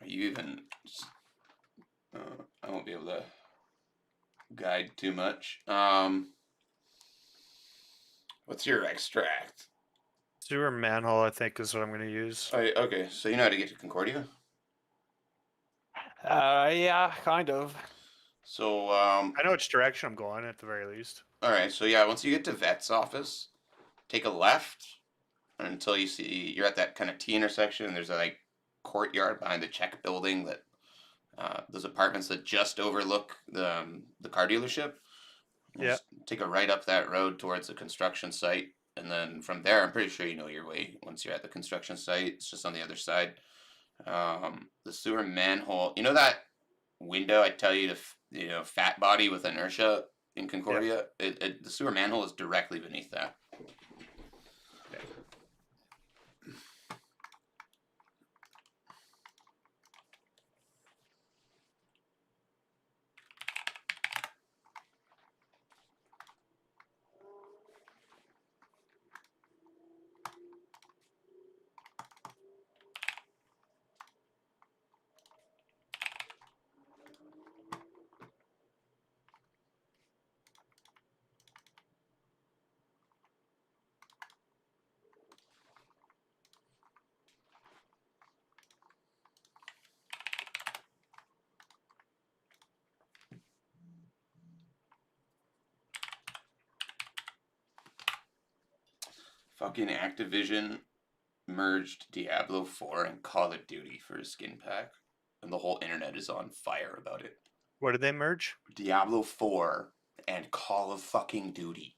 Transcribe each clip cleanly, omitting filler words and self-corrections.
You even, I won't be able to guide too much. What's your extract? Sewer manhole, I think, is what I'm going to use. Oh, okay, so you know how to get to Concordia? Yeah, kind of. So, I know which direction I'm going at the very least. all right, so yeah, once you get to vet's office, take a left until you see you're at that kind of T intersection. And there's a like courtyard behind the Czech building that those apartments that just overlook the car dealership. You Yeah. just take a right up that road towards the construction site, and then from there, I'm pretty sure you know your way. Once you're at the construction site, it's just on the other side. The sewer manhole. You know that window I tell you to fat body with inertia in Yeah. Concordia. The sewer manhole is directly beneath that. Okay. Fucking Activision merged Diablo 4 and Call of Duty for a skin pack, and the whole internet is on fire about it. What did they merge? Diablo 4 and Call of fucking Duty.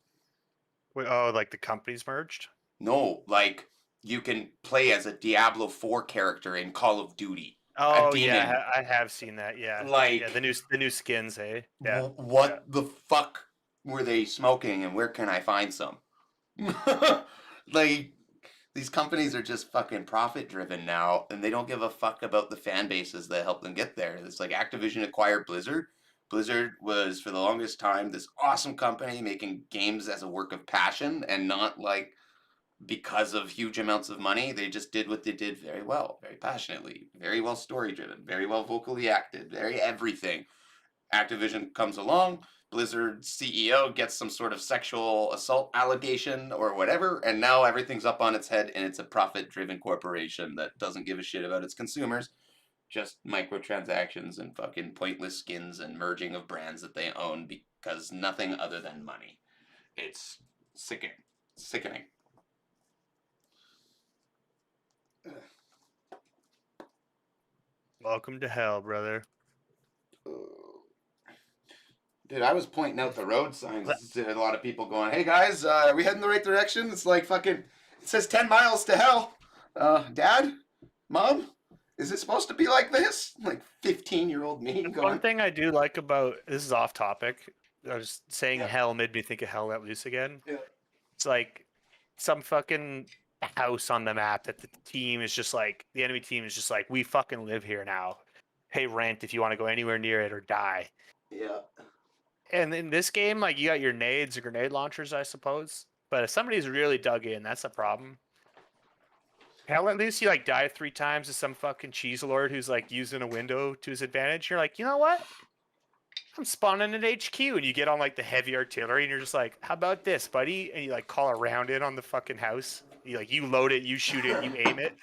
Wait, oh, like the companies merged? No, like you can play as a Diablo 4 character in Call of Duty. A Oh demon. yeah, I have seen that. Yeah, yeah. Like The new skins, hey. Yeah, yeah. what the fuck were they smoking and where can I find some? Like these companies are just fucking profit driven now and they don't give a fuck about the fan bases that help them get there. It's like Activision acquired Blizzard. Blizzard was for the longest time this awesome company making games as a work of passion and not like because of huge amounts of money. They just did what they did very well, very passionately, very well story driven, very well vocally acted, very everything. Activision comes along, Blizzard's CEO gets some sort of sexual assault allegation or whatever, and now everything's up on its head and it's a profit driven corporation that doesn't give a shit about its consumers. Just microtransactions and fucking pointless skins and merging of brands that they own because nothing other than money. It's sickening. Sickening. Welcome to hell, brother. Dude, I was pointing out the road signs to a lot of people going, hey guys, are we heading the right direction? It's like fucking, it says 10 miles to hell. Dad? Mom? Is it supposed to be like this? Like 15-year-old me One going, thing I do like about this is off topic. I was saying yeah, hell made me think of Hell Let Loose again. yeah. It's like some fucking house on the map that the enemy team is just like, we fucking live here now. Pay rent if you want to go anywhere near it or die. Yeah. And in this game, like you got your nades or grenade launchers, I suppose. But if somebody's really dug in, that's a problem. Hell, at least you like die 3 times to some fucking cheese lord who's like using a window to his advantage. You're like, you know what? I'm spawning at HQ, and you get on like the heavy artillery, and you're just like, how about this, buddy? And you like call around it on the fucking house. You load it, you shoot it, you aim it.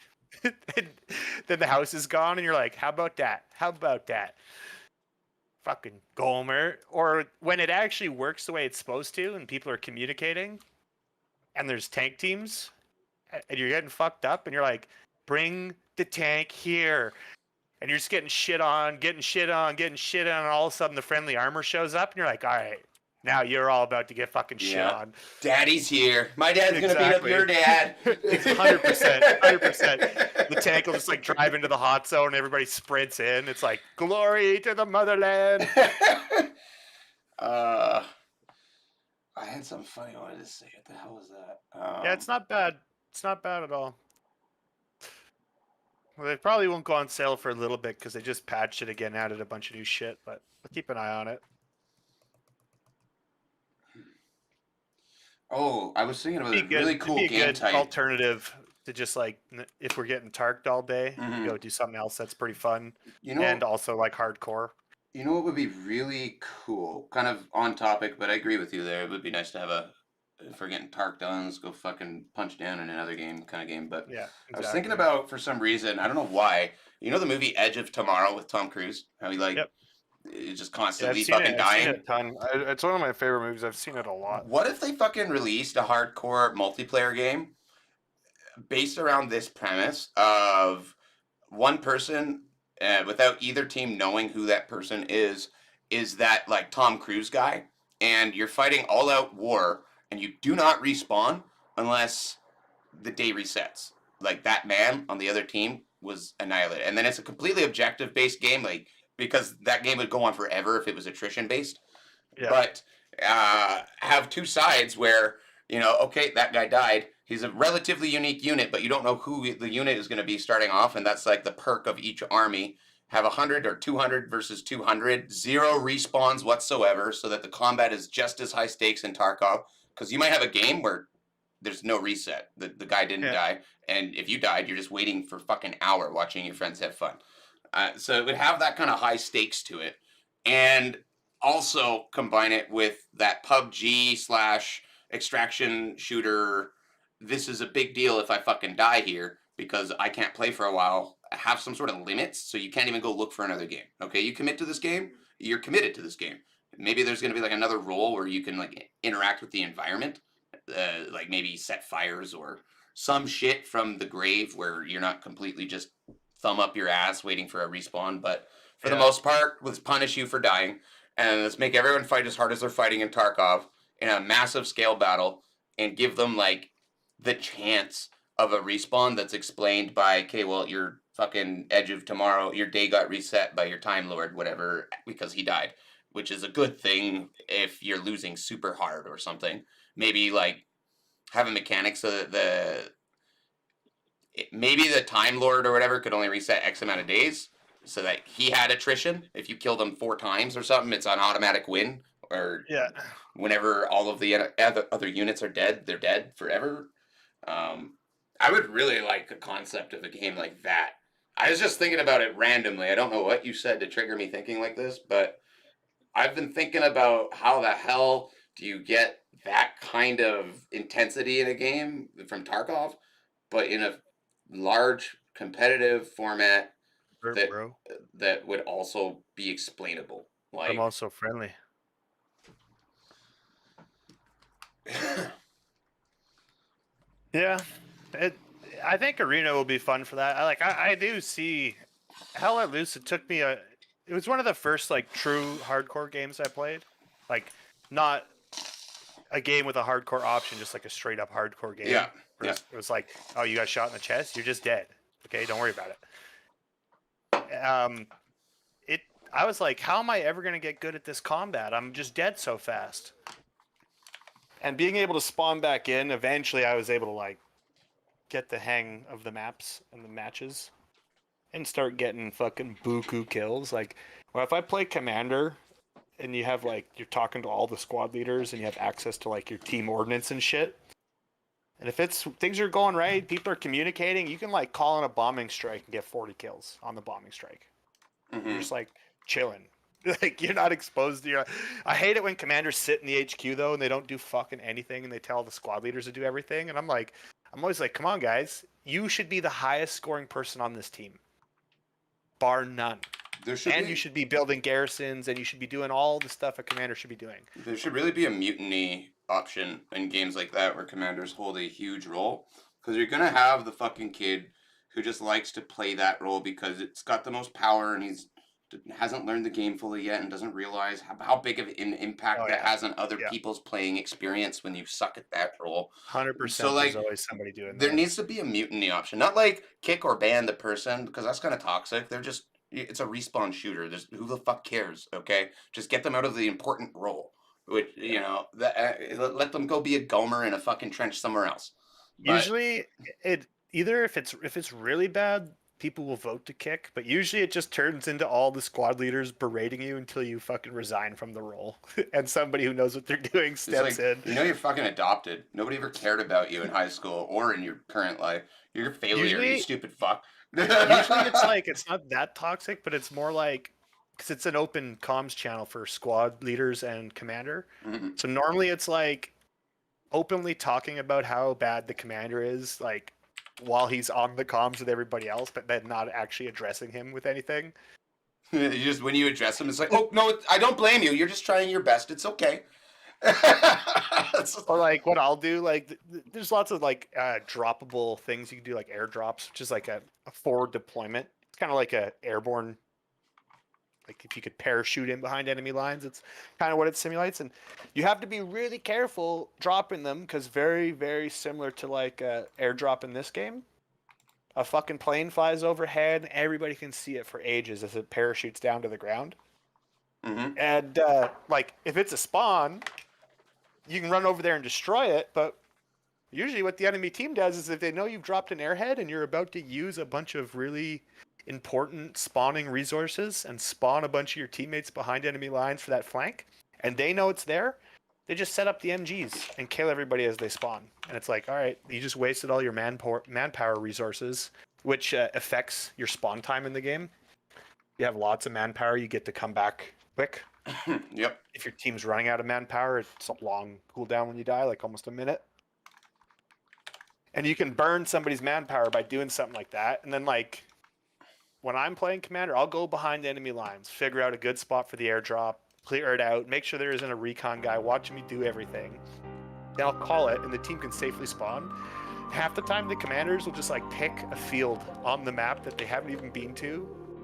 Then the house is gone, and you're like, how about that? How about that? Fucking Gomer. Or when it actually works the way it's supposed to, and people are communicating, and there's tank teams, and you're getting fucked up, and you're like, bring the tank here. And you're just getting shit on, and all of a sudden the friendly armor shows up, and you're like, all right, now you're all about to get fucking shit Yeah. on. Daddy's here. My dad's gonna beat up your dad. It's 100%, 100%. The tank will just like drive into the hot zone, and everybody sprints in. It's like, glory to the motherland. I had something funny I wanted to say. What the hell was that? Yeah, it's not bad. It's not bad at all. Well, they probably won't go on sale for a little bit because they just patched it again, added a bunch of new shit, but we'll keep an eye on it. Oh, I was thinking about a really cool game good type. alternative to just like if we're getting tarked all day, Hmm. go do something else that's pretty fun, You and know, also like hardcore. you know what would be really cool? Kind of on topic, but I agree with you there. It would be nice to have a, if we're getting tarked on, let's go fucking punch down in another game kind of game. But Yeah, I was thinking exactly. about, for some reason, I don't know why, you know the movie Edge of Tomorrow with Tom Cruise? How he like Yep. is just Yeah, I've constantly seen it. fucking I've seen it dying? a ton. It's one of my favorite movies. I've seen it a lot. What if they fucking released a hardcore multiplayer game based around this premise of one person, without either team knowing who that person is that like Tom Cruise guy, and you're fighting all out war, and you do not respawn unless the day resets. Like that man on the other team was annihilated, and then it's a completely objective based game, like because that game would go on forever if it was attrition based. Yeah, But have two sides where okay, that guy died. He's a relatively unique unit, but you don't know who the unit is going to be starting off, and that's like the perk of each army. Have 100 or 200 versus 200, zero respawns whatsoever, so that the combat is just as high stakes in Tarkov. Because you might have a game where there's no reset. The guy didn't yeah, die, and if you died, you're just waiting for fucking hour watching your friends have fun. So it would have that kind of high stakes to it, and also combine it with that PUBG slash extraction shooter. This is a big deal if I fucking die here because I can't play for a while. Have some sort of limits so you can't even go look for another game. Okay, you commit to this game, you're committed to this game. Maybe there's going to be like another role where you can like interact with the environment, like maybe set fires or some shit from the grave where you're not completely just thumb up your ass waiting for a respawn. But for the yeah, most part, let's punish you for dying and let's make everyone fight as hard as they're fighting in Tarkov in a massive scale battle and give them like the chance of a respawn that's explained by, okay, well, your fucking Edge of Tomorrow, your day got reset by your Time Lord, whatever, because he died, which is a good thing if you're losing super hard or something. Maybe like have a mechanic so that maybe the Time Lord or whatever could only reset X amount of days, so that he had attrition. If you killed him 4 times or something, it's an automatic win. Or yeah. whenever all of the other units are dead, they're dead forever. Um, I would really like a concept of a game like that. I was just thinking about it randomly. I don't know what you said to trigger me thinking like this, but I've been thinking about how the hell do you get that kind of intensity in a game from Tarkov, but in a large competitive format Bro, that bro. that would also be explainable. I'm Like, also friendly. Yeah, it. I think arena will be fun for that. I do see Hell Let Loose. It took me a. It was one of the first like true hardcore games I played. Like not a game with a hardcore option, just like a straight up hardcore yeah, game. yeah. It was like, oh, you got shot in the chest, you're just dead. Okay, don't worry about it. It. I was like, how am I ever gonna get good at this combat? I'm just dead so fast. And being able to spawn back in, eventually I was able to like get the hang of the maps and the matches and start getting fucking buku kills. Like, well, if I play Commander and you have like you're talking to all the squad leaders and you have access to like your team ordnance and shit, and if it's things are going right, people are communicating, you can like call in a bombing strike and get 40 kills on the bombing strike. You're Hmm. just like chilling. Like you're not exposed to your. I hate it when commanders sit in the HQ though and they don't do fucking anything and they tell the squad leaders to do everything. And I'm always like, come on guys, you should be the highest scoring person on this team, bar none. There should And you be should be building garrisons and you should be doing all the stuff a commander should be doing. there should really be a mutiny option in games like that where commanders hold a huge role, because you're gonna have the fucking kid who just likes to play that role because it's got the most power and he's hasn't learned the game fully yet and doesn't realize how big of an impact Oh that yeah, has on other yeah, people's playing experience when you suck at that role. So 100%. There's like always somebody doing there that. needs to be a mutiny option, not like kick or ban the person because that's kind of toxic. They're just it's a respawn shooter. There's who the fuck cares? Okay, just get them out of the important role. Which Yeah. let them go be a Gomer in a fucking trench somewhere else. But Usually, it either if it's really bad, people will vote to kick, but usually it just turns into all the squad leaders berating you until you fucking resign from the role, and somebody who knows what they're doing It's steps like, in. you know, you're fucking adopted. Nobody ever cared about you in high school or in your current life. You're a failure, you Usually, stupid fuck. usually it's like it's not that toxic, but it's more like because it's an open comms channel for squad leaders and commander. Mhm. So normally it's like openly talking about how bad the commander is, like while he's on the comms with everybody else, but then not actually addressing him with anything. You just when you address them, it's like, oh no, I don't blame you. You're just trying your best. It's okay. It's just- Or like what I'll do, like there's lots of like droppable things you can do, like airdrops, which is like a forward deployment. It's kind of like a airborne, like if you could parachute in behind enemy lines, it's kind of what it simulates. And you have to be really careful dropping them because very similar to like airdrop in this game. A fucking plane flies overhead, and everybody can see it for ages as it parachutes down to the ground. Mhm. And like if it's a spawn, you can run over there and destroy it, but usually what the enemy team does is if they know you've dropped an airhead and you're about to use a bunch of really important spawning resources and spawn a bunch of your teammates behind enemy lines for that flank, and they know it's there, they just set up the MGs and kill everybody as they spawn. And it's like, all right, you just wasted all your manpower resources, which affects your spawn time in the game. You have lots of manpower, you get to come back quick. Yep. If your team's running out of manpower, it's a long cooldown when you die, like almost a minute. And you can burn somebody's manpower by doing something like that. And then, like, when I'm playing Commander, I'll go behind enemy lines, figure out a good spot for the airdrop, clear it out, make sure there isn't a recon guy watching me do everything. Then I'll call it, and the team can safely spawn. Half the time, the commanders will just, like, pick a field on the map that they haven't even been to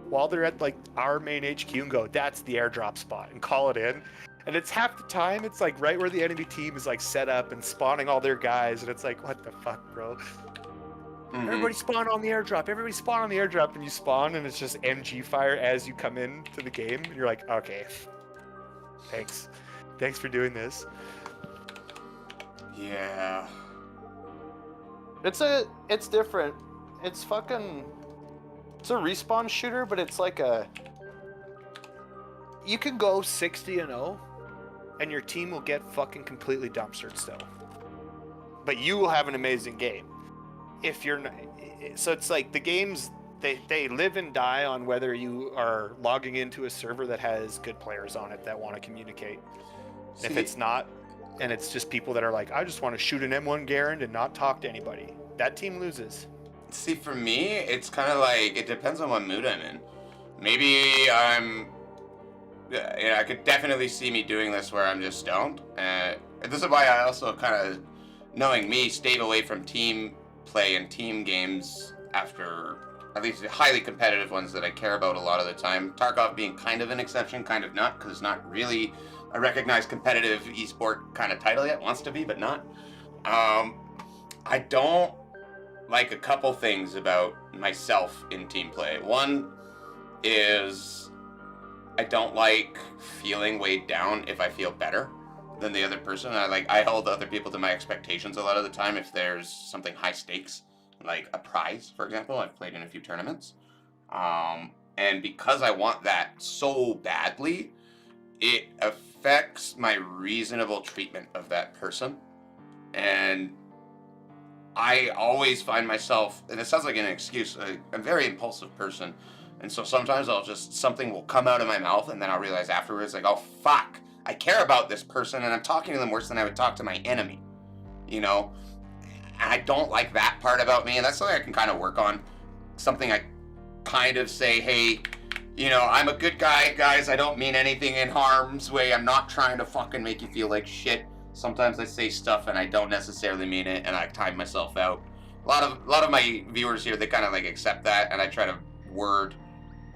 while they're at, like, our main HQ and go, that's the airdrop spot, and call it in. And it's half the time, it's like right where the enemy team is like set up and spawning all their guys, and it's like, what the fuck, bro? Mhm. Everybody spawn on the airdrop. Everybody spawn on the airdrop, and you spawn, and it's just MG fire as you come in to the game. And you're like, okay, thanks for doing this. Yeah. It's different. It's fucking. It's a respawn shooter, but it's like a. You can go 60-0, and your team will get fucking completely dumpstered still. But you will have an amazing game. If you're not, so it's like the games they live and die on whether you are logging into a server that has good players on it that want to communicate. If it's not, and it's just people that are like, I just want to shoot an M1 Garand and not talk to anybody, that team loses. See, for me, it's kind of like it depends on what mood I'm in. Maybe I'm. Yeah, I could definitely see me doing this where I'm just stoned. And this is why I also kind of, knowing me, stayed away from team play and team games after at least the highly competitive ones that I care about a lot of the time. Tarkov being kind of an exception, kind of not, because it's not really a recognized competitive esport kind of title yet. Wants to be, but not. I don't like a couple things about myself in team play. One is I don't like feeling weighed down if I feel better than the other person. I hold other people to my expectations a lot of the time if there's something high stakes, like a prize, for example. I've played in a few tournaments. And because I want that so badly, it affects my reasonable treatment of that person. And I always find myself, and it sounds like an excuse, I'm a very impulsive person. And so sometimes something will come out of my mouth and then I'll realize afterwards, like, oh, fuck, I care about this person and I'm talking to them worse than I would talk to my enemy, you know? And I don't like that part about me, and that's something I can kind of work on. Something I kind of say, hey, you know, I'm a good guy, guys. I don't mean anything in harm's way. I'm not trying to fucking make you feel like shit. Sometimes I say stuff and I don't necessarily mean it, and I time myself out. A lot of my viewers here, they kind of like accept that, and I try to word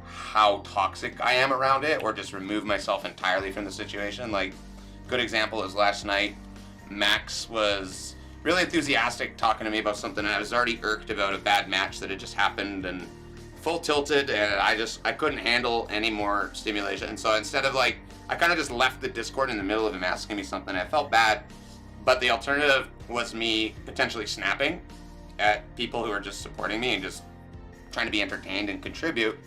how toxic I am around it, or just remove myself entirely from the situation. Like, good example is last night, Max was really enthusiastic talking to me about something, and I was already irked about a bad match that had just happened, and full tilted, and I couldn't handle any more stimulation. And so instead of like, I kind of just left the Discord in the middle of him asking me something. I felt bad, but the alternative was me potentially snapping at people who are just supporting me and just trying to be entertained and contribute.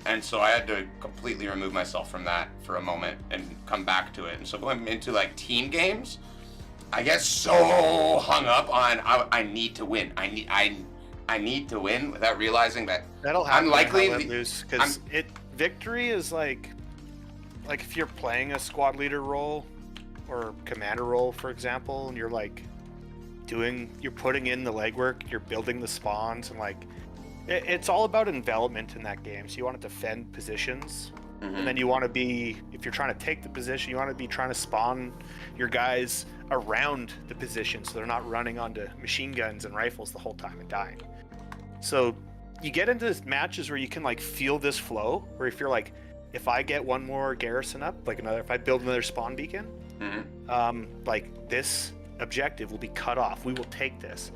And so I had to completely remove myself from that for a moment and come back to it. And so going into like team games, I get so hung up on I need to win. I need to win without realizing that that'll happen. I'm likely to lose because victory is like if you're playing a squad leader role or commander role, for example, and you're like you're putting in the legwork, you're building the spawns, and like it's all about envelopment in that game. So you want to defend positions, and then you want to be, if you're trying to take the position, you want to be trying to spawn your guys around the position so they're not running onto machine guns and rifles the whole time and dying. So you get into matches where you can like feel this flow, where if you're like, if I get one more garrison up, like if I build another spawn beacon, like this objective will be cut off. We will take this.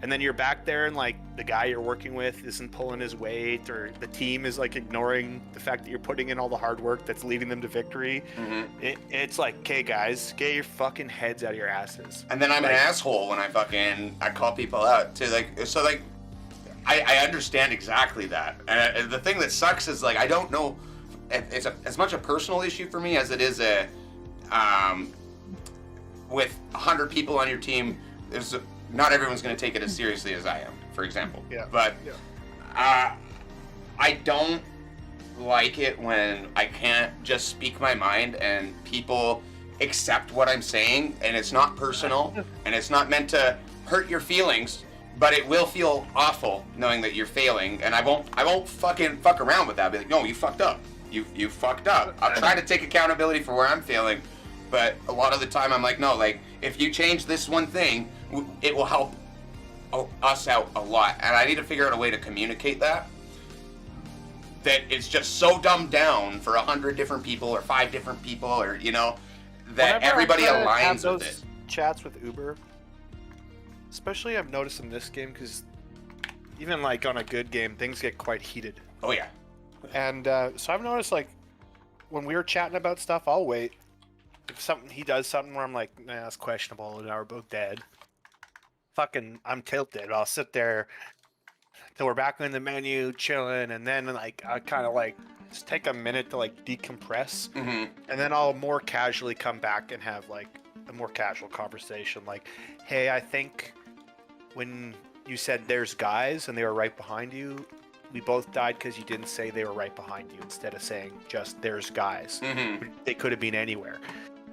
And then you're back there and like the guy you're working with isn't pulling his weight, or the team is like ignoring the fact that you're putting in all the hard work that's leading them to victory. It's like, okay guys, get your fucking heads out of your asses. And then I'm an asshole when I call people out to like, so like, I understand exactly that. And the thing that sucks is like, I don't know, it's as much a personal issue for me as it is with 100 people on your team, not everyone's going to take it as seriously as I am, for example. Yeah. But I don't like it when I can't just speak my mind and people accept what I'm saying, and it's not personal and it's not meant to hurt your feelings, but it will feel awful knowing that you're failing, and I won't fucking fuck around with that. I'll be like, no, you fucked up. You fucked up. I'll try to take accountability for where I'm failing, but a lot of the time I'm like, no, like if you change this one thing, it will help us out a lot. And I need to figure out a way to communicate that it's just so dumbed down for 100 different people or 5 different people, or that whenever everybody I aligns have with those it. chats with Uber, especially I've noticed in this game, because even like on a good game, things get quite heated. Oh yeah. And so I've noticed like when we were chatting about stuff, I'll wait. If he does something where I'm like, nah, that's questionable, and we're both dead. Fucking, I'm tilted. I'll sit there till we're back in the menu, chilling, and then like I kind of like just take a minute to like decompress, and then I'll more casually come back and have like a more casual conversation. Like, hey, I think when you said there's guys and they were right behind you, we both died because you didn't say they were right behind you instead of saying just there's guys. They could have been anywhere.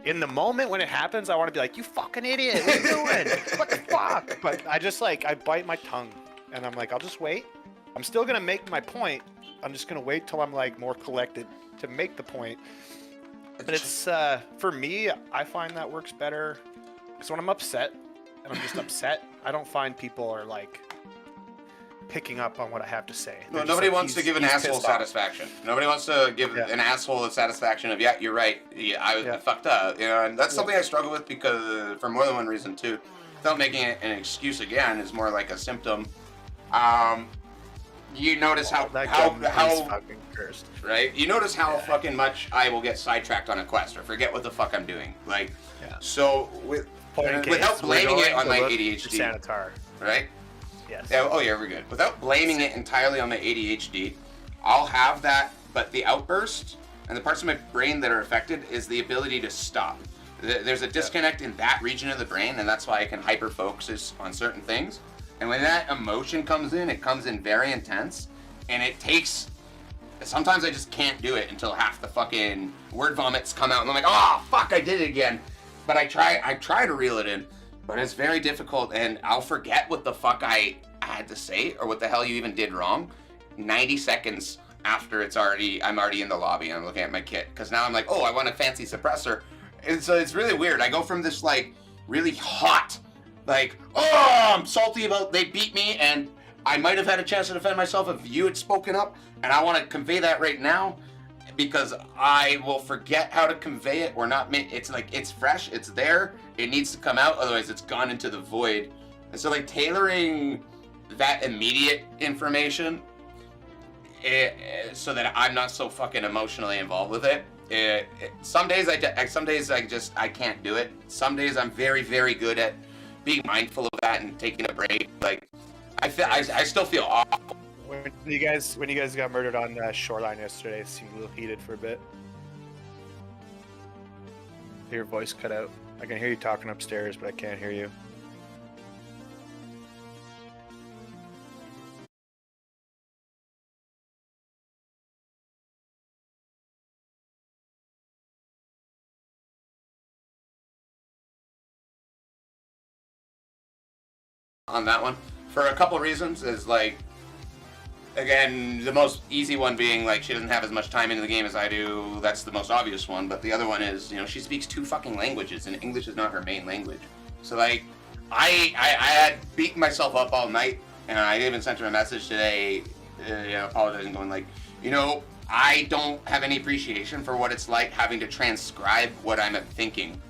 In the moment when it happens, I want to be like, you fucking idiot, what are you doing? What the fuck? But I just like, I bite my tongue and I'm like, I'll just wait. I'm still going to make my point. I'm just going to wait till I'm like more collected to make the point. But it's, for me, I find that works better because when I'm upset and I'm just upset, I don't find people are like picking up on what I have to say. No, nobody wants to give an asshole satisfaction. Nobody wants to give an asshole the satisfaction of, yeah, you're right. Yeah, I fucked up. And that's something I struggle with because for more than one reason too. Without making it an excuse again, is more like a symptom. You notice how fucking cursed, right? You notice how fucking much I will get sidetracked on a quest or forget what the fuck I'm doing. Like, so without blaming it on my ADHD, Sanitar. right? Yes. Yeah, oh yeah, we're good. Without blaming it entirely on my ADHD, I'll have that, but the outburst and the parts of my brain that are affected is the ability to stop. There's a disconnect in that region of the brain, and that's why I can hyper-focus on certain things. And when that emotion comes in, it comes in very intense, and it takes... Sometimes I just can't do it until half the fucking word vomits come out, and I'm like, oh, fuck, I did it again. But I try to reel it in. But it's very difficult, and I'll forget what the fuck I had to say or what the hell you even did wrong 90 seconds after I'm already in the lobby and I'm looking at my kit. Because now I'm like, oh, I want a fancy suppressor. And so it's really weird. I go from this like really hot, like, oh, I'm salty about they beat me and I might have had a chance to defend myself if you had spoken up, and I want to convey that right now because I will forget how to convey it or not. It's like, it's fresh, it's there, it needs to come out, otherwise it's gone into the void. And so like tailoring that immediate information so that I'm not so fucking emotionally involved with it. Some days I can't do it. Some days I'm very, very good at being mindful of that and taking a break. Like I still feel awful when you guys got murdered on Shoreline yesterday, it seemed a little heated for a bit. Your voice cut out. I can hear you talking upstairs, but I can't hear you. On that one for a couple reasons is like, again, the most easy one being like she doesn't have as much time into the game as I do. That's the most obvious one. But the other one is, you know, she speaks 2 fucking languages, and English is not her main language. So like, I had beaten myself up all night, and I even sent her a message today, apologizing, going like, you know, I don't have any appreciation for what it's like having to transcribe what I'm thinking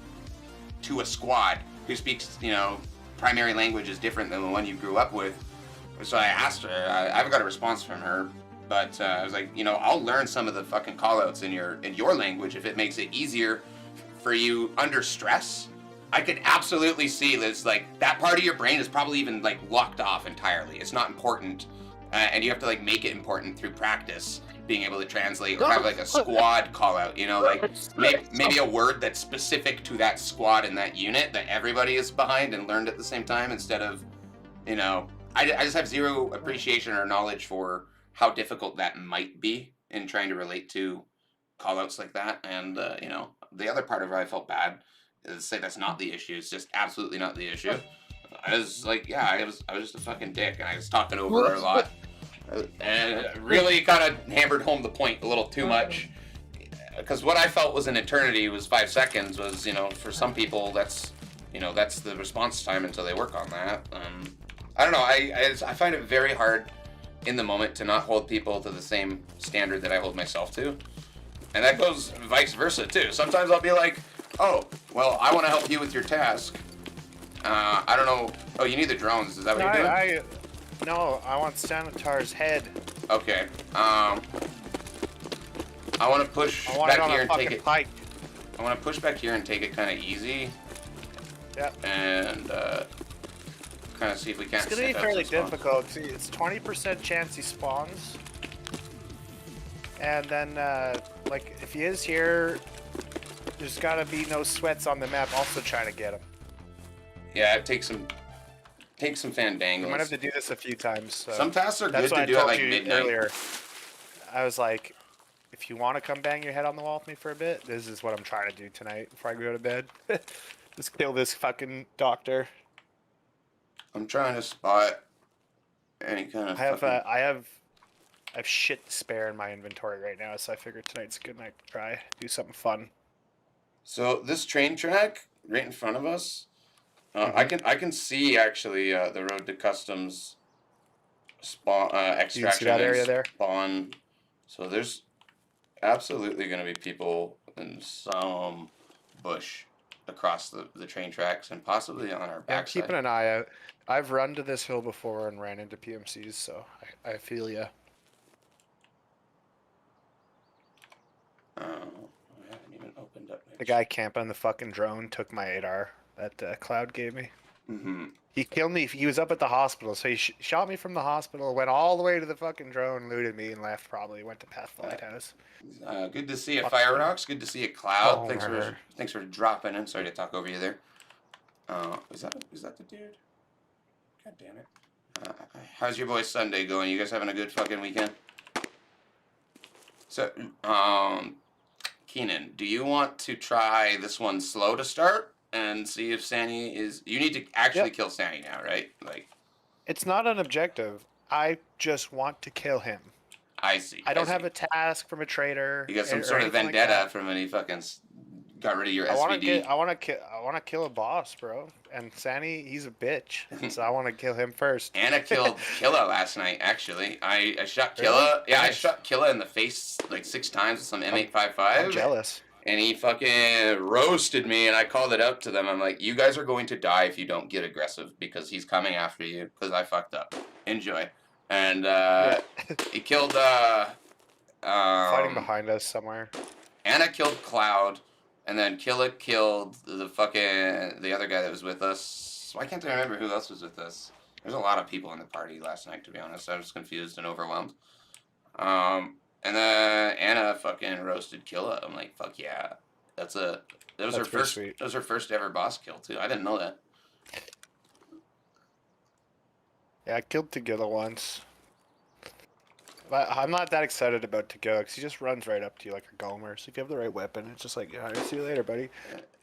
to a squad who speaks, you know, primary language is different than the one you grew up with. So I asked her, I haven't got a response from her, but I was like, you know, I'll learn some of the fucking callouts in your language if it makes it easier for you under stress. I could absolutely see this, like, that part of your brain is probably even like locked off entirely. It's not important, and you have to like make it important through practice, being able to translate or have like a squad call out, you know, like maybe a word that's specific to that squad and that unit that everybody is behind and learned at the same time, instead of, you know, I just have zero appreciation or knowledge for how difficult that might be in trying to relate to call outs like that. And, you know, the other part of it I felt bad is say that's not the issue. It's just absolutely not the issue. I was like, yeah, I was just a fucking dick, and I was talking over her a lot. And really kind of hammered home the point a little too much, because what I felt was an eternity was 5 seconds. Was, you know, for some people that's, you know, that's the response time until they work on that. I don't know. I find it very hard in the moment to not hold people to the same standard that I hold myself to, and that goes vice versa too. Sometimes I'll be like, oh, well, I want to help you with your task. I don't know. Oh, you need the drones. Is that what you're doing? No, I want Sanitar's head. Okay. I want to push back here and take it. Pike. I want to push back here and take it kind of easy. Yep. And kind of see if we can't. It's gonna be fairly difficult. See, it's 20% chance he spawns, and then like if he is here, there's gotta be no sweats on the map. Also trying to get him. Yeah, it takes some fandangles. We might have to do this a few times. So. Some tasks are good to do at like midnight. Earlier. I was like, if you want to come bang your head on the wall with me for a bit, this is what I'm trying to do tonight before I go to bed. Just kill this fucking doctor. I'm trying to spot any kind of. I have shit to spare in my inventory right now, so I figured tonight's a good night to try do something fun. So this train track right in front of us. I can see actually the road to customs spawn extraction. You see that area there? Spawn. So there's absolutely going to be people in some bush across the train tracks and possibly on our backside. I'm keeping an eye out. I've run to this hill before and ran into PMCs, so I feel ya. I haven't even opened up. The guy camping the fucking drone took my 8R that Cloud gave me. Mm-hmm. He killed me. He was up at the hospital, so he shot me from the hospital, went all the way to the fucking drone, looted me, and left. Probably went to past the lighthouse. Good to see you, Fire Rocks. Good to see you, Cloud. Thanks for dropping in. Sorry to talk over you there. Is that the dude? God damn it. How's your boy Sunday going? You guys having a good fucking weekend? So, Keenan, do you want to try this one slow to start and see if Sanny is? You need to actually kill Sanny now, right? Like, it's not an objective. I just want to kill him. I see. I don't have a task from a trader. You got some sort of vendetta from when he fucking got rid of your SVD. I want to kill a boss, bro. And Sanny, he's a bitch, so I want to kill him first. Anna killed Killa last night. Actually, I shot Killa. Really? Yeah, nice. I shot Killa in the face like 6 times with some M855. I'm jealous. And he fucking roasted me, and I called it out to them. I'm like, you guys are going to die if you don't get aggressive because he's coming after you because I fucked up. Enjoy. And he killed fighting behind us somewhere. Anna killed Cloud, and then Killa killed the other guy that was with us. Why can't I remember who else was with us? There's a lot of people in the party last night, to be honest. I was confused and overwhelmed. And then Anna fucking roasted Killa. I'm like, fuck yeah. That was her That's pretty first sweet. that was her first ever boss kill too. I didn't know that. Yeah, I killed Tegilla once. But I'm not that excited about Tegilla because he just runs right up to you like a Gomer. So if you have the right weapon, it's just like, yeah, see you later, buddy.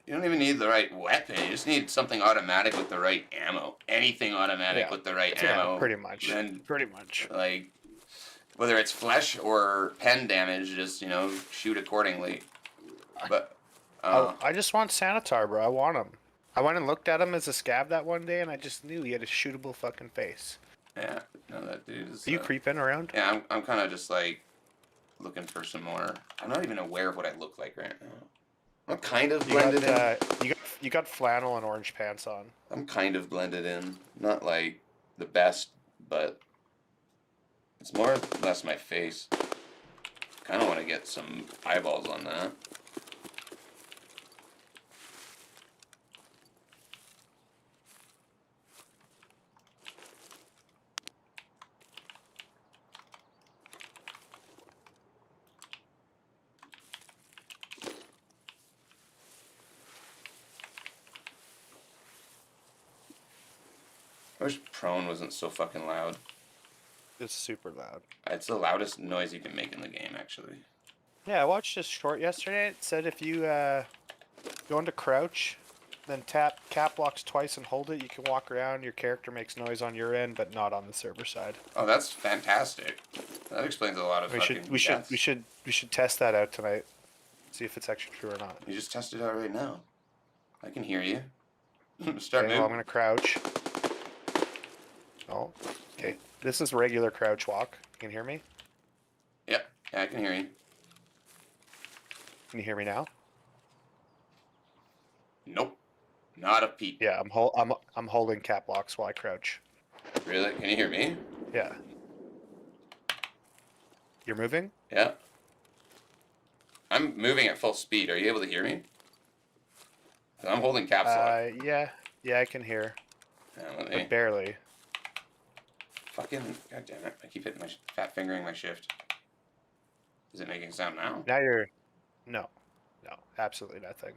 You don't even need the right weapon. You just need something automatic with the right ammo. Anything automatic Yeah. with the right Yeah, ammo. pretty much. Then Pretty much. like whether it's flesh or pen damage, just shoot accordingly. But I just want Sanitar, bro. I want him. I went and looked at him as a scab that one day, and I just knew he had a shootable fucking face. yeah, no, that dude is. Are you creeping around? Yeah, I'm kind of just like looking for some more. I'm not even aware of what I look like right now. I'm kind of blended in. You got flannel and orange pants on. I'm kind of blended in. Not like the best, but it's more or less my face. Kind of want to get some eyeballs on that. I wish prone wasn't so fucking loud. It's super loud. It's the loudest noise you can make in the game, actually. Yeah, I watched this short yesterday. It said if you go into crouch, then tap cap locks twice and hold it, you can walk around. Your character makes noise on your end, but not on the server side. Oh, that's fantastic. That explains a lot of fucking deaths. We should test that out tonight. See if it's actually true or not. You just tested it out right now. I can hear you. Okay, Start moving. well, I'm gonna crouch. Oh, okay. This is regular crouch walk. You can hear me? Yep. Yeah, I can hear you. Can you hear me now? Nope. Not a peep. Yeah, I'm holding cap locks while I crouch. Really? Can you hear me? Yeah. You're moving? Yeah. I'm moving at full speed. Are you able to hear me? 'Cause I'm holding caps lock. Yeah, I can hear, Yeah, let but me. barely. Fucking. God damn it. I keep hitting my fat fingering my shift. Is it making sound now? Now you're, no, absolutely nothing.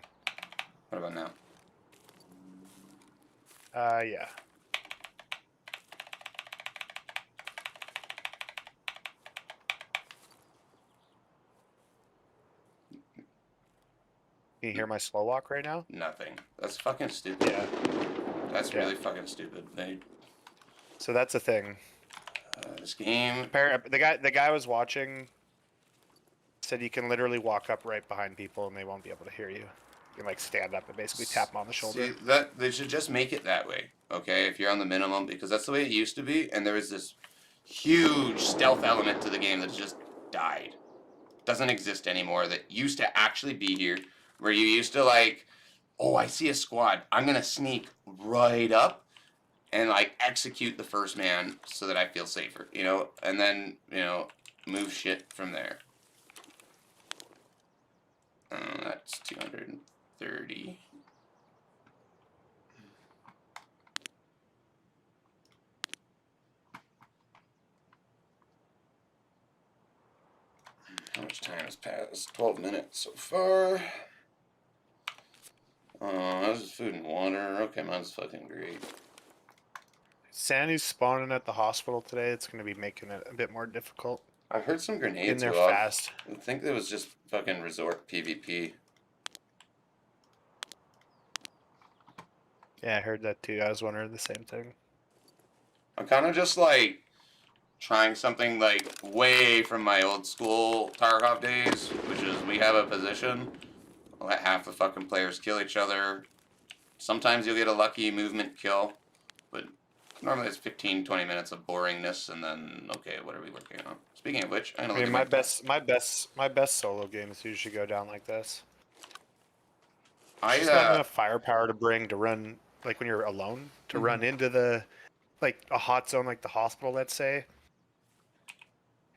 What about now? Yeah. Can you hear my slow walk right now? Nothing. That's fucking stupid. Yeah. That's Yeah. really fucking stupid. So that's the thing. This game. The guy I was watching said you can literally walk up right behind people and they won't be able to hear you. You can like stand up and basically tap them on the shoulder. See, that they should just make it that way, okay? If you're on the minimum, because that's the way it used to be, and there was this huge stealth element to the game that just died. Doesn't exist anymore. That used to actually be here, where you used to like, oh, I see a squad. I'm gonna sneak right up and like execute the first man so that I feel safer, and then move shit from there. That's 230. How much time has passed? 12 minutes so far. This is food and water. Okay, mine's fucking great. Sandy's spawning at the hospital today. It's going to be making it a bit more difficult. I've heard some grenades In there go off. fast. I think it was just fucking resort PvP. Yeah, I heard that too. I was wondering the same thing. I'm kind of just like trying something like way from my old school Tarkov days, which is we have a position, let half the fucking players kill each other. Sometimes you'll get a lucky movement kill, but normally it's 15, 20 minutes of boringness, and then okay, what are we working on? Speaking of which, I'm gonna I look mean, at my best solo games usually go down like this. I Just not enough firepower to bring to run, like when you're alone, to run into the, like a hot zone like the hospital, let's say.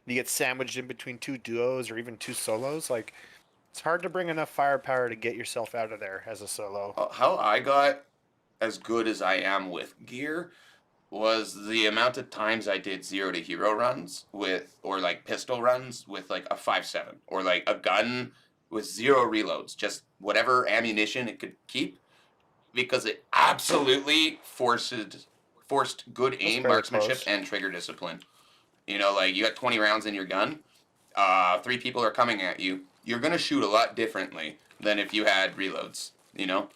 You get sandwiched in between two duos or even two solos. Like, it's hard to bring enough firepower to get yourself out of there as a solo. how I got as good as I am with gear was the amount of times I did 0 to hero runs with, or like pistol runs with like a 5.7, or like a gun with 0 reloads, just whatever ammunition it could keep, because it absolutely forced good That's aim, fairly marksmanship, close. and trigger discipline. You know, like you got 20 rounds in your gun, 3 people are coming at you. You're gonna shoot a lot differently than if you had reloads. You know,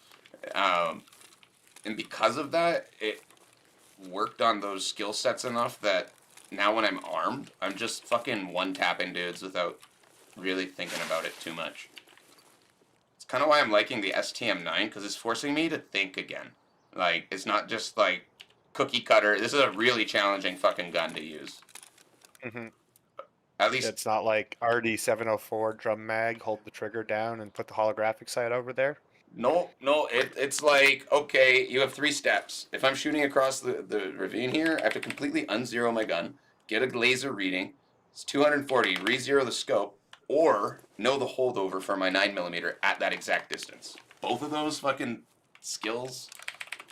um, and because of that, it worked on those skill sets enough that now when I'm armed, I'm just fucking one tapping dudes without really thinking about it too much. It's kind of why I'm liking the STM9, because it's forcing me to think again. Like, it's not just like cookie cutter. This is a really challenging fucking gun to use. Hmm. At least, It's not like RD704 drum mag, hold the trigger down and put the holographic sight over there. no, it's like, okay, you have 3 steps. If I'm shooting across the ravine here, I have to completely unzero my gun, get a laser reading, it's 240, re-zero the scope, or know the holdover for my 9mm at that exact distance. Both of those fucking skills,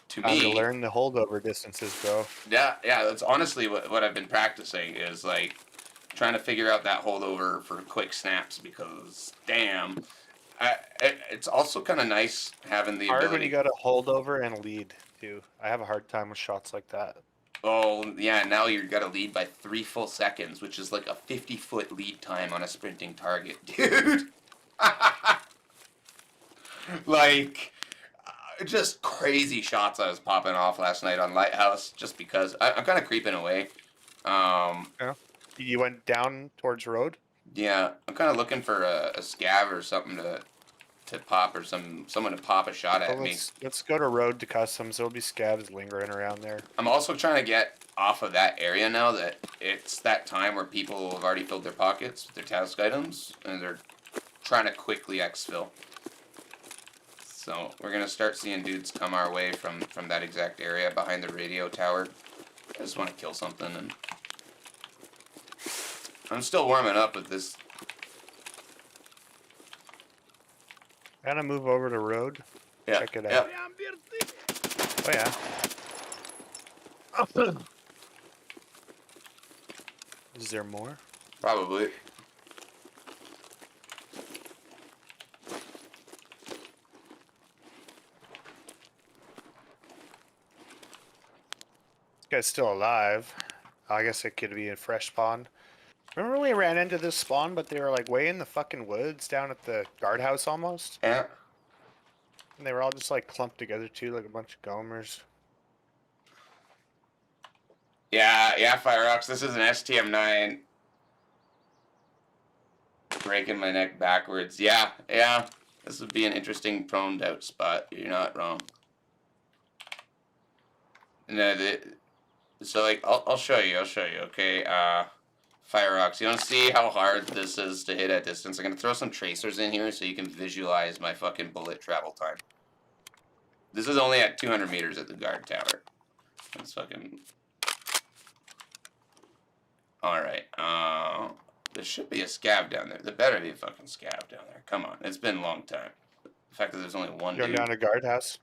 to Time to me, learn the holdover distances, bro. yeah, that's honestly what I've been practicing, is like trying to figure out that holdover for quick snaps, because damn, it's also kind of nice having the Hard when you ability. got a holdover and lead too. I have a hard time with shots like that. Oh yeah, now you've got to lead by 3 full seconds, which is like a 50-foot lead time on a sprinting target, dude. Like, just crazy shots I was popping off last night on Lighthouse, just because I'm kind of creeping away. Um, Yeah. You went down towards road. yeah, I'm kind of looking for a scav or something to pop, or someone to pop a shot Well, at me. let's go to road to customs. There'll be scavs lingering around there. I'm also trying to get off of that area now that it's that time where people have already filled their pockets with their task items, and they're trying to quickly exfil. So we're gonna start seeing dudes come our way from that exact area behind the radio tower. I just want to kill something, and I'm still warming up with this. Gotta move over to road. Yeah, Check it yeah, out. Oh yeah. Is there more? probably. This guy's still alive. I guess it could be a fresh spawn. Remember when we ran into this spawn, but they were like way in the fucking woods down at the guardhouse almost? Yeah. And they were all just like clumped together too, like a bunch of gomers. Yeah, Fireox. This is an STM9. Breaking my neck backwards. Yeah. This would be an interesting prone out spot. You're not wrong. No, so like I'll show you. Okay. Fireox. You want to see how hard this is to hit at distance? I'm gonna throw some tracers in here so you can visualize my fucking bullet travel time. This is only at 200 meters at the guard tower. That's fucking. Alright, there should be a scav down there. There better be a fucking scav down there. Come on, it's been a long time. The fact that there's only one Going dude. down to guardhouse.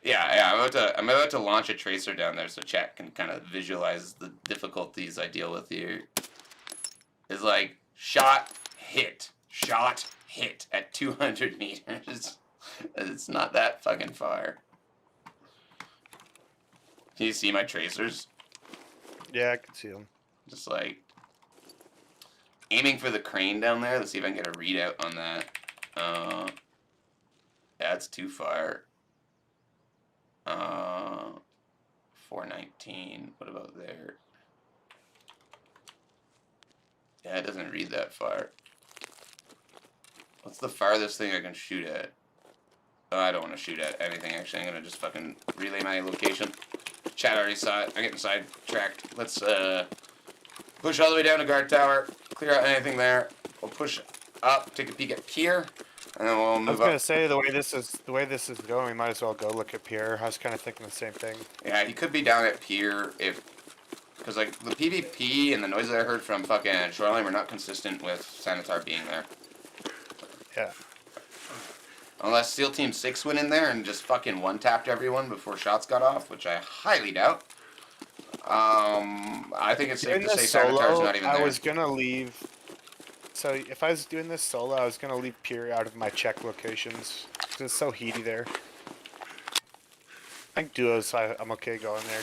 Yeah, I'm about to launch a tracer down there so chat can kind of visualize the difficulties I deal with here. It's like, shot, hit at 200 meters. It's not that fucking far. Can you see my tracers? Yeah, I can see them. Just like aiming for the crane down there. Let's see if I can get a readout on that. That's too far. 419. What about there? Yeah, it doesn't read that far. What's the farthest thing I can shoot at? Oh, I don't want to shoot at anything, actually. I'm going to just fucking relay my location. Chat already saw it. I'm getting sidetracked. Let's push all the way down to guard tower. Clear out anything there. We'll push up, take a peek at pier, and then we'll move up. I was gonna say the way this is going, we might as well go look at Pierre. I was kind of thinking the same thing. Yeah, he could be down at pier because like the PvP and the noises I heard from fucking Shoreline were not consistent with Sanitar being there. Yeah. Unless SEAL Team 6 went in there and just fucking one-tapped everyone before shots got off, which I highly doubt. I think it's safe Doing to say this Savitar's solo, not even I there. was gonna leave. So if I was doing this solo, I was gonna leave Pure out of my check locations because it's so heaty there. I think duos, I'm okay going there.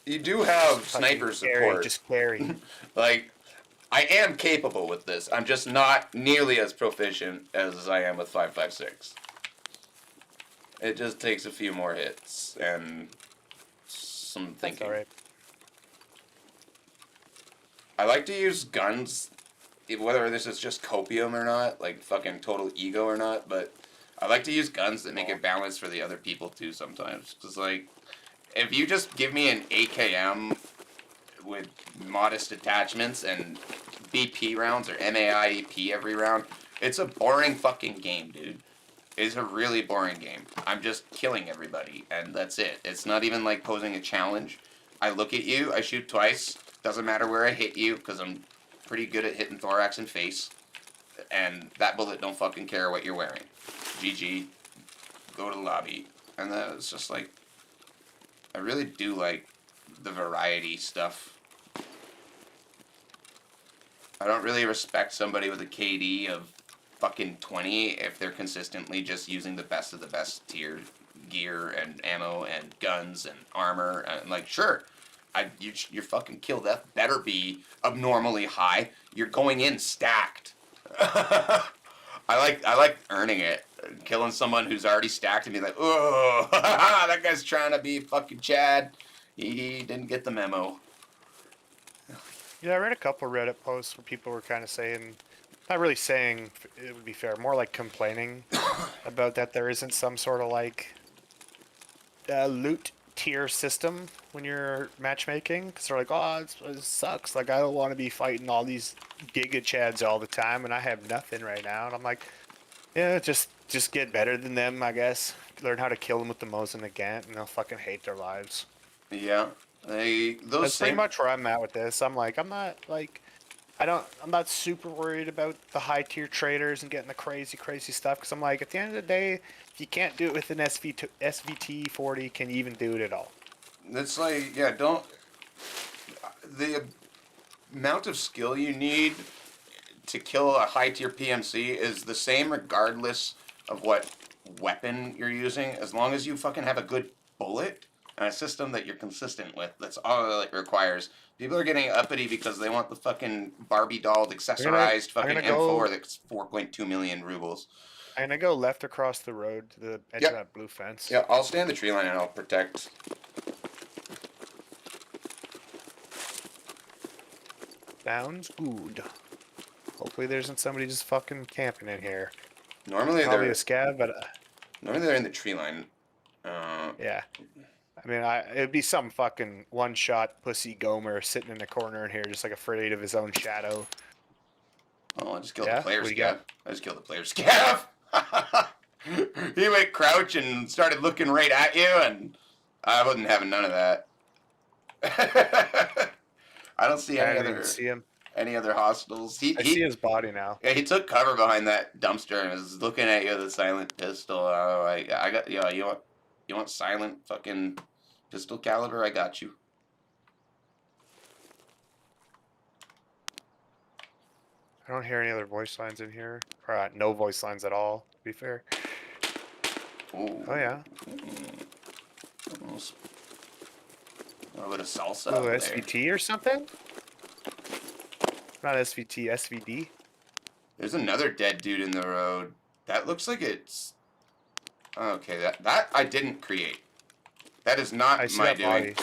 You do have Fucking sniper carry, support. just carry. Like, I am capable with this. I'm just not nearly as proficient as I am with 5.56. It just takes a few more hits and some That's thinking. alright. I like to use guns, whether this is just copium or not, like fucking total ego or not, but I like to use guns that make it balanced for the other people too sometimes. Because, like, if you just give me an AKM with modest attachments and BP rounds or MAIEP every round, it's a boring fucking game, dude. It's a really boring game. I'm just killing everybody, and that's it. It's not even like posing a challenge. I look at you, I shoot twice. Doesn't matter where I hit you, because I'm pretty good at hitting thorax and face. And that bullet don't fucking care what you're wearing. GG. Go to the lobby. And then it's just like, I really do like the variety stuff. I don't really respect somebody with a KD of fucking 20 if they're consistently just using the best of the best tier gear and ammo and guns and armor. And like, sure, your fucking kill death better be abnormally high. You're going in stacked. I like earning it. Killing someone who's already stacked and be like, oh, that guy's trying to be fucking Chad. He didn't get the memo. Yeah, I read a couple Reddit posts where people were kind of saying, not really saying it would be fair, more like complaining about that there isn't some sort of like loot tier system when you're matchmaking. Because they're like, oh, it sucks. Like, I don't want to be fighting all these Giga Chads all the time, and I have nothing right now. And I'm like, yeah, just get better than them, I guess. Learn how to kill them with the Mosin and the Gant, and they'll fucking hate their lives. Yeah, those That's pretty same. much where I'm at with this. I'm like, I'm not super worried about the high tier traders and getting the crazy stuff. Because I'm like, at the end of the day, if you can't do it with an SVT 40, can you even do it at all? It's like, yeah, don't. The amount of skill you need to kill a high tier PMC is the same regardless of what weapon you're using, as long as you fucking have a good bullet and a system that you're consistent with. That's all it requires. People are getting uppity because they want the fucking Barbie dolled accessorized I'm fucking gonna M4 go. that's 4.2 million rubles. I'm gonna go left across the road to the edge of Yep. that blue fence. Yeah, I'll stand the tree line and I'll protect. Sounds good. Hopefully, there isn't somebody just fucking camping in here. Normally Probably a they're scav, but normally they're in the tree line. yeah. I mean, it'd be some fucking one-shot pussy Gomer sitting in the corner in here, just like afraid of his own shadow. Oh, I just killed the Yeah, player what do you scav. got? I just killed the player scav. He went crouch and started looking right at you, and I wasn't having none of that. I don't see I didn't even see him. any other hostiles. I see his body now. Yeah, he took cover behind that dumpster and was looking at you with a silent pistol. Oh, I got yeah. You want silent fucking pistol caliber? I got you. I don't hear any other voice lines in here. Or, no voice lines at all, to be fair. Ooh. Oh, yeah. Almost a little bit of salsa Oh, over there. SVT or something? Not SVT, SVD. There's another dead dude in the road. That looks like it's okay. That I didn't create. That is I not see my that doing. body.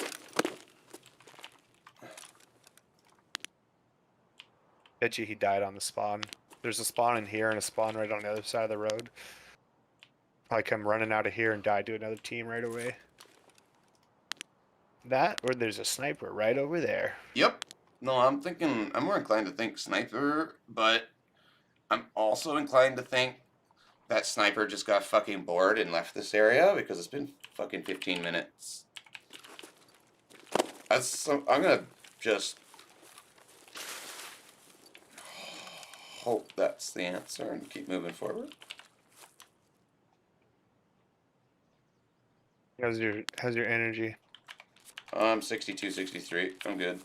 Bet you he died on the spawn. There's a spawn in here and a spawn right on the other side of the road. Probably come running out of here and die to another team right away. That, or there's a sniper right over there. Yep. No, I'm more inclined to think sniper, but I'm also inclined to think that sniper just got fucking bored and left this area because it's been fucking 15 minutes. I'm gonna just hope that's the answer and keep moving forward. How's your energy? I'm 62, 63. I'm good.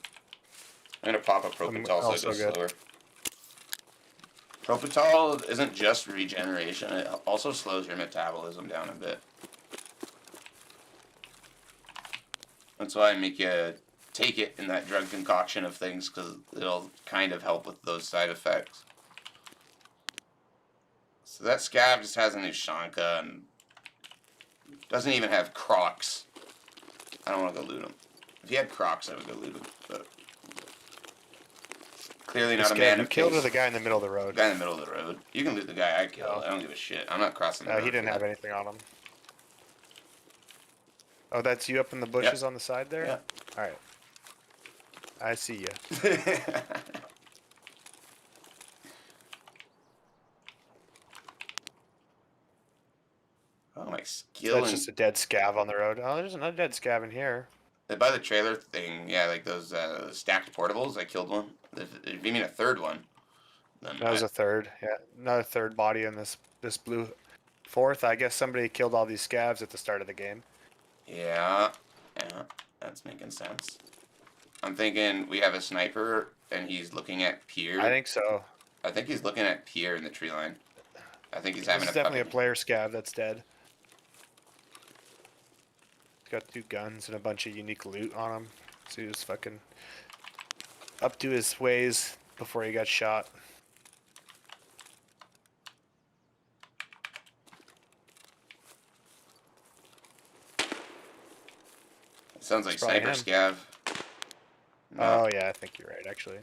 I'm gonna pop a I'm Propital so it also goes good. slower. Propital isn't just regeneration, it also slows your metabolism down a bit. That's why I make you take it in that drug concoction of things, because it'll kind of help with those side effects. So that Scav just has a new Shanka and doesn't even have Crocs. I don't want to go loot him. If he had Crocs, I would go loot him, but clearly not a man You of killed taste. the guy in the middle of the road. The guy in the middle of the road. You can loot the guy I killed. No. I don't give a shit. I'm not crossing the road. He didn't for have that. anything on him. Oh, that's you up in the bushes on the side there? Yeah. All right. I see you. Oh, my skill That's just a dead scav on the road. Oh, there's another dead scav in here. by the trailer thing, yeah, like those stacked portables. I killed one. If you mean a third one, then That was a third. Yeah, another third body in this blue. Fourth, I guess somebody killed all these scavs at the start of the game. yeah, that's making sense. I'm thinking we have a sniper and he's looking at Pier. I think so. I think he's looking at Pier in the tree line. I think he's This having is a definitely fucking... a player scav that's dead. He's got 2 guns and a bunch of unique loot on him. So he was fucking up to his ways before he got shot. Sounds like It's probably sniper him. scav. No. Oh yeah, I think you're right actually.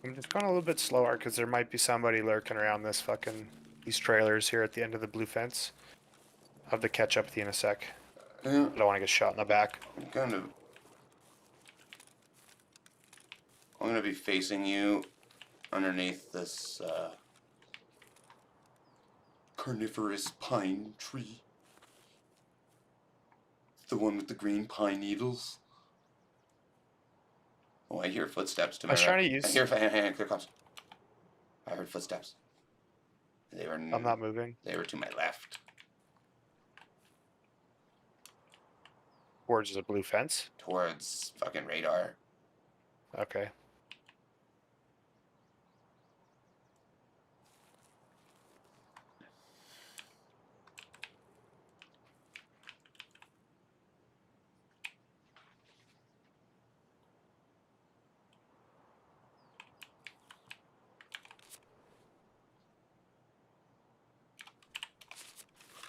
I'm just going a little bit slower because there might be somebody lurking around these trailers here at the end of the blue fence. I'll have to catch up with you in a sec. Yeah, I don't want to get shot in the back. I'm gonna be facing you underneath this carnivorous pine tree. The one with the green pine needles. Oh, I hear footsteps to my I was right. trying to use... I hear... Here comes. I heard footsteps. They were... I'm not moving. They were to my left. Towards the blue fence? Towards fucking radar. Okay.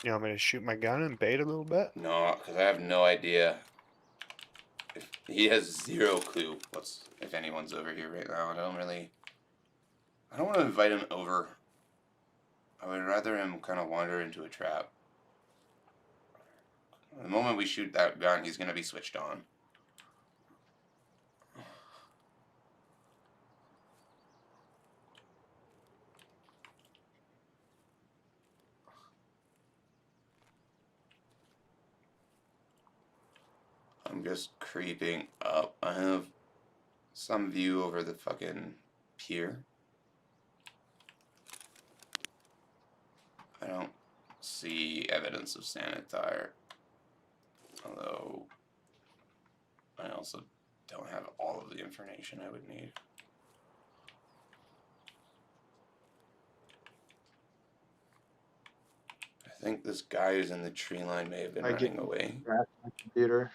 You want me to shoot my gun and bait a little bit? No, because I have no idea. If he has zero clue if anyone's over here right now. I don't want to invite him over. I would rather him kind of wander into a trap. The moment we shoot that gun, he's going to be switched on. I'm just creeping up. I have some view over the fucking pier. I don't see evidence of Sanitar. Although, I also don't have all of the information I would need. I think this guy who's in the tree line may have been running away. Crashed my computer.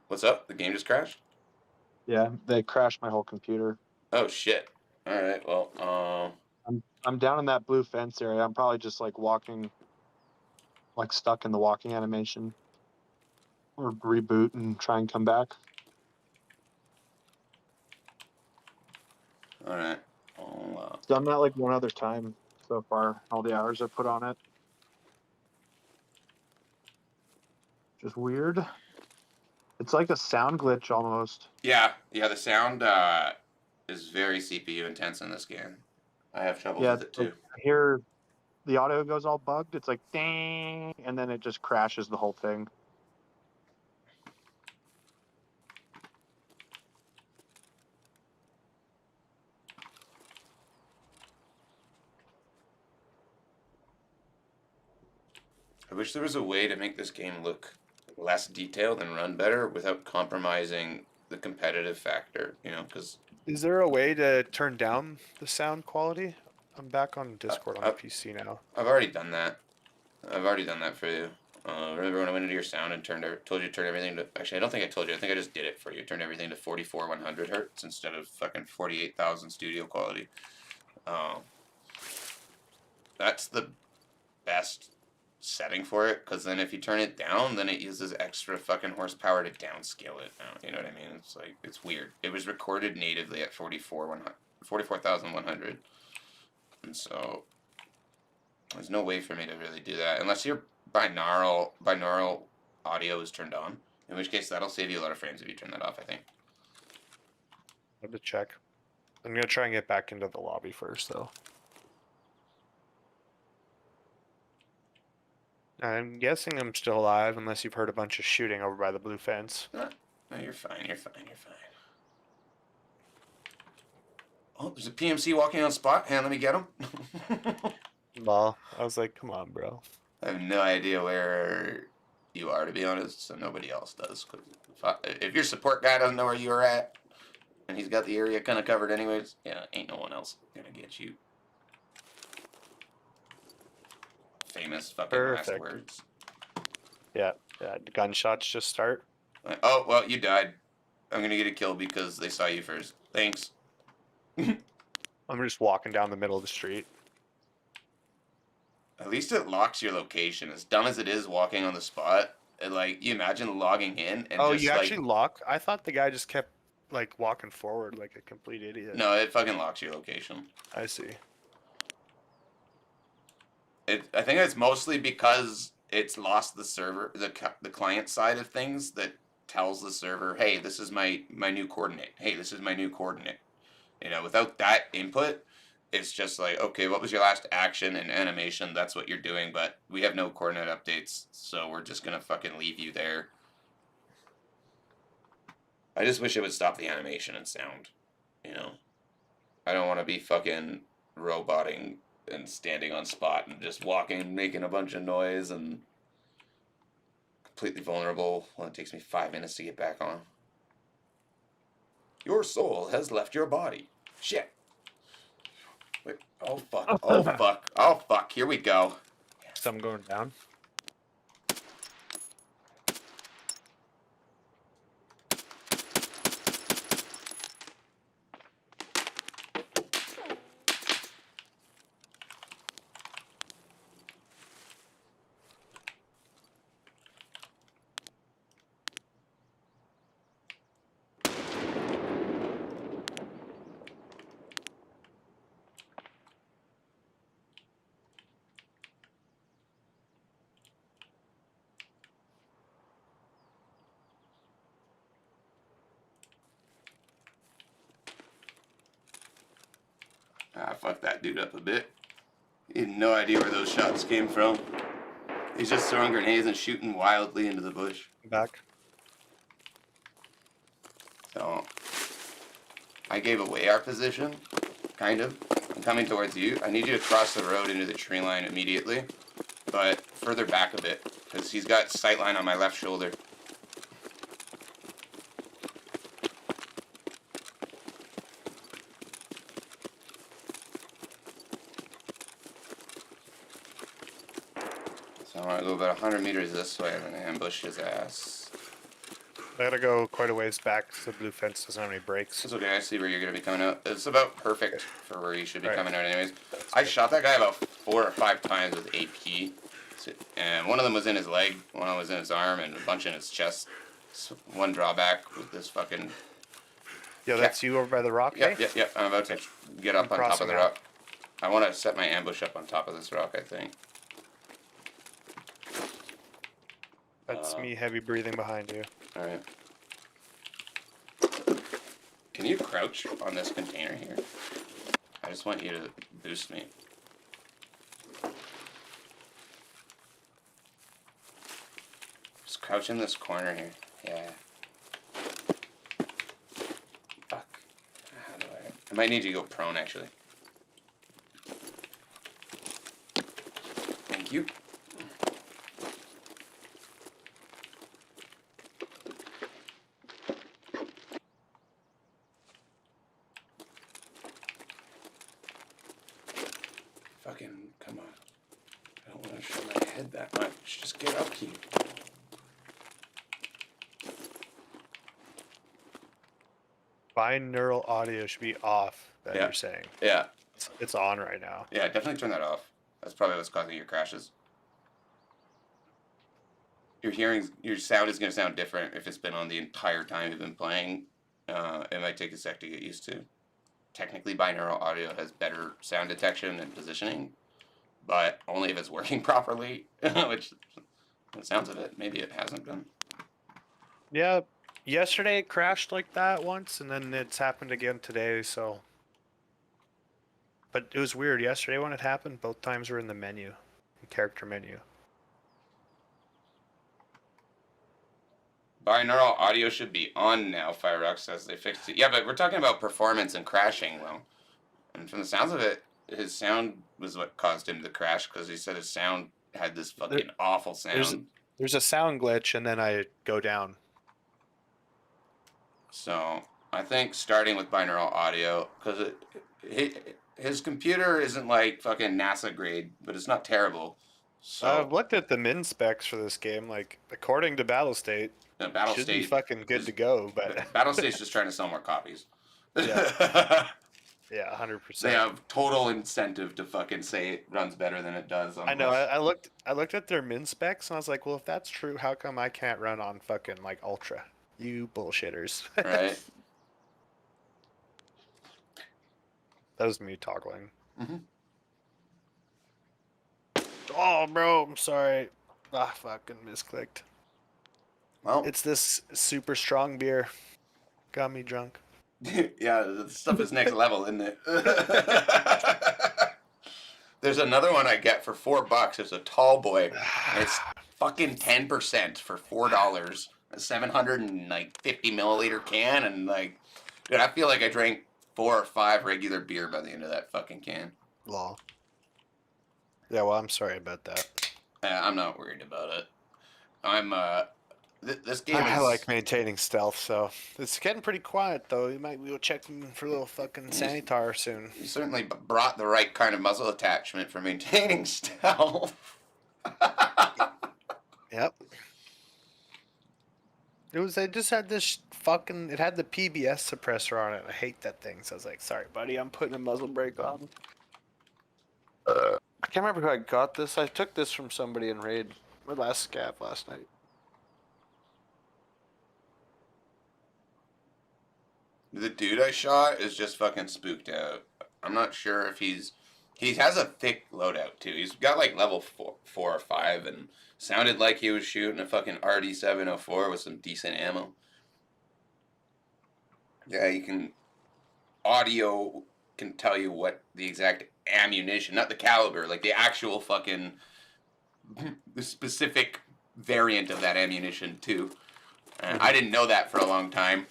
What's up? The game just crashed? Yeah, they crashed my whole computer. Oh shit. Alright, well, I'm down in that blue fence area. I'm probably just like walking, like stuck in the walking animation. Or reboot and try and come back. alright. Done that like one other time so far. All the hours I put on it. Just weird. It's like a sound glitch almost. Yeah, the sound is very CPU intense in this game. I have trouble with it too. I hear the audio goes all bugged. It's like ding, and then it just crashes the whole thing. I wish there was a way to make this game look less detailed and run better without compromising the competitive factor, you know, because Is there a way to turn down the sound quality? I'm back on Discord on the uh, PC now. I've already done that. I've already done that for you. Remember when I went into your sound and told you to turn everything to, actually, I don't think I told you, I think I just did it for you. Turned everything to 100 hertz instead of fucking 48,000 studio quality. Um, that's the best setting for it, because then if you turn it down, then it uses extra fucking horsepower to downscale it. You know what I mean? It's like, it's weird. It was recorded natively at 44,100. And so there's no way for me to really do that unless your binaural audio is turned on. In which case, that'll save you a lot of frames if you turn that off, I think. I have to check. I'm gonna try and get back into the lobby first, though. I'm guessing I'm still alive unless you've heard a bunch of shooting over by the blue fence. No, you're fine. You're fine. You're fine. Oh, there's a PMC walking on spot. Hey, let me get him. Well, I was like, come on, bro. I have no idea where you are, to be honest, so nobody else does. 'Cause if your support guy doesn't know where you're at, and he's got the area kind of covered anyways, yeah, ain't no one else gonna get you. Famous fucking last Perfect. words. Yeah, gunshots just start. Like, oh, well, you died. I'm gonna get a kill because they saw you first. Thanks. I'm just walking down the middle of the street. At least it locks your location. As dumb as it is walking on the spot, like, you imagine logging in and Oh, just you like, actually lock? I thought the guy just kept like walking forward like a complete idiot. no, it fucking locks your location. I see. I think it's mostly because it's lost the server, the client side of things that tells the server, hey, this is my new coordinate. Hey, this is my new coordinate. You know, without that input, it's just like, okay, what was your last action and animation? That's what you're doing, but we have no coordinate updates, so we're just gonna fucking leave you there. I just wish it would stop the animation and sound. You know, I don't want to be fucking roboting and standing on spot and just walking, making a bunch of noise and completely vulnerable when it takes me 5 minutes to get back on. Your soul has left your body. Shit. Wait. Oh fuck. Oh fuck. Oh fuck. Here we go. Some going down. Ah, fuck that dude up a bit. He had no idea where those shots came from. He's just throwing grenades and shooting wildly into the bush. Back. So, I gave away our position, kind of. I'm coming towards you. I need you to cross the road into the tree line immediately, but further back a bit, because he's got sight line on my left shoulder. So I want to go about 100 meters this way and then ambush his ass. I gotta go quite a ways back so the blue fence doesn't have any breaks. It's okay, I see where you're going to be coming out. It's about perfect for where you should be Right. coming out anyways. I shot that guy about 4 or 5 times with AP. And one of them was in his leg, one of them was in his arm, and a bunch in his chest. So one drawback with this fucking... Yo, that's you over by the rock, Yep, hey? yep, yep. I'm about to get up I'm on top of crossing the out. rock. I want to set my ambush up on top of this rock, I think. That's me heavy breathing behind you. Alright. Can you crouch on this container here? I just want you to boost me. Just crouch in this corner here. Yeah. Fuck. How do I might need you to go prone, actually. Thank you. don't want to show my head that much. Just get up here. Binaural audio should be off, that Yeah. you're saying. Yeah. It's on right now. Yeah, definitely turn that off. That's probably what's causing your crashes. Your sound is going to sound different if it's been on the entire time you've been playing. It might take a sec to get used to. Technically, binaural audio has better sound detection and positioning, but only if it's working properly, which the sounds of it, maybe it hasn't been. Yeah, yesterday it crashed like that once, and then it's happened again today, so. But it was weird. Yesterday when it happened, both times were in the menu, character menu. Binaural audio should be on now, Firerock says they fixed it. Yeah, but we're talking about performance and crashing, though. And from the sounds of it, his sound was what caused him to crash, because he said his sound had this fucking awful sound. There's a sound glitch, and then I go down. So I think starting with binaural audio, because his computer isn't like fucking NASA grade, but it's not terrible. So I've looked at the min specs for this game. Like, according to Battle State, Battle should State be fucking good to go. But Battle State's just trying to sell more copies. Yeah. Yeah, 100%. They have total incentive to fucking say it runs better than it does. On I know. most. I looked at their min specs, and I was like, well, if that's true, how come I can't run on fucking like Ultra? You bullshitters. Right. That was me toggling. Mm-hmm. Oh, bro, I'm sorry. Ah, fucking misclicked. Well, It's this super strong beer. Got me drunk. yeah, the stuff is next level, isn't it? There's another one I get for $4. It's a tall boy. It's fucking 10% for $4. A 750 milliliter can, and like, dude, I feel like I drank 4 or 5 regular beer by the end of that fucking can. Law. Yeah, well, I'm sorry about that. I'm not worried about it. I'm this game I is like maintaining stealth, so it's getting pretty quiet though. You might go check for a little fucking sanitar soon. You certainly brought the right kind of muzzle attachment for maintaining stealth. Yep. They just had this fucking, it had the PBS suppressor on it. I hate that thing. So I was like, sorry, buddy, I'm putting a muzzle brake on. I can't remember who I got this. I took this from somebody in raid. My last scav last night. The dude I shot is just fucking spooked out. I'm not sure if he has a thick loadout too. He's got like level 4 or 5 and sounded like he was shooting a fucking RD-704 with some decent ammo. Yeah, you can audio can tell you what the exact ammunition, not the caliber, like the actual fucking the specific variant of that ammunition too. And I didn't know that for a long time.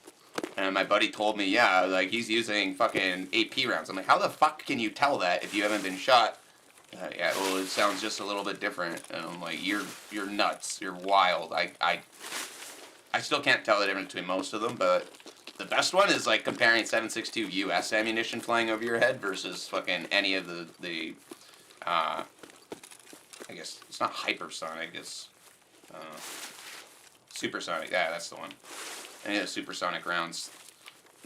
And my buddy told me, yeah, like he's using fucking AP rounds. I'm like, how the fuck can you tell that if you haven't been shot? Yeah, well, it sounds just a little bit different. And I'm like, you're nuts. You're wild. I still can't tell the difference between most of them, but the best one is like comparing 7.62 US ammunition flying over your head versus fucking any of the I guess it's not hypersonic, it's supersonic. Yeah, that's the one. Any of the supersonic rounds,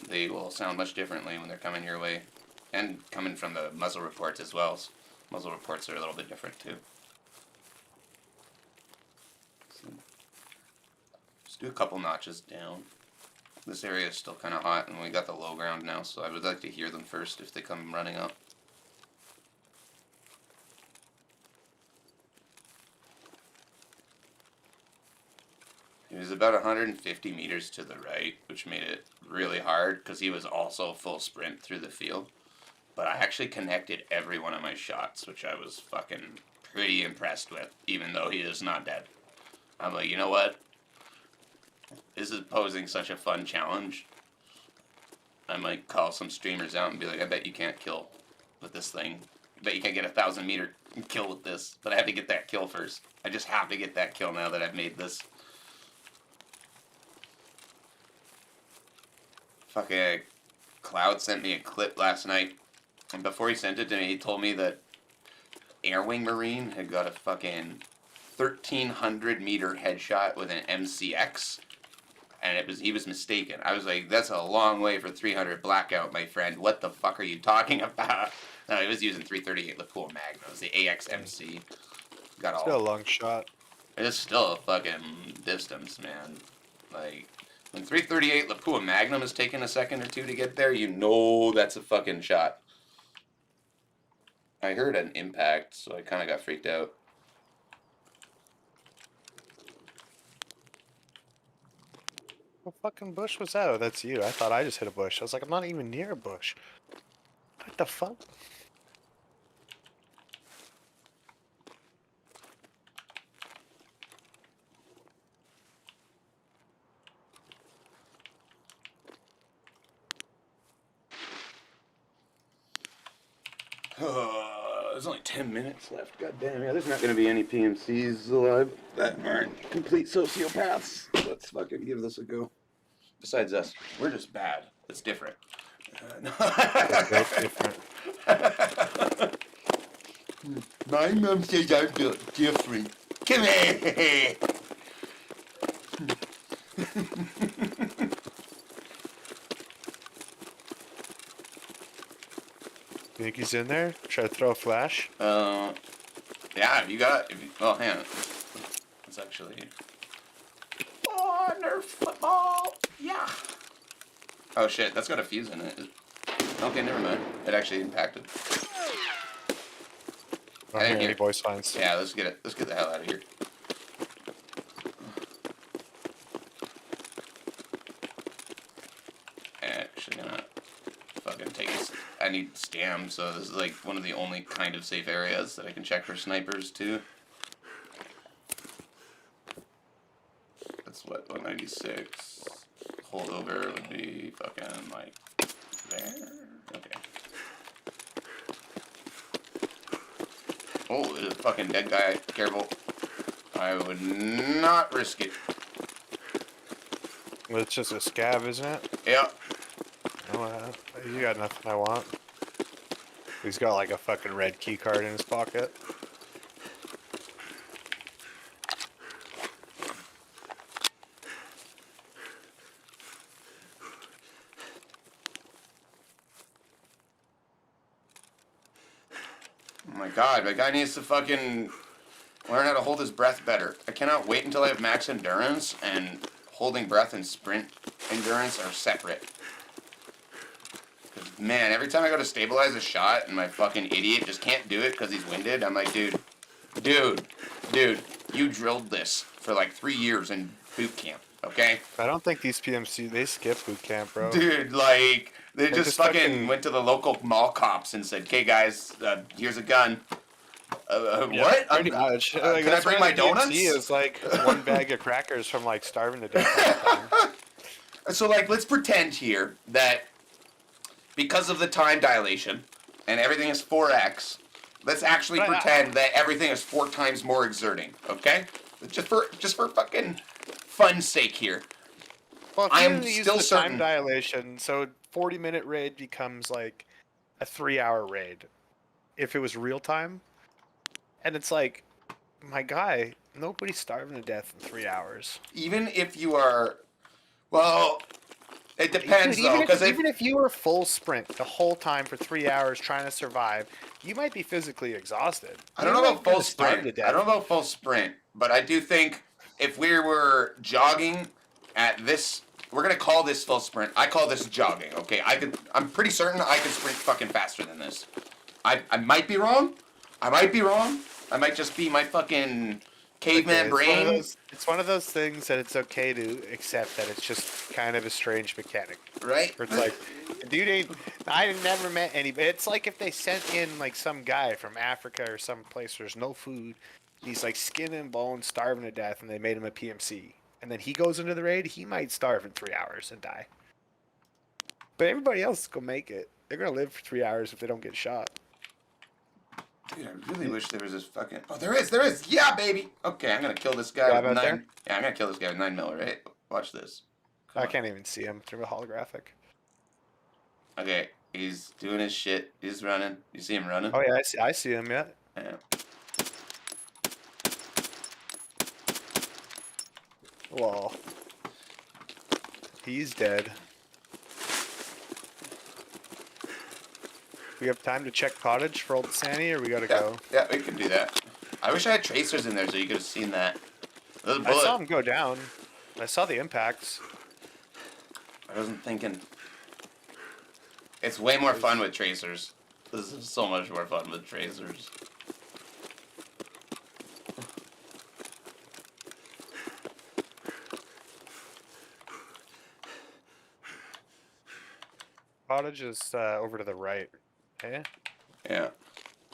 they will sound much differently when they're coming your way, and coming from the muzzle reports as well. Muzzle reports are a little bit different too. So, just do a couple notches down. This area is still kind of hot, and we got the low ground now, so I would like to hear them first if they come running up. He was about 150 meters to the right, which made it really hard because he was also full sprint through the field. But I actually connected every one of my shots, which I was fucking pretty impressed with, even though he is not dead. I'm like, you know what? This is posing such a fun challenge. I might call some streamers out and be like, I bet you can't kill with this thing. I bet you can't get a 1,000-meter kill with this. But I have to get that kill first. I just have to get that kill now that I've made this. Fucking Cloud sent me a clip last night, and before he sent it to me, he told me that air wing Marine had got a fucking 1,300-meter headshot with an MCX, and he was mistaken. I was like, that's a long way for 300 blackout, my friend. What the fuck are you talking about? No, he was using 338 Lapua Magnums, the AXMC. Got all. Still a long shot. It's still a fucking distance, man. Like, when 338 Lapua Magnum is taking a second or two to get there, you know that's a fucking shot. I heard an impact, so I kind of got freaked out. What fucking bush was that? Oh, that's you. I thought I just hit a bush. I was like, I'm not even near a bush. What the fuck? There's only 10 minutes left. God damn, yeah, there's not going to be any PMCs alive that aren't complete sociopaths. Let's fucking give this a go. Besides us, we're just bad. It's different. That's different. My mom says I'm built different. Come here. You think he's in there? Try to throw a flash? Yeah, you got. Oh, hang on. It's actually. Oh, Nerf football. Yeah. Oh shit, that's got a fuse in it. Okay, never mind. It actually impacted. I don't hear any voice signs. Yeah, let's get it. Let's get the hell out of here. Actually, gonna fucking take this. I need scam, so this is like one of the only kind of safe areas that I can check for snipers too. That's what 196. Holdover would be fucking like there. Okay. Oh, there's a fucking dead guy. Careful. I would not risk it. Well, it's just a scav, isn't it? Yep. Oh, you got nothing I want. He's got like a fucking red key card in his pocket. Oh my god, my guy needs to fucking learn how to hold his breath better. I cannot wait until I have max endurance, and holding breath and sprint endurance are separate. 'Cause, man, every time I go to stabilize a shot and my fucking idiot just can't do it because he's winded, I'm like, dude, you drilled this for like 3 years in boot camp, okay? I don't think these PMC, they skip boot camp, bro. Dude, like, they They just just fucking fucking- went to the local mall cops and said, okay, guys, here's a gun. Yeah, What? Pretty much. can I that's bring why my the PMC donuts? is like one bag of crackers from like starving to death all the time. So, like, let's pretend here that because of the time dilation and everything is 4x, let's actually But pretend that everything is 4 times more exerting, okay? Just for fucking fun's sake here. Well, if I you am use still the certain- time dilation, so 40-minute raid becomes like a 3-hour raid if it was real time. And it's like, my guy, nobody's starving to death in 3 hours. Even if you are, well, it depends Dude, though, because even if you were full sprint the whole time for 3 hours trying to survive, you might be physically exhausted. I don't You know might about be full starving sprint. to I don't death. know about full sprint, but I do think if we were jogging at this, we're gonna call this full sprint. I call this jogging. Okay, I'm pretty certain I could sprint fucking faster than this. I might be wrong. I might be wrong. I might just be my fucking caveman brain. It's one of those things that it's okay to accept that it's just kind of a strange mechanic. Right? Where it's like, dude, I never met anybody. It's like if they sent in like some guy from Africa or some place where there's no food. He's like skin and bone, starving to death, and they made him a PMC. And then he goes into the raid, he might starve in 3 hours and die. But everybody else is gonna make it. They're gonna live for 3 hours if they don't get shot. Dude, I really wish there was this fucking. Oh, there is. Yeah, baby. Okay, I'm gonna kill this guy Grab with out 9. there? Yeah, I'm gonna kill this guy with 9mm, right? Watch this. Come I on. can't even see him through a holographic. Okay, he's doing his shit. He's running. You see him running? Oh yeah, I see him. Yeah. Yeah. Well, he's dead. We have time to check cottage for old Sandy, or we gotta Yeah, go? yeah, we can do that. I wish I had tracers in there so you could have seen that. Those I saw bullet. him go down. I saw the impacts. I wasn't thinking. It's way more fun with tracers. This is so much more fun with tracers. Cottage is over to the right. Okay. Yeah.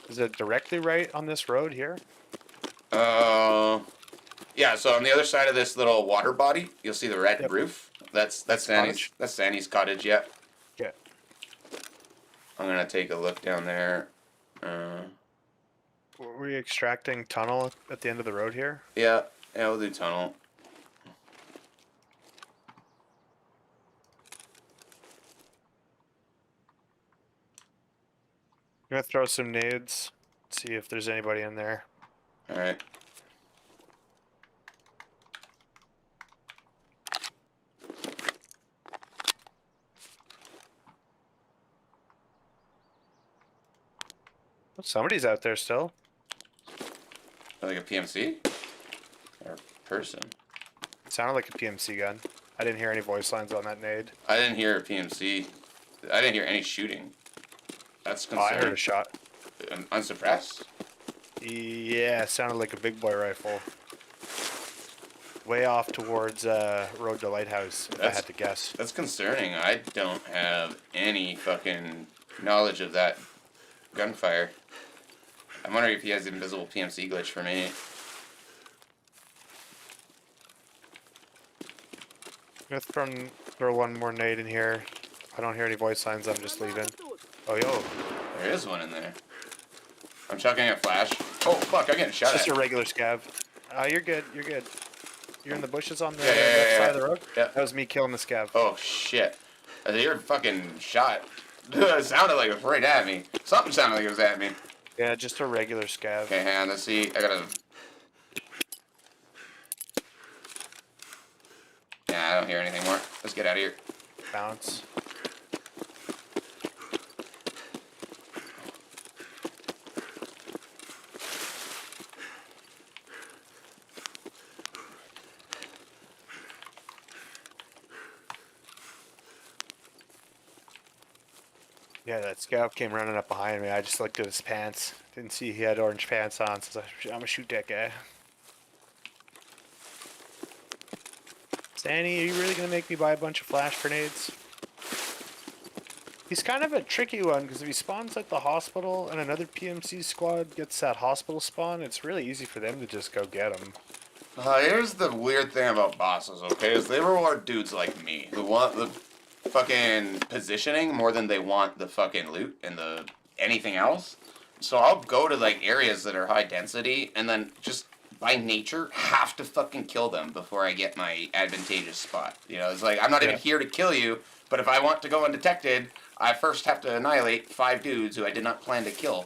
Is it directly right on this road here? Yeah. So on the other side of this little water body, you'll see the red Yep. roof. That's That's Sandy's. cottage? That's Sandy's cottage. Yeah. Yeah. I'm gonna take a look down there. Were we extracting tunnel at the end of the road here? Yeah. Yeah. We'll do tunnel. I'm gonna throw some nades. See if there's anybody in there. All right. Oh, somebody's out there still. Like a PMC or person. It sounded like a PMC gun. I didn't hear any voice lines on that nade. I didn't hear a PMC. I didn't hear any shooting. That's Oh, I heard concerning. a shot. Unsuppressed. Yeah, it sounded like a big boy rifle. Way off towards Road to Lighthouse, if I That's- had to guess. That's concerning. I don't have any fucking knowledge of that gunfire. I'm wondering if he has invisible PMC glitch for me. I'm gonna throw one more nade in here. I don't hear any voice lines, I'm just leaving. Oh, yo. There is one in there. I'm chucking a flash. Oh fuck! I'm getting shot It's just at. a regular scav. You're good, you're good. You're in the bushes on the Yeah, yeah, left yeah, side of yeah. the road? Yeah. That was me killing the scav. Oh shit! You're fucking shot. It sounded like it was right at me. Something sounded like it was at me. Yeah, just a regular scav. Okay, hang on. Let's see. I gotta. Yeah, I don't hear anything more. Let's get out of here. Bounce. Yeah, that scout came running up behind me. I just looked at his pants. Didn't see he had orange pants on, so I'm gonna shoot that guy. Sandy, are you really gonna make me buy a bunch of flash grenades? He's kind of a tricky one, because if he spawns at the hospital and another PMC squad gets that hospital spawn, it's really easy for them to just go get him. Here's the weird thing about bosses, okay? Is they reward dudes like me who want the fucking positioning more than they want the fucking loot and the anything else. So I'll go to like areas that are high density and then just by nature have to fucking kill them before I get my advantageous spot. You know, it's like I'm not even Yeah. here to kill you, but if I want to go undetected, I first have to annihilate 5 dudes who I did not plan to kill.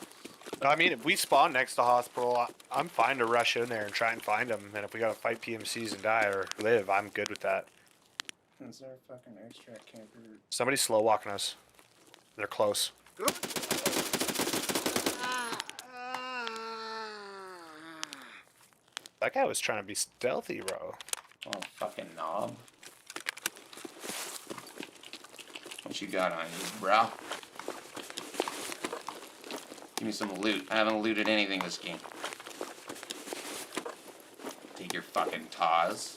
I mean, if we spawn next to hospital, I'm fine to rush in there and try and find them. And if we gotta fight PMCs and die or live, I'm good with that. Is there a fucking extract camper? Somebody's slow walking us. They're close. That guy was trying to be stealthy, bro. Oh, fucking knob. What you got on you, bro? Give me some loot. I haven't looted anything this game. Take your fucking Taz.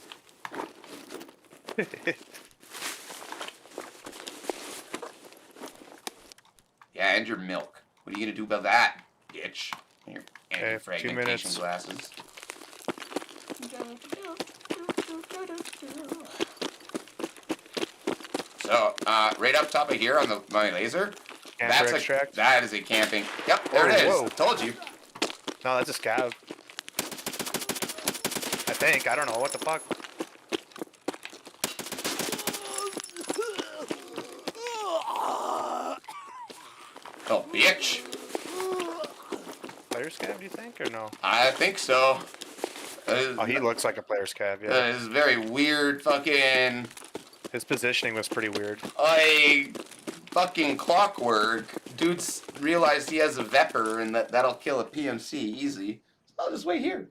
Yeah, and your milk. What are you gonna do about that, bitch? And your Okay, 2 anti-fragmentation minutes. glasses. So, right up top of here on my laser, Camper extract? that is a camping. Yep, there Oh, it is. whoa. Told you. No, that's a scav. I think. I don't know. What the fuck? Oh, bitch. Players? player's cab, do you think, or no? I think so. Oh, he looks like a player's cab, yeah. This is very weird fucking... His positioning was pretty weird. Fucking clockwork. Dude's realized he has a Vepr and that'll kill a PMC easy. So I'll just wait here.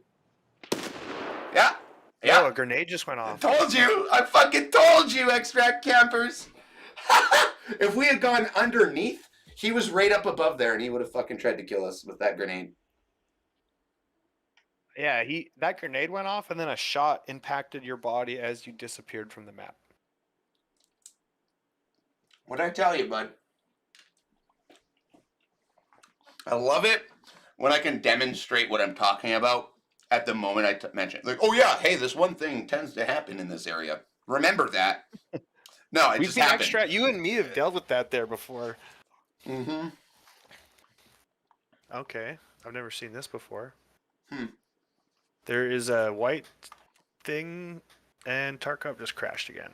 Yeah. Yeah. Oh, a grenade just went off. Told you. I fucking told you, extract campers. If we had gone underneath, he was right up above there and he would have fucking tried to kill us with that grenade. Yeah, that grenade went off, and then a shot impacted your body as you disappeared from the map. What'd I tell you, bud? I love it when I can demonstrate what I'm talking about at the moment I mention it. Like, oh yeah, hey, this one thing tends to happen in this area. Remember that. No, it just happened. You and me have dealt with that there before. Mm-hmm. Okay, I've never seen this before. Hmm. There is a white thing, and Tarkov just crashed again.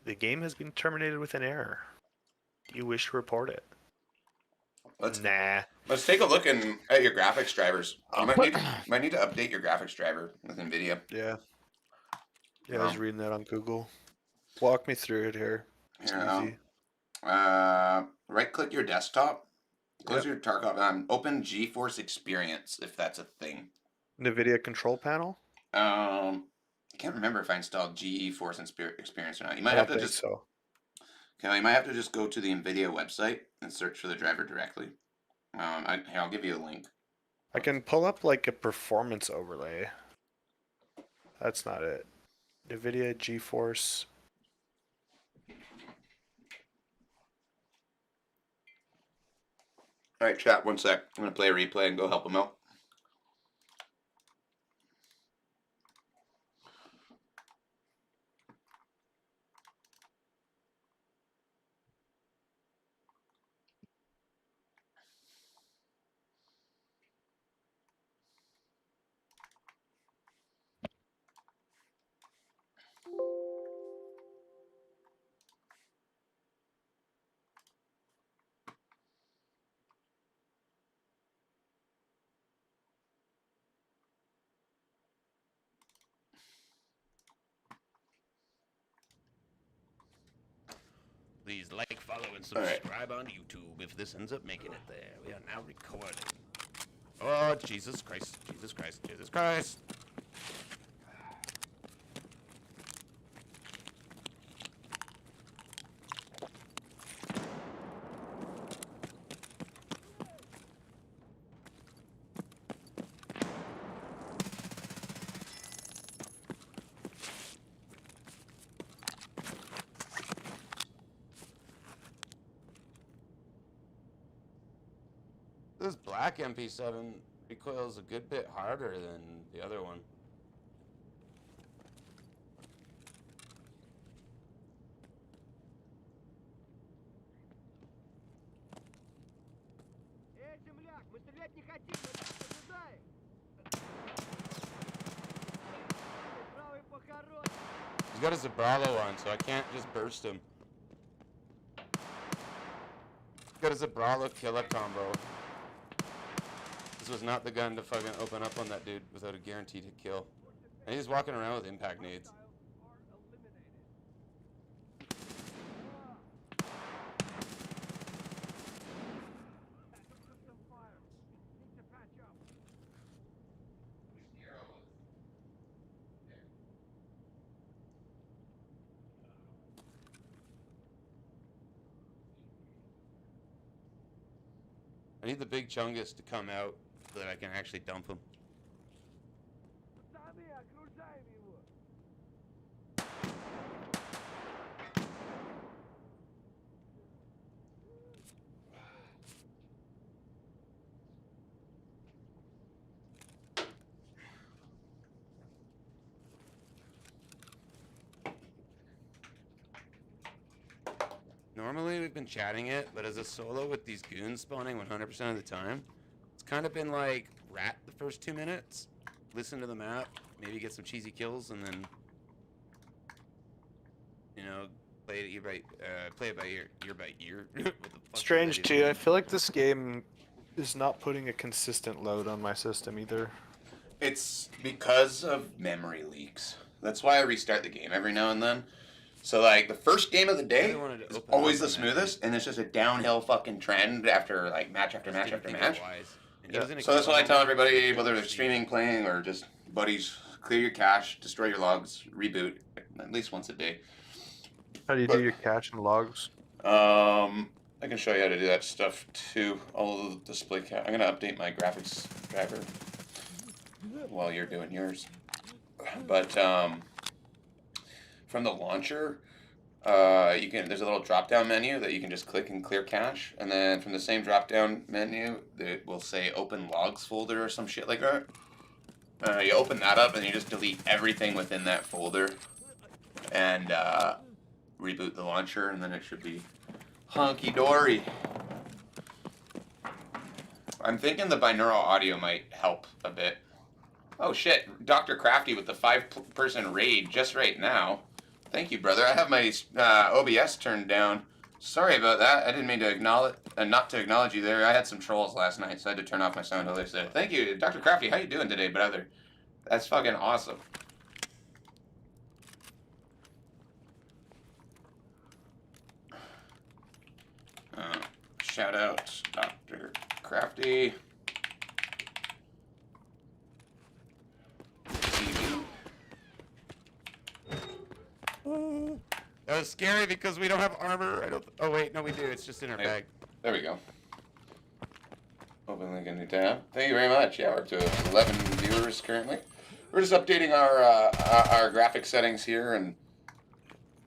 The game has been terminated with an error. Do you wish to report it? Nah. Let's take a look at your graphics drivers. You might need to update your graphics driver with NVIDIA. Yeah. Yeah, I was reading that on Google. Walk me through it here. It's easy. Right-click your desktop. Close your Tarkov. Open GeForce Experience if that's a thing. NVIDIA control panel? I can't remember if I installed GeForce Experience or not. You might have to just. So. Okay, you might have to just go to the NVIDIA website and search for the driver directly. Here, I'll give you a link. I can pull up like a performance overlay. That's not it. NVIDIA GeForce. All right, chat, one sec. I'm going to play a replay and go help him out. Please like, follow, and subscribe on YouTube if this ends up making it there. We are now recording. Oh, Jesus Christ, Jesus Christ, Jesus Christ. This black MP7 recoils a good bit harder than the other one. He's got a Zabralo on, so I can't just burst him. He's got a Zabralo killer combo. This was not the gun to fucking open up on that dude without a guaranteed kill. And he's walking around with impact nades. I need the big chungus to come out so that I can actually dump him. Normally we've been chatting it, but as a solo with these goons spawning 100% of the time, it's kind of been like rat the first 2 minutes, listen to the map, maybe get some cheesy kills, and then, you know, play it by ear by ear. What the fuck Strange too. I feel like this game is not putting a consistent load on my system either. It's because of memory leaks. That's why I restart the game every now and then. So like the first game of the day Really wanted to is open always up the on that, smoothest, and it's just a downhill fucking trend after like match after Just match didn't after think match. otherwise. And he Yeah. was in a So that's kill what I tell moment, everybody, so whether we'll they're see. streaming, playing, or just buddies, clear your cache, destroy your logs, reboot at least once a day. How do you do But- your cache and logs? I can show you how to do that stuff too. I'll display I'm gonna update my graphics driver while you're doing yours. But from the launcher, you can. There's a little drop-down menu that you can just click and clear cache, and then from the same drop-down menu, it will say Open Logs folder or some shit like that. You open that up and you just delete everything within that folder, and reboot the launcher, and then it should be hunky dory. I'm thinking the binaural audio might help a bit. Oh shit, Dr. Crafty with the 5-person raid just right now. Thank you, brother. I have my OBS turned down. Sorry about that. I didn't mean to acknowledge, not to acknowledge you there. I had some trolls last night, so I had to turn off my sound until they said, "Thank you, Dr. Crafty. How you doing today, brother?" That's fucking awesome. Shout out, Dr. Crafty. That was scary because we don't have armor. I don't. Oh wait, no, we do. It's just in our Hey. bag. There we go. Open link in new tab. Thank you very much. Yeah, we're up to 11 viewers currently. We're just updating our graphic settings here and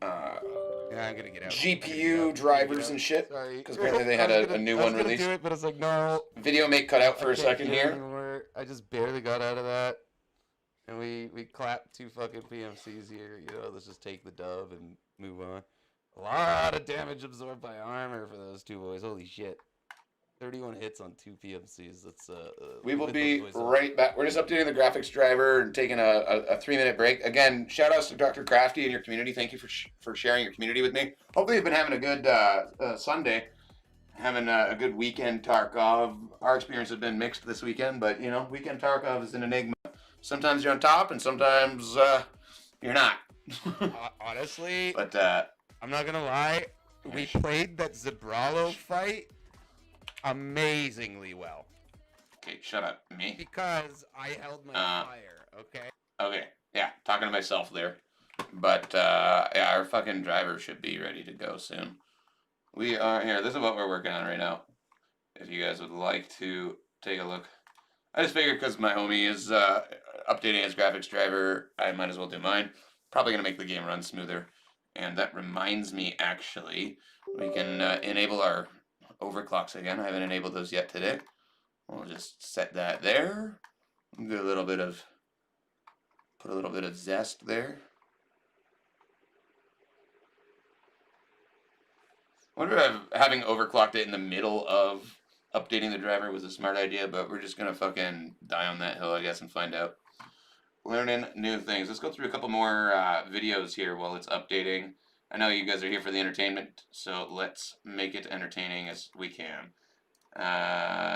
Yeah, I'm gonna get out. GPU drivers and shit. Sorry. Because apparently they had a new one I was gonna released. do it, but it's like no. Video may cut out for I a can't second do it here. anymore. I just barely got out of that, and we clapped 2 fucking PMCs here. You know, let's just take the dub and move on. A lot of damage absorbed by armor for those 2 boys. Holy shit. 31 hits on 2 PMCs. That's We will lit those be boys up. right back. We're just updating the graphics driver and taking a 3-minute break. Again, shout outs to Dr. Crafty and your community. Thank you for sharing your community with me. Hopefully you've been having a good Sunday. Having a good weekend Tarkov. Our experience has been mixed this weekend, but you know, weekend Tarkov is an enigma. Sometimes you're on top and sometimes you're not. Honestly, But I'm not gonna lie. We played that Zabralo fight amazingly well okay, shut up, me. because I held my fire. Okay. Okay, yeah, talking to myself there. But yeah, our fucking driver should be ready to go soon. We are here. This is what we're working on right now. If you guys would like to take a look, I just figured because my homie is updating his graphics driver, I might as well do mine. Probably gonna make the game run smoother. And that reminds me, actually, we can enable our overclocks again. I haven't enabled those yet today. We'll just set that there. Do a little bit of, put a little bit of zest there. I wonder if having overclocked it in the middle of updating the driver was a smart idea, but we're just gonna fucking die on that hill, I guess, and find out. Learning new things. Let's go through a couple more videos here while it's updating. I know you guys are here for the entertainment, so let's make it entertaining as we can.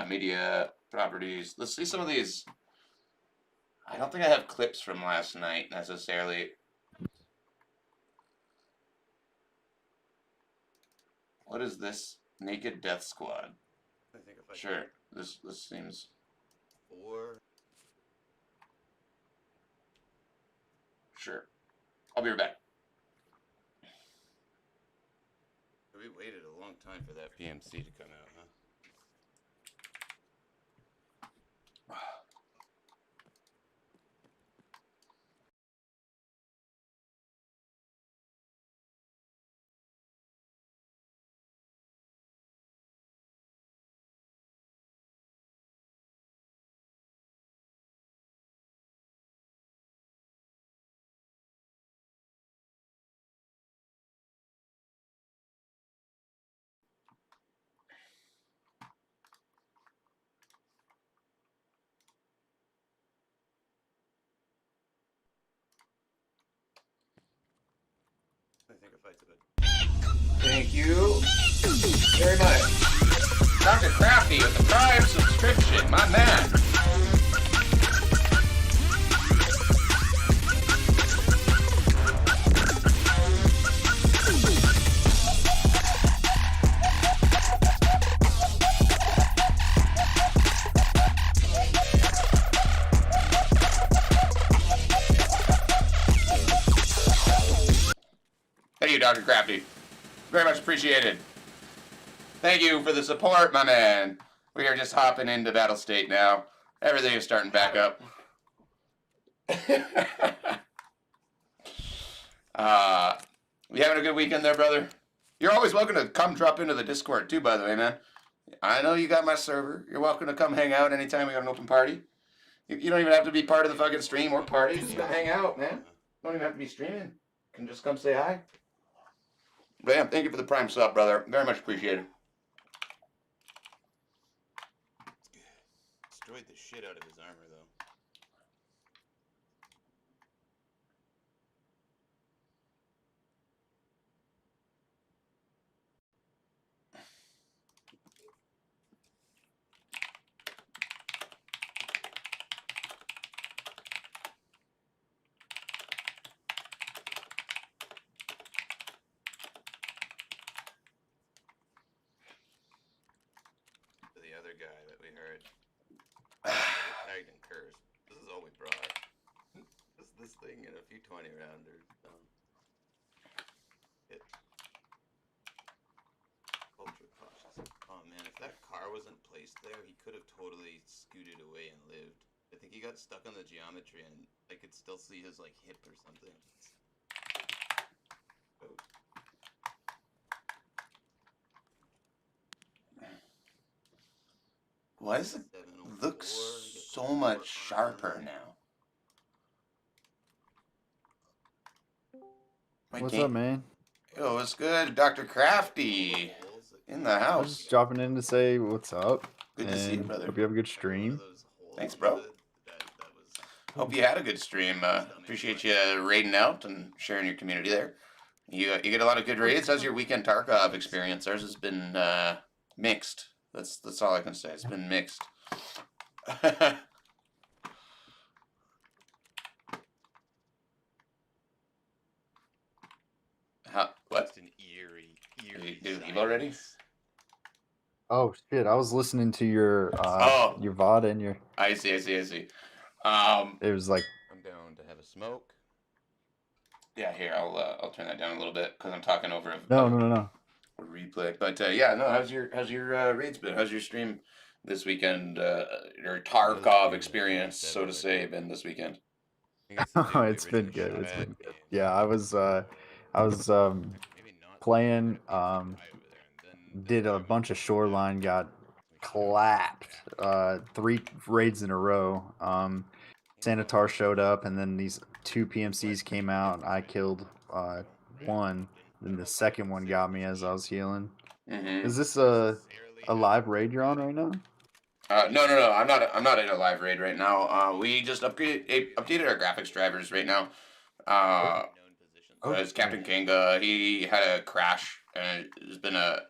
Media, properties. Let's see some of these. I don't think I have clips from last night necessarily. What is this? Naked Death Squad. I think if I Sure. This seems. 4. Sure. I'll be right back. We waited a long time for that PMC to come out, huh? I think if I took a Thank you very much. Dr. Crafty with the Prime subscription, my man. Thank you, Dr. Crafty. Very much appreciated. Thank you for the support, my man. We are just hopping into Battle State now. Everything is starting back up. You having a good weekend there, brother? You're always welcome to come drop into the Discord too, by the way, man. I know you got my server. You're welcome to come hang out anytime we got an open party. You don't even have to be part of the fucking stream or party. Just come hang out, man. Don't even have to be streaming. You can just come say hi. But yeah, thank you for the Prime sub, brother. Very much appreciated. Destroyed the shit out of his armor, though. The other guy that we heard tagged and cursed. This is all we brought. This thing and a few 20 rounders. It ultra cautious. Oh man, if that car wasn't placed there, he could have totally scooted away and lived. I think he got stuck on the geometry, and I could still see his like hip or something. Oh. Why does it look so much sharper now? My What's game- up, man? Yo, what's good? Dr. Crafty in the I was house. just dropping in to say what's up. Good to see you, and brother. Hope you have a good stream. Thanks, bro. Hope you had a good stream. Appreciate you raiding out and sharing your community there. You get a lot of good raids. How's your weekend Tarkov experience? Ours has been mixed. That's all I can say. It's been mixed. What? Just an eerie You do leave already? Oh shit! I was listening to your Oh. your VOD and your. I see. It was like I'm down to have a smoke. Yeah, here I'll turn that down a little bit because I'm talking over a no. replay. But yeah, no. How's your raids been? How's your stream this weekend? Your Tarkov experience, so to say, been this weekend? Oh, it's been good. It's been good. Yeah, I was playing. Did a bunch of shoreline. Got clapped. 3 raids in a row. Sanitar showed up, and then these 2 PMCs came out. I killed one. Then the second one got me as I was healing. Mm-hmm. Is this a live raid you're on right now? No. I'm not in a live raid right now. We just updated our graphics drivers right now. Because CaptKanga, he had a crash, and it's been a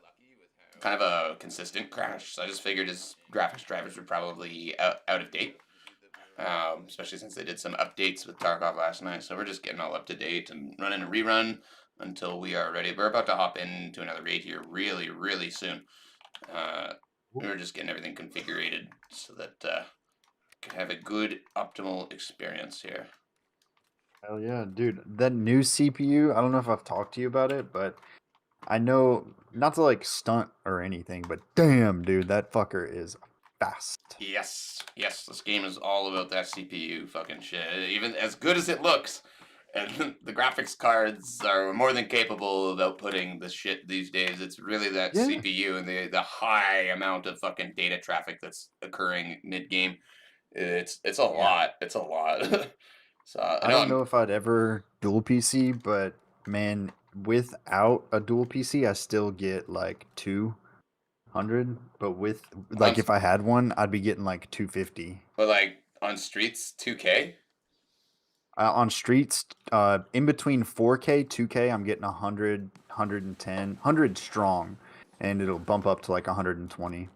kind of a consistent crash. So I just figured his graphics drivers were probably out of date. Especially since they did some updates with Tarkov last night. So we're just getting all up to date and running a rerun until we are ready. We're about to hop into another raid here really, really soon. We're just getting everything configured so that we can have a good optimal experience here. Hell yeah, dude. That new CPU, I don't know if I've talked to you about it, but I know, not to like stunt or anything, but damn, dude, that fucker is fast. Yes, this game is all about that CPU fucking shit. Even as good as it looks, and the graphics cards are more than capable of outputting the shit these days. It's really that Yeah. CPU and the high amount of fucking data traffic that's occurring mid game. It's a lot. It's a lot. So I don't know if I'd ever dual PC, but man, without a dual PC, I still get like 200. But with like if I had one, I'd be getting like 250. But like on streets, 2K. On streets, in between 4K, 2K, I'm getting 100, 110, 100 strong, and it'll bump up to like 120.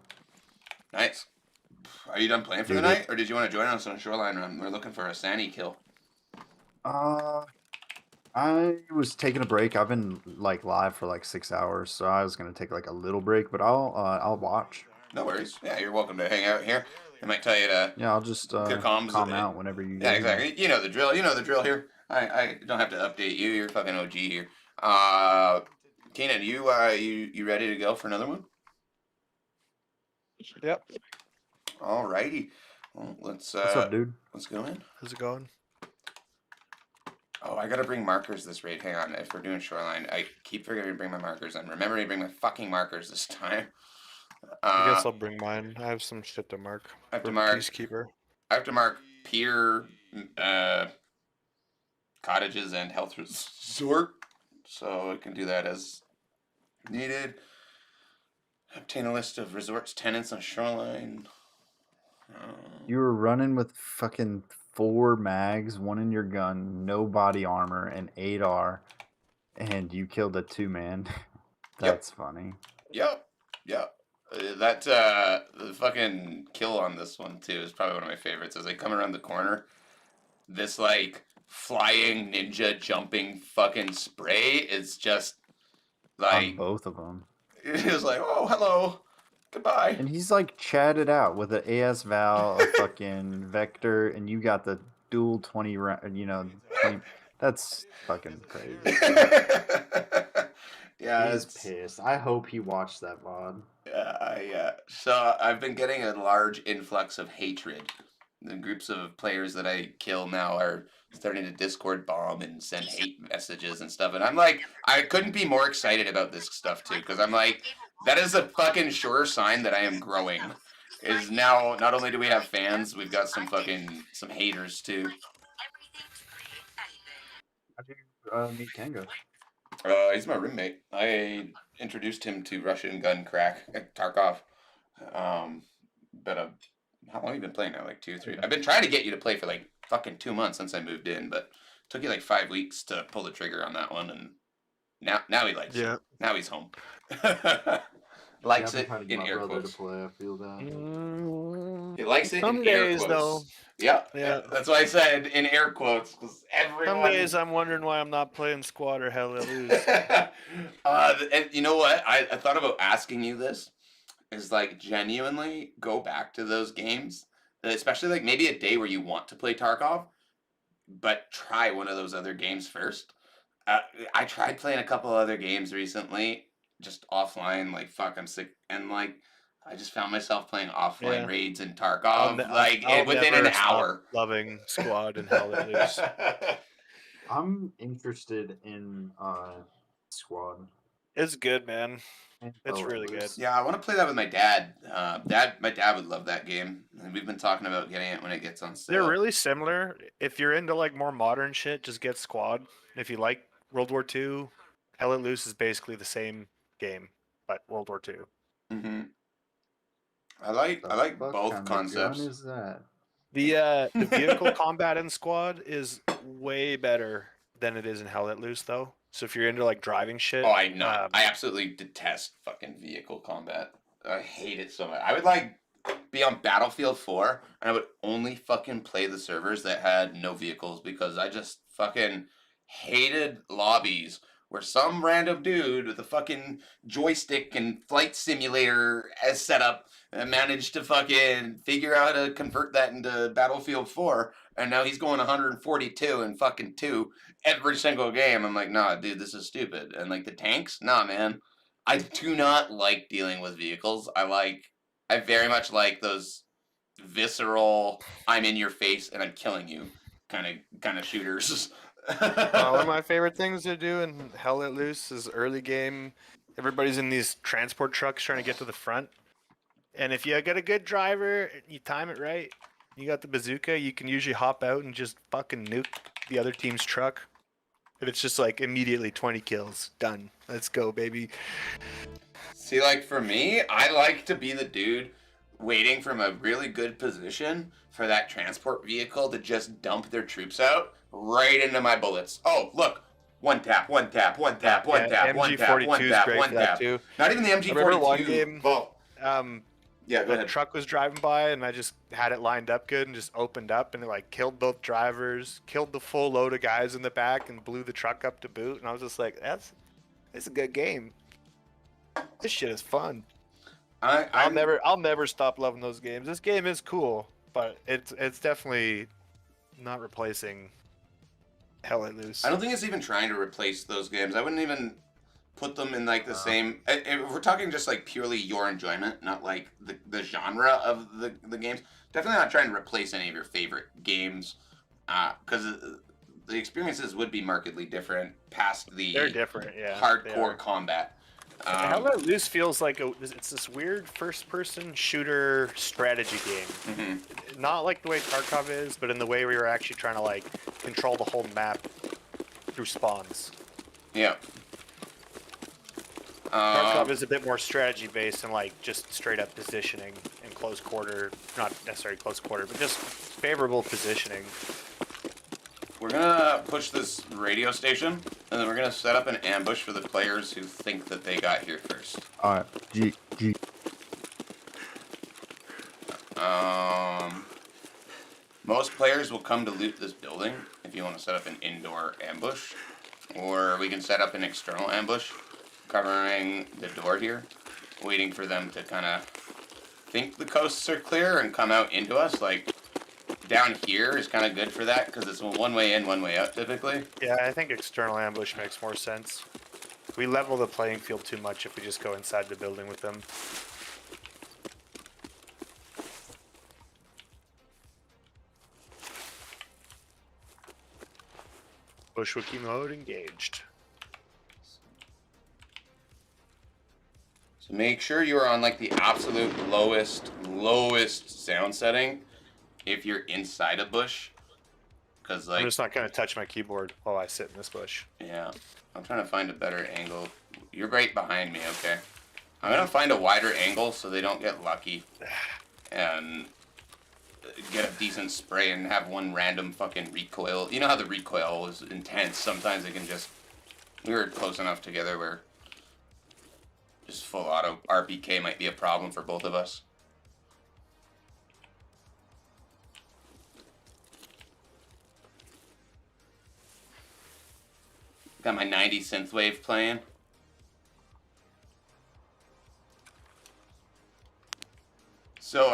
Nice. Are you done playing for the Dude, night, or did you want to join us on a shoreline run? We're looking for a Sandy kill. I was taking a break. I've been like live for like 6 hours, so I was gonna take like a little break, but I'll watch. No worries. Yeah, you're welcome to hang out here. I might tell you to Yeah, I'll just get comms. calm out whenever you Yeah, get here. exactly. You know the drill. You know the drill here. I don't have to update you. You're fucking OG here. Keenan, you ready to go for another one? Yep. Alrighty. Well, let's What's up, dude? let's go in. How's it going? Oh, I gotta bring markers this raid. Hang on. If we're doing shoreline, I keep forgetting to bring my markers. I'm remembering to bring my fucking markers this time. I guess I'll bring mine. I have some shit to mark. I have to for mark. Peacekeeper. I have to mark pier, cottages, and health resort, so I can do that as needed. Obtain a list of resorts tenants on shoreline. You were running with fucking 4 mags, 1 in your gun, no body armor, and 8R, and you killed a 2-man. That's funny. Yep. That the fucking kill on this one too is probably one of my favorites. As I come around the corner, this like flying ninja jumping fucking spray is just On like both of them. it was like, oh hello, goodbye. And he's like chatted out with an AS Val, a fucking Vector, and you got the dual 20 round, 20, that's fucking crazy. Yeah, He's it's pissed. I hope he watched that VOD. yeah. So I've been getting a large influx of hatred. The groups of players that I kill now are starting to Discord bomb and send hate messages and stuff. And I'm like, I couldn't be more excited about this stuff too, because I'm like, that is a fucking sure sign that I am growing. Is now not only do we have fans, we've got some haters too. How do you meet Kanga? He's my roommate. I introduced him to Russian gun crack at Tarkov. But how long have you been playing now? Like 2 or 3? I've been trying to get you to play for like fucking 2 months since I moved in, but it took you like 5 weeks to pull the trigger on that one, and now he likes it. Now he's home. Likes it in air quotes. To play. I feel that. He likes it Some in air days, quotes. though. Yeah, Yeah. that's why I said in air quotes, because everyone. Some days I'm wondering why I'm not playing squad or hell let loose. And you know what? I thought about asking you this. Is like genuinely go back to those games, especially like maybe a day where you want to play Tarkov, but try one of those other games first. I tried playing a couple other games recently, just offline. Like fuck, I'm sick, and like I just found myself playing offline Yeah. raids in Tarkov within never an stop hour. Loving squad and hell let loose. I'm interested in Squad. It's good, man. and It's Hell Let really good. Loose. Yeah, I want to play that with my dad. My dad would love that game, and we've been talking about getting it when it gets on sale. They're really similar. If you're into like more modern shit, just get squad. If you like World War II, Hell Let Loose is basically the same game, but World War II. Mm-hmm. I like Fuck both kind of concepts. gun is that? The vehicle combat in squad is way better than it is in Hell Let Loose, though. So if you're into like driving shit, Oh, I know. I absolutely detest fucking vehicle combat. I hate it so much. I would like be on Battlefield 4, and I would only fucking play the servers that had no vehicles, because I just fucking hated lobbies where some random dude with a fucking joystick and flight simulator as setup managed to fucking figure out how to convert that into Battlefield 4, and now he's going 142 and fucking 2 every single game. I'm like, nah, dude, this is stupid. And like the tanks, nah, man. I do not like dealing with vehicles. I very much like those visceral, I'm in your face and I'm killing you kind of shooters. one of my favorite things to do in Hell Let Loose is early game. Everybody's in these transport trucks trying to get to the front. And if you got a good driver, and you time it right, you got the bazooka, you can usually hop out and just fucking nuke the other team's truck. And it's just like immediately 20 kills. Done. Let's go, baby. See, like for me, I like to be the dude waiting from a really good position for that transport vehicle to just dump their troops out right into my bullets. Oh, look. One tap, one tap, one tap, one tap, one tap, one MG42 is tap, great one for that tap. too. Not even the I remember one MG42. game, Well, Yeah, go The ahead. truck was driving by, and I just had it lined up good and just opened up, and it like killed both drivers, killed the full load of guys in the back, and blew the truck up to boot. And I was just like, it's a good game. This shit is fun. I'm I'll never stop loving those games. This game is cool, but it's definitely not replacing Hell Let Loose. I don't think it's even trying to replace those games. I wouldn't even put them in like the same. If we're talking just like purely your enjoyment, not like the genre of the games. Definitely not trying to replace any of your favorite games, because the experiences would be markedly different past the They're different, yeah. they hardcore are. combat. Hell Let Loose feels like it's this weird first-person shooter strategy game. Mhm. Not like the way Tarkov is, but in the way we were actually trying to like control the whole map through spawns. Yeah. Tarkov is a bit more strategy based and like just straight up positioning in close quarter, not necessarily close quarter, but just favorable positioning. We're gonna push this radio station, and then we're gonna set up an ambush for the players who think that they got here first. All right. G. Most players will come to loot this building if you want to set up an indoor ambush, or we can set up an external ambush covering the door here, waiting for them to kind of think the coasts are clear and come out into us. Like down here is kind of good for that because it's one way in, one way out typically. Yeah, I think external ambush makes more sense. We level the playing field too much if we just go inside the building with them. Bushwickie mode engaged. So make sure you are on like the absolute lowest sound setting if you're inside a bush, because I'm like just not going to touch my keyboard while I sit in this bush. yeah, I'm trying to find a better angle. You're right behind me, okay? I'm gonna find a wider angle so they don't get lucky and get a decent spray and have one random fucking recoil. You know how the recoil is intense. Sometimes it can just. We were close enough together where just full auto RPK might be a problem for both of us. Got my 90 synthwave playing. So,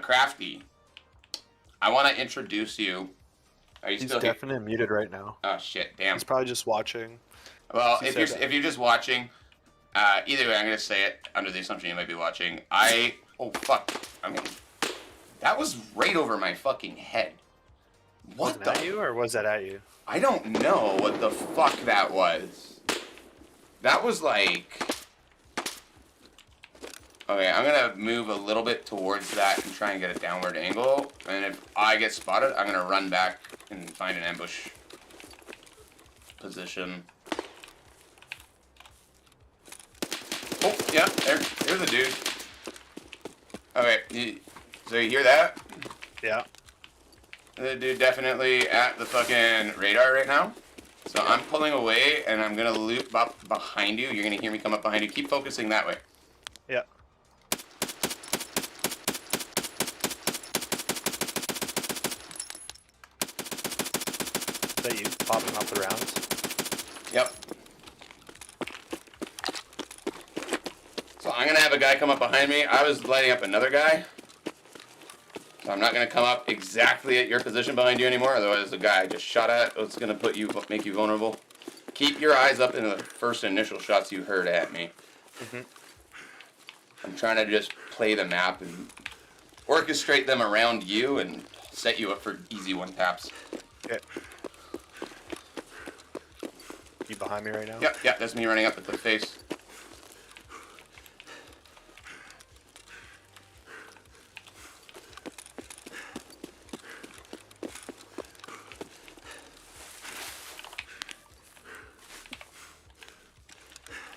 Crafty, I want to introduce you. Are you He's still here? definitely muted right now. Oh shit! Damn. He's probably just watching. Well, He if said you're that. if you're just watching, either way, I'm gonna say it under the assumption you might be watching. Oh fuck! I mean, that was right over my fucking head. What Was the? that at you or was that at you? I don't know what the fuck that was. That was like. Okay, I'm gonna move a little bit towards that and try and get a downward angle. And if I get spotted, I'm gonna run back and find an ambush position. Oh, yeah, there's a dude. Okay, so you hear that? Yeah. The dude definitely at the fucking radar right now. So I'm pulling away and I'm gonna loop up behind you. You're gonna hear me come up behind you. Keep focusing that way. Yeah. Is that you popping off the rounds? Yep. So I'm gonna have a guy come up behind me. I was lighting up another guy. So I'm not gonna come up exactly at your position behind you anymore, otherwise the guy I just shot at is gonna make you vulnerable. Keep your eyes up in the first initial shots you heard at me. Mhm. I'm trying to just play the map and orchestrate them around you and set you up for easy one taps. Okay. You behind me right now? Yep, that's me running up at the face.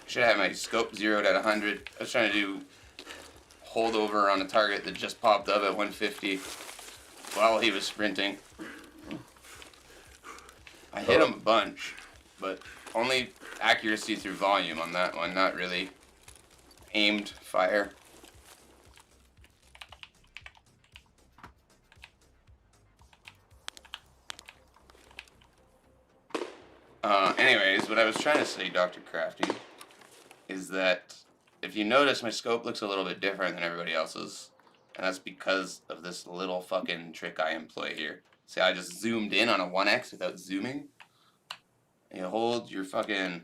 Should have my scope zeroed at 100. I was trying to do holdover on a target that just popped up at 150 while he was sprinting. I hit him a bunch, but only accuracy through volume on that one, not really aimed fire. Anyways, what I was trying to say, Dr. Crafty, is that if you notice, my scope looks a little bit different than everybody else's. And that's because of this little fucking trick I employ here. See, I just zoomed in on a 1x without zooming. And you hold your fucking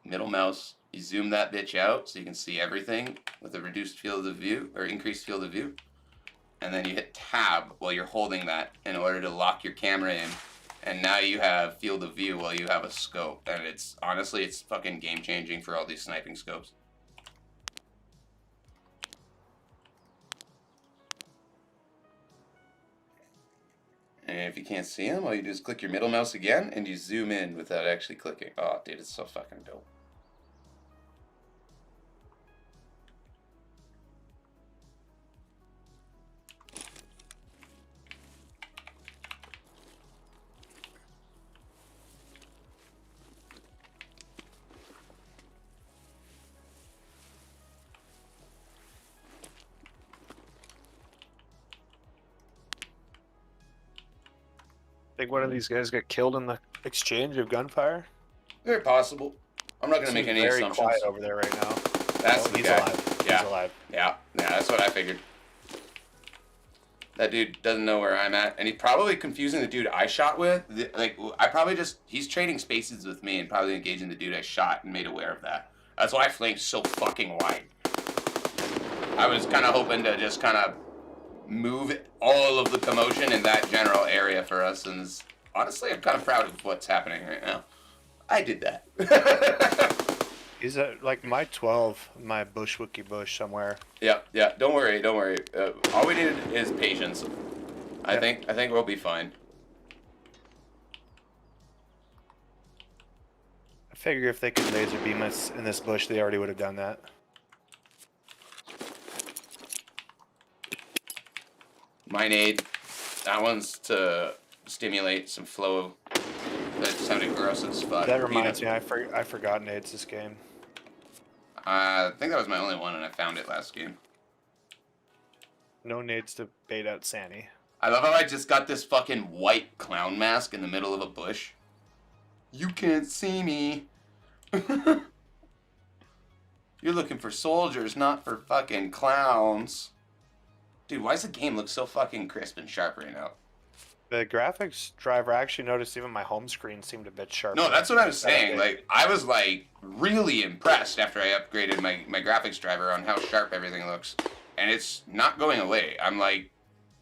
middle mouse, you zoom that bitch out so you can see everything with a reduced field of view, or increased field of view. And then you hit tab while you're holding that in order to lock your camera in. And now you have field of view while you have a scope. And it's, honestly, it's fucking game changing for all these sniping scopes. And if you can't see them, all you do is click your middle mouse again and you zoom in without actually clicking. Oh, dude, it's so fucking dope. Think one of these guys got killed in the exchange of gunfire? Very possible. I'm not going to make Seems any very assumptions. quiet over there right now. That's Oh, the he's guy. alive. Yeah. He's alive. Yeah, that's what I figured. That dude doesn't know where I'm at, and he's probably confusing the dude I shot with. He's trading spaces with me and probably engaging the dude I shot and made aware of that. That's why I flanked so fucking wide. I was kind of hoping to just kind of move all of the commotion in that general area for us, and honestly, I'm kind of proud of what's happening right now. I did that. He's at like my 12, my bush bush somewhere. Yeah. Don't worry. All we need is patience. I think we'll be fine. I figure if they could laser beam us in this bush, they already would have done that. Mine aid. That one's to stimulate some flow. That sounded gross as fuck. That reminds me, I forgot nades this game. I think that was my only one, and I found it last game. No nades to bait out Sandy. I love how I just got this fucking white clown mask in the middle of a bush. You can't see me. You're looking for soldiers, not for fucking clowns. Dude, why does the game look so fucking crisp and sharp right now? The graphics driver, I actually noticed even my home screen seemed a bit sharper. No, that's what I was saying. Like, I was like really impressed after I upgraded my graphics driver on how sharp everything looks. And it's not going away. I'm like,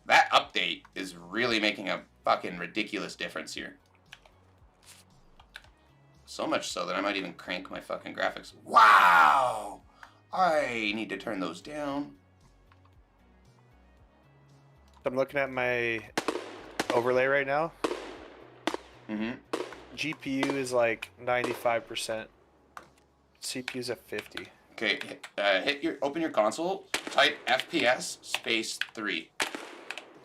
that update is really making a fucking ridiculous difference here. So much so that I might even crank my fucking graphics. Wow! I need to turn those down. I'm looking at my overlay right now. Mm-hmm. GPU is like 95%. CPU's at 50. Okay, open your console, type FPS space 3.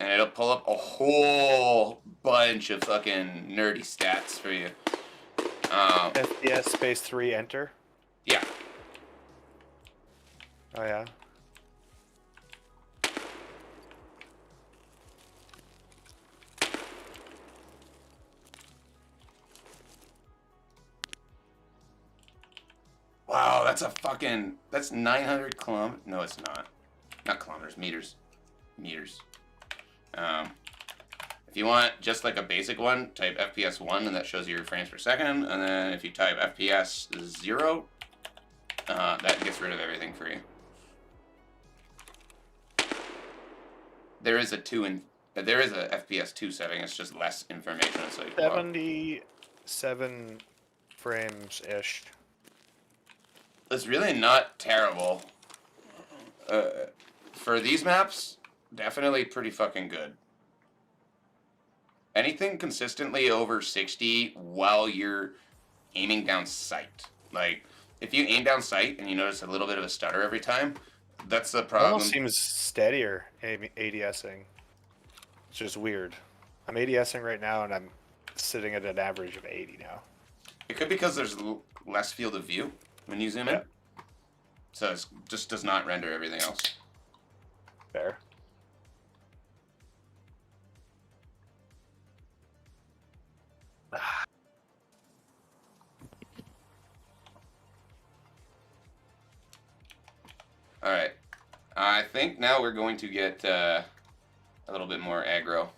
And it'll pull up a whole bunch of fucking nerdy stats for you. FPS space 3, enter. Yeah. Oh yeah. Wow, that's 900 kilometers. No, it's not. Not kilometers, meters. Meters. If you want just like a basic one, type FPS 1 and that shows you your frames per second. And then if you type FPS 0, that gets rid of everything for you. There is a FPS 2 setting. It's just less information. It's like 77 frames ish. It's really not terrible. For these maps, definitely pretty fucking good. Anything consistently over 60 while you're aiming down sight. Like, if you aim down sight and you notice a little bit of a stutter every time, that's the It problem. almost seems steadier ADSing. It's just weird. I'm ADSing right now and I'm sitting at an average of 80 now. It could be because there's less field of view when you zoom in. So it just does not render everything else. Fair. All right. I think now we're going to get a little bit more aggro.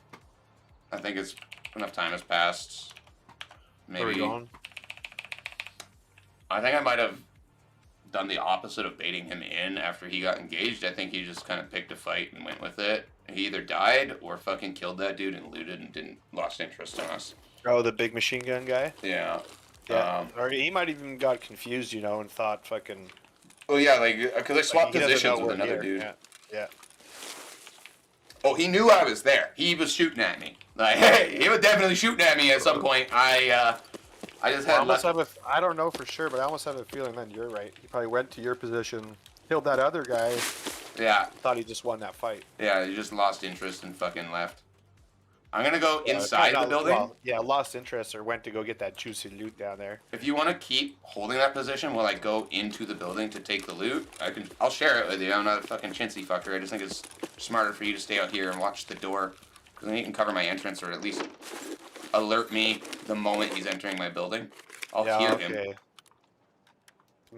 I think it's enough time has passed. Where are we Maybe. going? I think I might have done the opposite of baiting him in after he got engaged. I think he just kind of picked a fight and went with it. He either died or fucking killed that dude and looted and didn't lost interest in us. Oh, the big machine gun guy. Yeah. Yeah. Or he might even got confused, you know, and thought fucking. Well, yeah, like because I swapped he doesn't know positions with we're another here. dude. Yeah. Yeah. Oh, he knew I was there. He was shooting at me. Like, hey, he was definitely shooting at me at some point. I just I had almost luck. have I don't know for sure, but I almost have a feeling then you're right. He probably went to your position, killed that other guy, Yeah, thought he just won that fight. yeah, he just lost interest and fucking left. I'm gonna go Yeah, inside the kinda- building. well, yeah, lost interest or went to go get that juicy loot down there. If you want to keep holding that position while I go into the building to take the loot, I'll share it with you. I'm not a fucking chintzy fucker. I just think it's smarter for you to stay out here and watch the door, because then you can cover my entrance or at least alert me the moment he's entering my building. I'll yeah, hear okay. him.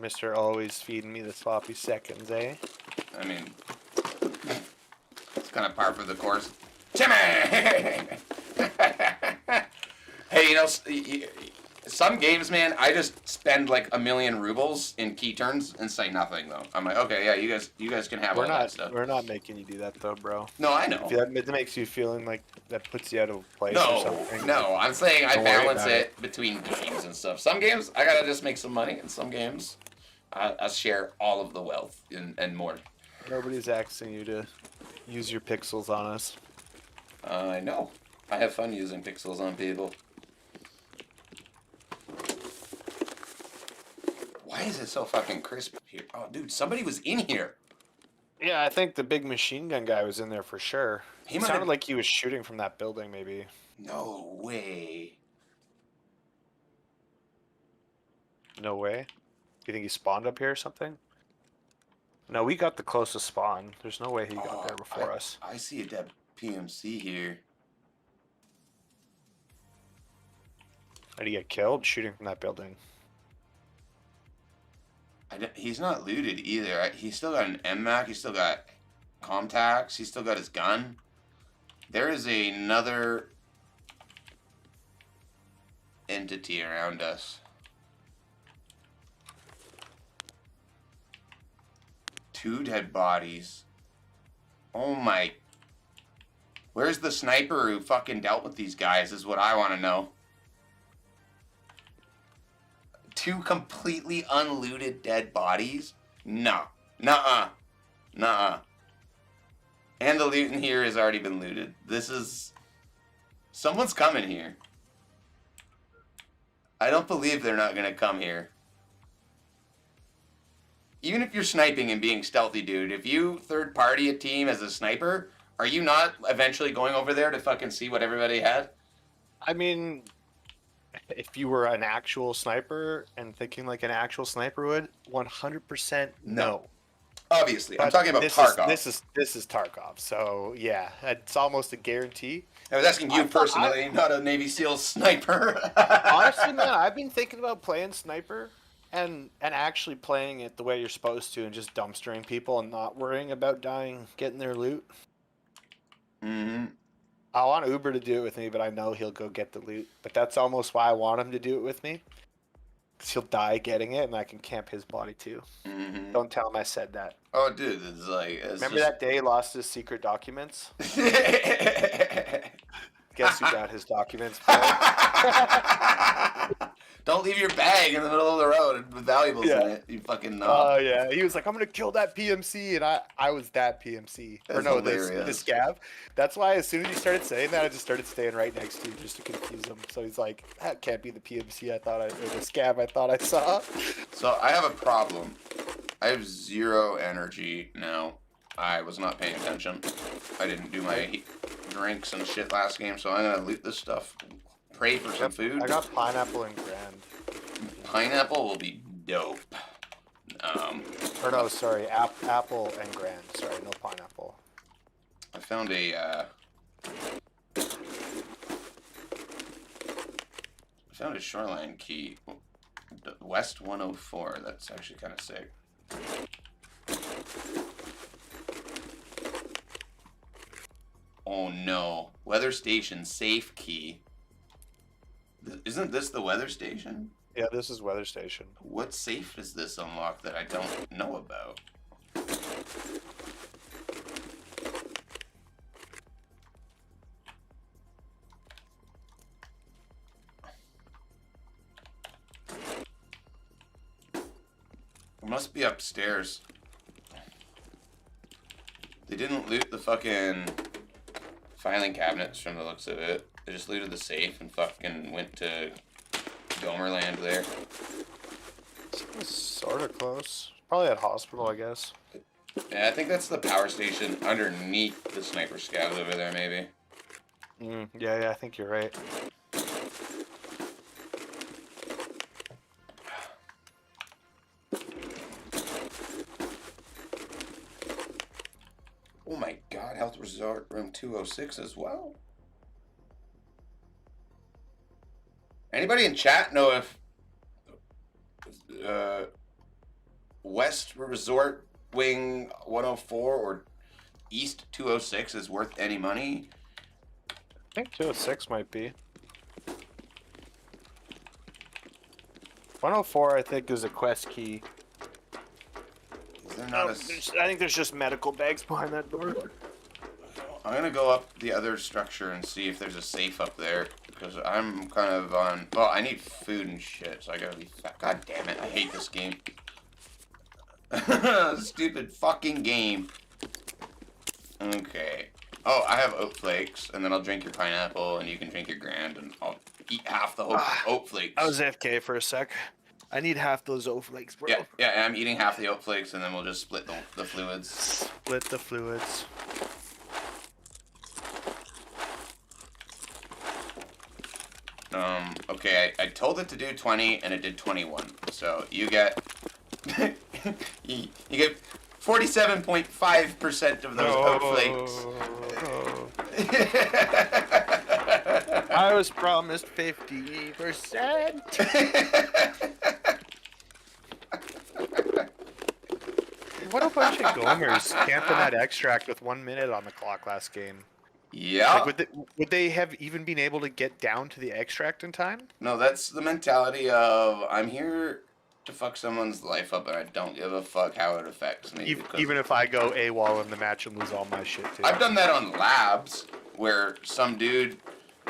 Mr. Always feeding me the sloppy seconds, eh? I mean, it's kind of par for the course. Timmy! Hey, you know, some games, man, I just spend like 1,000,000 rubles in key turns and say nothing though. I'm like, okay, yeah, you guys can have all that stuff. We're not making you do that though, bro. No, I know. If that makes you feeling like that puts you out of place or No, something. no, I'm saying I Don't worry balance about it between games and stuff. Some games I gotta just make some money, and some games I share all of the wealth and more. Nobody's asking you to use your pixels on us. I know. I have fun using pixels on people. Why is it so fucking crisp here? Oh, dude, somebody was in here. Yeah, I think the big machine gun guy was in there for sure. He It might sounded have- like he was shooting from that building, maybe. No way. No way. Do you think he spawned up here or something? No, we got the closest spawn. There's no way he got there before us. I see a dead PMC here. Did he get killed shooting from that building? He's not looted either. He's still got an MMAC. He's still got Comtax. He's still got his gun. There is another entity around us. 2 dead bodies. Oh my. Where's the sniper who fucking dealt with these guys is what I want to know. 2 completely unlooted dead bodies? No. Nuh-uh. Nuh-uh. And the loot in here has already been looted. This is... Someone's coming here. I don't believe they're not going to come here. Even if you're sniping and being stealthy, dude, if you third-party a team as a sniper, are you not eventually going over there to fucking see what everybody had? I mean, if you were an actual sniper and thinking like an actual sniper would, 100% no. Obviously. I'm But talking about Tarkov. This is Tarkov, so yeah, it's almost a guarantee. I was asking you personally, not a Navy SEAL sniper. Honestly, man, I've been thinking about playing sniper and actually playing it the way you're supposed to and just dumpstering people and not worrying about dying, getting their loot. Mm-hmm. I want Uber to do it with me, but I know he'll go get the loot. But that's almost why I want him to do it with me. Because he'll die getting it, and I can camp his body too. Mm-hmm. Don't tell him I said that. Oh, dude, it's like... Remember that day he lost his secret documents? that? Guess who got his documents, bro? Don't leave your bag in the middle of the road with valuables Yeah. in it. You fucking know. Oh, yeah. He was like, I'm going to kill that PMC, and I was that PMC. That's or no, hilarious. this scav. That's why as soon as he started saying that, I just started staying right next to him just to confuse him. So he's like, that can't be the PMC or the scav I thought I saw. So I have a problem. I have 0 energy now. I was not paying attention. I didn't do my drinks and shit last game, so I'm going to loot this stuff. Pray for some food. I got pineapple and grand. Pineapple will be dope. Or no, sorry, apple and grand. Sorry, no pineapple. I found a shoreline key. West 104. That's actually kind of sick. Oh no. Weather station safe key. Isn't this the weather station? Yeah, this is weather station. What safe does this unlock that I don't know about? It must be upstairs. They didn't loot the fucking filing cabinets from the looks of it. They just looted the safe and fucking went to Gomerland there. It's sort of close. Probably at hospital, I guess. Yeah, I think that's the power station underneath the sniper scavs over there, maybe. Yeah, I think you're right. Oh my god, Health Resort Room 206 as well. Anybody in chat know if West Resort Wing 104 or East 206 is worth any money? I think 206 might be. 104, I think, is a quest key. Is there not a... I think there's just medical bags behind that door. I'm gonna go up the other structure and see if there's a safe up there. Because I'm kind of on... Well, I need food and shit, so I gotta be fat. God damn it, I hate this game. Stupid fucking game. Okay. Oh, I have oat flakes, and then I'll drink your pineapple, and you can drink your grand, and I'll eat half the oat flakes. I was AFK for a sec. I need half those oat flakes, bro. Yeah, I'm eating half the oat flakes, and then we'll just split the fluids. Split the fluids. Okay, I told it to do 20, and it did 21. So you get you get 47.5% of those oat flakes. I was promised 50%. What a bunch of gomers camping that extract with 1 minute on the clock last game. Yeah. Like, would they have even been able to get down to the extract in time? No, that's the mentality of I'm here to fuck someone's life up, and I don't give a fuck how it affects me. Even if I go AWOL in the match and lose all my shit too. I've done that on labs where some dude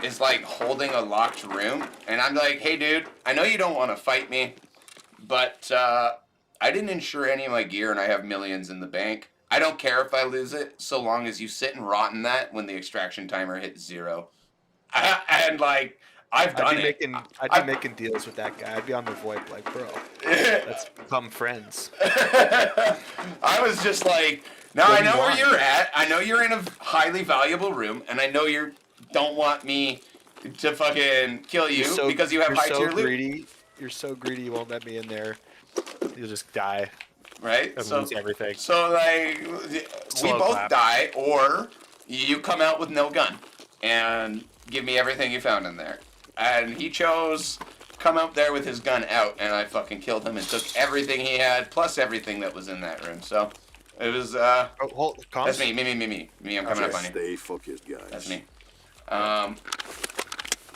is like holding a locked room, and I'm like, hey dude, I know you don't want to fight me, but I didn't insure any of my gear, and I have millions in the bank. I don't care if I lose it, so long as you sit and rot in that when the extraction timer hits 0. And like, I've done it. I'd be making deals with that guy. I'd be on the VoIP like, bro, let's become friends. I was just like, now I know where you're at. I know you're in a highly valuable room, and I know you don't want me to fucking kill you because you have high tier loot. You're so greedy. You won't let me in there. You'll just die. Right? And lose everything. So like, we both die, or you come out with no gun and give me everything you found in there. And he chose come out there with his gun out, and I fucking killed him and took everything he had, plus everything that was in that room. So it was that's me. I'm coming up on you. Stay focused, guys. That's me.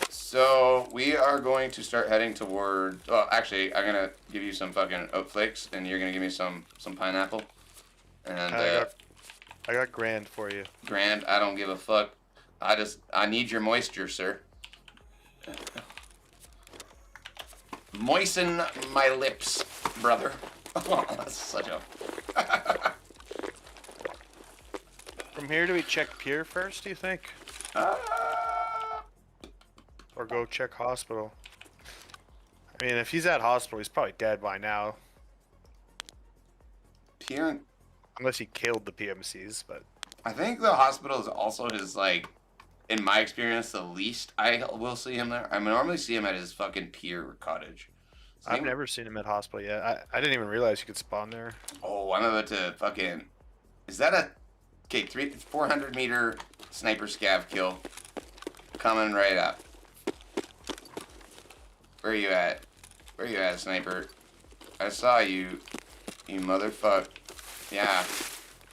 So we are going to start heading toward. Well, actually, I'm gonna give you some fucking oat flakes, and you're gonna give me some pineapple. And I got grand for you. Grand, I don't give a fuck. I need your moisture, sir. Moisten my lips, brother. Oh, that's such a. From here, do we check Pier first, do you think? Or go check hospital? I mean, if he's at hospital, he's probably dead by now. Pier. Unless he killed the PMCs, but. I think the hospital is also his, like, in my experience, the least I will see him there. I normally see him at his fucking pier cottage. I've never seen him at hospital yet. I didn't even realize you could spawn there. Oh, I'm about to fucking... Is that a... Okay, 400 meter sniper scav kill. Coming right up. Where are you at? Where are you at, sniper? I saw you, you motherfucker. Yeah.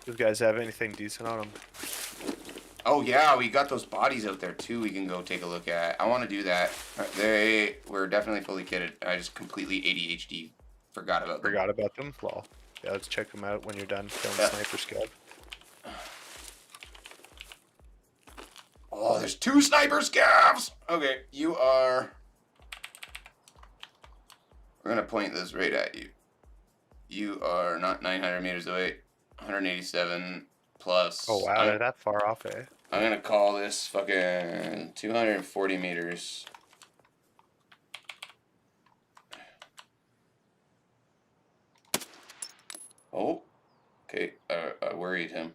Do you guys have anything decent on him? Oh yeah, we got those bodies out there too. We can go take a look at. I want to do that. They were definitely fully kitted. I just completely ADHD forgot about them. Forgot about them? Well, yeah, let's check them out when you're done killing Yeah. sniper scav. Oh, there's 2 sniper scavs. Okay, you are. We're gonna point this right at you. You are not 900 meters away. 187 plus. Oh wow, they're that far off, eh? I'm gonna call this fucking 240 meters. Oh, okay. I worried him.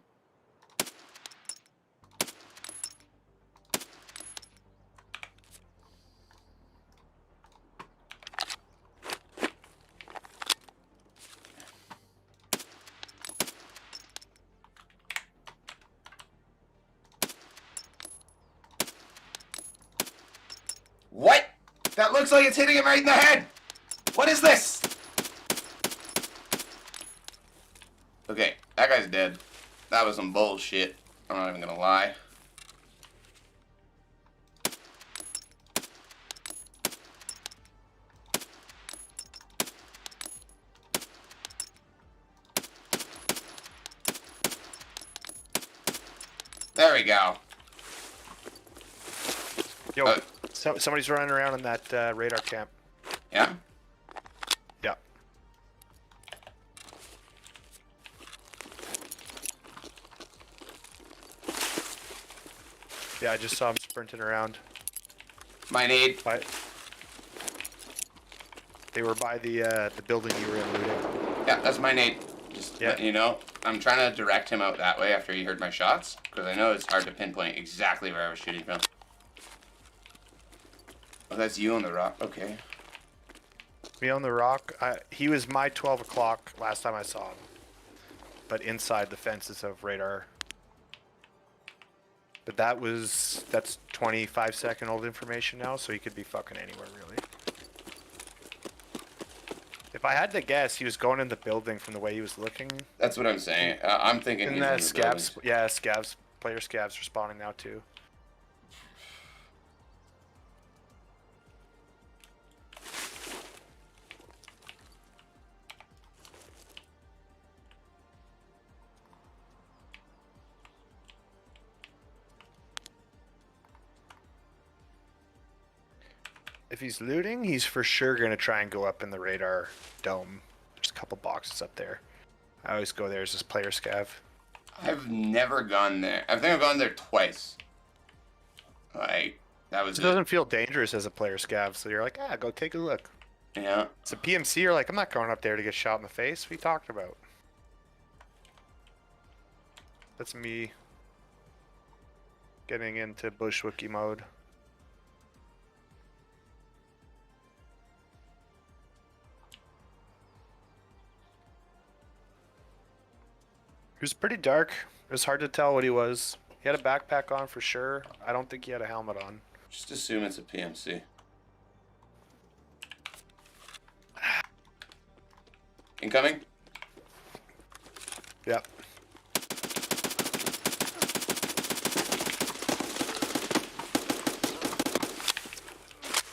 What? That looks like it's hitting him right in the head. What is this? Okay, that guy's dead. That was some bullshit. I'm not even gonna lie. There we go. Yo, Uh, somebody's running around in that radar camp. Yeah? Yeah. Yeah, I just saw him sprinting around. My nade. They were by the building you were in looting. Yeah, that's my nade. Just Yeah. letting you know. I'm trying to direct him out that way after he heard my shots, because I know it's hard to pinpoint exactly where I was shooting from. Oh, that's you on the rock. Okay. Me on the rock. He was my 12 o'clock last time I saw him, but inside the fences of radar. But that's 25-second old information now, so he could be fucking anywhere really. If I had to guess, he was going in the building from the way he was looking. That's what I'm saying. I'm thinking And he's that in the scavs, buildings. yeah, scavs, player scavs are spawning now too. If he's looting, he's for sure gonna try and go up in the radar dome. There's a couple boxes up there. I always go there as this player scav. I've never gone there. I think I've gone there twice. Like, that was It it. doesn't feel dangerous as a player scav, so you're like, go take a look. Yeah. It's a PMC, you're like, I'm not going up there to get shot in the face. What are you talking about? That's me getting into Bushwookie mode. He was pretty dark. It was hard to tell what he was. He had a backpack on for sure. I don't think he had a helmet on. Just assume it's a PMC. Incoming? Yep.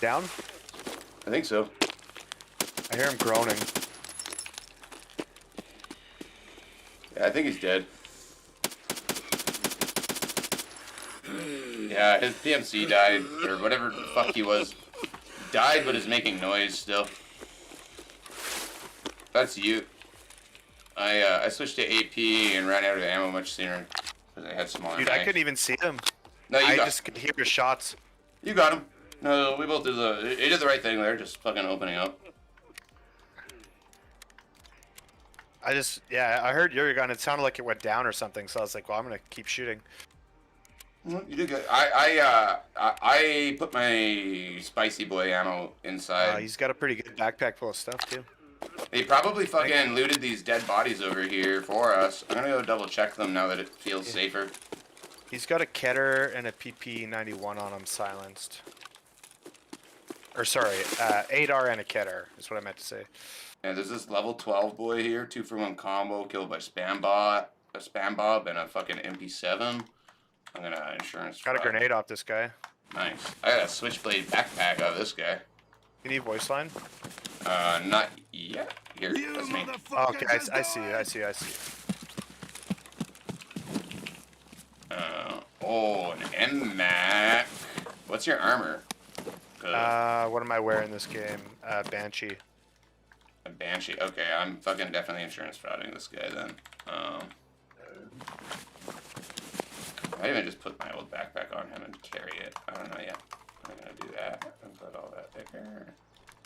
Down? I think so. I hear him groaning. Yeah, I think he's dead. Yeah, his PMC died, or whatever the fuck he was. Died, but is making noise still. That's you. I switched to AP and ran out of ammo much sooner because I had smaller. Dude, I knife. couldn't even see him. No, I just could hear shots. You got him. No, we both did he did the right thing there, just fucking opening up. I heard your gun. It sounded like it went down or something, so I was like, well, I'm gonna keep shooting. Well, you did good. I put my spicy boy ammo inside. He's got a pretty good backpack full of stuff too. They probably fucking looted these dead bodies over here for us. I'm gonna go double check them now that it feels safer. He's got a Keter and a PP91 on him, silenced. Or sorry, 8R and a Keter is what I meant to say. Yeah, there's this level 12 boy here, 2-for-1 combo, killed by a spam bob and a fucking MP7. I'm gonna insurance. Got a fraud. grenade off this guy. Nice. I got a switchblade backpack out of this guy. You need voice line? Not yet. Here, that's me. Oh, okay, I see you. I see you. I see you. Oh, an M-Mac. What's your armor? Good. What am I wearing this game? Banshee. A Banshee. Okay, I'm fucking definitely insurance frauding this guy then. I even just put my old backpack on him and carry it. I don't know yet. I'm gonna do that and put all that there.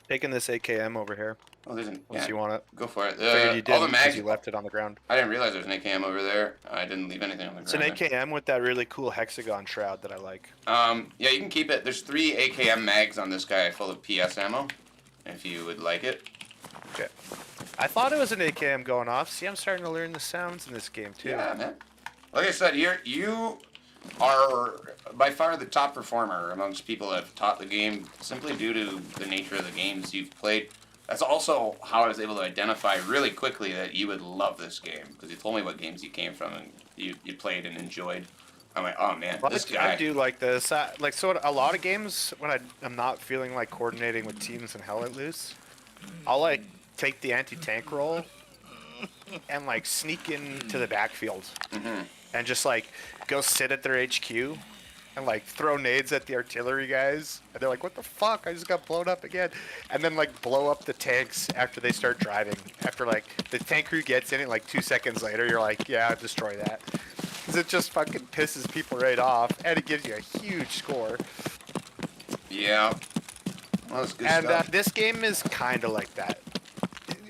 Taking this AKM over here. Oh, there's an. Unless Yeah, you want it. go for it. Figured you All the didn't because mags. you left it on the ground. I didn't realize there was an AKM over there. I didn't leave anything on the It's an ground. AKM with that really cool hexagon shroud that I like. Yeah, you can keep it. There's 3 AKM mags on this guy full of PS ammo, if you would like it. Okay. I thought it was an AKM going off. See, I'm starting to learn the sounds in this game too. Yeah, man. Like I said, you are by far the top performer amongst people that have taught the game simply due to the nature of the games you've played. That's also how I was able to identify really quickly that you would love this game, because you told me what games you came from and you played and enjoyed. I'm like, oh man, Well, this I guy. do like this. So a lot of games when I'm not feeling like coordinating with teams and Hell Let Loose, I'll like take the anti-tank role and like sneak into the backfield and just like go sit at their HQ and like throw nades at the artillery guys, and they're like, what the fuck, I just got blown up again. And then like blow up the tanks after they start driving. After like the tank crew gets in it, like 2 seconds later you're like, yeah, destroy that, because it just fucking pisses people right off and it gives you a huge score. Yeah. Well, that's good And stuff. this game is kind of like that.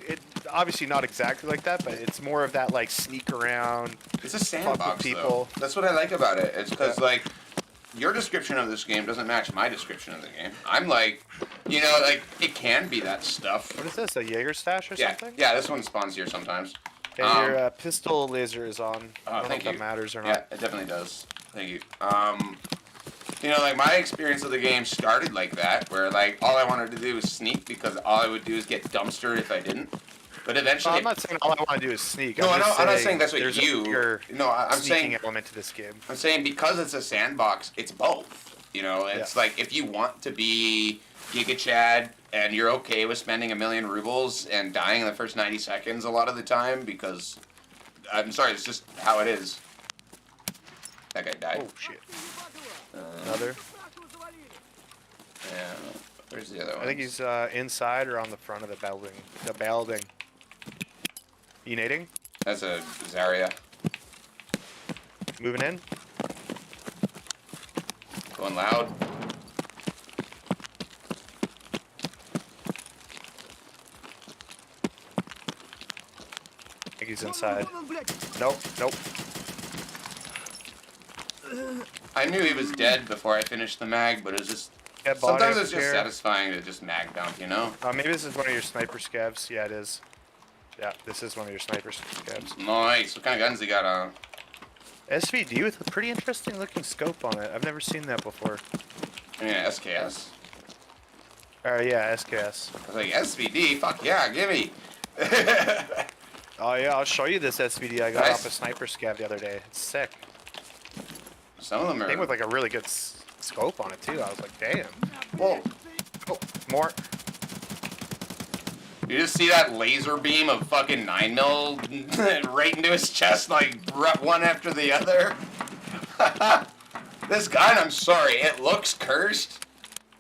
It obviously not exactly like that, but it's more of that like sneak around. It's a sandbox, people. though. That's what I like about it. It's because, like, your description of this game doesn't match my description of the game. I'm like, you know, like, it can be that stuff. What is this? A Jaeger stash or Yeah, something? yeah, this one spawns here sometimes. And your pistol laser is on. I don't know thank if that you. matters or Yeah, not. it definitely does. Thank you. You know, like, my experience of the game started like that, where, like, all I wanted to do was sneak because all I would do is get dumpstered if I didn't. But eventually... Well, I'm not saying all I want to do is sneak. No, I'm not saying that's what there's you... A bigger No, I'm sneaking saying... element to this game. I'm saying because it's a sandbox, it's both. You know, it's Yeah. like if you want to be Giga Chad and you're okay with spending 1 million rubles and dying in the first 90 seconds a lot of the time because... I'm sorry, it's just how it is. That guy died. Oh shit. Another. Yeah. Where's the other one? I think he's inside or on the front of the building. The building. You nading? That's a Zarya. Moving in? Going loud. I think he's inside. Nope, nope. I knew he was dead before I finished the mag, but it was just... Dead body Sometimes up it's just here. satisfying to just mag dump, you know? Maybe this is one of your sniper scavs. Yeah, it is. Yeah, this is one of your sniper scavs. Nice. What kind of guns he got on? SVD with a pretty interesting looking scope on it. I've never seen that before. Yeah, SKS. Yeah, SKS. I was like, SVD? Fuck yeah, gimme! Oh yeah, I'll show you this SVD I got Nice. off a sniper scav the other day. It's sick. Some of them are... Thing with like a really good scope on it too. I was like, damn. Whoa. Oh, more. You just see that laser beam of fucking 9mm right into his chest, like one after the other. This guy, and I'm sorry, it looks cursed,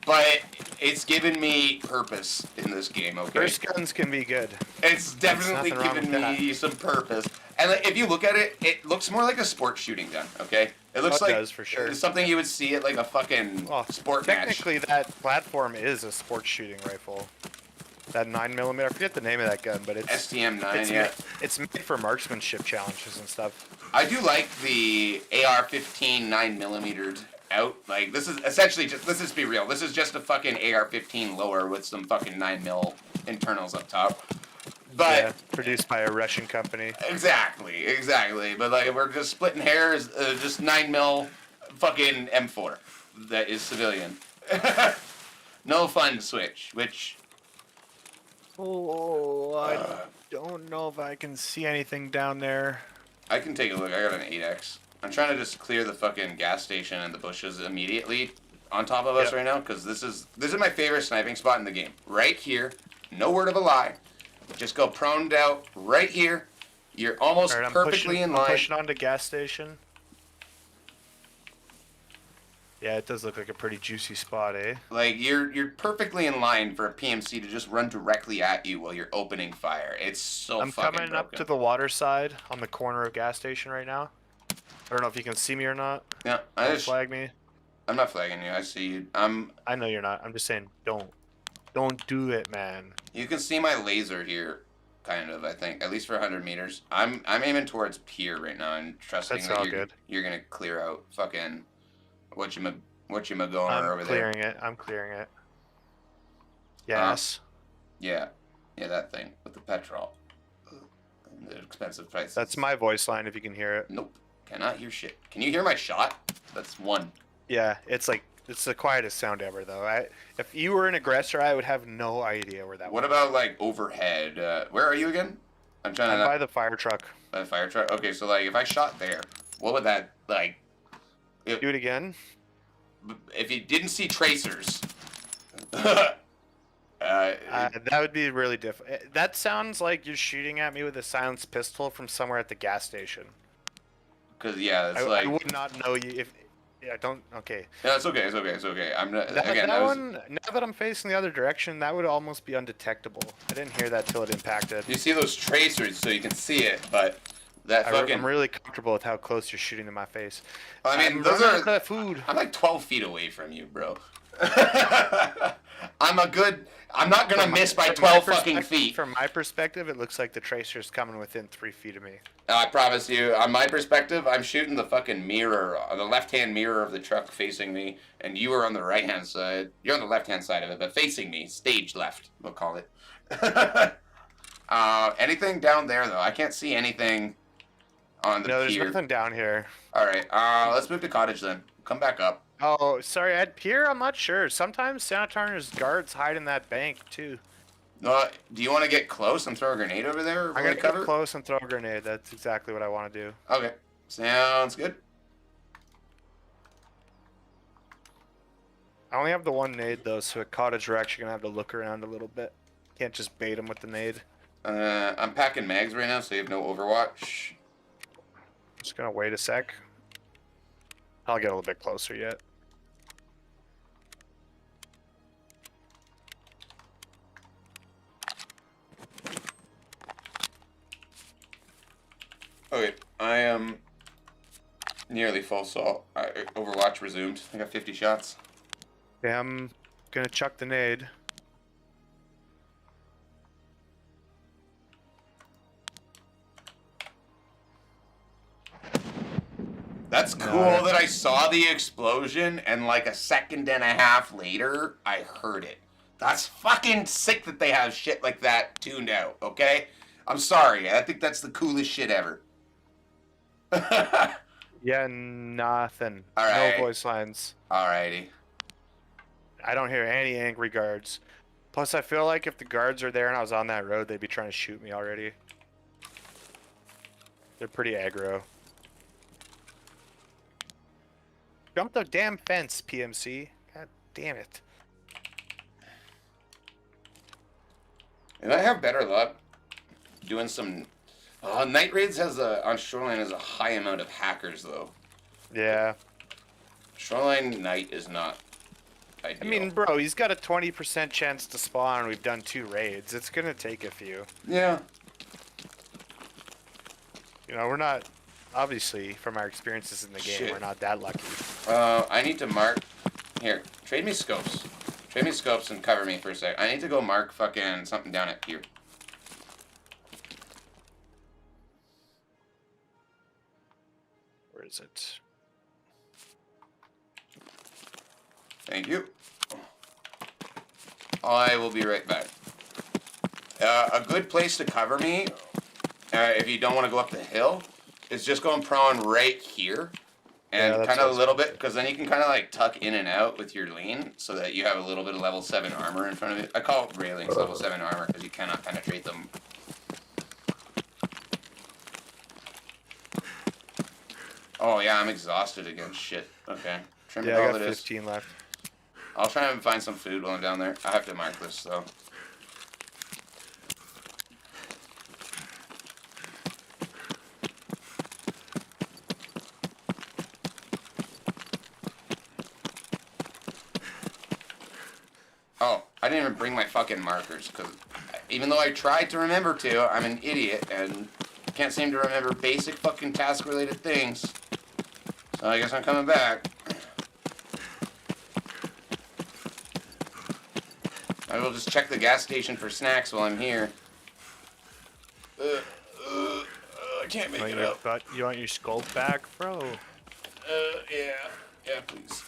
but it's given me purpose in this game, okay? Burst guns can be good. It's definitely nothing wrong given with me some purpose. And like, if you look at it, it looks more like a sports shooting gun, okay? It looks Oh, it like does, for sure. it's something you would see at like a fucking Oh, sport match. technically, that platform is a sports shooting rifle. That 9mm. I forget the name of that gun, but it's STM-9, it's yeah. it's made for marksmanship challenges and stuff. I do like the AR-15 9mm out. Like, this is essentially just, let's just be real, this is just a fucking AR-15 lower with some fucking 9mm internals up top. But Yeah, produced by a Russian company. exactly. But like, we're just splitting hairs, just 9mm fucking M4 that is civilian. No fun switch, which... Oh, I don't know if I can see anything down there. I can take a look. I got an 8X. I'm trying to just clear the fucking gas station and the bushes immediately on top of us Yep. right now, because this is my favorite sniping spot in the game. Right here, no word of a lie. Just go proned out right here. You're almost Alright, perfectly in I'm line. pushing on to gas station. Yeah, it does look like a pretty juicy spot, eh? Like you're perfectly in line for a PMC to just run directly at you while you're opening fire. It's so I'm fucking coming up broken. to the water side on the corner of gas station right now. I don't know if you can see me or not. Yeah, Don't flag me. I'm not flagging you. I see you. I know you're not. I'm just saying, don't do it, man. You can see my laser here, kind of. I think at least for 100 meters. I'm aiming towards pier right now and trusting That's that all you're good. you're gonna clear out fucking what you going I'm over there. clearing it. I'm clearing it. Yes. Yeah, that thing with the petrol. And the expensive prices. That's my voice line if you can hear it. Nope. Cannot hear shit. Can you hear my shot? That's one. Yeah, it's the quietest sound ever though. If you were an aggressor, I would have no idea where that What was. about like overhead? Where are you again? I'm trying I'm to. by the fire truck. By the fire truck. Okay, so like if I shot there, what would that like? Do it again. If you didn't see tracers. That would be really difficult. That sounds like you're shooting at me with a silenced pistol from somewhere at the gas station. Because yeah, it's I like. would not know you if. Yeah, don't. Okay. No, it's okay. It's okay. It's okay. I'm not. That, Again, that was, one. Now that I'm facing the other direction, that would almost be undetectable. I didn't hear that till it impacted. You see those tracers, so you can see it, but that fucking. I'm really comfortable with how close you're shooting to my face. I mean, I'm those running are. out of that food. I'm like 12 feet away from you, bro. I'm not gonna miss by 12 fucking feet. From my perspective, it looks like the tracer's coming within 3 feet of me. I promise you, on my perspective, I'm shooting the fucking mirror, the left-hand mirror of the truck facing me, and you are on the right-hand side. You're on the left-hand side of it, but facing me, stage left, we'll call it. Anything down there, though? I can't see anything on the No, there's pier. nothing down here. All right, let's move to cottage then. Come back up. Oh, sorry, at pier, I'm not sure. Sometimes Sanitar's guards hide in that bank, too. Do you want to get close and throw a grenade over there? I'm gonna get close and throw a grenade. That's exactly what I want to do. Okay, sounds good. I only have the one nade, though, so at cottage, we're actually gonna have to look around a little bit. Can't just bait him with the nade. I'm packing mags right now, so you have no overwatch. Just gonna wait a sec. I'll get a little bit closer yet. Okay, I am nearly full salt. Overwatch resumed. I got 50 shots. Okay, I'm gonna chuck the nade. That's cool that I saw the explosion and like a second and a half later, I heard it. That's fucking sick that they have shit like that tuned out, okay? I'm sorry. I think that's the coolest shit ever. Yeah, nothing. All right. No voice lines. Alrighty. I don't hear any angry guards. Plus, I feel like if the guards are there and I was on that road, they'd be trying to shoot me already. They're pretty aggro. Jump the damn fence, PMC. God damn it. And I have better luck doing some... Night Raids on Shoreline has a high amount of hackers, though. Yeah. Shoreline Night is not ideal. I mean, bro, he's got a 20% chance to spawn. We've done 2 raids. It's gonna take a few. Yeah. You know, we're not... Obviously, from our experiences in the game, Shit. we're not that lucky. I need to mark... Here, trade me scopes. Trade me scopes and cover me for a sec. I need to go mark fucking something down at pier. Where is it? Thank you. I will be right back. A good place to cover me, if you don't want to go up the hill, is just going prone right here. And Yeah, kind of a that's little bit, because then you can kind of like tuck in and out with your lean so that you have a little bit of level 7 armor in front of it. I call it railings level 7 armor because you cannot penetrate them. Oh yeah, I'm exhausted against shit. Okay. Trim it Yeah, I all got it is. 15 left. I'll try and find some food while I'm down there. I have to mark this though. Oh, I didn't even bring my fucking markers because even though I tried to remember to, I'm an idiot and can't seem to remember basic fucking task related things. So I guess I'm coming back. I will just check the gas station for snacks while I'm here. I can't make it up. You want your scope back, bro? Yeah. Yeah, please.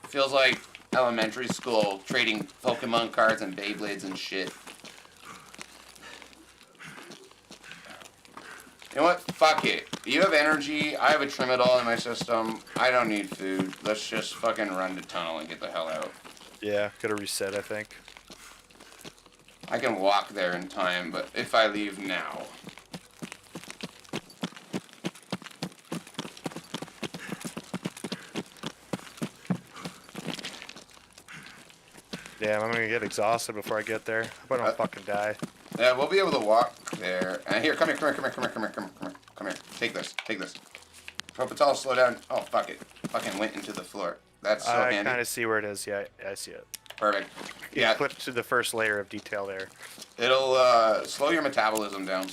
Feels like elementary school trading Pokemon cards and Beyblades and shit. You know what? Fuck it. You have energy. I have a Trimadol in my system. I don't need food. Let's just fucking run to tunnel and get the hell out. Yeah, gotta reset, I think. I can walk there in time, but if I leave now. Damn, I'm gonna get exhausted before I get there. Hope I don't fucking die. Yeah, we'll be able to walk there. And here, come here. Take this. Hope it's all slow down. Oh, fuck it. Fucking went into the floor. That's so I handy. kind of see where it is. Yeah, I see it. Perfect. Yeah, Yeah, clip to the first layer of detail there. it'll slow your metabolism down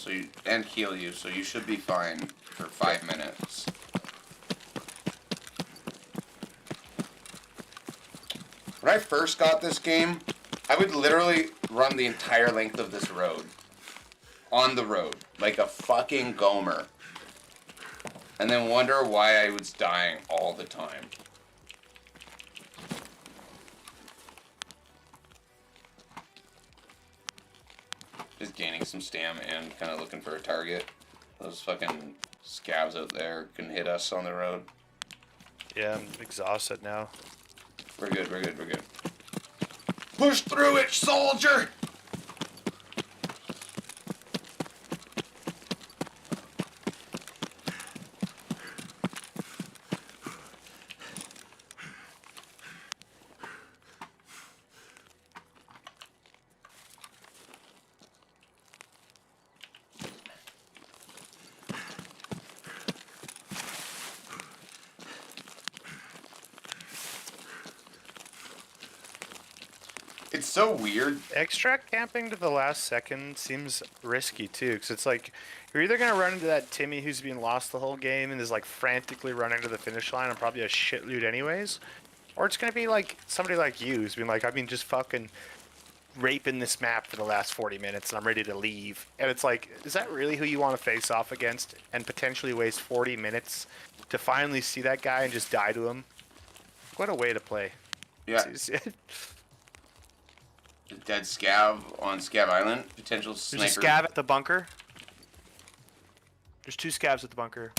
and heal you, so you should be fine for 5 minutes. When I first got this game, I would literally run the entire length of this road. On the road. Like a fucking gomer. And then wonder why I was dying all the time. Just gaining some stam and kind of looking for a target. Those fucking scabs out there can hit us on the road. Yeah, I'm exhausted now. We're good. Push through it, soldier! It's so weird. Extract camping to the last second seems risky too, because it's like you're either gonna run into that Timmy who's been lost the whole game and is like frantically running to the finish line and probably a shit loot anyways, or it's gonna be like somebody like you who's been like, I've been just fucking raping this map for the last 40 minutes and I'm ready to leave. And it's like, is that really who you want to face off against and potentially waste 40 minutes to finally see that guy and just die to him? What a way to play. Yeah. Dead scav on Scab Island. Potential sniper. There's a scab at the bunker. There's 2 scabs at the bunker.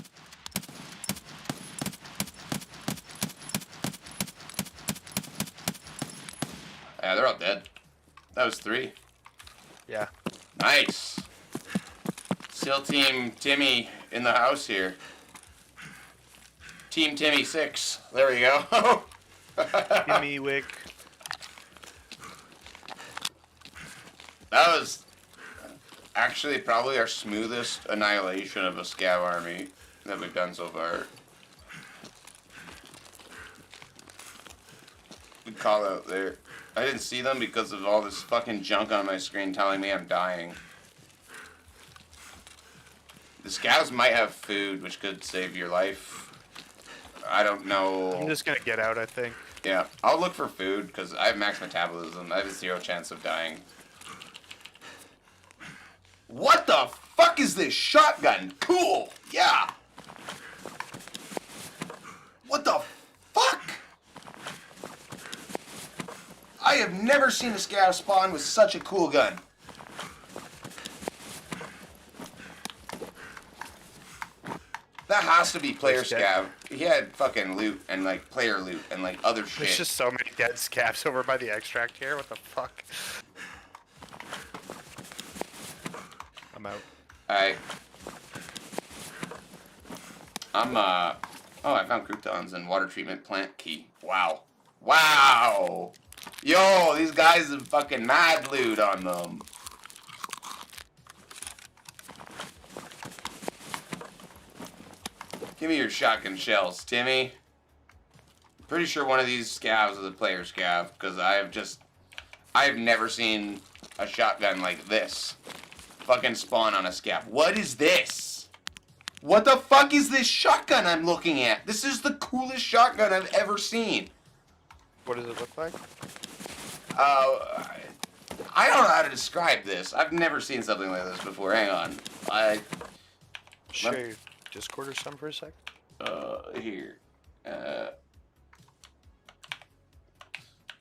Yeah, they're all dead. That was 3. Yeah. Nice. SEAL Team Timmy in the house here. Team Timmy 6. There we go. Gimme Wick. That was actually probably our smoothest annihilation of a scav army that we've done so far. Good call out there. I didn't see them because of all this fucking junk on my screen telling me I'm dying. The scavs might have food, which could save your life. I don't know. I'm just gonna get out, I think. Yeah, I'll look for food because I have max metabolism. I have a 0 chance of dying. What the fuck is this shotgun? Cool! Yeah! What the fuck? I have never seen a scav spawn with such a cool gun. That has to be player scav. He had fucking loot and like player loot and like other shit. There's just so many dead scabs over by the extract here. What the fuck? I'm out. I oh, I found croutons and water treatment plant key. Wow. Wow. Yo, these guys have fucking mad loot on them. Give me your shotgun shells, Timmy. Pretty sure one of these scavs is a player scav, because I've never seen a shotgun like this fucking spawn on a scav. What is this? What the fuck is this shotgun I'm looking at? This is the coolest shotgun I've ever seen. What does it look like? I don't know how to describe this. I've never seen something like this before. Hang on. Share your Discord or something for a sec. Here.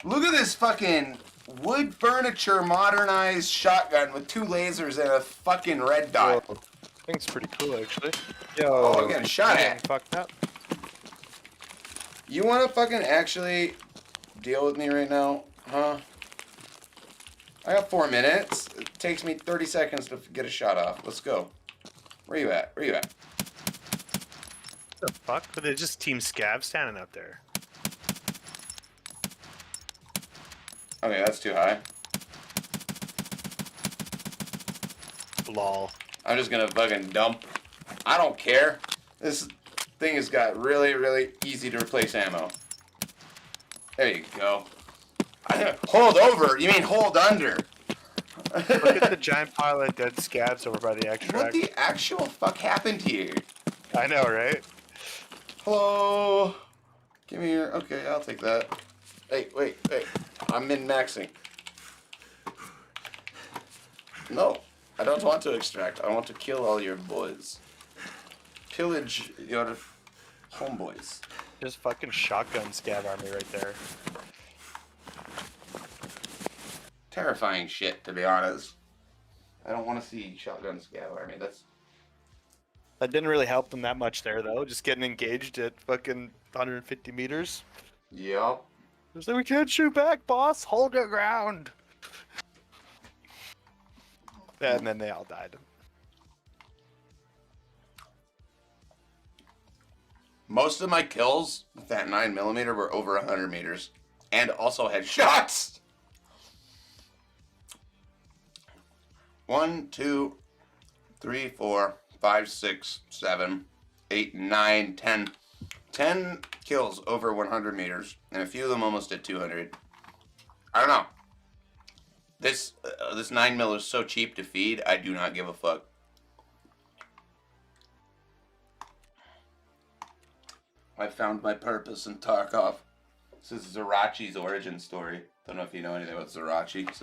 Look at this fucking wood furniture modernized shotgun with 2 lasers and a fucking red dot. Whoa. I think it's pretty cool, actually. Oh, I'm getting shot I'm at. getting fucked up. You want to fucking actually deal with me right now? Huh? I got 4 minutes. It takes me 30 seconds to get a shot off. Let's go. Where you at? Where you at? The fuck? But they're just Team Scav standing out there. Okay, that's too high. Lol. I'm just gonna fucking dump. I don't care. This thing has got really, really easy to replace ammo. There you go. Hold over? You mean hold under? Look at the giant pile of dead scabs over by the What extract. the actual fuck happened here? I know, right? Hello? Give me your... Okay, I'll take that. Hey, wait. I'm min-maxing. No, I don't want to extract. I want to kill all your boys. Pillage your homeboys. Just fucking shotgun scab army right there. Terrifying shit, to be honest. I don't want to see shotgun scav army. That's... That didn't really help them that much there, though. Just getting engaged at fucking 150 meters. Yup. It's like, we can't shoot back, boss. Hold your ground. And then they all died. Most of my kills with that 9mm were over 100 meters. And also had shots! 1, 2, 3, 4, 5, 6, 7, 8, 9, 10. 10 kills over 100 meters, and a few of them almost at 200. I don't know. This 9mm is so cheap to feed, I do not give a fuck. I found my purpose in Tarkov. This is Zerachi's origin story. Don't know if you know anything about Zerachi. It's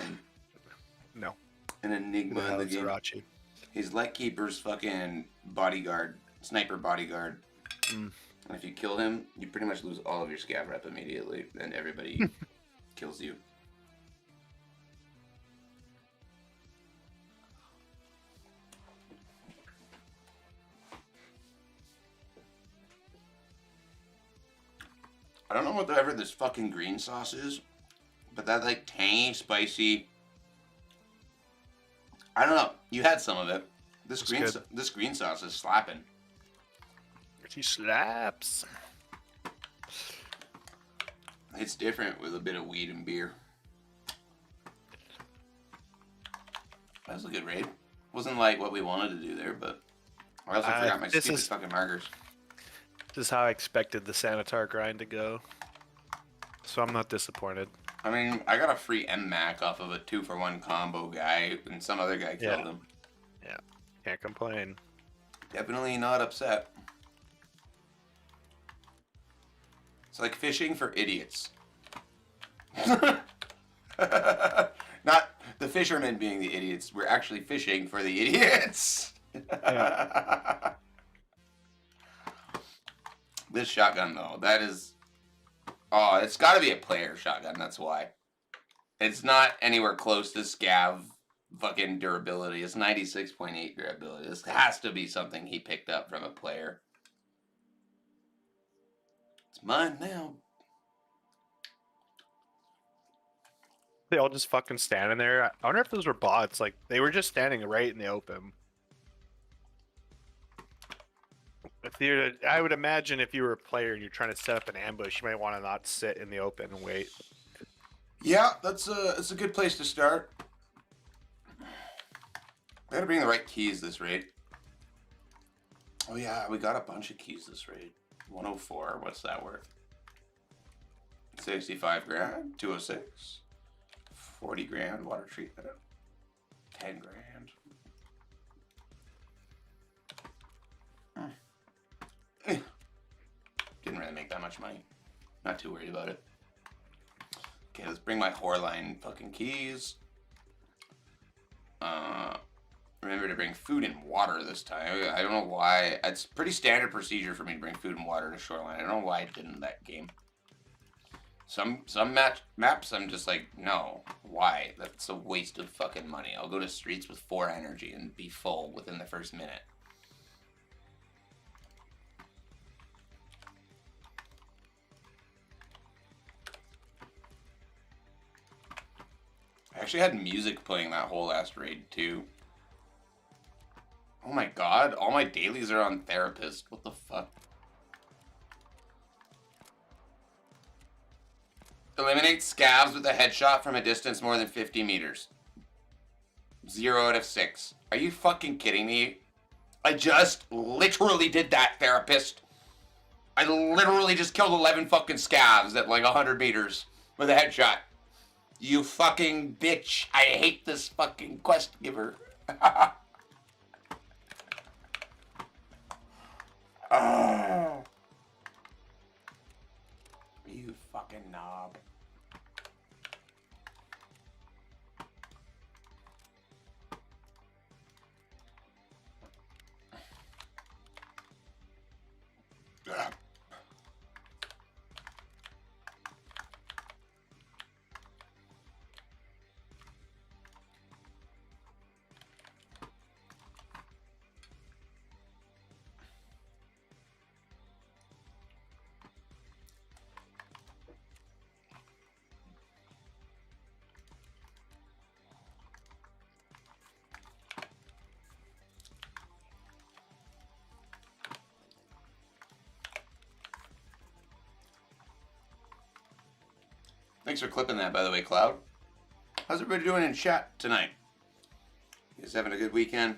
No. an enigma in the game. Zerachi. He's Lightkeeper's fucking bodyguard, sniper bodyguard. Mm. And if you kill him, you pretty much lose all of your scav rep immediately, and everybody kills you. I don't know whatever this fucking green sauce is, but that like tangy, spicy. I don't know. You had some of it. This green sauce is slapping. She slaps. It's different with a bit of weed and beer. That was a good raid. Wasn't like what we wanted to do there, but I also forgot my stupid fucking markers. This is how I expected the Sanitar grind to go. So I'm not disappointed. I mean, I got a free M-Mac off of a 2-for-1 combo guy, and some other guy killed him. Yeah. Can't complain. Definitely not upset. It's like fishing for idiots. Not the fishermen being the idiots. We're actually fishing for the idiots. Yeah. This shotgun, though, that is... Oh, it's got to be a player shotgun, that's why. It's not anywhere close to scav fucking durability. It's 96.8 durability. This has to be something he picked up from a player. It's mine now. They all just fucking standing there. I wonder if those were bots. Like, they were just standing right in the open. I would imagine if you were a player and you're trying to set up an ambush, you might want to not sit in the open and wait. Yeah, that's a good place to start. I gotta bring the right keys this raid. Oh yeah, we got a bunch of keys this raid. 104, what's that worth? 65 grand, 206, 40 grand, water treatment, 10 grand. Didn't really make that much money. Not too worried about it. Okay, let's bring my whore line fucking keys. Remember to bring food and water this time. I don't know why. It's pretty standard procedure for me to bring food and water to Shoreline. I don't know why I didn't in that game. Some maps I'm just like, no. Why? That's a waste of fucking money. I'll go to streets with 4 energy and be full within the first minute. I actually had music playing that whole last raid too. Oh my god, all my dailies are on therapist. What the fuck? Eliminate scavs with a headshot from a distance more than 50 meters. 0 out of 6. Are you fucking kidding me? I just literally did that, therapist. I literally just killed 11 fucking scavs at like 100 meters with a headshot. You fucking bitch. I hate this fucking quest giver. Oh. You fucking knob. Ugh. Thanks for clipping that, by the way, Cloud. How's everybody doing in chat tonight? You guys having a good weekend?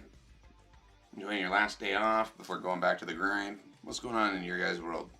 Enjoying your last day off before going back to the grind? What's going on in your guys' world?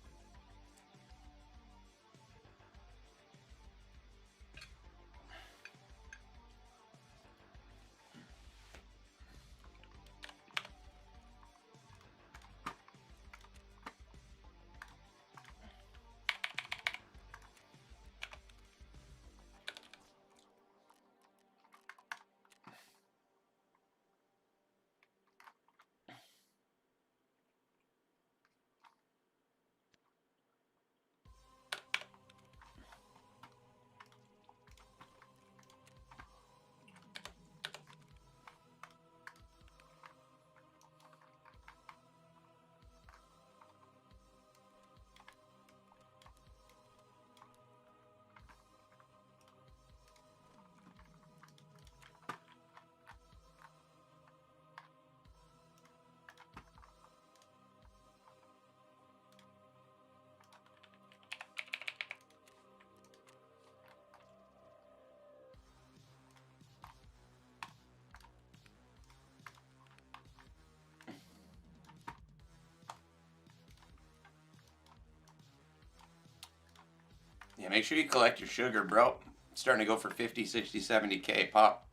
Yeah, make sure you collect your sugar, bro. It's starting to go for 50, 60, 70K pop.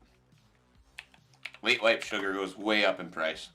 Weight wipe sugar goes way up in price.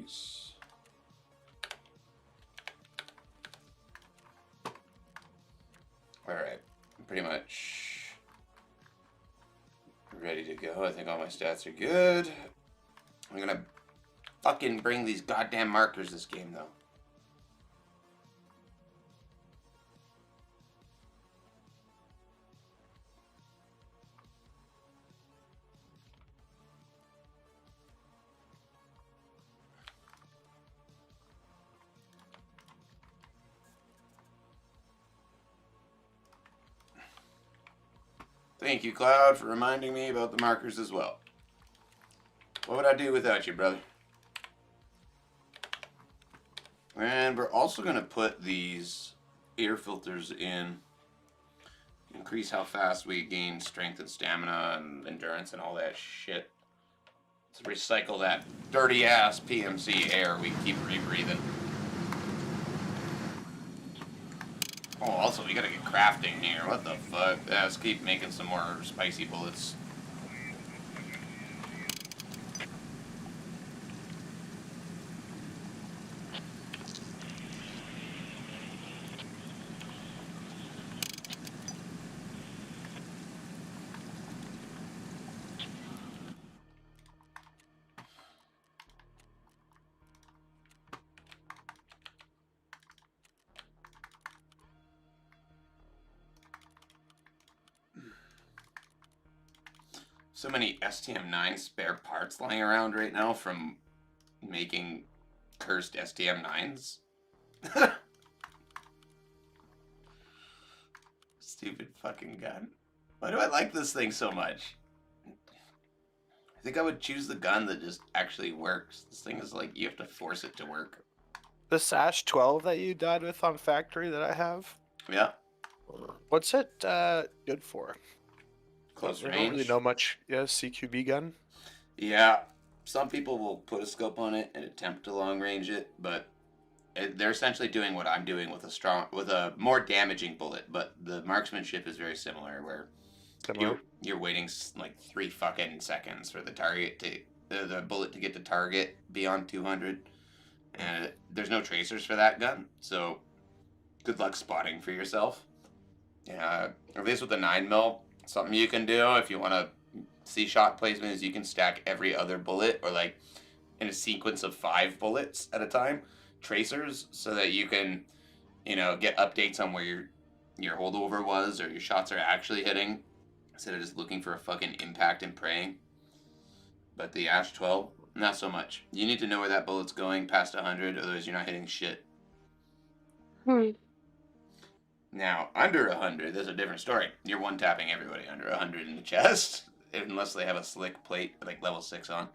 these. Alright, pretty much ready to go. I think all my stats are good. I'm gonna fucking bring these goddamn markers this game, though. Thank you, Cloud, for reminding me about the markers as well. What would I do without you, brother? And we're also going to put these air filters in. Increase how fast we gain strength and stamina and endurance and all that shit. To recycle that dirty-ass PMC air we keep rebreathing. Oh, also, we gotta get crafting here. What the fuck? Yeah, let's keep making some more spicy bullets. So many STM9 spare parts lying around right now from making cursed STM9s. Stupid fucking gun. Why do I like this thing so much? I think I would choose the gun that just actually works. This thing is like, you have to force it to work. The Sash 12 that you died with on factory that I have. Yeah. What's it good for? Close I range. don't really know much. Yeah, CQB gun. Yeah. Some people will put a scope on it and attempt to long range it, but they're essentially doing what I'm doing with a more damaging bullet, but the marksmanship is very similar, where you're waiting like 3 fucking seconds for the target to the bullet to get to target beyond 200, and there's no tracers for that gun, so good luck spotting for yourself. Yeah, at least with the 9mm, something you can do if you want to see shot placement is you can stack every other bullet, or like in a sequence of 5 bullets at a time, tracers, so that you can, you know, get updates on where your holdover was or your shots are actually hitting, instead of just looking for a fucking impact and praying. But the Ash 12, not so much. You need to know where that bullet's going past 100, otherwise you're not hitting shit. Now, under 100, there's a different story. You're one-tapping everybody under 100 in the chest, unless they have a slick plate, like level 6 on.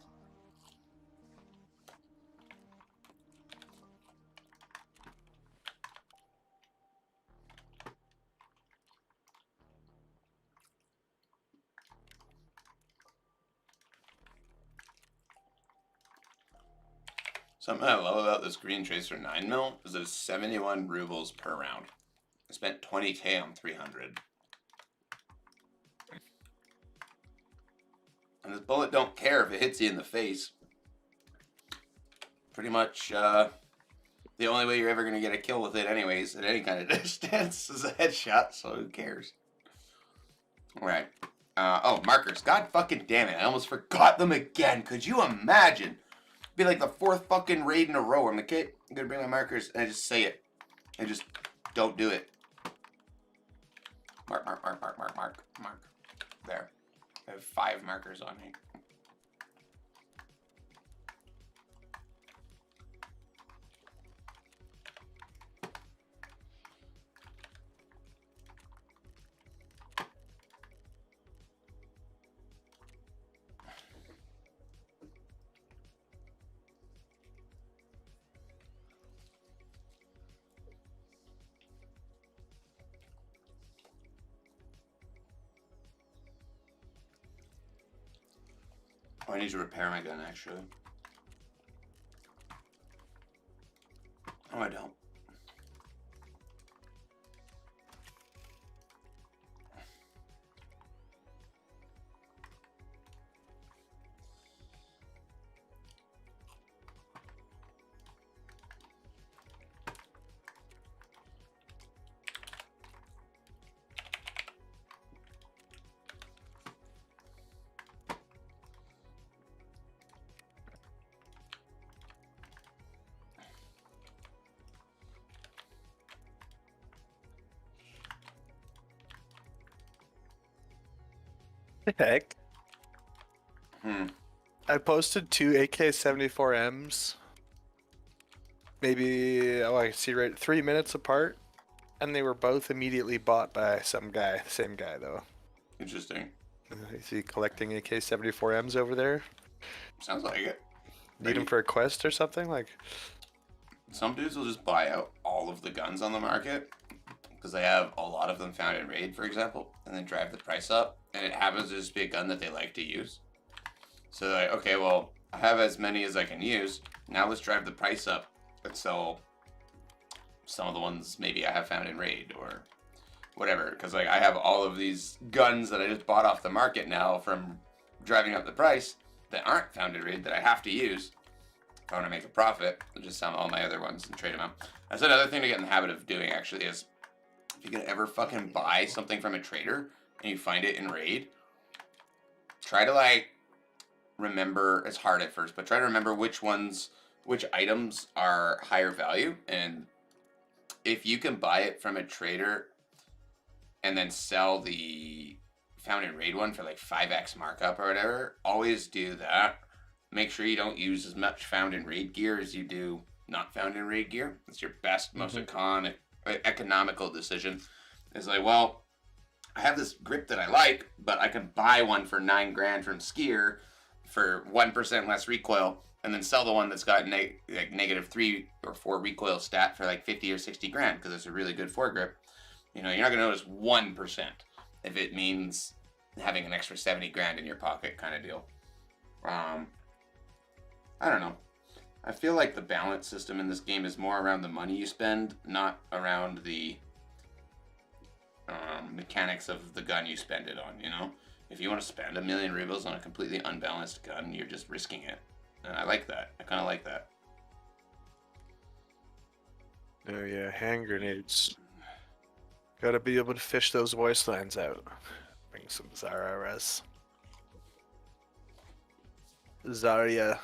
Something I love about this Green Tracer 9mm is that it's 71 rubles per round. I spent 20k on 300. And this bullet don't care if it hits you in the face. Pretty much the only way you're ever going to get a kill with it anyways, at any kind of distance, is a headshot, so who cares? Alright. Oh, markers. God fucking damn it. I almost forgot them again. Could you imagine? Be like the 4th fucking raid in a row. I'm like, okay, I'm gonna bring my markers, and I just say it. I just don't do it. Mark. There. I have 5 markers on me. Oh, I need to repair my gun, actually. Oh, I don't. The heck? Hmm. I posted 2 AK-74Ms. Maybe, I see right, 3 minutes apart. And they were both immediately bought by some guy. The same guy, though. Interesting. Is he collecting AK-74Ms over there? Sounds like it. Need him for a quest or something? Like, Some dudes will just buy out all of the guns on the market because they have a lot of them found in raid, for example, and then drive the price up. And it happens to just be a gun that they like to use. So they're like, okay, well, I have as many as I can use. Now let's drive the price up and sell some of the ones maybe I have found in raid or whatever. Because like I have all of these guns that I just bought off the market now from driving up the price that aren't found in raid that I have to use. If I want to make a profit, I'll just sell all my other ones and trade them out. That's another thing to get in the habit of doing actually is if you can ever fucking buy something from a trader and you find it in raid, try to like remember, it's hard at first, but try to remember which items are higher value. And if you can buy it from a trader and then sell the found in raid one for like 5x markup or whatever, always do that. Make sure you don't use as much found in raid gear as you do not found in raid gear. It's your best, most economical decision. It's like, well, I have this grip that I like, but I can buy one for $9 grand from Skier for 1% less recoil, and then sell the one that's got like -3 or 4 recoil stat for like 50 or 60 grand because it's a really good foregrip. You know, you're not gonna notice 1% if it means having an extra 70 grand in your pocket, kind of deal. I don't know. I feel like the balance system in this game is more around the money you spend, not around the mechanics of the gun you spend it on, you know? If you want to spend 1 million rubles on a completely unbalanced gun, you're just risking it. And I like that. I kind of like that. oh yeah, hand grenades. Gotta be able to fish those wastelands out. Bring some Zararas. Zarya.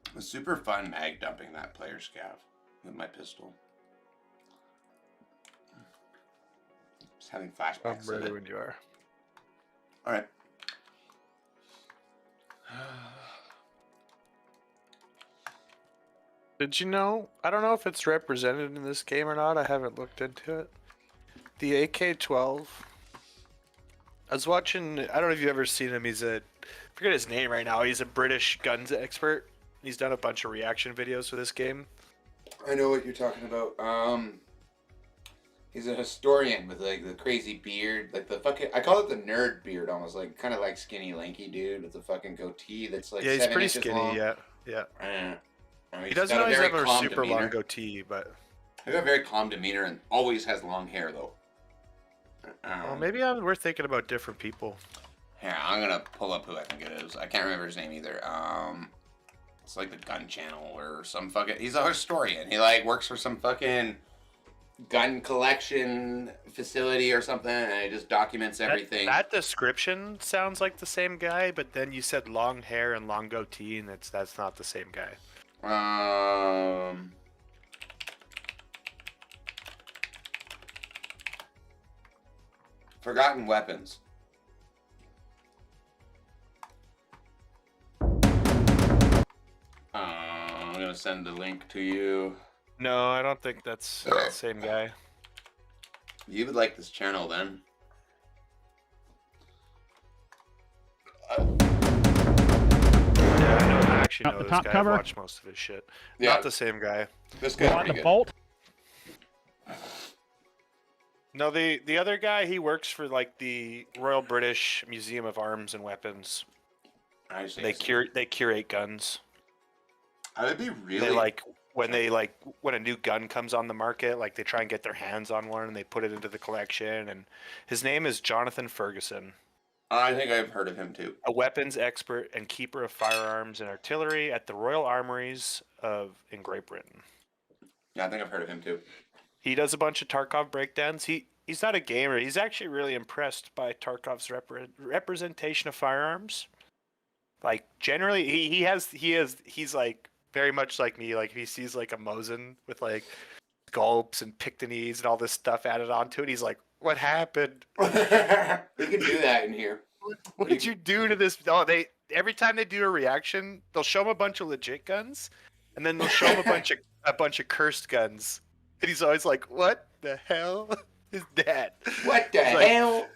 It was super fun mag dumping that player scav with my pistol. Just having I'm flashbacks of ready it. when you are. All right. Did you know? I don't know if it's represented in this game or not. I haven't looked into it. The AK-12. I was watching. I don't know if you've ever seen him. He's I forget his name right now. He's a British guns expert. He's done a bunch of reaction videos for this game. I know what you're talking about. He's a historian with like the crazy beard, like the fucking. I call it the nerd beard, almost like kind of like skinny, lanky dude with a fucking goatee that's like Yeah, he's 7 pretty inches skinny. long. Yeah. He's He doesn't got always very have a calm super demeanor. long goatee, but He's got a very calm demeanor and always has long hair though. well, maybe we're thinking about different people. Here, I'm gonna pull up who I think it is. I can't remember his name either. It's like the Gun Channel or some fucking. He's a historian. He like works for some fucking gun collection facility or something, and he just documents everything. That description sounds like the same guy, but then you said long hair and long goatee, and that's not the same guy. Forgotten Weapons. I'm gonna send the link to you. No, I don't think that's the same guy. You would like this channel then. Yeah, I actually Up know the this top guy. cover. I've watched most of his shit. Yeah. Not the same guy. This We guy's want pretty the good. bolt. No, the other guy, he works for like the Royal British Museum of Arms and Weapons. I see. They curate guns. I would be really. They like when a new gun comes on the market, like they try and get their hands on one and they put it into the collection. And his name is Jonathan Ferguson, I think I've heard of him too. a weapons expert and keeper of firearms and artillery at the Royal Armories in Great Britain. Yeah, I think I've heard of him too. He does a bunch of Tarkov breakdowns. He he's not a gamer. He's actually really impressed by Tarkov's representation of firearms. Like generally, he's like very much like me. Like if he sees like a Mosin with like gulps and pictonese and all this stuff added onto it, he's like, "What happened? We can do that in here. What did you do to this?" Oh, every time they do a reaction, they'll show him a bunch of legit guns, and then they'll show him a bunch of cursed guns, and he's always like, "What the hell is that?" What the He's like- hell?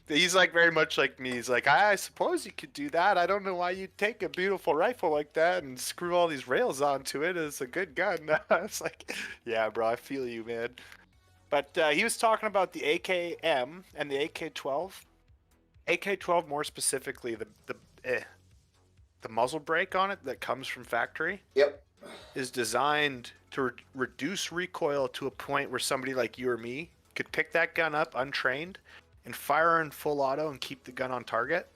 He's like very much like me. He's like, I suppose you could do that. I don't know why you'd take a beautiful rifle like that and screw all these rails onto it. It's a good gun. I was like, yeah, bro, I feel you, man. But he was talking about the AKM and the AK-12. AK-12 more specifically, the muzzle brake on it that comes from factory. Yep. Is designed to reduce recoil to a point where somebody like you or me could pick that gun up untrained and fire in full auto and keep the gun on target.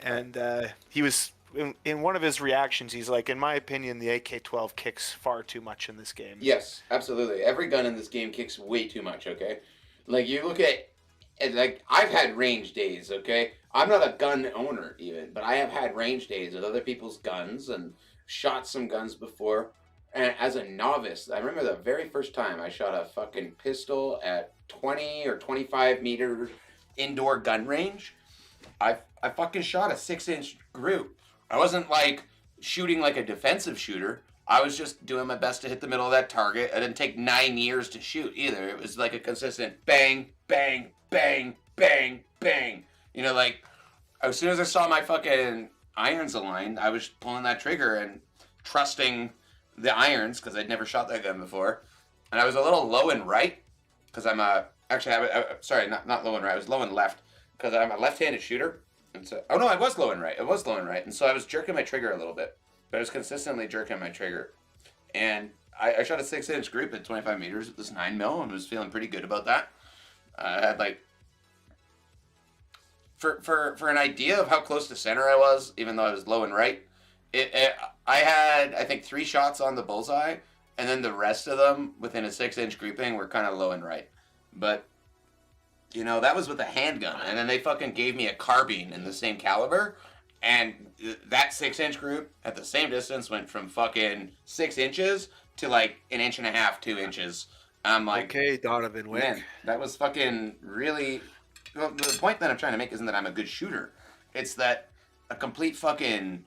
And he was in one of his reactions. He's like, in my opinion, the AK-12 kicks far too much in this game. Yes, absolutely. Every gun in this game kicks way too much, okay? Like, you look at, like, I've had range days, okay? I'm not a gun owner, even, but I have had range days with other people's guns and shot some guns before. And as a novice, I remember the very first time I shot a fucking pistol at 20 or 25 meter indoor gun range. I fucking shot a 6-inch group. I wasn't, like, shooting like a defensive shooter. I was just doing my best to hit the middle of that target. I didn't take 9 years to shoot either. It was like a consistent bang, bang, bang, bang, bang. You know, like, as soon as I saw my fucking irons aligned, I was pulling that trigger and trusting the irons because I'd never shot that gun before. And I was a little low and right because I'm sorry, not low and right. I was low and left because I'm a left-handed shooter. And so, oh no, I was low and right. I was low and right. And so I was jerking my trigger a little bit, but I was consistently jerking my trigger. And I shot a 6-inch group at 25 meters with this 9mm and was feeling pretty good about that. I had like, for an idea of how close to center I was, even though I was low and right, I had, I think, 3 shots on the bullseye, and then the rest of them within a 6-inch grouping were kind of low and right. But, you know, that was with a handgun, and then they fucking gave me a carbine in the same caliber, and that 6-inch group at the same distance went from fucking 6 inches to like 1.5 inches, 2 inches. I'm like, Okay, Donovan Wick. man, that was fucking really. Well, the point that I'm trying to make isn't that I'm a good shooter. It's that a complete fucking,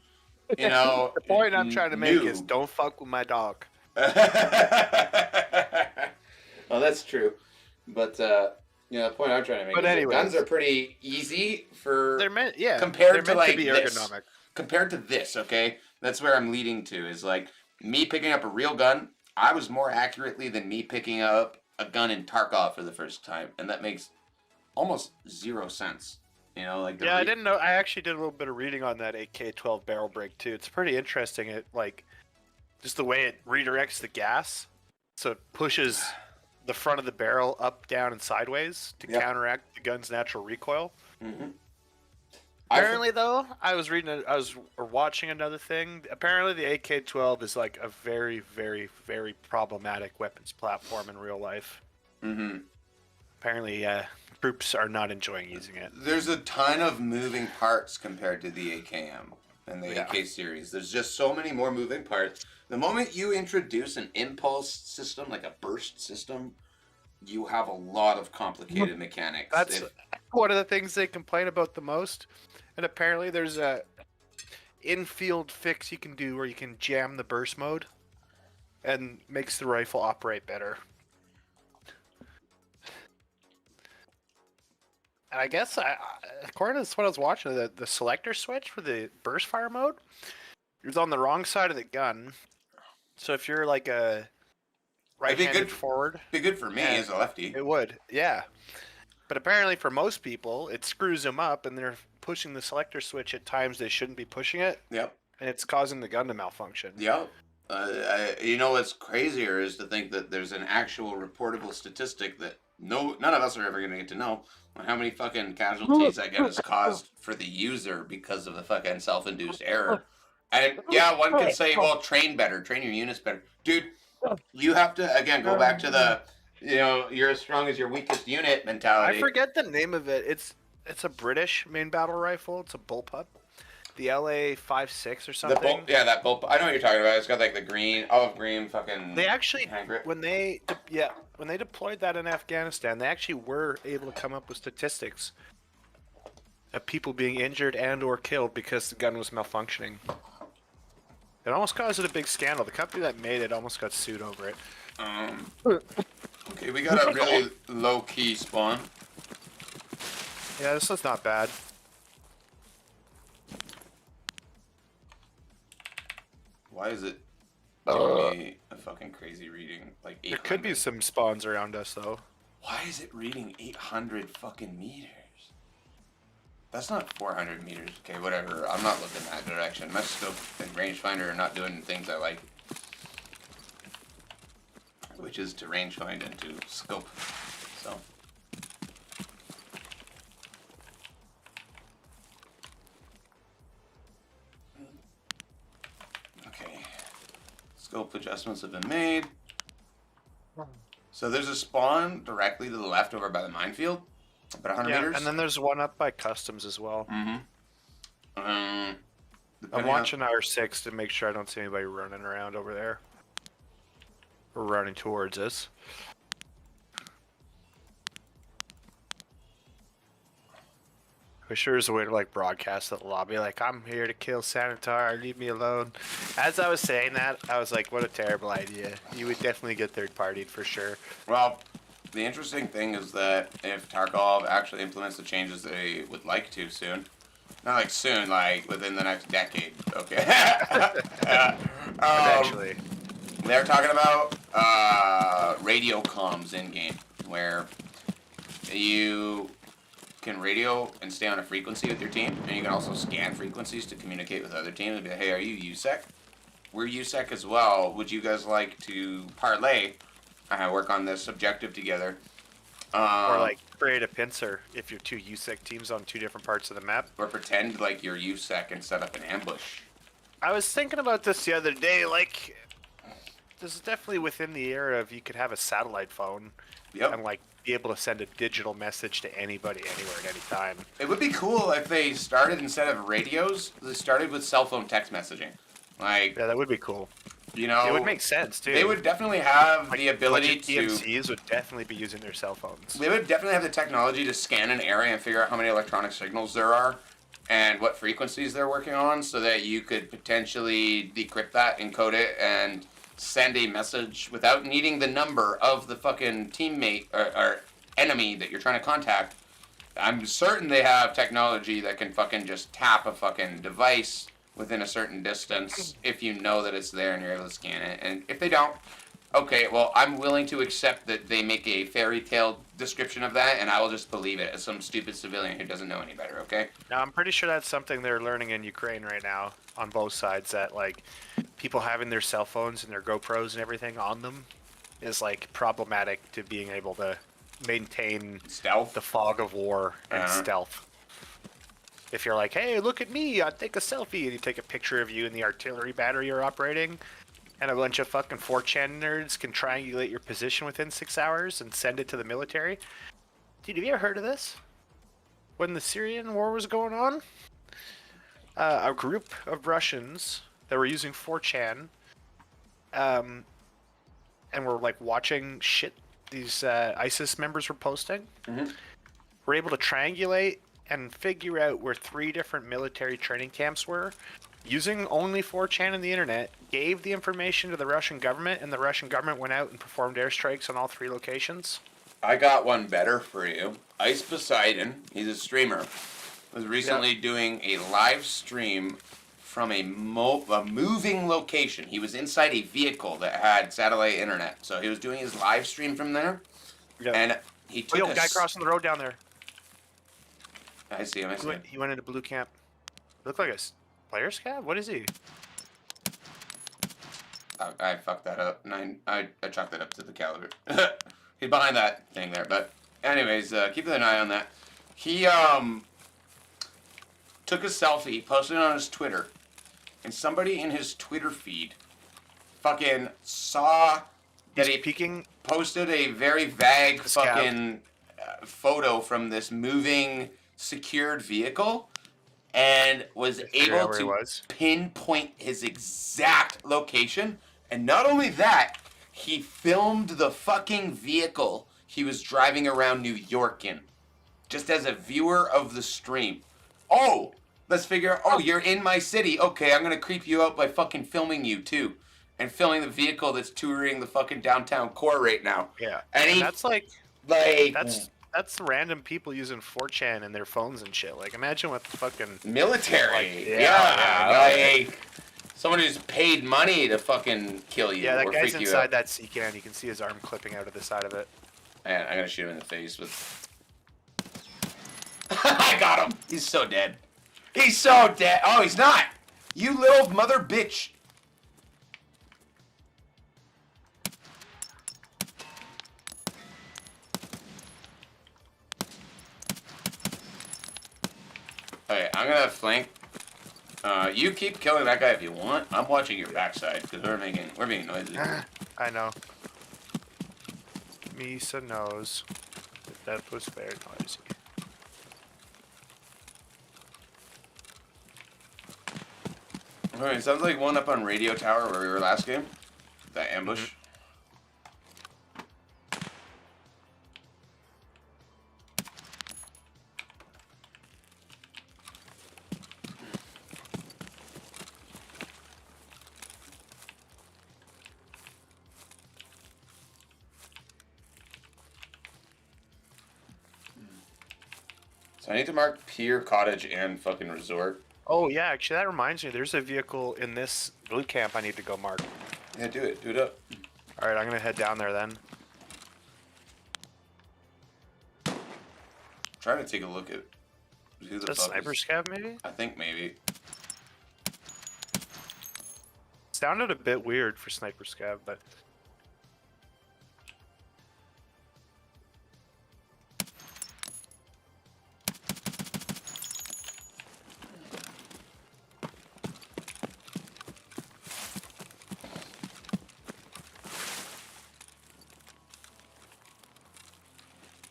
you know. The point I'm trying to make is noob. don't fuck with my dog. Well, that's true, but you know, the point I'm trying to make. But is that anyways. guns are pretty easy for They're meant, yeah. compared they're to meant like to be this. ergonomic. Compared to this, okay, that's where I'm leading to. Is like me picking up a real gun. I was more accurately than me picking up a gun in Tarkov for the first time, and that makes almost 0 sense. You know, like Yeah, I didn't know. I actually did a little bit of reading on that AK-12 barrel break too. It's pretty interesting. It like just the way it redirects the gas, so it pushes the front of the barrel up, down, and sideways to Yep. counteract the gun's natural recoil. Mm-hmm. Apparently, though, I was watching another thing. Apparently, the AK-12 is like a very, very, very problematic weapons platform in real life. Mm-hmm. Apparently, troops are not enjoying using it. There's a ton of moving parts compared to the AKM and the Yeah. AK series. There's just so many more moving parts. The moment you introduce an impulse system, like a burst system, you have a lot of complicated mechanics. That's one of the things they complain about the most. And apparently there's a infield fix you can do where you can jam the burst mode and makes the rifle operate better. And I guess, according to what I was watching, the selector switch for the burst fire mode is on the wrong side of the gun. So if you're like a right-handed good. forward, Be good for me Yeah. as a lefty. it would, yeah. But apparently for most people, it screws them up and they're pushing the selector switch at times they shouldn't be pushing it, Yep. and it's causing the gun to malfunction. Yep. You know what's crazier is to think that there's an actual reportable statistic that none of us are ever going to get to know on how many fucking casualties that gun has caused for the user because of the fucking self-induced error. And yeah, one can say, well, train better, train your units better. Dude, you have to, again, go back to you know, you're as strong as your weakest unit I mentality. forget the name of it. It's a British main battle rifle. It's a bullpup. The LA 5.6 or The something. that bull. I know what you're talking about. It's got like the green, olive green, fucking. They actually, hand grip. when they deployed that in Afghanistan, they actually were able to come up with statistics of people being injured and or killed because the gun was malfunctioning. It almost caused it a big scandal. The company that made it almost got sued over it. Okay, we got a really low key spawn. Yeah, this one's not bad. Why is it giving me a fucking crazy reading? Like 800. There could be some spawns around us though. Why is it reading 800 fucking meters? That's not 400 meters. Okay, whatever. I'm not looking that direction. My scope and rangefinder are not doing things I like. Which is to rangefind and to scope. So. Okay. Scope adjustments have been made. So there's a spawn directly to the left over by the minefield. About 100 Yeah, meters. and then there's one up by customs as well. Mm-hmm. I'm Depending watching R6 to make sure I don't see anybody running around over there. Or running towards us. I wish there was a way to like broadcast at the lobby, like I'm here to kill Sanitar, leave me alone. As I was saying that, I was like, what a terrible idea. You would definitely get third partied for sure. Well, the interesting thing is that if Tarkov actually implements the changes they would like to soon, not like soon, like within the next decade, okay? Eventually. They're talking about radio comms in game, where you can radio and stay on a frequency with your team, and you can also scan frequencies to communicate with other teams and be like, hey, are you USEC? We're USEC as well. Would you guys like to parlay, work on this objective together? Or like create a pincer if you're two USEC teams on two different parts of the map. Or pretend like you're USEC and set up an ambush. I was thinking about this the other day, like, this is definitely within the era of you could have a satellite phone Yep. and like be able to send a digital message to anybody, anywhere, at any time. It would be cool if they started, instead of radios, they started with cell phone text messaging. Like, Yeah, that would be cool. you know, It would make sense too. they would definitely have Like, the ability to. PMCs would definitely be using their cell phones. They would definitely have the technology to scan an area and figure out how many electronic signals there are and what frequencies they're working on, so that you could potentially decrypt that, encode it, and send a message without needing the number of the fucking teammate or enemy that you're trying to contact. I'm certain they have technology that can fucking just tap a fucking device within a certain distance if you know that it's there and you're able to scan it. And if they don't, okay, well, I'm willing to accept that they make a fairy tale description of that, and I will just believe it as some stupid civilian who doesn't know any better, okay? Now, I'm pretty sure that's something they're learning in Ukraine right now on both sides, that like people having their cell phones and their GoPros and everything on them is like problematic to being able to maintain Stealth. the fog of war and Uh-huh. stealth. If you're like, hey, look at me, I'll take a selfie, and you take a picture of you and the artillery battery you're operating, and a bunch of fucking 4chan nerds can triangulate your position within 6 hours and send it to the military. Dude, have you ever heard of this? When the Syrian war was going on, a group of Russians that were using 4chan, and were like watching shit these ISIS members were posting, were able to triangulate and figure out where 3 different military training camps were, using only 4chan and the internet, gave the information to the Russian government, and the Russian government went out and performed airstrikes on all 3 locations. I got one better for you. Ice Poseidon, he's a streamer, was recently doing a live stream from a moving location. He was inside a vehicle that had satellite internet. So he was doing his live stream from there. Yep. And he took Yo, guy crossing the road down there. I see him, I see him. He went into blue camp. Look like a player's cab? What is he? I fucked that up. I chalked that up to the caliber. He's behind that thing there. But anyways, keep an eye on that. He took a selfie, posted it on his Twitter, and somebody in his Twitter feed fucking saw that He's he peeking. posted a very vague The scout. fucking photo from this moving secured vehicle and was I figured out able where he to was. pinpoint his exact location. And not only that, he filmed the fucking vehicle he was driving around New York in, just as a viewer of the stream. Oh, let's figure out, oh, you're in my city. Okay, I'm gonna creep you out by fucking filming you too. And filming the vehicle that's touring the fucking downtown core right now. Yeah, And he, that's like like, that's random people using 4chan and their phones and shit. Like, imagine what the fucking military. Like, yeah, yeah, I know. like, someone who's paid money to fucking kill you that or guy's freak you inside out. that C-can. You can see his arm clipping out of the side of it. Man, I'm gonna shoot him in the face with... I got him! He's so dead. He's so dead! Oh, he's not! You little mother bitch! Okay, I'm gonna flank. You keep killing that guy if you want. I'm watching your backside because we're being noisy. I know. Misa knows that was very noisy. Alright, sounds like one up on Radio Tower where we were last game. That ambush. So I need to mark Pier, Cottage, and fucking Resort. Oh yeah, actually that reminds me. There's a vehicle in this blue camp I need to go mark. Yeah, do it. Do it up. All right, I'm gonna head down there then. Trying to take a look at who the Is that fuck sniper is... scav maybe? I think maybe. Sounded a bit weird for sniper scav, but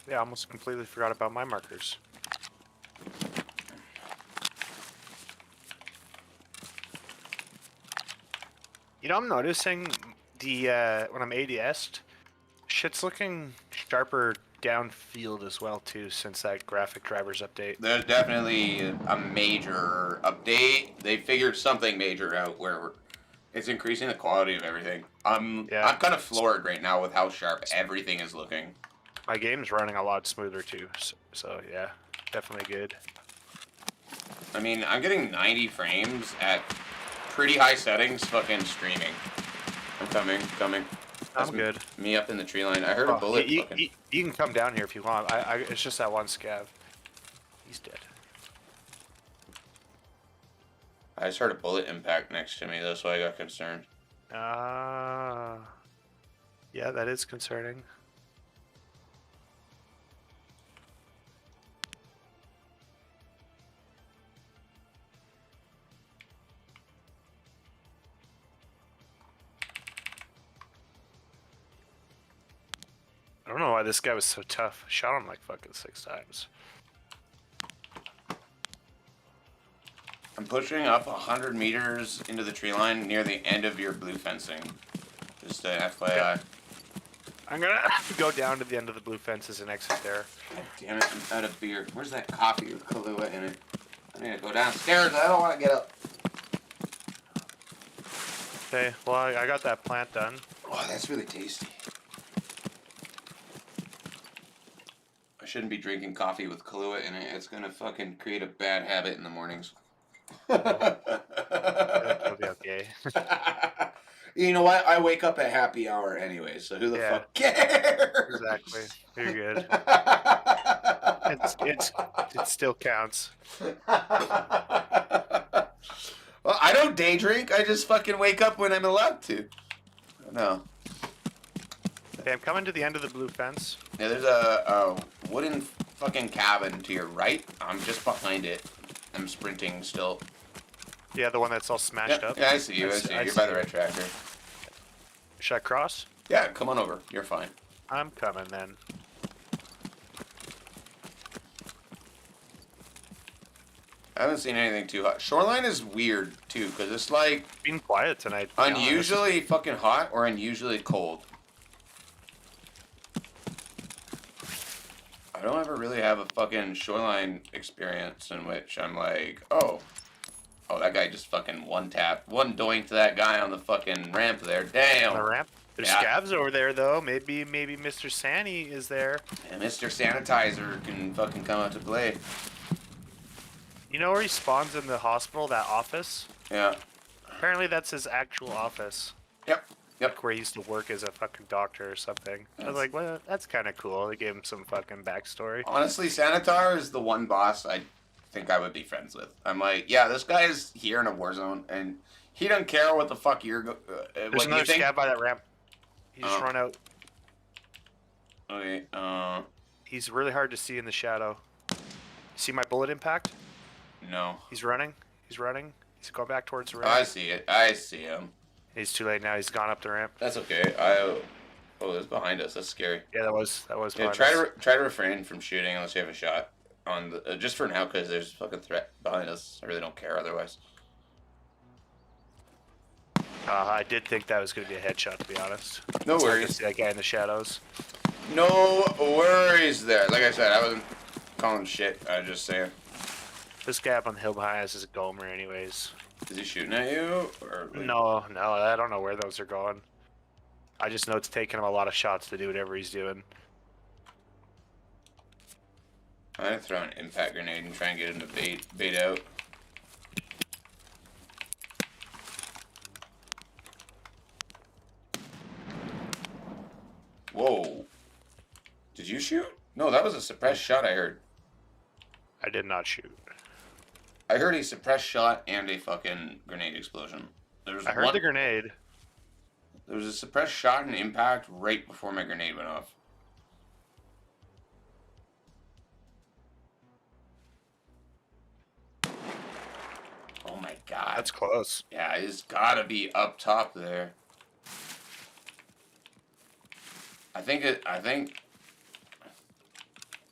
yeah, I almost completely forgot about my markers. You know, I'm noticing the when I'm ADS'd, shit's looking sharper downfield as well too since that graphic drivers update. There's definitely a major update. They figured something major out where it's increasing the quality of everything. I'm kind of floored right now with how sharp everything is looking. My game's running a lot smoother too, so yeah, definitely good. I mean, I'm getting 90 frames at pretty high settings fucking streaming. I'm coming. I'm good. Me up in the tree line. I heard a bullet You fucking... can come down here if you want. It's just that one scav. He's dead. I just heard a bullet impact next to me. That's why I got concerned. Yeah, that is concerning. I don't know why this guy was so tough. I shot him like fucking 6 times. I'm pushing up 100 meters into the tree line near the end of your blue fencing. Just an FYI. I'm gonna go down to the end of the blue fences and exit there. God damn it, I'm out of beer. Where's that coffee with Kahlua in it? I need to go downstairs. I don't want to get up. Okay, well, I got that plant done. Oh, that's really tasty. I shouldn't be drinking coffee with Kahlua in it. It's gonna fucking create a bad habit in the mornings. It'll be okay. You know what? I wake up at happy hour anyway, so who the fuck cares? Exactly. You're good. It still counts. Well, I don't day drink. I just fucking wake up when I'm allowed to. No. Okay, I'm coming to the end of the blue fence. Yeah, there's a wooden fucking cabin to your right. I'm just behind it. I'm sprinting still. Yeah, the one that's all smashed up. Yeah, I see you. I see you. You're by the red tractor. Should I cross? Yeah, come on over. You're fine. I'm coming then. I haven't seen anything too hot. Shoreline is weird too, because it's like Been quiet tonight. to be honest. unusually fucking hot or unusually cold. I don't ever really have a fucking shoreline experience in which I'm like, oh, that guy just fucking one doink to that guy on the fucking ramp there. On the Damn. ramp. There's Yeah. scabs over there though. Maybe Mr. Sandy is there. And Mr. Sanitizer can fucking come out to play. You know where he spawns in the hospital? That office. Yeah. Apparently that's his actual office. Yep. Like where he used to work as a fucking doctor or something. I was like, well, that's kind of cool. They gave him some fucking backstory. Honestly, Sanitar is the one boss I think I would be friends with. I'm like, yeah, this guy is here in a war zone, and he doesn't care what the fuck There's what you another think. scab by that ramp. He just Oh. run out. Okay. He's really hard to see in the shadow. See my bullet impact? No. He's running. He's running. He's going back towards the I ramp. see it. I see him. He's too late now. He's gone up the ramp. That's okay. Oh, that's behind us. That's scary. Yeah, that was. Yeah, behind try us. to refrain from shooting unless you have a shot on the just for now, because there's a fucking threat behind us. I really don't care otherwise. I did think that was going to be a headshot, to be honest. No I could worries. see that guy in the shadows. No worries there. Like I said, I wasn't calling shit. I was just saying. This guy up on the hill behind us is a Gomer, anyways. Is he shooting at you? Or like... No, I don't know where those are going. I just know it's taking him a lot of shots to do whatever he's doing. I'm gonna throw an impact grenade and try and get him to bait out. Whoa. Did you shoot? No, that was a suppressed shot I heard. I did not shoot. I heard a suppressed shot and a fucking grenade explosion. There was I heard the grenade. There was a suppressed shot and impact right before my grenade went off. Oh my god. That's close. Yeah, it's gotta be up top there.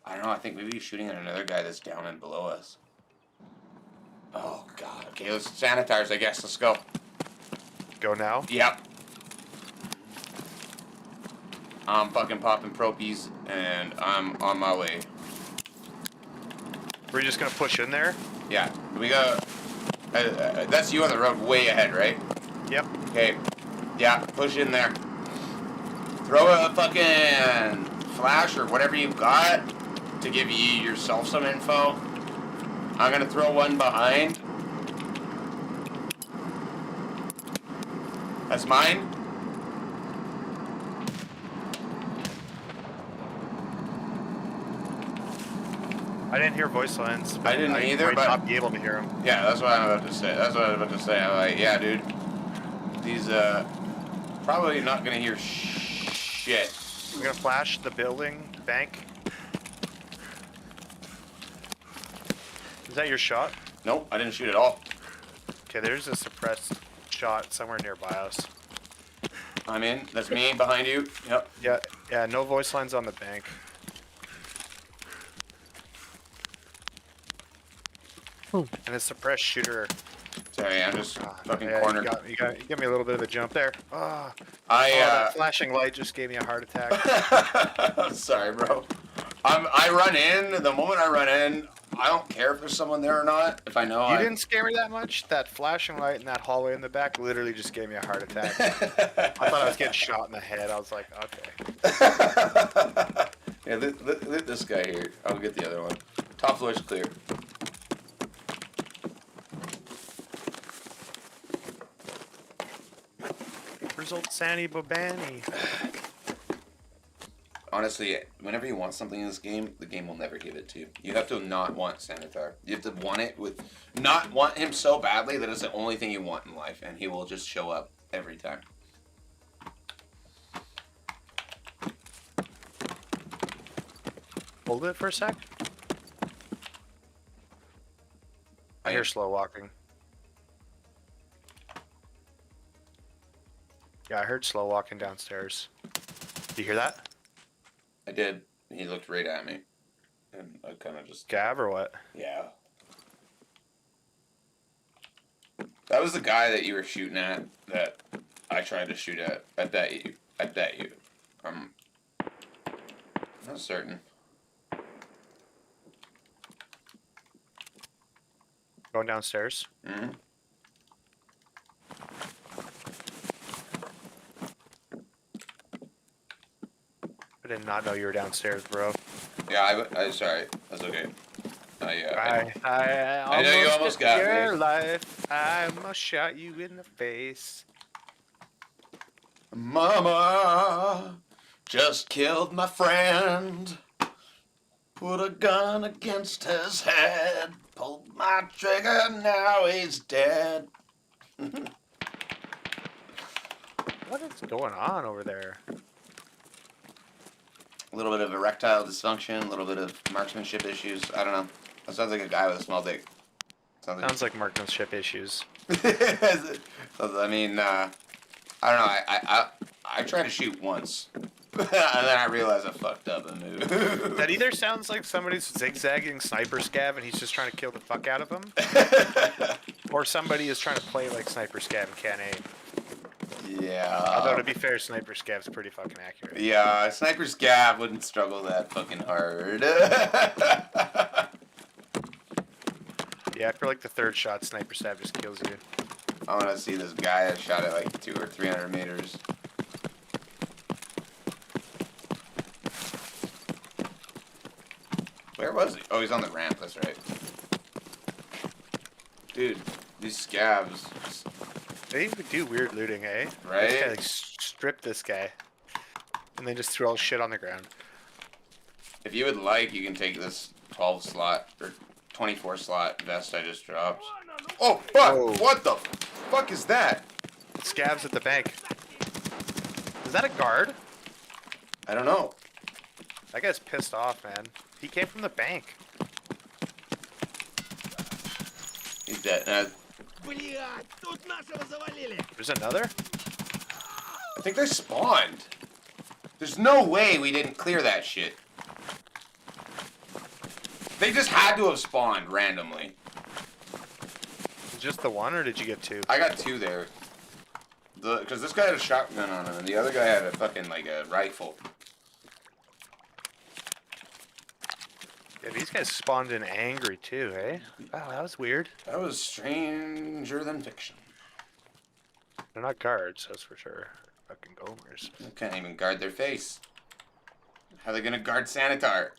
I don't know, I think maybe he's shooting at another guy that's down and below us. Oh god. Okay, let's sanitize, I guess. Let's go. Go now? Yep. I'm fucking popping propies and I'm on my way. We're just going to push in there? Yeah, we got. That's you on the road way ahead, right? Yep. Okay. Yeah, push in there. Throw a fucking flash or whatever you've got to give you yourself some info. I'm gonna throw one behind. That's mine. I didn't hear voice lines. I didn't either, might but- not be able to hear them. Yeah, that's what I'm about to say. I'm like, yeah, dude. These, probably not gonna hear shit. We're going to flash the building, bank. Is that your shot? Nope, I didn't shoot at all. Okay, there's a suppressed shot somewhere nearby us. I'm in. That's me behind you. Yep. Yeah, no voice lines on the bank. And a suppressed shooter. Sorry, I'm just fucking Yeah, cornered. you gave me a little bit of a jump there. Oh, I, that flashing light just gave me a heart attack. sorry, bro. I run in. The moment I run in, I don't care if there's someone there or not. If I know You didn't scare me that much. That flashing light in that hallway in the back literally just gave me a heart attack. I thought I was getting shot in the head. I was like, okay. Yeah, let this guy here. I'll get the other one. Top floor's clear. Result Sandy Bobani. Honestly, whenever you want something in this game, the game will never give it to you. You have to not want Sanitar. You have to want it with... Not want him so badly that it's the only thing you want in life, and he will just show up every time. Hold it for a sec. I hear slow walking. Yeah, I heard slow walking downstairs. Do you hear that? I did. He looked right at me, and I kind of just Gav or what? yeah. That was the guy that you were shooting at that I tried to shoot at. I bet you. I bet you. I'm not certain. Going downstairs. Hmm. I did not know you were downstairs, bro. Yeah, I sorry. That's okay. I know you almost took got your me. life. I almost shot you in the face. Mama just killed my friend. Put a gun against his head. Pulled my trigger, now he's dead. What is going on over there? A little bit of erectile dysfunction, a little bit of marksmanship issues. I don't know. That sounds like a guy with a small dick. Sounds like marksmanship issues. I mean, I don't know. I tried to shoot once, and then I realized I fucked up and moved. That either sounds like somebody's zigzagging sniper scav and he's just trying to kill the fuck out of him, or somebody is trying to play like sniper scav and can't aim. Yeah. Although to be fair, sniper scav's pretty fucking accurate. Yeah, Sniper Scav wouldn't struggle that fucking hard. Yeah, after like the third shot, sniper scav just kills you. I want to see this guy that shot at like 200 or 300 meters. Where was he? Oh, he's on the ramp. That's right. Dude, these scavs. They even do weird looting, eh? Right? They like strip this guy, and then just throw all shit on the ground. If you would like, you can take this 12 slot or 24 slot vest I just dropped. Oh, fuck! Whoa. What the fuck is that? Scavs at the bank. Is that a guard? I don't know. That guy's pissed off, man. He came from the bank. He's dead. There's another? I think they spawned. There's no way we didn't clear that shit. They just had to have spawned randomly. Just the one, or did you get two? I got two there. Because this guy had a shotgun on him, and the other guy had a fucking, like, a rifle. Yeah, these guys spawned in angry too, eh? Wow, that was weird. That was stranger than fiction. They're not guards, that's for sure. Fucking gomers. They can't even guard their face. How are they gonna guard Sanitar?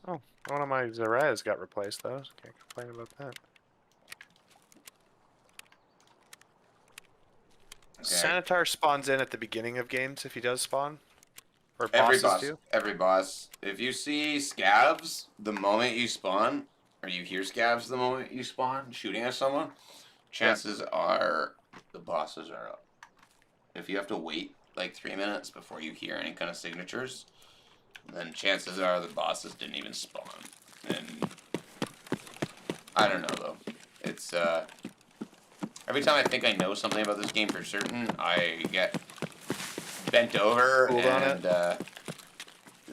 Oh, one of my Zaraz got replaced though, so can't complain about that. Okay. Sanitar spawns in at the beginning of games if he does spawn. Or Every bosses boss. do. Every boss. If you see scavs the moment you spawn, or you hear scavs the moment you spawn shooting at someone, chances are the bosses are up. If you have to wait like 3 minutes before you hear any kind of signatures, then chances are the bosses didn't even spawn. And I don't know though. It's every time I think I know something about this game for certain, I get bent over Pulled on and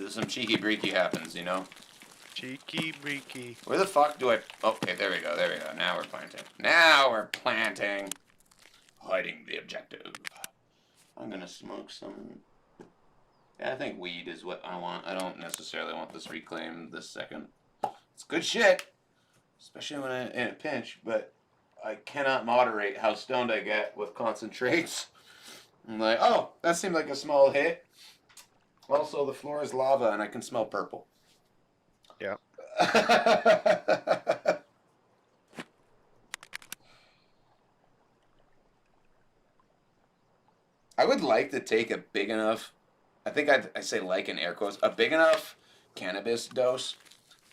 some cheeky breaky happens, you know? Cheeky breaky. Where the fuck do I... Okay, there we go, there we go. Now we're planting. Now we're planting. Hiding the objective. I'm gonna smoke some... Yeah, I think weed is what I want. I don't necessarily want this reclaim this second. It's good shit. Especially when I'm in a pinch, but I cannot moderate how stoned I get with concentrates. I'm like, oh, that seemed like a small hit. Also, the floor is lava and I can smell purple. Yep. I would like to take a big enough, I think I say like in air quotes, a big enough cannabis dose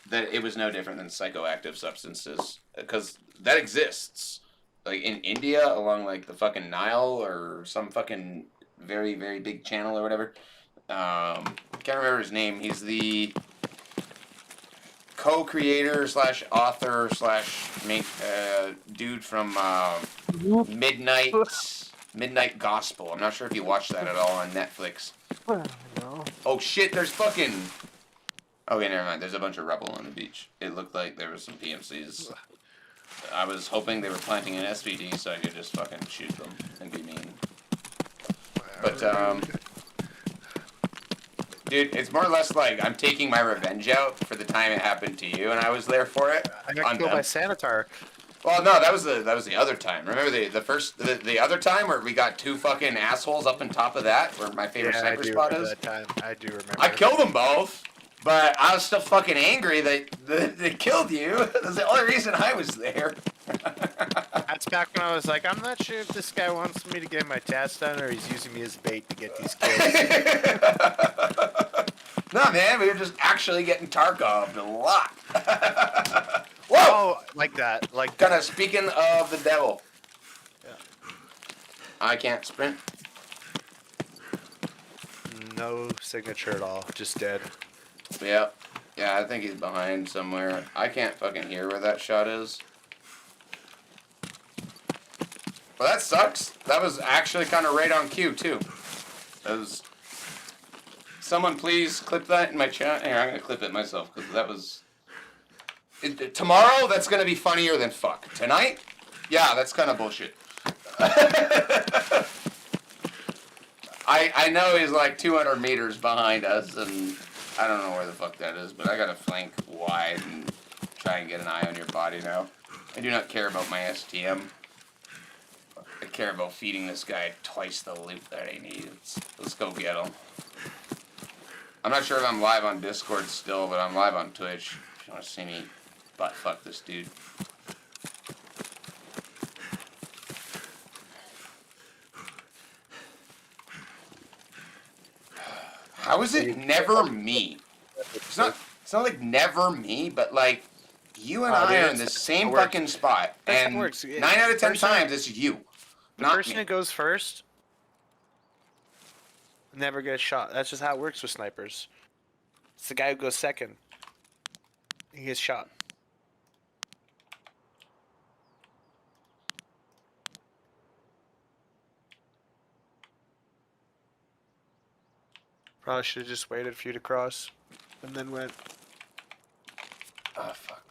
that it was no different than psychoactive substances. Because that exists. Like in India, along like the fucking Nile or some fucking very, very big channel or whatever. I can't remember his name. He's the co-creator slash author slash dude from Midnight Midnight Gospel. I'm not sure if you watched that at all on Netflix. No. Oh shit, there's fucking... Okay, never mind. There's a bunch of rubble on the beach. It looked like there was some PMCs. I was hoping they were planting an SVD so I could just fucking shoot them and be mean. But, dude, it's more or less like I'm taking my revenge out for the time it happened to you, and I was there for it. I got killed by Sanitar. Well, no, that was the other time. Remember the other time where we got two fucking assholes up on top of that, where my favorite Yeah, I sniper do spot remember is? that time. I do remember. I killed them both, but I was still fucking angry that they killed you. That's the only reason I was there. That's back when I was like, I'm not sure if this guy wants me to get my tats done or he's using me as bait to get these kills. No, man, we were just actually getting Tarkov'd a lot. Whoa! Oh, like that. Like Kind of speaking of the devil. Yeah. I can't sprint. no signature at all. Just dead. Yeah. Yeah, I think he's behind somewhere. I can't fucking hear where that shot is. Well, that sucks. That was actually kind of right on cue, too. That was... Someone please clip that in my chat. Here, I'm going to clip it myself, because that was... Tomorrow, that's going to be funnier than fuck. Tonight? Yeah, that's kind of bullshit. I know he's like 200 meters behind us, and I don't know where the fuck that is, but I gotta flank wide and try and get an eye on your body now. I do not care about my STM. I care about feeding this guy twice the loot that he needs. Let's go get him. I'm not sure if I'm live on Discord still, but I'm live on Twitch. If you want to see me butt fuck this dude. How is it never me? It's not like never me, but like you and I are in the same fucking spot, That's how and it works. 9 out of 10 Person- times it's you, The not person me. that goes first never gets shot. That's just how it works with snipers. It's the guy who goes second. He gets shot. Probably should have just waited for you to cross and then went. Oh fuck.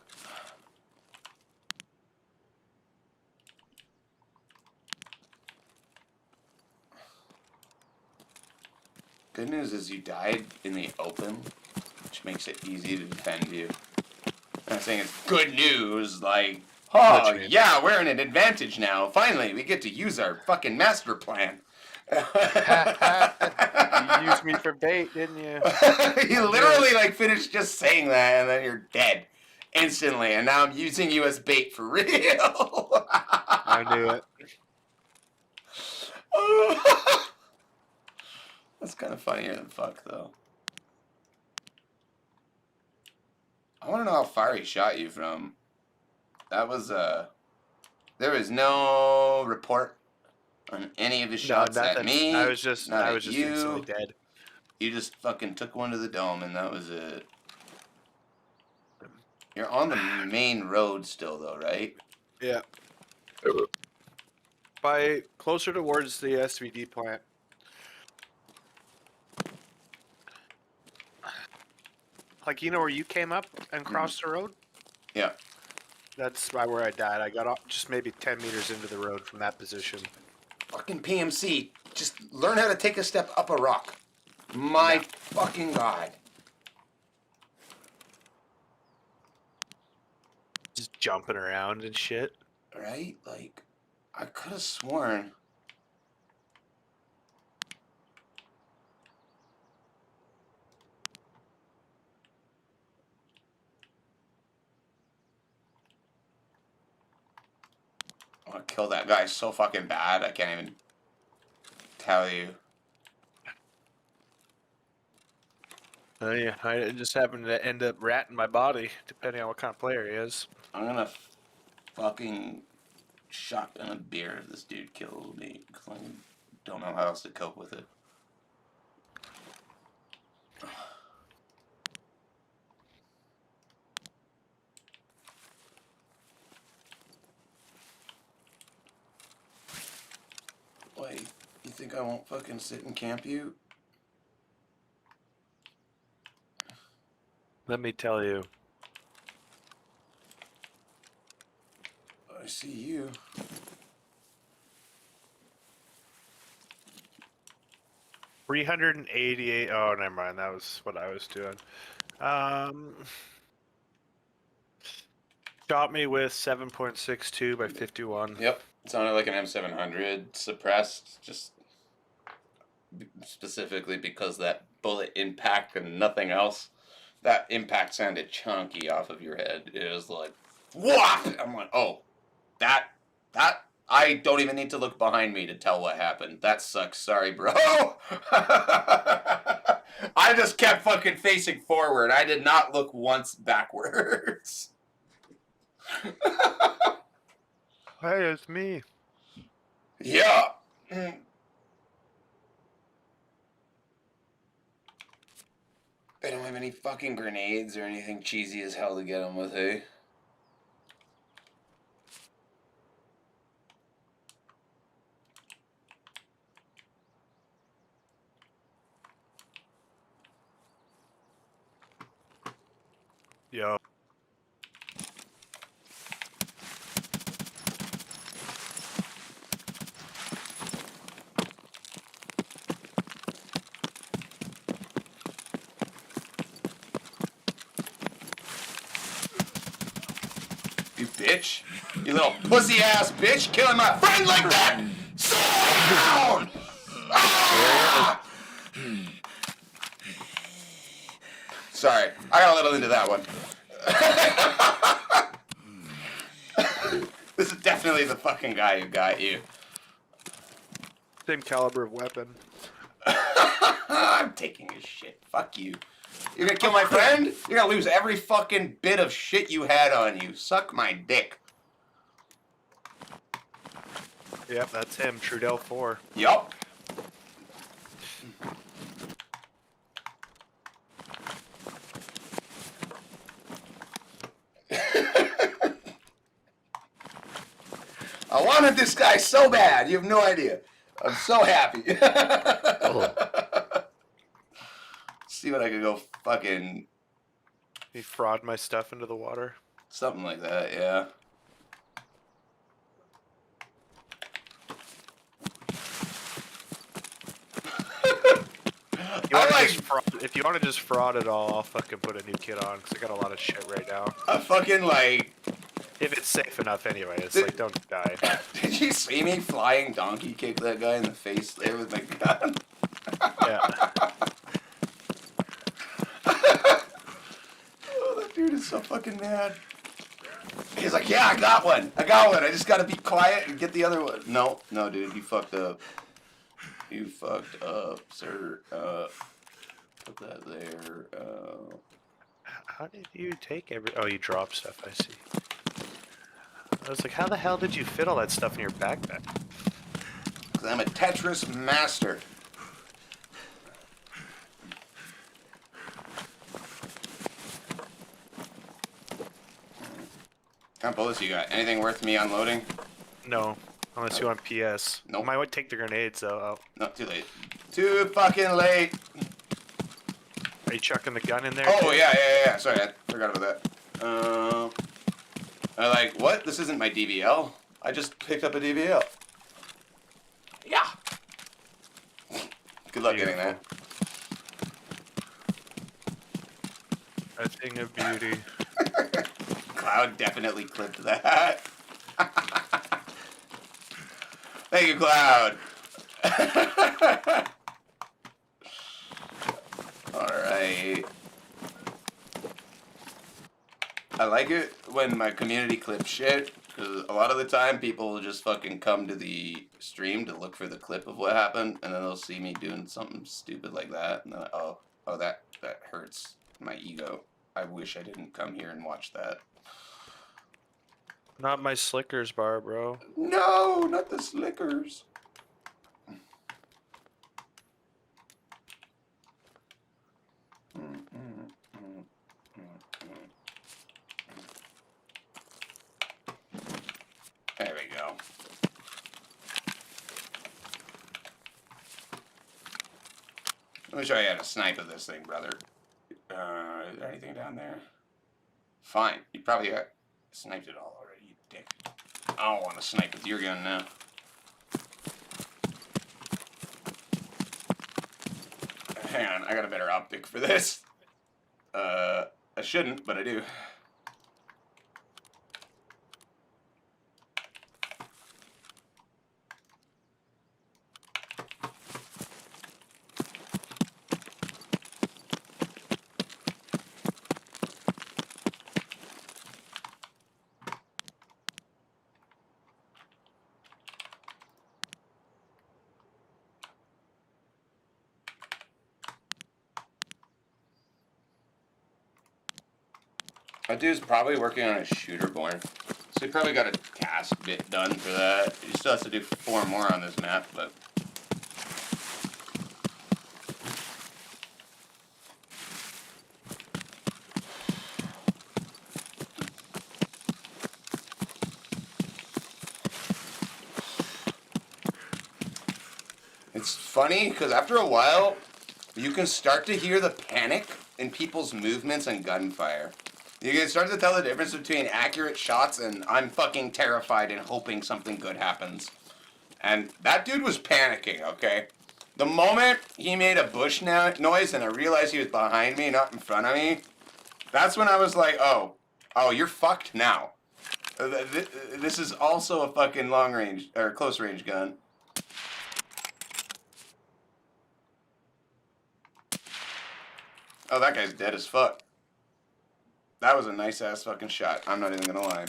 Good news is you died in the open, which makes it easy to defend you. I'm not saying it's good news, like, What oh you mean? yeah, we're in an advantage now. Finally, we get to use our fucking master plan. You used me for bait, didn't you? You literally like finished just saying that, and then you're dead instantly. And now I'm using you as bait for real. I knew it. That's kind of funnier than fuck, though. I want to know how far he shot you from. That was there was no report on any of his shots at nothing. me. I was just not at instantly you. dead. You just fucking took one to the dome, and that was it. You're on the main road still, though, right? Yeah. By closer towards the SVD plant. Like, you know where you came up and crossed the road? Yeah. That's by where I died. I got off just maybe 10 meters into the road from that position. Fucking PMC, just learn how to take a step up a rock. My fucking god. Just jumping around and shit. Right? Like, I could have sworn. I want to kill that guy so fucking bad, I can't even tell you. Yeah, I just happened to end up ratting my body, depending on what kind of player he is. I'm gonna fucking shotgun a beer if this dude kills me, because I don't know how else to cope with it. Wait. think I won't fucking sit and camp you? Let me tell you. I see you. $388. Oh, never mind. That was what I was doing. Shot me with 7.62 by 51. Yep. It sounded like an M700 suppressed, just specifically because that bullet impact and nothing else. That impact sounded chunky off of your head. It was like, whop! I'm like, oh, that, I don't even need to look behind me to tell what happened. That sucks. Sorry, bro. I just kept fucking facing forward. I did not look once backwards. Hey, it's me. Yeah. They don't have any fucking grenades or anything cheesy as hell to get them with, hey? Yo. You bitch. You little pussy ass bitch killing my friend like that! Slow down! Ah! Sorry, I got a little into that one. This is definitely the fucking guy who got you. Same caliber of weapon. I'm taking his shit. Fuck you. You're gonna kill my friend? You're gonna lose every fucking bit of shit you had on you. Suck my dick. Yep, that's him. Trudell 4. Yup. I wanted this guy so bad. You have no idea. I'm so happy. See what I could go fucking... He fraud my stuff into the water. Something like that, yeah. If you want to just fraud it all, I'll fucking put a new kit on because I got a lot of shit right now. I fucking like... If it's safe enough anyway, it's Did- like, don't die. Did you see me flying donkey kick that guy in the face there with my gun? Yeah. Oh, that dude is so fucking mad. He's like, yeah, I got one. I just gotta be quiet and get the other one. No, dude, you fucked up. You fucked up, sir. Put that there. How did you take every... Oh, you dropped stuff, I see. I was like, how the hell did you fit all that stuff in your backpack? 'Cause I'm a Tetris master. What kind of bullets you got? Anything worth me unloading? No, unless you want PS. Nope. I might take the grenades, though. Oh. No, too late. Too fucking late. Are you chucking the gun in there? Oh, too? yeah. Sorry, I forgot about that. I'm like, what? This isn't my DVL. I just picked up a DVL. Yeah. Good luck getting that. A thing of beauty. Cloud definitely clipped that. Thank you, Cloud. Alright. I like it when my community clips shit, because a lot of the time people will just fucking come to the stream to look for the clip of what happened, and then they'll see me doing something stupid like that, and then, oh, that hurts my ego. I wish I didn't come here and watch that. Not my Slickers bar, bro. No, not the Slickers. There we go. Let me show you how to snipe at this thing, brother. Is there anything down there? Fine. You probably got sniped it all already, you dick. I don't want to snipe with your gun now. Hang on, I got a better optic for this. I shouldn't, but I do. That dude's probably working on a shooter born. So he probably got a task bit done for that. He still has to do 4 more on this map, but... It's funny, because after a while, you can start to hear the panic in people's movements and gunfire. You can start to tell the difference between accurate shots and I'm fucking terrified and hoping something good happens. And that dude was panicking, okay? The moment he made a bush noise and I realized he was behind me, not in front of me, that's when I was like, oh, you're fucked now. This is also a fucking long range, or close range gun. Oh, that guy's dead as fuck. That was a nice ass fucking shot. I'm not even gonna lie.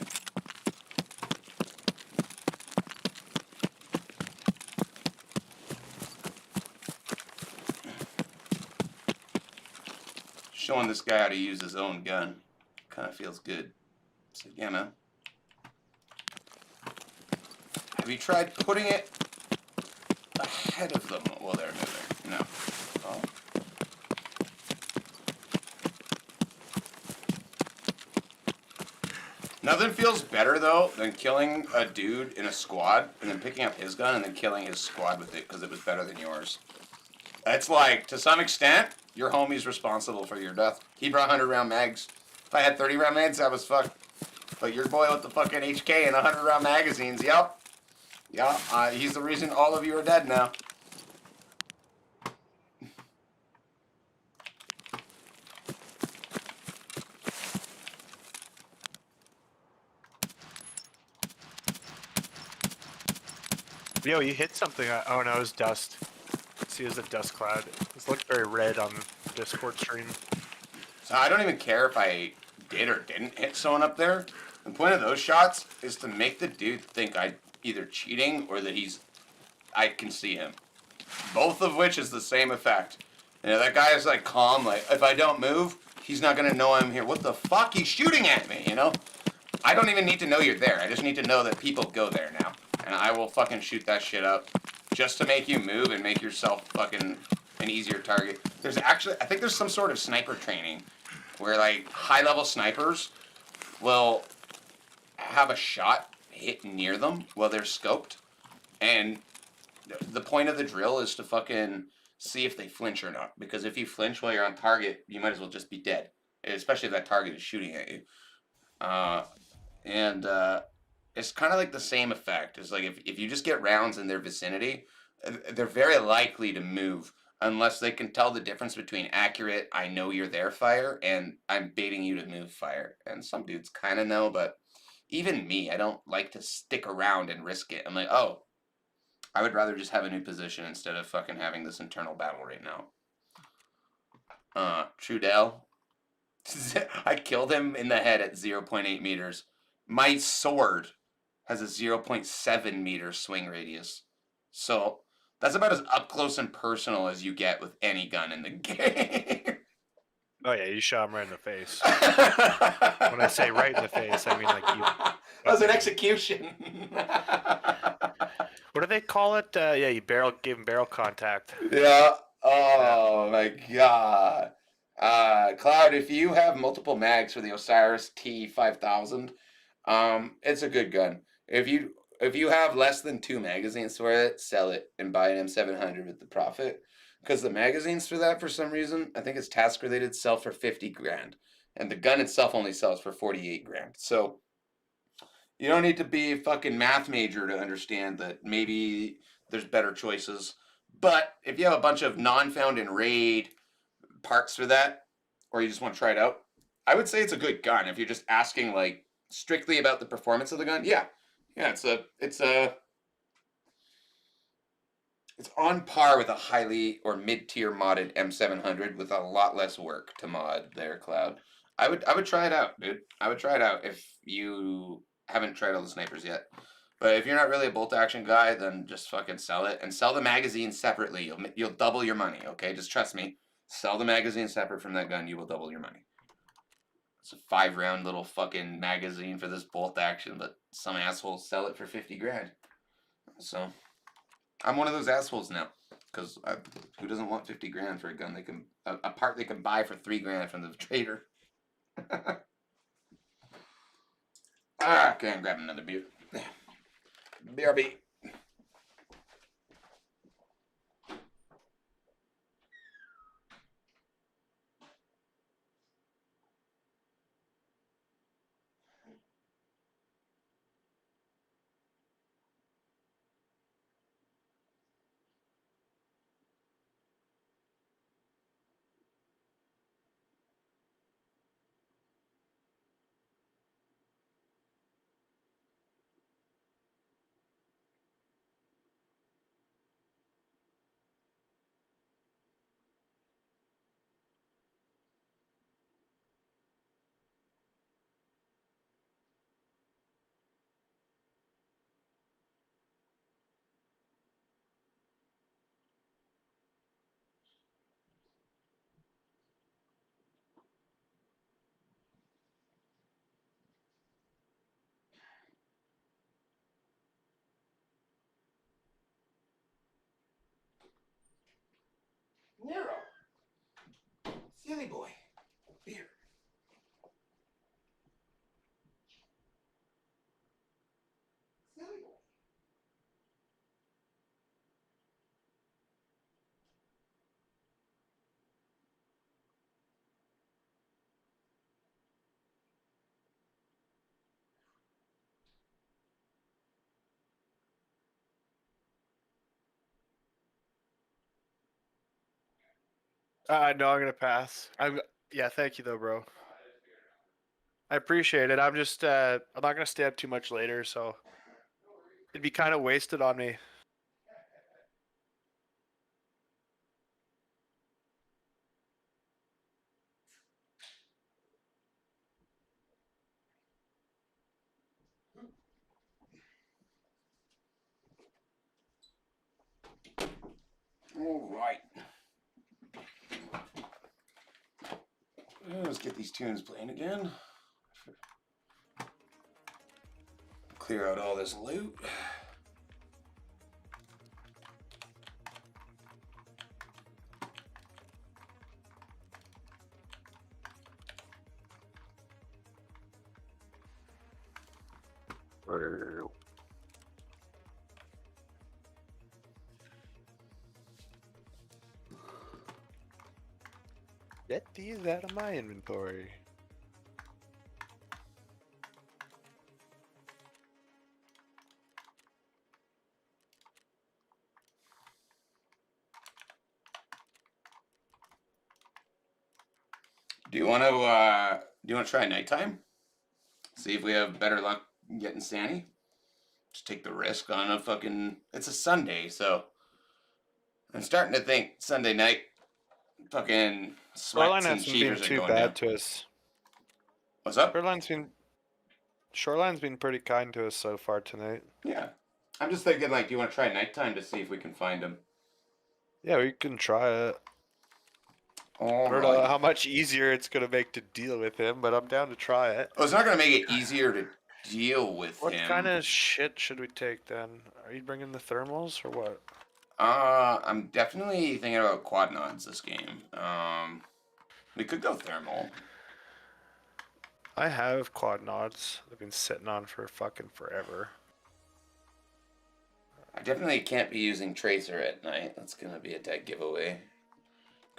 Showing this guy how to use his own gun. Kind of feels good. So, yeah, man. Have you tried putting it ahead of them while they're moving? No. Oh. Nothing feels better, though, than killing a dude in a squad and then picking up his gun and then killing his squad with it because it was better than yours. It's like, to some extent, your homie's responsible for your death. He brought 100-round mags. If I had 30-round mags, I was fucked. But your boy with the fucking HK and 100-round magazines, yep. Yeah, he's the reason all of you are dead now. Yo, you hit something. Oh no, it was dust. See, it was a dust cloud. This looked very red on Discord stream. So I don't even care if I did or didn't hit someone up there. The point of those shots is to make the dude think I'm either cheating or that I can see him. Both of which is the same effect. You know, that guy is like calm, like, if I don't move, he's not gonna know I'm here. What the fuck? He's shooting at me, you know? I don't even need to know you're there. I just need to know that people go there now. And I will fucking shoot that shit up just to make you move and make yourself fucking an easier target. There's actually, I think there's some sort of sniper training where like high-level snipers will have a shot hit near them while they're scoped. And the point of the drill is to fucking see if they flinch or not. Because if you flinch while you're on target, you might as well just be dead. Especially if that target is shooting at you. It's kind of like the same effect. It's like if you just get rounds in their vicinity, they're very likely to move unless they can tell the difference between accurate, I know you're there fire, and I'm baiting you to move fire. And some dudes kind of know, but even me, I don't like to stick around and risk it. I'm like, oh, I would rather just have a new position instead of fucking having this internal battle right now. Trudell. I killed him in the head at 0.8 meters. My sword has a 0.7 meter swing radius. So that's about as up close and personal as you get with any gun in the game. Oh yeah, you shot him right in the face. When I say right in the face, I mean like you. That was an execution. What do they call it? Yeah, you gave him barrel contact. Yeah. Oh my god. Cloud, if you have multiple mags for the Osiris T5000, it's a good gun. If you have less than 2 magazines for it, sell it and buy an M700 with the profit. because the magazines for that, for some reason, I think it's task related, sell for 50 grand, and the gun itself only sells for 48 grand. So you don't need to be a fucking math major to understand that maybe there's better choices. But if you have a bunch of non-found in raid parts for that, or you just want to try it out, I would say it's a good gun. If you're just asking like strictly about the performance of the gun, yeah, it's on par with a highly or mid-tier modded M700 with a lot less work to mod there, Cloud. I would try it out, dude. I would try it out if you haven't tried all the snipers yet. But if you're not really a bolt action guy, then just fucking sell it and sell the magazine separately. You'll double your money, okay? Just trust me. Sell the magazine separate from that gun, you will double your money. It's a 5-round little fucking magazine for this bolt action, but some assholes sell it for 50 grand. So I'm one of those assholes now, because who doesn't want 50 grand for a gun they can a part they can buy for 3 grand from the trader? Okay, I'm grabbing another beer. BRB. Nero. Silly boy. Beer. Silly boy. No, I'm gonna pass. Yeah, thank you though, bro. I appreciate it. I'm just I'm not gonna stay up too much later, so it'd be kind of wasted on me. All right. Let's get these tunes playing again. Clear out all this loot. Get these out of my inventory. Do you want to try nighttime? See if we have better luck getting Sandy? Just take the risk on a fucking. It's a Sunday, so I'm starting to think Sunday night, fucking Shoreline sweats and hasn't been cheaters are too going bad down. to us. What's up? Shoreline's been pretty kind to us so far tonight. Yeah, I'm just thinking like, do you want to try nighttime to see if we can find him? Yeah, we can try it. All I don't know right. how much easier it's gonna make to deal with him, but I'm down to try it. Well, it's not gonna make it easier to deal with What him. kind of shit should we take then? Are you bringing the thermals or what? I'm definitely thinking about quad nods this game. We could go thermal. I have quad nods. I've been sitting on for fucking forever. I definitely can't be using tracer at night. That's gonna be a dead giveaway.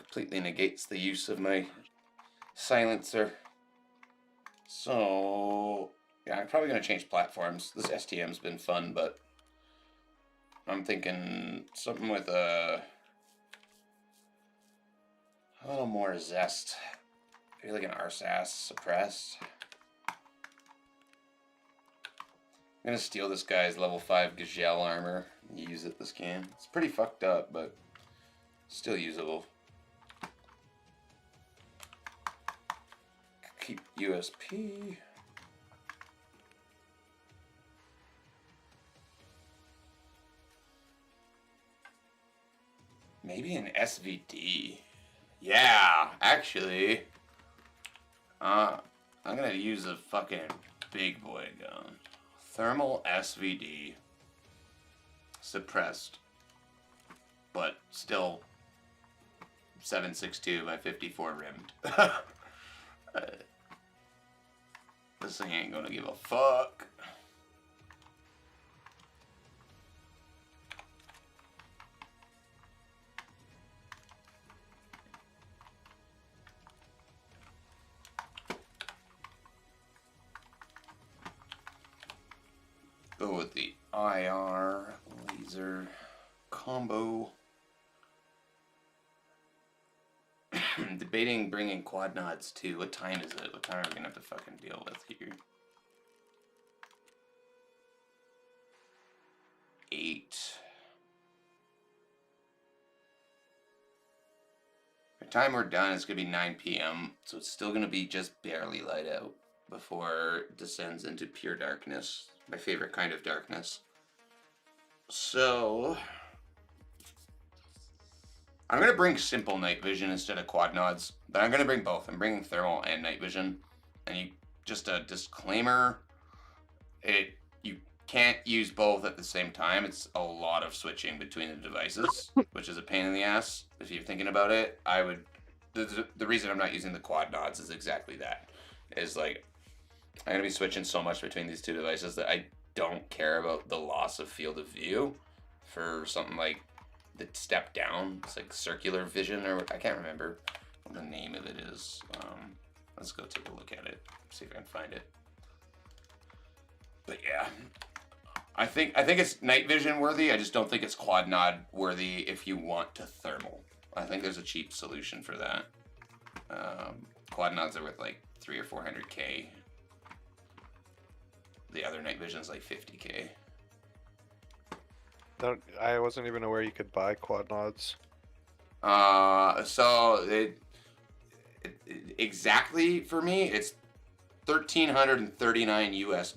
completely negates the use of my silencer. So, yeah, I'm probably going to change platforms. This STM's been fun, but I'm thinking something with a little more zest. Maybe like an RSAS suppressed. I'm going to steal this guy's level 5 Gazelle armor and use it this game. It's pretty fucked up, but still usable. Keep USP. Maybe an SVD. Yeah, actually. I'm gonna use a fucking big boy gun. Thermal SVD. Suppressed. But still 7.62 by 54 rimmed. This thing ain't gonna give a fuck. Go with the IR laser combo. Debating bringing quad nods too. What time is it? What time are we gonna have to fucking deal with here? 8. By the time we're done, it's gonna be 9 p.m. So it's still gonna be just barely light out before it descends into pure darkness. My favorite kind of darkness. So I'm gonna bring simple night vision instead of quad nods, but I'm gonna bring both. I'm bringing thermal and night vision. And you, just a disclaimer, you can't use both at the same time. It's a lot of switching between the devices, which is a pain in the ass. If you're thinking about it, I would. The reason I'm not using the quad nods is exactly that. Is like I'm gonna be switching so much between these two devices that I don't care about the loss of field of view for something like the step down. It's like circular vision, or I can't remember what the name of it is. Let's go take a look at it, see if I can find it. But yeah, I think it's night vision worthy. I just don't think it's quad nod worthy if you want to thermal. I think there's a cheap solution for that. Quad nods are worth like 300 or 400k. The other night vision's like 50k. I wasn't even aware you could buy quad nods. So exactly for me, it's $1,339 US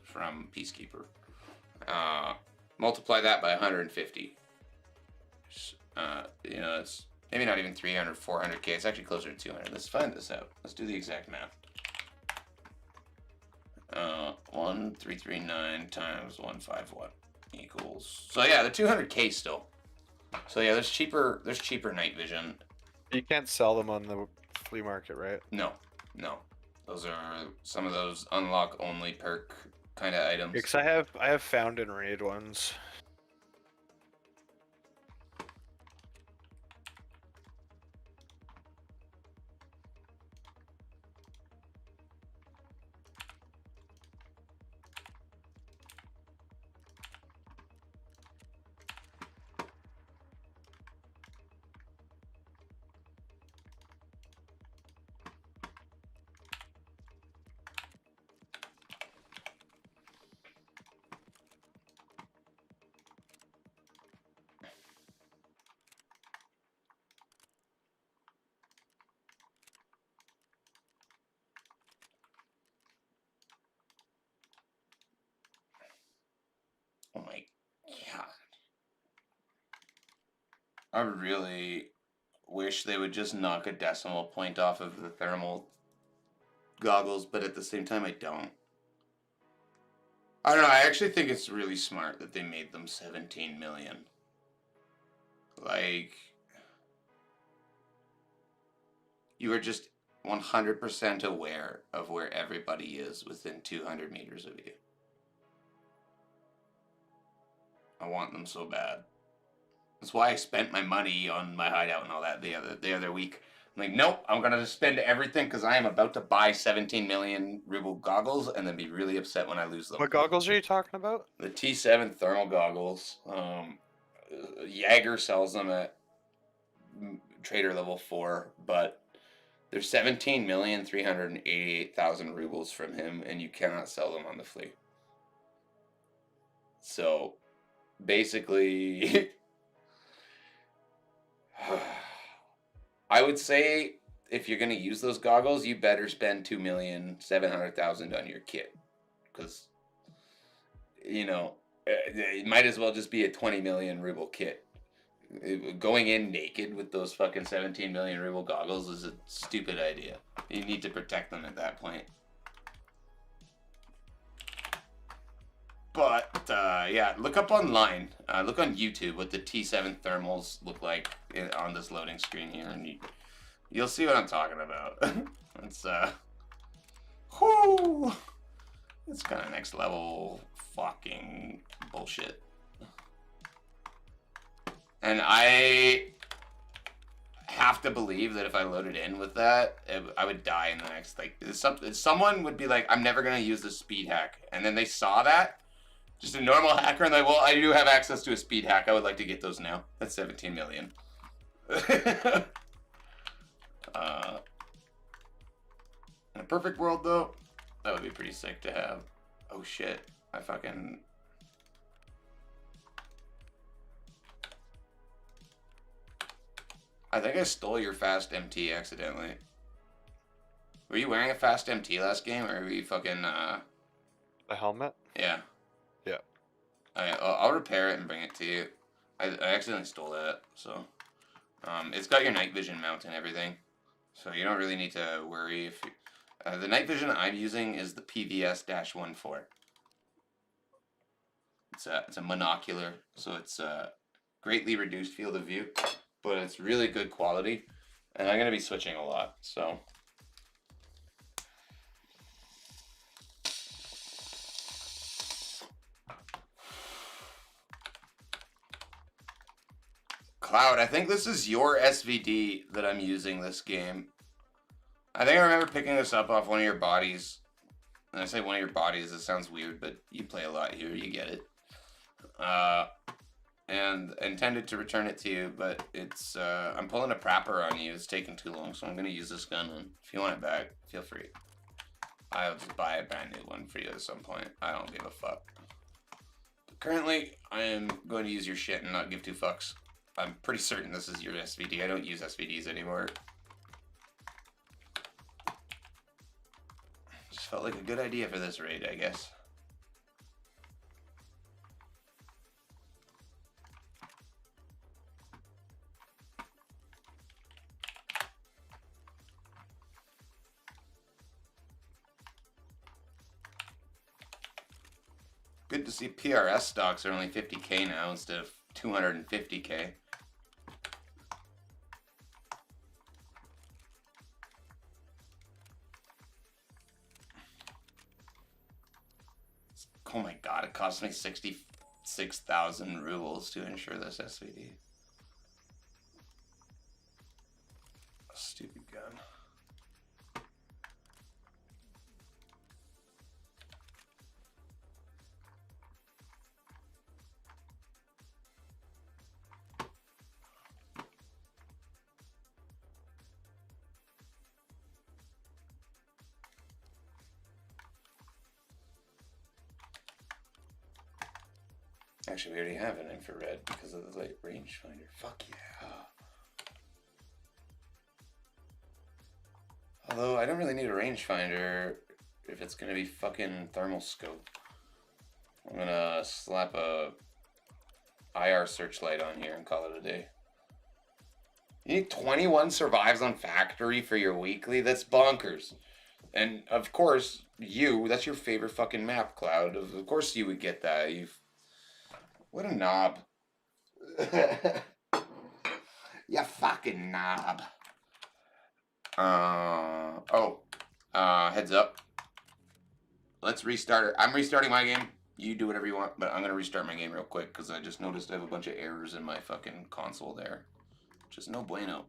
from Peacekeeper. Multiply that by 150. You know, it's maybe not even 300, 400k. It's actually closer to 200. Let's find this out. Let's do the exact math. 1,339 times 151 equals. So yeah, the 200k still. So yeah, there's cheaper night vision. You can't sell them on the flea market, right? No. Those are some of those unlock only perk kind of items. Because I have found and raid ones. Oh my god. I really wish they would just knock a decimal point off of the thermal goggles, but at the same time I don't. I don't know, I actually think it's really smart that they made them 17 million. Like, you are just 100% aware of where everybody is within 200 meters of you. I want them so bad. That's why I spent my money on my hideout and all that the other week. I'm like, nope, I'm gonna just spend everything because I am about to buy 17 million ruble goggles and then be really upset when I lose them. What goggles are you talking about? The T7 thermal goggles. Jaeger sells them at trader level 4, but they're 17,388,000 rubles from him, and you cannot sell them on the flea. So basically, I would say if you're gonna use those goggles, you better spend 2,700,000 on your kit, because it might as well just be a 20 million ruble kit. Going in naked with those fucking 17 million ruble goggles is a stupid idea. You need to protect them at that point. But yeah, look up online. Look on YouTube what the T7 thermals look like on this loading screen here, and you'll see what I'm talking about. It's whoo, it's kind of next level fucking bullshit. And I have to believe that if I loaded in with that, I would die in the next, like, someone would be like, I'm never going to use the speed hack. And then they saw that, just a normal hacker, and like, well, I do have access to a speed hack. I would like to get those now. That's 17 million. In a perfect world, though, that would be pretty sick to have. Oh, shit. I think I stole your fast MT accidentally. Were you wearing a fast MT last game, or were you fucking, A helmet? Yeah. Yeah. I'll repair it and bring it to you. I accidentally stole that, so. It's got your night vision mount and everything, so you don't really need to worry if you... the night vision I'm using is the PVS-14. It's a monocular, so it's a greatly reduced field of view, but it's really good quality, and I'm going to be switching a lot, so. Cloud, I think this is your SVD that I'm using this game. I think I remember picking this up off one of your bodies. And I say one of your bodies, it sounds weird, but you play a lot here, you get it. And intended to return it to you, but it's, I'm pulling a prapper on you. It's taking too long, so I'm going to use this gun. And if you want it back, feel free. I'll just buy a brand new one for you at some point. I don't give a fuck. But currently, I am going to use your shit and not give two fucks. I'm pretty certain this is your SVD. I don't use SVDs anymore. Just felt like a good idea for this raid, I guess. Good to see PRS stocks are only 50k now instead of 250k. Oh my god, it cost me 66,000 rubles to insure this SVD. A stupid gun. Actually, we already have an infrared because of the light rangefinder. Fuck yeah. Although, I don't really need a rangefinder if it's going to be fucking thermal scope. I'm going to slap a IR searchlight on here and call it a day. You need 21 survives on factory for your weekly? That's bonkers. And, of course, that's your favorite fucking map, Cloud. Of course you would get that. What a knob. You fucking knob. Heads up. Let's restart it. I'm restarting my game. You do whatever you want, but I'm gonna restart my game real quick because I just noticed I have a bunch of errors in my fucking console there. Just no bueno.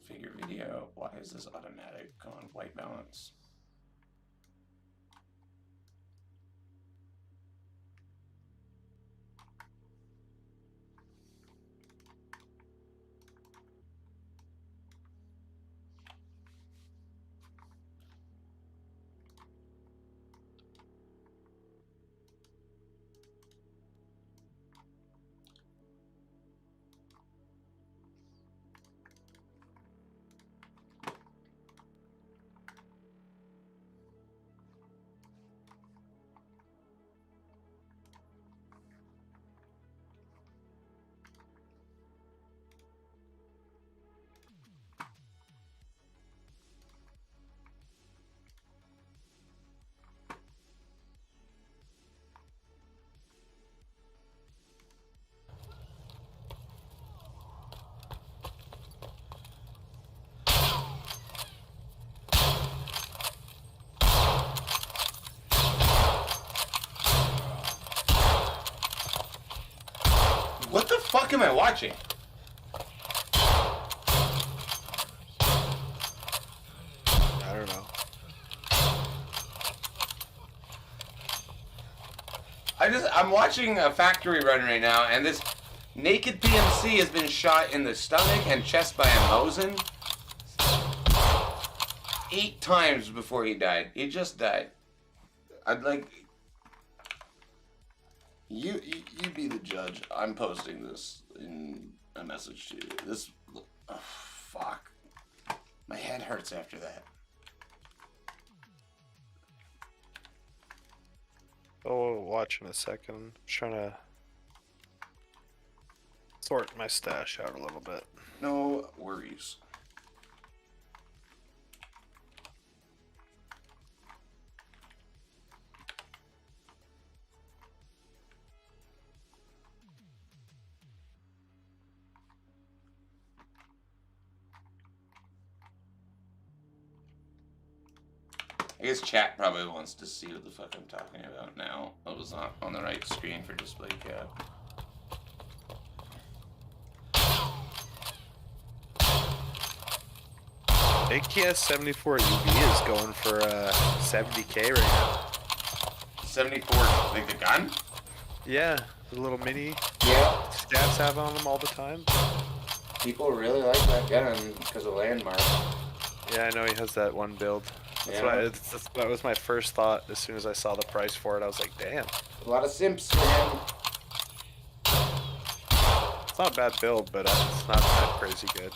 Configure video. Why is this automatic on white balance? What the fuck am I watching? I don't know. I'm watching a factory run right now, and this naked PMC has been shot in the stomach and chest by a Mosin 8 times before he died. He just died. I'd like you be the judge. I'm posting this in a message to you. This, oh, fuck. My head hurts after that. Oh, watch in a second. I'm trying to sort my stash out a little bit. No worries. I guess chat probably wants to see what the fuck I'm talking about now. I was not on the right screen for display cap. AKS 74 UV is going for 70k right now. 74, like the gun? Yeah, the little mini Yeah. stats have on them all the time. People really like that gun because of Landmark. Yeah, I know he has that one build. That was my first thought as soon as I saw the price for it. I was like, damn. A lot of simps for him. It's not a bad build, but it's not that crazy good.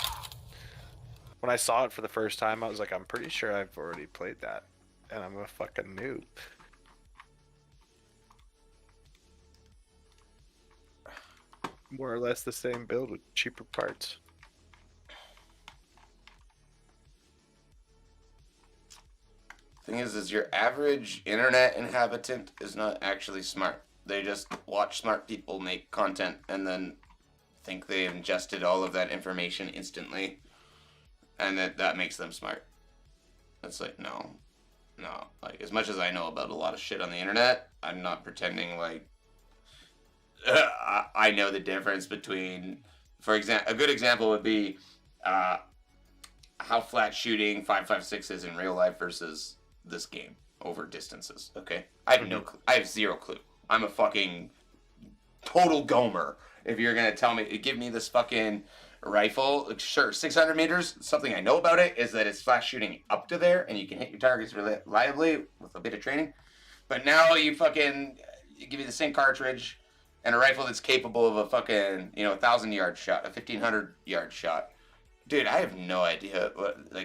When I saw it for the first time, I was like, I'm pretty sure I've already played that. And I'm a fucking noob. More or less the same build with cheaper parts. Thing is your average internet inhabitant is not actually smart. They just watch smart people make content and then think they ingested all of that information instantly, and that makes them smart. It's like, no. Like, as much as I know about a lot of shit on the internet, I'm not pretending like I know the difference between, for example, a good example would be how flat shooting 5.56 is in real life versus this game over distances. Okay, I have I have zero clue. I'm a fucking total gomer. If you're gonna tell me, give me this fucking rifle, sure, 600 meters. Something I know about it is that it's flash shooting up to there, and you can hit your targets reliably with a bit of training. But now you give me the same cartridge and a rifle that's capable of a fucking 1,000-yard shot, a 1,500-yard shot. Dude, I have no idea.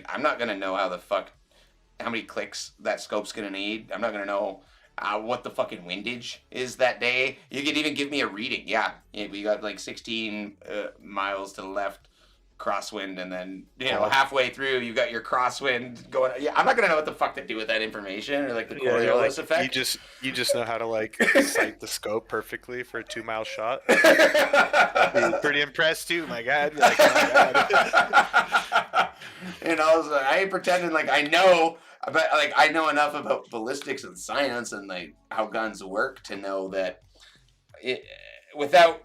I'm not gonna know how many clicks that scope's gonna need. I'm not gonna know what the fucking windage is that day. You could even give me a reading. Yeah, we got like 16 miles to the left crosswind, and then halfway through you got your crosswind going. Yeah, I'm not gonna know what the fuck to do with that information, or like the Coriolis effect. You just know how to like sight the scope perfectly for a 2-mile shot. I'd be pretty impressed too, my God. Like, oh my God. So I ain't pretending like I know, but like I know enough about ballistics and science and like how guns work to know that it, without,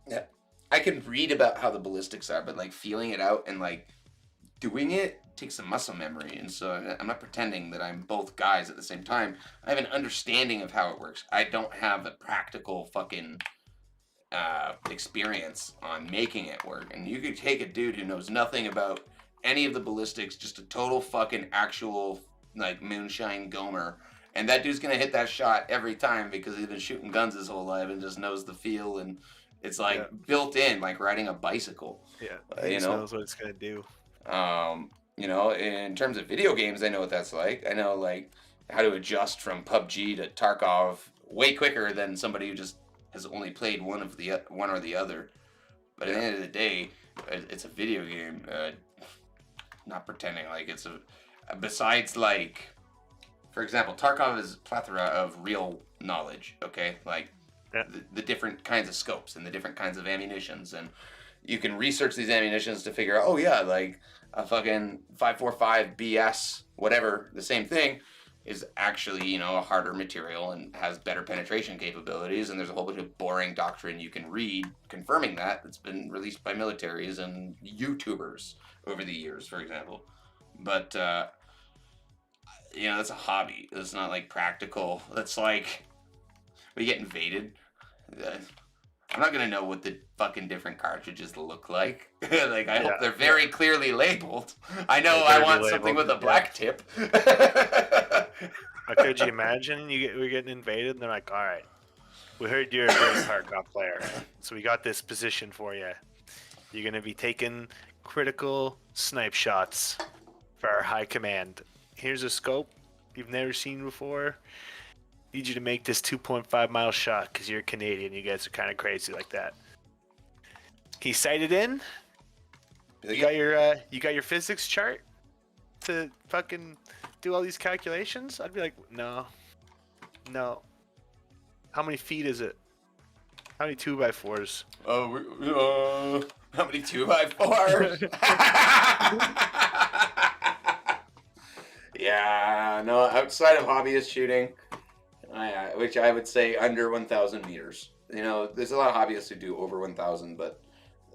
yeah, I can read about how the ballistics are, but like feeling it out and like doing it takes some muscle memory. And so I'm not pretending that I'm both guys at the same time. I have an understanding of how it works. I don't have a practical fucking experience on making it work. And you could take a dude who knows nothing about any of the ballistics, just a total fucking actual like moonshine gomer, and that dude's gonna hit that shot every time because he's been shooting guns his whole life and just knows the feel, and it's like built in, like riding a bicycle. Yeah, you know, knows what it's gonna do. In terms of video games, I know what that's like. I know like how to adjust from PUBG to Tarkov way quicker than somebody who just has only played one or the other. But at the end of the day, it's a video game. Not pretending like it's a. Besides, like, for example, Tarkov is a plethora of real knowledge. Okay, like the different kinds of scopes and the different kinds of ammunitions, and you can research these ammunitions to figure out. Oh yeah, like a fucking 545 BS, whatever, the same thing is actually, a harder material and has better penetration capabilities, and there's a whole bunch of boring doctrine you can read confirming that's been released by militaries and YouTubers over the years, for example. But that's a hobby. It's not like practical. That's like we get invaded. I'm not gonna know what the fucking different cartridges look like. Like I hope they're very clearly labeled. I know I want something with a black tip. Could you imagine we're getting invaded and they're like, all right, we heard you're a great Tarkov player, so we got this position for you. You're going to be taking critical snipe shots for our high command. Here's a scope you've never seen before. Need you to make this 2.5 mile shot because you're Canadian. You guys are kind of crazy like that. Can you sight it in? You got your physics chart to fucking do all these calculations? I'd be like, no. How many feet is it? How many 2x4s? How many 2x4s? Yeah, no. Outside of hobbyist shooting, which I would say under 1,000 meters. There's a lot of hobbyists who do over 1,000, but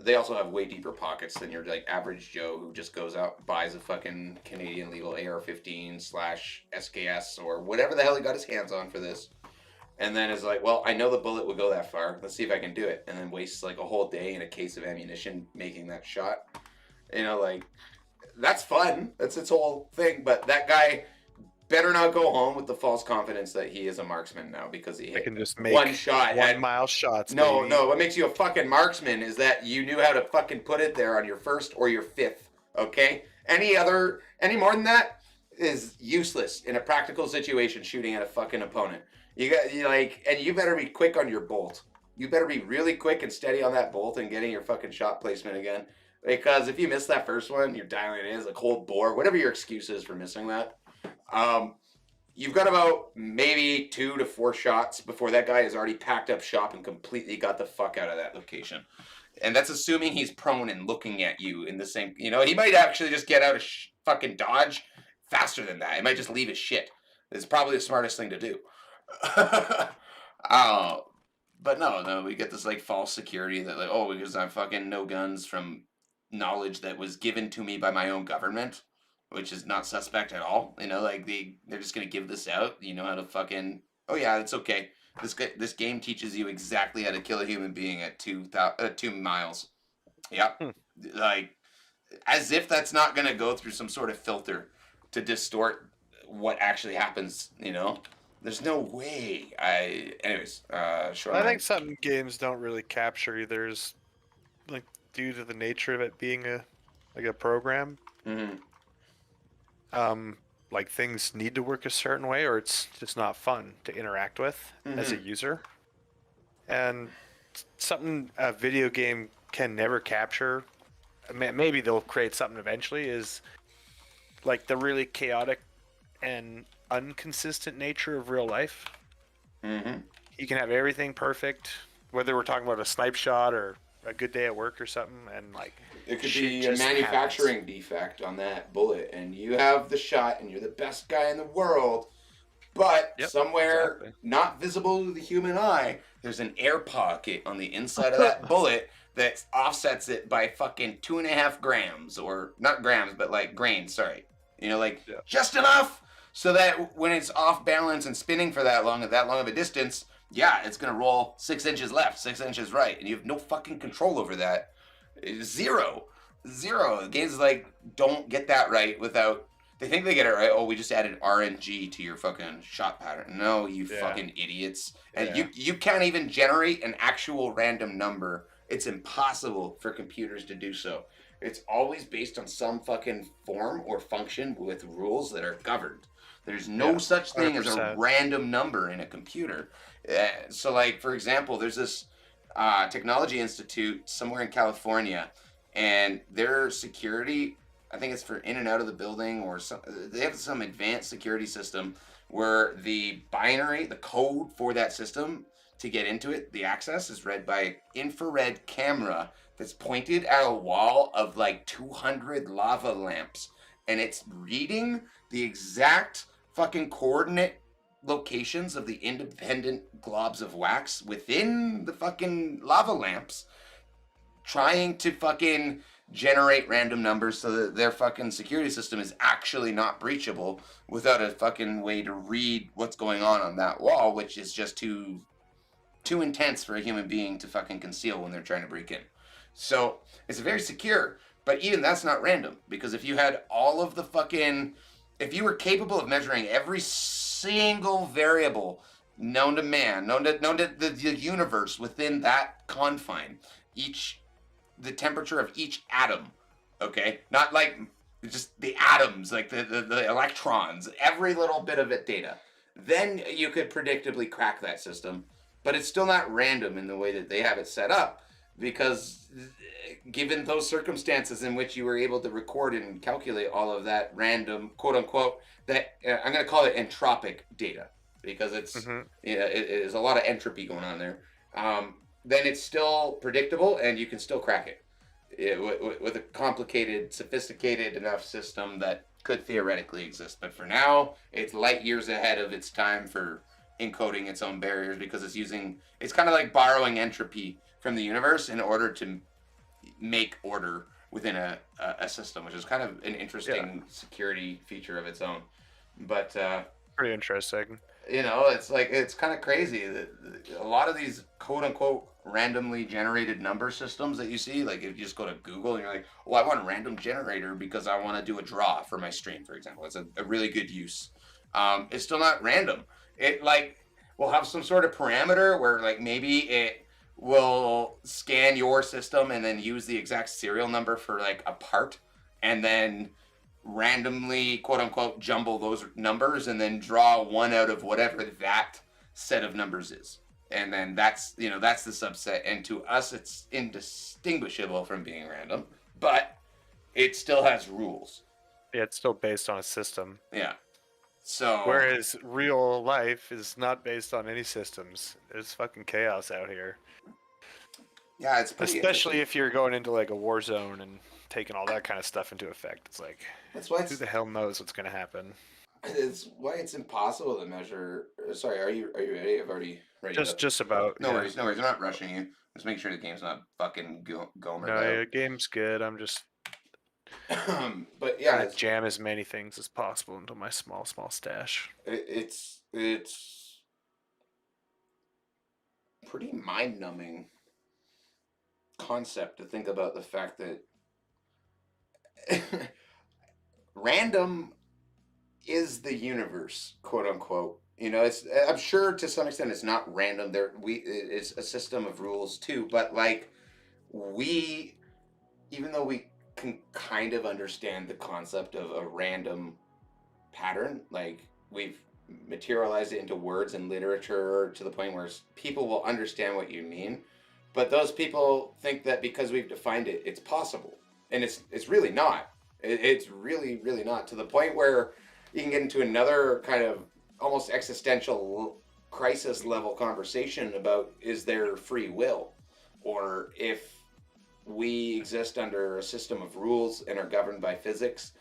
they also have way deeper pockets than your like average Joe who just goes out and buys a fucking Canadian legal AR-15 / SKS or whatever the hell he got his hands on for this, and then is like, well, I know the bullet will go that far. Let's see if I can do it, and then wastes like a whole day in a case of ammunition making that shot. Like that's fun. That's its whole thing. But that guy better not go home with the false confidence that he is a marksman now because he hit can just make one shot. 1 mile shots. No, baby. no. What makes you a fucking marksman is that you knew how to fucking put it there on your first or your fifth. Okay. Any more than that is useless in a practical situation shooting at a fucking opponent. You better be quick on your bolt. You better be really quick and steady on that bolt and getting your fucking shot placement again. Because if you miss that first one, you're dialing it in as a cold bore, whatever your excuse is for missing that. You've got about maybe 2 to 4 shots before that guy has already packed up shop and completely got the fuck out of that location. And that's assuming he's prone and looking at you in the same, he might actually just get out of fucking dodge faster than that. He might just leave his shit. It's probably the smartest thing to do. But no, we get this like false security that like, oh, because I'm fucking no guns from knowledge that was given to me by my own government, which is not suspect at all. Like they're just gonna give this out. How to fucking. Oh yeah, it's okay. This game teaches you exactly how to kill a human being at 2 miles. Yep. Like as if that's not gonna go through some sort of filter to distort what actually happens. There's no way. Anyways. Sure. I think some games don't really capture either, is like due to the nature of it being a program. Mm-hmm. Like things need to work a certain way, or it's just not fun to interact with as a user. And something a video game can never capture, maybe they'll create something eventually, is like the really chaotic and inconsistent nature of real life. You can have everything perfect, whether we're talking about a snipe shot or a good day at work or something, and like It could shit be a just manufacturing defect on that bullet, and you have the shot, and you're the best guy in the world, but Yep, somewhere exactly. not visible to the human eye, there's an air pocket on the inside of that bullet that offsets it by fucking 2.5 grams, or not grams, but like grains. Sorry, like Yeah. just enough so that when it's off balance and spinning for that long of a distance, yeah, it's gonna roll 6 inches left, 6 inches right, and you have no fucking control over that. Zero. The game's like, don't get that right without. They think they get it right. Oh, we just added RNG to your fucking shot pattern. No, you Yeah. fucking idiots. And Yeah. you can't even generate an actual random number. It's impossible for computers to do so. It's always based on some fucking form or function with rules that are governed. There's no Yeah, such thing as a 100%. random number in a computer. So, like, for example, there's this technology institute somewhere in California, and their security, I think it's for in and out of the building, or they have some advanced security system where the binary, the code for that system to get into it, the access is read by an infrared camera that's pointed at a wall of like 200 lava lamps, and it's reading the exact fucking coordinate locations of the independent globs of wax within the fucking lava lamps, trying to fucking generate random numbers so that their fucking security system is actually not breachable without a fucking way to read what's going on that wall, which is just too intense for a human being to fucking conceal when they're trying to break in. So it's very secure, but even that's not random, because if you had all of the fucking, if you were capable of measuring every single variable known to man, known to the universe within that confine, the temperature of each atom, okay, not like just the atoms, like the electrons, every little bit of it data, then you could predictably crack that system. But it's still not random in the way that they have it set up, because given those circumstances in which you were able to record and calculate all of that random, quote unquote, that I'm going to call it entropic data, because it's it is a lot of entropy going on there. Then it's still predictable, and you can still crack it with a complicated, sophisticated enough system that could theoretically exist. But for now, it's light years ahead of its time for encoding its own barriers, because it's kind of like borrowing entropy from the universe in order to make order within a system, which is kind of an interesting security feature of its own. But Pretty interesting. it's like, it's kind of crazy that a lot of these quote unquote randomly generated number systems that you see, like if you just go to Google and you're like, oh, I want a random generator because I want to do a draw for my stream, for example. It's a really good use. It's still not random. It like will have some sort of parameter where like maybe it will scan your system and then use the exact serial number for like a part, and then randomly quote unquote jumble those numbers and then draw one out of whatever that set of numbers is. And then that's the subset, and to us it's indistinguishable from being random, but it still has rules. Yeah, it's still based on a system. Yeah. So Whereas real life is not based on any systems. There's fucking chaos out here. yeah, it's pretty Especially if you're going into like a war zone and taking all that kind of stuff into effect. It's like, that's why who the hell knows what's going to happen? it's why it's impossible to measure. Sorry, are you ready? I've already ready. Just about. No yeah. worries. I'm not rushing you. Just make sure the game's not fucking going. No, yeah, game's good. I'm just But yeah, trying to jam as many things as possible into my small stash. it's pretty mind-numbing concept to think about the fact that random is the universe, quote unquote. I'm sure to some extent it's not random. It's a system of rules too, but like even though we can kind of understand the concept of a random pattern, like we've materialized it into words and literature to the point where people will understand what you mean, but those people think that because we've defined it, it's possible, and it's really not. It's really, really not, to the point where you can get into another kind of almost existential crisis level conversation about, is there free will, or if we exist under a system of rules and are governed by physics,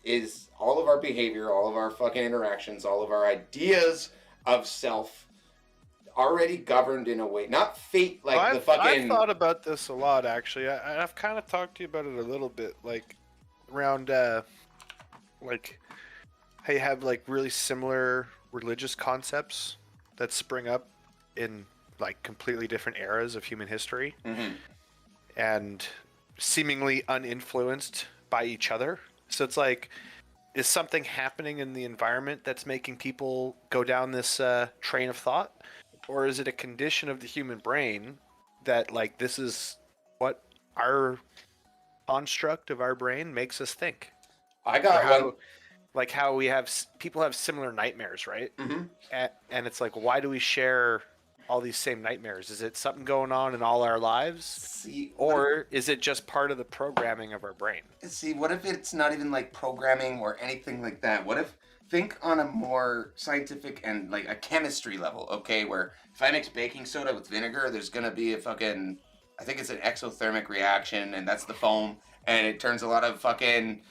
is all of our behavior, all of our fucking interactions, all of our ideas of self already governed in a way, not fate like the I've fucking. thought about this a lot, actually. I've kind of talked to you about it a little bit, like around like how you have like really similar religious concepts that spring up in like completely different eras of human history Mhm. and seemingly uninfluenced by each other. So it's like, is something happening in the environment that's making people go down this train of thought? Or is it a condition of the human brain that like this is what our construct of our brain makes us think? I Or got one. like how we have people have similar nightmares, right? Mhm. And it's like, why do we share all these same nightmares? Is it something going on in all our lives, See, or is it just part of the programming of our brain? what if it's not even like programming or anything like that? What if think on a more scientific and like a chemistry level, okay, where if I mix baking soda with vinegar, there's gonna be a fucking, I think it's an exothermic reaction, and that's the foam, and it turns a lot of fucking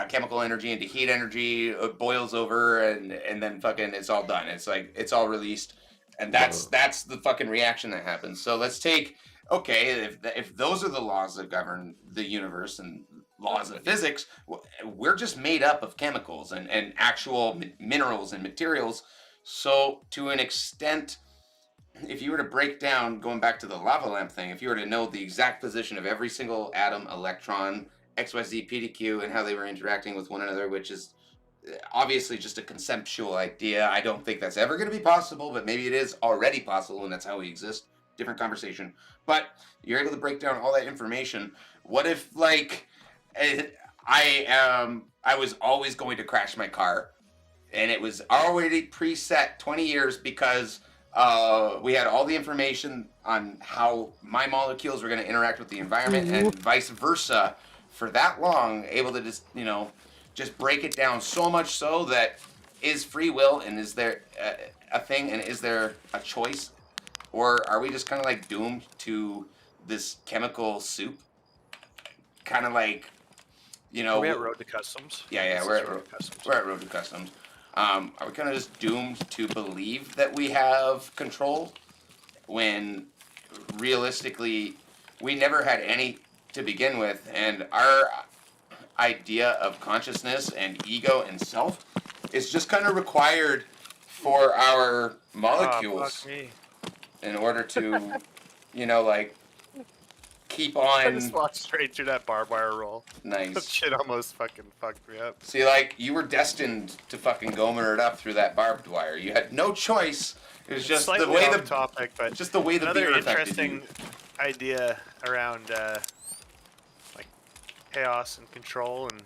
chemical energy into heat energy. It boils over, and then fucking it's all done. It's like it's all released, and that's the fucking reaction that happens. So let's take, okay, if those are the laws that govern the universe and laws of physics, we're just made up of chemicals and actual minerals and materials. So to an extent, if you were to break down, going back to the lava lamp thing, if you were to know the exact position of every single atom, electron, XYZ, PDQ, and how they were interacting with one another, which is obviously just a conceptual idea. I don't think that's ever going to be possible, but maybe it is already possible, and that's how we exist. Different conversation. But you're able to break down all that information. What if, like, I was always going to crash my car, and it was already preset 20 years because we had all the information on how my molecules were going to interact with the environment and vice versa for that long, able to just break it down so much so that is free will, and is there a thing, and is there a choice, or are we just kind of like doomed to this chemical soup, kind of like, Are we at Road to Customs? yeah, This we're is at Road to Customs. we're at Road to Customs. Are we kind of just doomed to believe that we have control when realistically we never had any to begin with, and our idea of consciousness and ego and self is just kind of required for our molecules fuck me. in order to, like keep I on. just walked straight through that barbed wire roll. That Nice. shit almost fucking fucked me up. See, like, you were destined to fucking gomer it up through that barbed wire. You had no choice. It was just Slightly the way off topic, but just the way the another beer affected you. interesting idea around like chaos and control and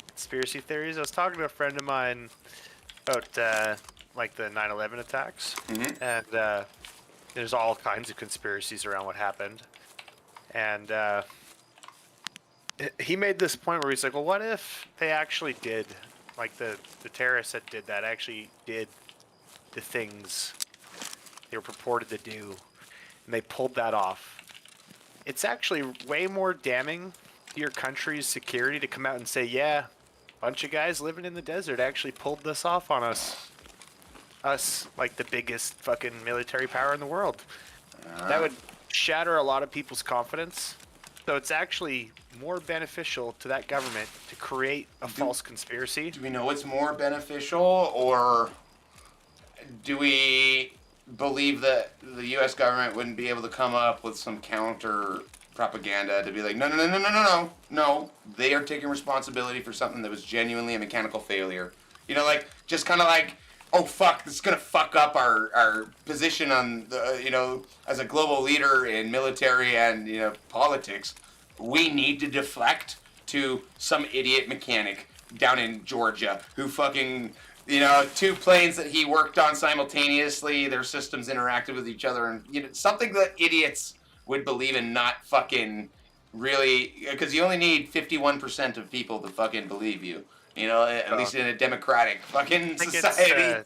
conspiracy theories. I was talking to a friend of mine about like the 9/11 attacks, Mhm. and there's all kinds of conspiracies around what happened. And he made this point where he's like, well, what if they actually did, like the terrorists that did that actually did the things they were purported to do, and they pulled that off? It's actually way more damning to your country's security to come out and say, yeah, a bunch of guys living in the desert actually pulled this off on us. Us, like the biggest fucking military power in the world. That would shatter a lot of people's confidence. So it's actually more beneficial to that government to create a false conspiracy. Do we know it's more beneficial, or do we believe that the U.S. government wouldn't be able to come up with some counter propaganda to be like, no, they are taking responsibility for something that was genuinely a mechanical failure. Like, just kind of like, oh fuck, this is gonna fuck up our position on the, as a global leader in military and politics. We need to deflect to some idiot mechanic down in Georgia who fucking, two planes that he worked on simultaneously, their systems interacted with each other, and something that idiots would believe in, not fucking really, because you only need 51% of people to fucking believe you. At least in a democratic fucking I think society.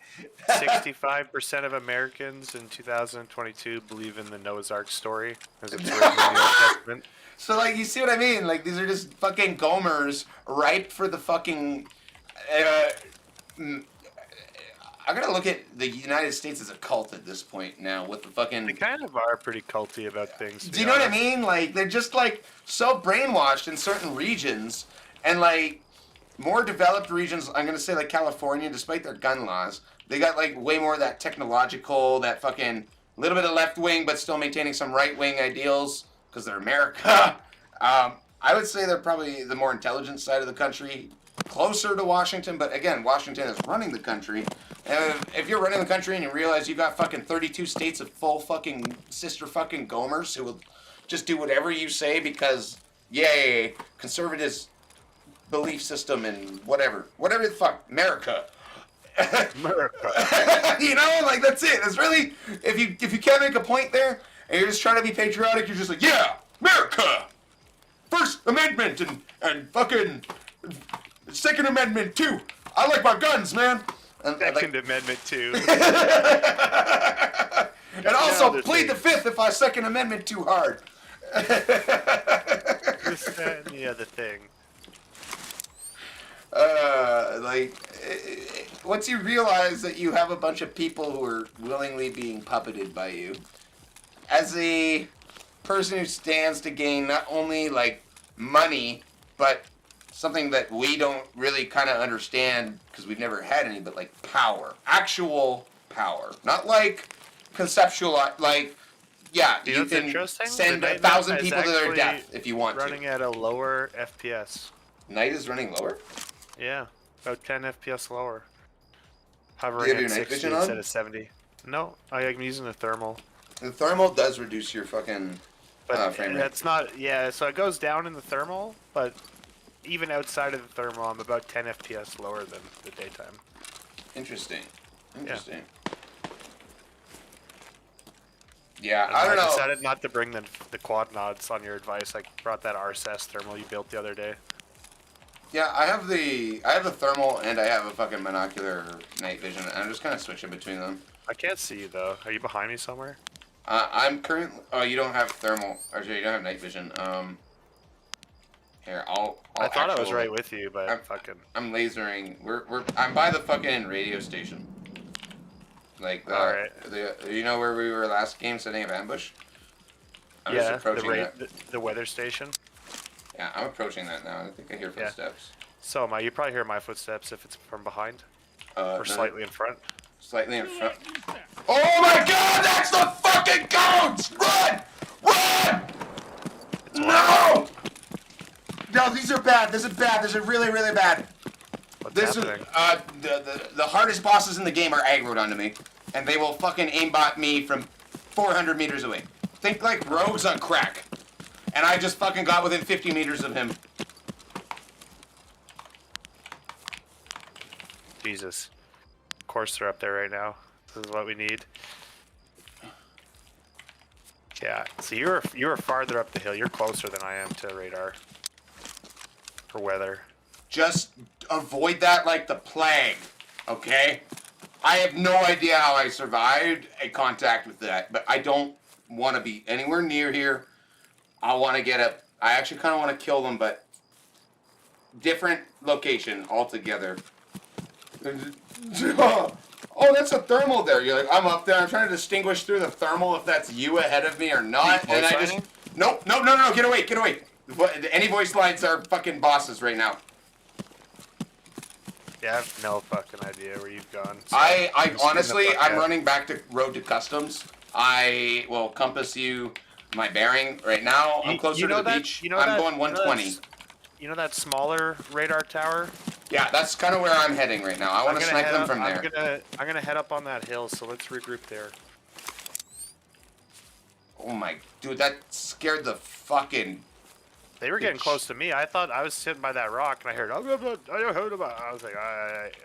it's 65% of Americans in 2022 believe in the Noah's Ark story as it's written in the Old Testament. So, like, you see what I mean? Like, these are just fucking Gomers ripe for the fucking. I'm gonna look at the United States as a cult at this point now with the They fucking. kind of are pretty culty about things. to Do be you know what I honest. mean? Like, they're just like so brainwashed in certain regions, and like more developed regions. I'm gonna say like California, despite their gun laws, they got like way more of that technological, that fucking little bit of left wing, but still maintaining some right wing ideals because they're America. I would say they're probably the more intelligent side of the country, closer to Washington. But again, Washington is running the country. And if you're running the country and you realize you got fucking 32 states of full fucking sister fucking Gomers who will just do whatever you say because, yay, conservatives belief system and whatever the fuck, America. America. You know, like that's it. It's really if you can't make a point there and you're just trying to be patriotic, you're just like, yeah, America, First Amendment and fucking Second Amendment too. I like my guns, man. And, Second Amendment too. and also other plead the things. Fifth if I Second Amendment too hard. This, that, and the other thing. Once you realize that you have a bunch of people who are willingly being puppeted by you, as a person who stands to gain not only like money, but something that we don't really kind of understand because we've never had any, but like power, actual power, not like conceptual, like. Yeah, You know you what's can interesting? send The 1,000 Night people to is their actually death if you want Running at a lower FPS. to. Night is running lower? Yeah, about 10 FPS lower. Do you Hovering have at your night 60 vision on? instead of 70. No, I'm using the thermal. The thermal does reduce your fucking But frame rate. that's not, yeah, so it goes down in the thermal, but even outside of the thermal, I'm about 10 FPS lower than the daytime. Interesting. Interesting. Yeah, And I don't know. decided not to bring the quad nods on your advice. I brought that RSS thermal you built the other day. Yeah, I have the thermal and I have a fucking monocular night vision. And I'm just kind of switching between them. I can't see you though. Are you behind me somewhere? I'm currently. Oh, you don't have thermal. Or you don't have night vision. Here, I'll I thought I was actual- right with you, but I'm- fucking. I'm lasering. I'm by the fucking radio station. Like Alright. You know where we were last game setting up ambush? I'm just Yeah, approaching that. the weather station. Yeah, I'm approaching that now. I think I hear Yeah. footsteps. So am I. You probably hear my footsteps if it's from behind Or or slightly in front. Slightly in front. Oh my god, that's the fucking goats! Run! Run! No! No, these are bad. This is bad. This is really, really bad. What's This happening? is the hardest bosses in the game are aggroed onto me, and they will fucking aimbot me from 400 meters away. Think like rogues on crack, and I just fucking got within 50 meters of him. Jesus. Of course they're up there right now. This is what we need. Yeah. So you were farther up the hill. You're closer than I am to radar. For weather. Just avoid that like the plague, okay? I have no idea how I survived a contact with that, but I don't want to be anywhere near here. I want to get up. I actually kind of want to kill them, but different location altogether. Oh, that's a thermal there. You're like, I'm up there. I'm trying to distinguish through the thermal if that's you ahead of me or not. And I just, lining? nope, no, get away, get away. Any voice lines are fucking bosses right now. Yeah, I have no fucking idea where you've gone. So I I'm just getting the honestly, fuck I'm out. running back to Road to Customs. I will compass you my bearing right now. I'm closer to the beach. I'm going 120. You know that smaller radar tower? Yeah, that's kind of where I'm heading right now. I want to snipe them from there. I'm gonna head up on that hill, so let's regroup there. Oh my, dude, that scared the fucking. They were getting Bitch. close to me. I thought I was sitting by that rock, and I heard. I was like,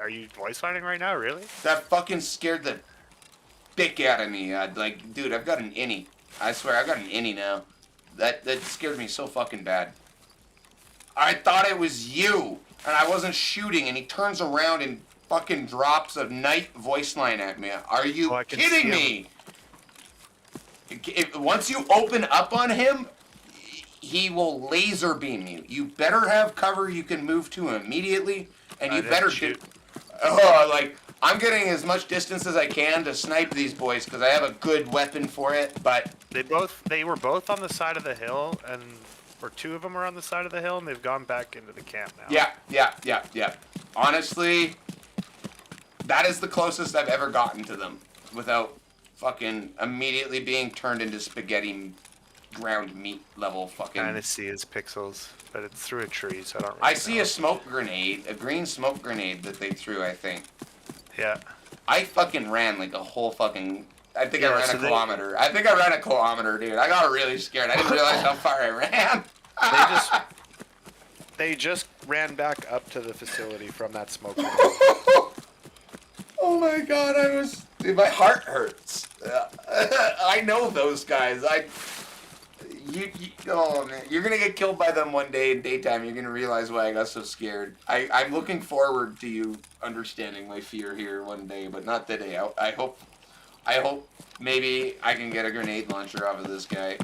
"Are you voice lining right now? Really?" That fucking scared the dick out of me. Like, dude, I've got an innie. I swear, I've got an innie now. That scared me so fucking bad. I thought it was you, and I wasn't shooting, and he turns around and fucking drops a night voice line at me. Are you Oh, I can kidding see me? Once you open up on him, he will laser beam you. You better have cover you can move to immediately, and you better shoot. Oh, like I'm getting as much distance as I can to snipe these boys because I have a good weapon for it. But They were both on the side of the hill, or two of them are on the side of the hill, and they've gone back into the camp now. yeah. Honestly, that is the closest I've ever gotten to them without fucking immediately being turned into spaghetti ground meat level fucking. Kind of see his pixels, but it's through a tree, so I don't. Really I see know. a smoke grenade, a green smoke grenade that they threw. I think. Yeah. I fucking ran like a whole fucking. I think I Yeah, ran so a kilometer. I think I ran a kilometer, dude. I got really scared. I didn't realize how far I ran. They just ran back up to the facility from that smoke. Oh my god, dude, my heart hurts. I know those guys. Oh man, you're gonna get killed by them one day in daytime. You're gonna realize why I got so scared. I'm looking forward to you understanding my fear here one day, but not today. I hope maybe I can get a grenade launcher off of this guy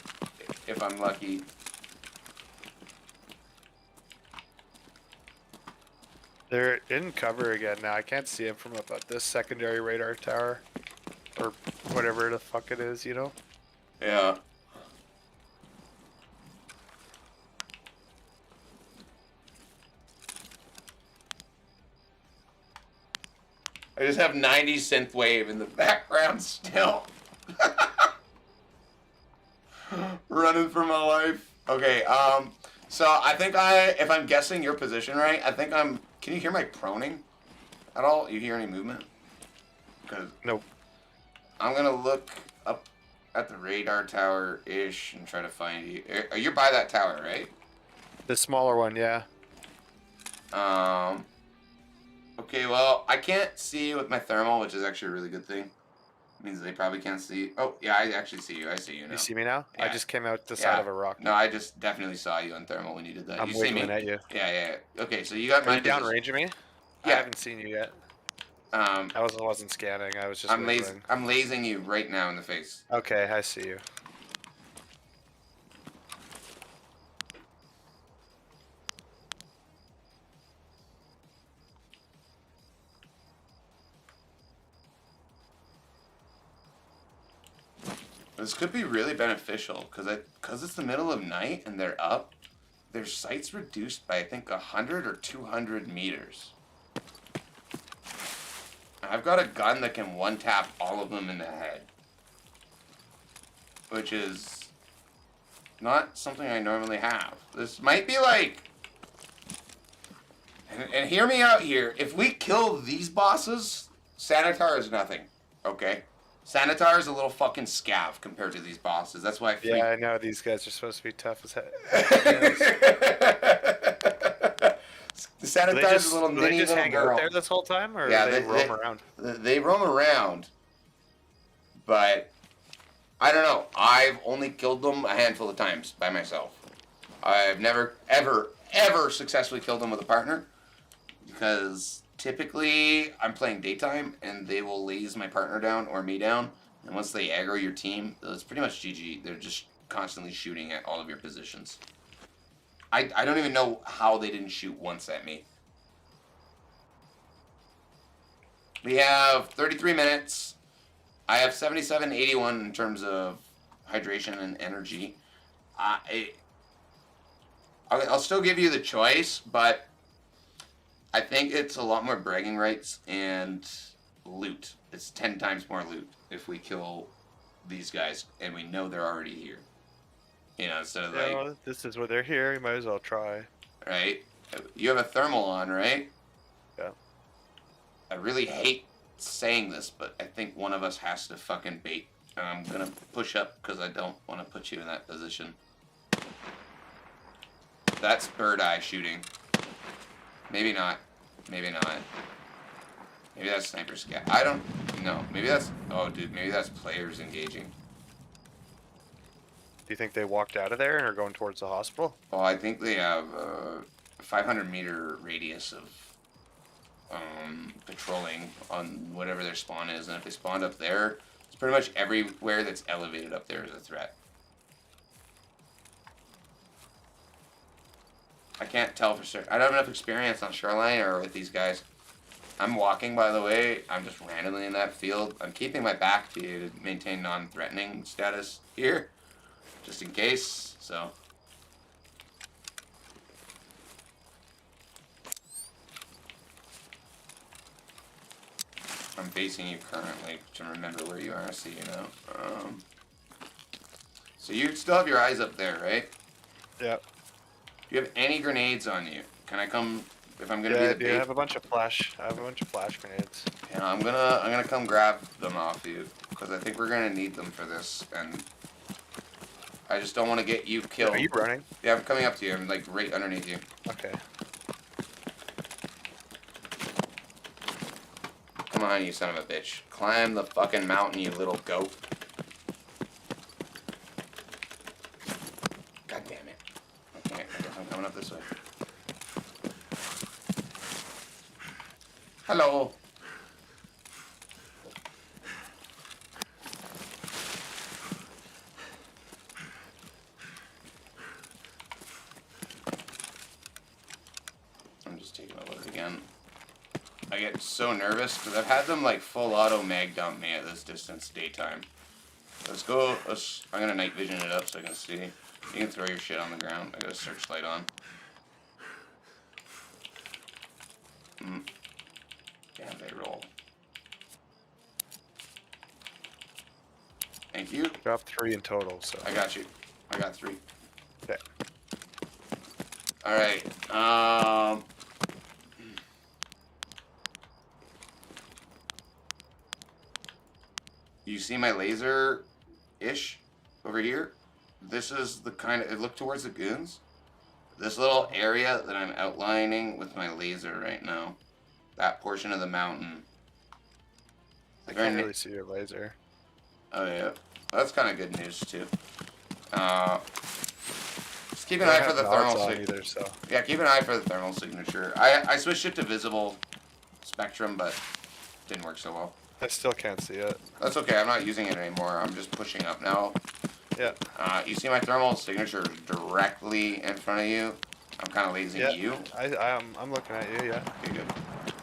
if I'm lucky. They're in cover again now. I can't see them from about this secondary radar tower, or whatever the fuck it is. You know. Yeah. I just have 90 synthwave in the background still. Running for my life. Okay, so I think if I'm guessing your position right, can you hear my proning at all? You hear any movement? Because Nope. I'm gonna look up at the radar tower-ish and try to find you. You're by that tower, right? The smaller one, yeah. Okay, well, I can't see you with my thermal, which is actually a really good thing. It means they probably can't see. Oh, yeah, I actually see you. I see you now. You see me now? I Yeah. just came out the side of a rock. No, I just definitely saw you on thermal when you did that. I'm you see me? wiggling at you. Yeah. Okay, so you got Are my you downranging me? I Yeah. haven't seen you yet. I wasn't scanning. I was just I'm wiggling. I'm lasing you right now in the face. Okay, I see you. This could be really beneficial because it's the middle of night and they're up. Their sight's reduced by I think 100 or 200 meters. I've got a gun that can one tap all of them in the head, which is not something I normally have. This might be like, and hear me out here. If we kill these bosses, Sanitar is nothing. Okay. Sanitar is a little fucking scav compared to these bosses. That's why I freak. Yeah, I know these guys are supposed to be tough as heck. The Sanitar is a little do they mini just little hang girl. out there this whole time, or Yeah, do they roam around? They roam around, but I don't know. I've only killed them a handful of times by myself. I've never, ever successfully killed them with a partner because typically I'm playing daytime and they will laze my partner down or me down. And once they aggro your team, it's pretty much GG. They're just constantly shooting at all of your positions. I don't even know how they didn't shoot once at me. We have 33 minutes. I have 77.81 in terms of hydration and energy. I'll still give you the choice, but I think it's a lot more bragging rights and loot. It's 10 times more loot if we kill these guys and we know they're already here. You know, instead of like, Well, this is where they're here. You might as well try. right? You have a thermal on, right? Yeah. I really hate saying this, but I think one of us has to fucking bait. And I'm gonna push up because I don't want to put you in that position. That's bird eye shooting. Maybe not. Maybe not. Maybe that's sniper scat. I don't know. Maybe that's. Oh, dude. Maybe that's players engaging. Do you think they walked out of there and are going towards the hospital? Well, I think they have a 500-meter radius of patrolling on whatever their spawn is, and if they spawned up there, it's pretty much everywhere that's elevated up there is a threat. I can't tell for certain. I don't have enough experience on shoreline or with these guys. I'm walking, by the way. I'm just randomly in that field. I'm keeping my back to you to maintain non-threatening status here, just in case. So. I'm facing you currently to remember where you are. I see you now. So you still have your eyes up there, right? Yep. Do you have any grenades on you? Can I come if I'm gonna Yeah, be I the do. bait? I have a bunch of flash. I have a bunch of flash grenades. Yeah, I'm gonna come grab them off you because I think we're gonna need them for this, and I just don't want to get you killed. Are you running? Yeah, I'm coming up to you. I'm like right underneath you. Okay. Come on, you son of a bitch! Climb the fucking mountain, you little goat! God damn it! Okay, I guess I'm coming up this way. Hello. I'm just taking a look again. I get so nervous because I've had them like full auto mag dump me at this distance daytime. Let's go. I'm gonna night vision it up so I can see. You can throw your shit on the ground. I got a searchlight on. Damn, they roll. Thank you. Dropped 3 in total, so. I got you. I got 3. Okay. All right. You see my laser-ish over here? This is the kind of... Look towards the goons. This little area that I'm outlining with my laser right now. That portion of the mountain. I can't really see your laser. Oh, yeah. That's kind of good news, too. Just keep an I eye don't for the have thermal nods on signature. either, so. Yeah, keep an eye for the thermal signature. I switched it to visible spectrum, but didn't work so well. I still can't see it. That's okay. I'm not using it anymore. I'm just pushing up now. Yeah. You see my thermal signature directly in front of you. I'm kind of lasing Yeah. you. I'm looking at you. Yeah. Okay, good.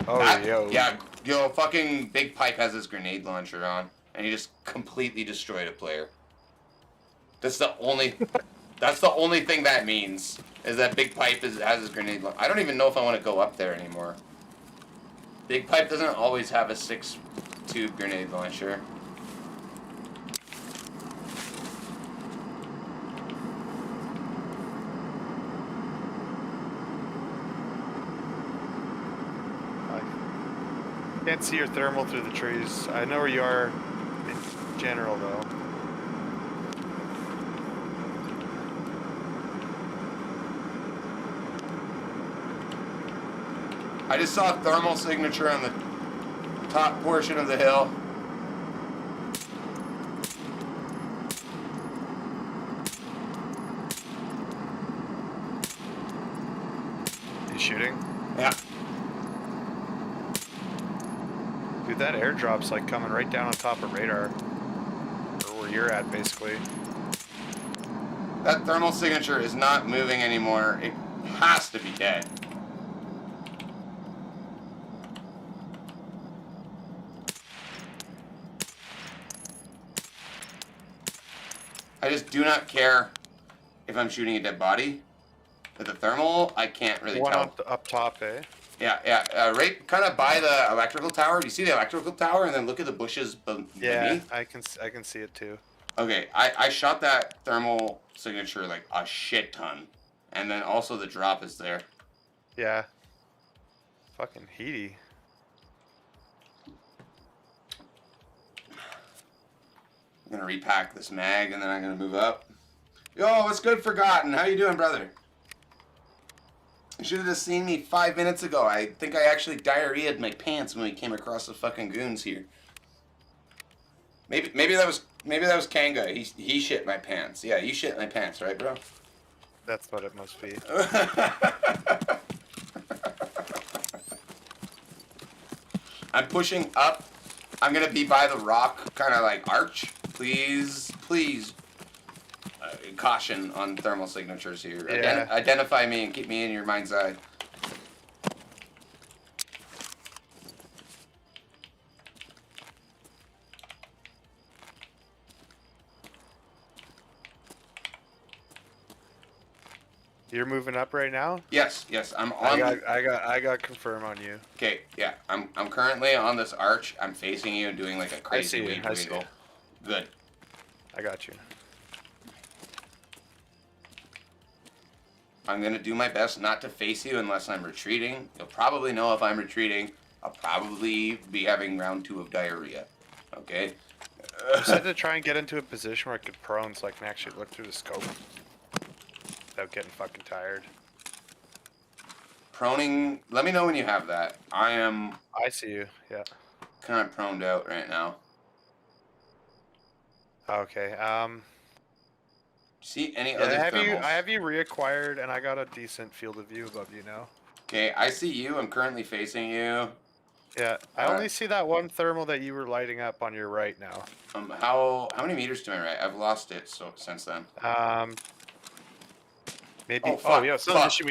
Oh, yo. Yeah, fucking Big Pipe has his grenade launcher on, and he just completely destroyed a player. That's the only. That's the only thing that means is that Big Pipe has his grenade launcher. I don't even know if I want to go up there anymore. Big Pipe doesn't always have a 6-tube grenade launcher. I can't see your thermal through the trees. I know where you are in general, though. I just saw a thermal signature on the top portion of the hill. You shooting? Yeah. Dude, that airdrop's like coming right down on top of radar. Or where you're at, basically. That thermal signature is not moving anymore. It has to be dead. I just do not care if I'm shooting a dead body. With the thermal, I can't really One tell. up top, eh? Yeah. Right, kind of by the electrical tower. Do you see the electrical tower? And then look at the bushes beneath. Yeah, I can see it too. Okay, I shot that thermal signature like a shit ton, and then also the drop is there. Yeah. Fucking heaty. I'm gonna repack this mag, and then I'm gonna move up. Yo, what's good, Forgotten? How you doing, brother? You should have just seen me 5 minutes ago. I think I actually diarrheaed my pants when we came across the fucking goons here. Maybe that was Kanga. He shit my pants. Yeah, you shit my pants, right, bro? That's what it must be. I'm pushing up. I'm gonna be by the rock, kind of like arch. Please. caution on thermal signatures here. Yeah. Identify me and keep me in your mind's eye. You're moving up right now. Yes, I'm on. I got confirm on you. Okay, yeah, I'm currently on this arch. I'm facing you and doing like a I crazy see you. weed I see wiggle. you. Good. I got you. I'm gonna do my best not to face you unless I'm retreating. You'll probably know if I'm retreating. I'll probably be having round 2 of diarrhea. Okay. I said to try and get into a position where I could prone so I can actually look through the scope without getting fucking tired. Proning. Let me know when you have that. I am I see you. Yeah. kind of proned out right now. Okay. See any Yeah, other I thermals? have you reacquired, and I got a decent field of view above you now. Okay, I see you. I'm currently facing you. Yeah, I Alright. only see that one thermal that you were lighting up on your right now. How many meters to my right? I've lost it since then. Maybe. Oh, fuck, yeah. Somebody's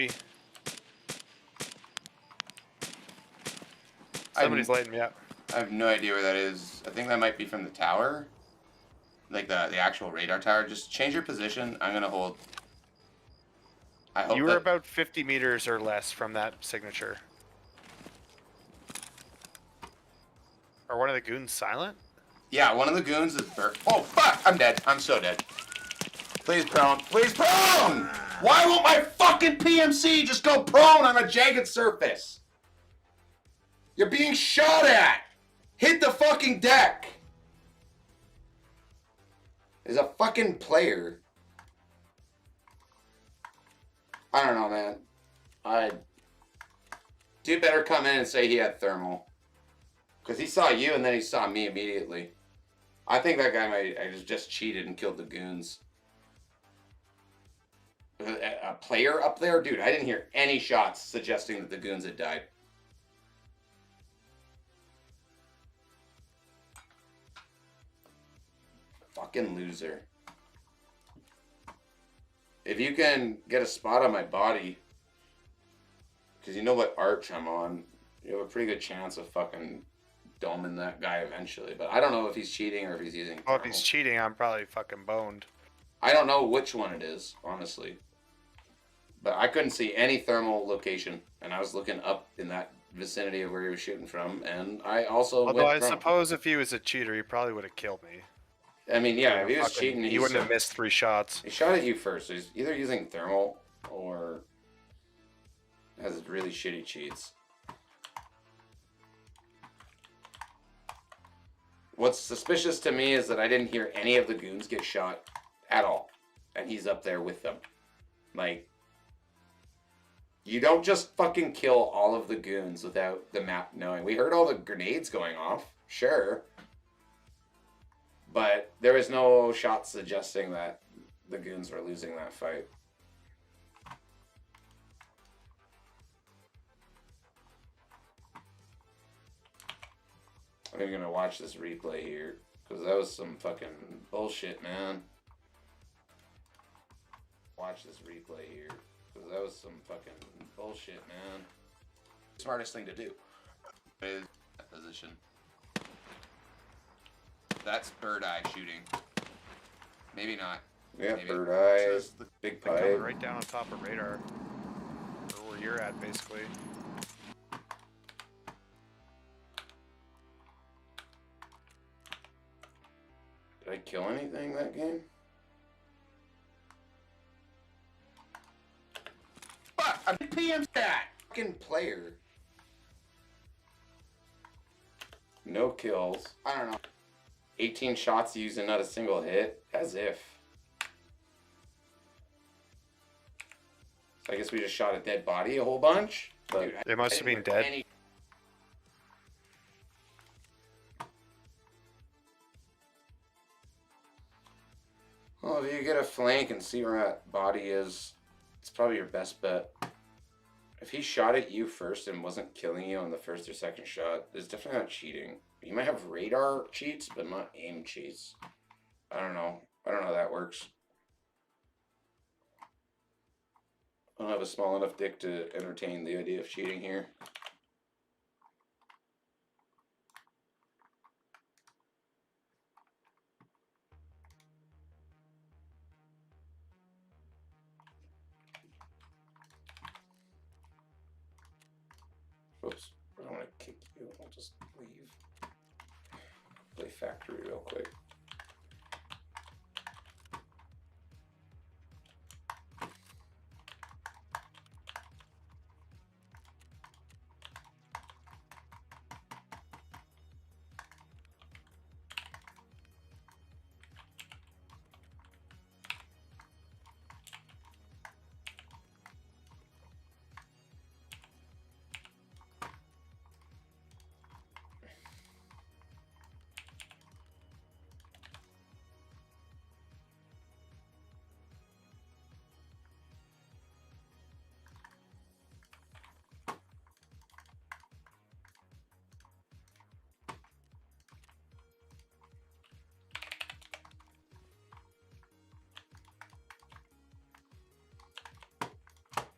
lighting me up. I have no idea where that is. I think that might be from the tower. Like the actual radar tower. Just change your position. I'm gonna hold. I hope You were that- about 50 meters or less from that signature. Are one of the goons silent? Yeah, one of the goons is burnt. Oh, fuck! I'm dead. I'm so dead. Please prone. Please prone! Why won't my fucking PMC just go prone on a jagged surface? You're being shot at! Hit the fucking deck! There's a fucking player. I don't know, man. Dude better come in and say he had thermal. Because he saw you and then he saw me immediately. I think that guy might have just cheated and killed the goons. A player up there? Dude, I didn't hear any shots suggesting that the goons had died. Fucking loser. If you can get a spot on my body, because you know what arch I'm on, you have a pretty good chance of fucking doming that guy eventually. But I don't know if he's cheating or if he's using Well, if thermal. he's cheating, I'm probably fucking boned. I don't know which one it is, honestly. But I couldn't see any thermal location, and I was looking up in that vicinity of where he was shooting from, and I also Although I went prone. suppose if he was a cheater, he probably would have killed me. I mean, yeah, if he was Fucking- cheating, he wouldn't have missed 3 shots. He shot at you first, so he's either using thermal or has really shitty cheats. What's suspicious to me is that I didn't hear any of the goons get shot at all, and he's up there with them. Like, you don't just fucking kill all of the goons without the map knowing. We heard all the grenades going off, sure. But there was no shots suggesting that the goons were losing that fight. I'm gonna watch this replay here, because that was some fucking bullshit, man. Watch this replay here, because that was some fucking bullshit, man. Smartest thing to do is that position. That's bird eye shooting. Maybe not. Yeah, Maybe. bird eye. The big They're pipe. coming right down on top of radar. Or where you're at, basically. Did I kill anything that game? Fuck! I'm PM stat! Fucking player. No kills. I don't know. 18 shots used and not a single hit? As if. So I guess we just shot a dead body a whole bunch? But dude, They must I have didn't been hear dead. any- Well, if you get a flank and see where that body is, it's probably your best bet. If he shot at you first and wasn't killing you on the first or second shot, it's definitely not cheating. You might have radar cheats, but not aim cheats. I don't know. I don't know how that works. I don't have a small enough dick to entertain the idea of cheating here. Oops, I don't want to kick you. I'll just leave. Play factory real quick.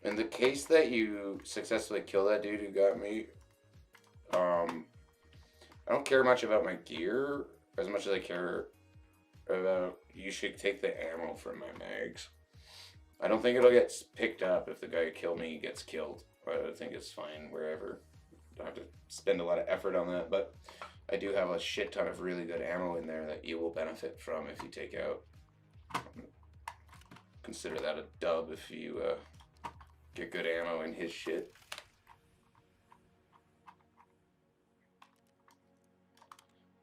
In the case that you successfully kill that dude who got me, I don't care much about my gear as much as I care about you should take the ammo from my mags. I don't think it'll get picked up if the guy who killed me gets killed. I think it's fine wherever. Don't have to spend a lot of effort on that, but I do have a shit ton of really good ammo in there that you will benefit from if you take out. Consider that a dub if you get good ammo in his shit.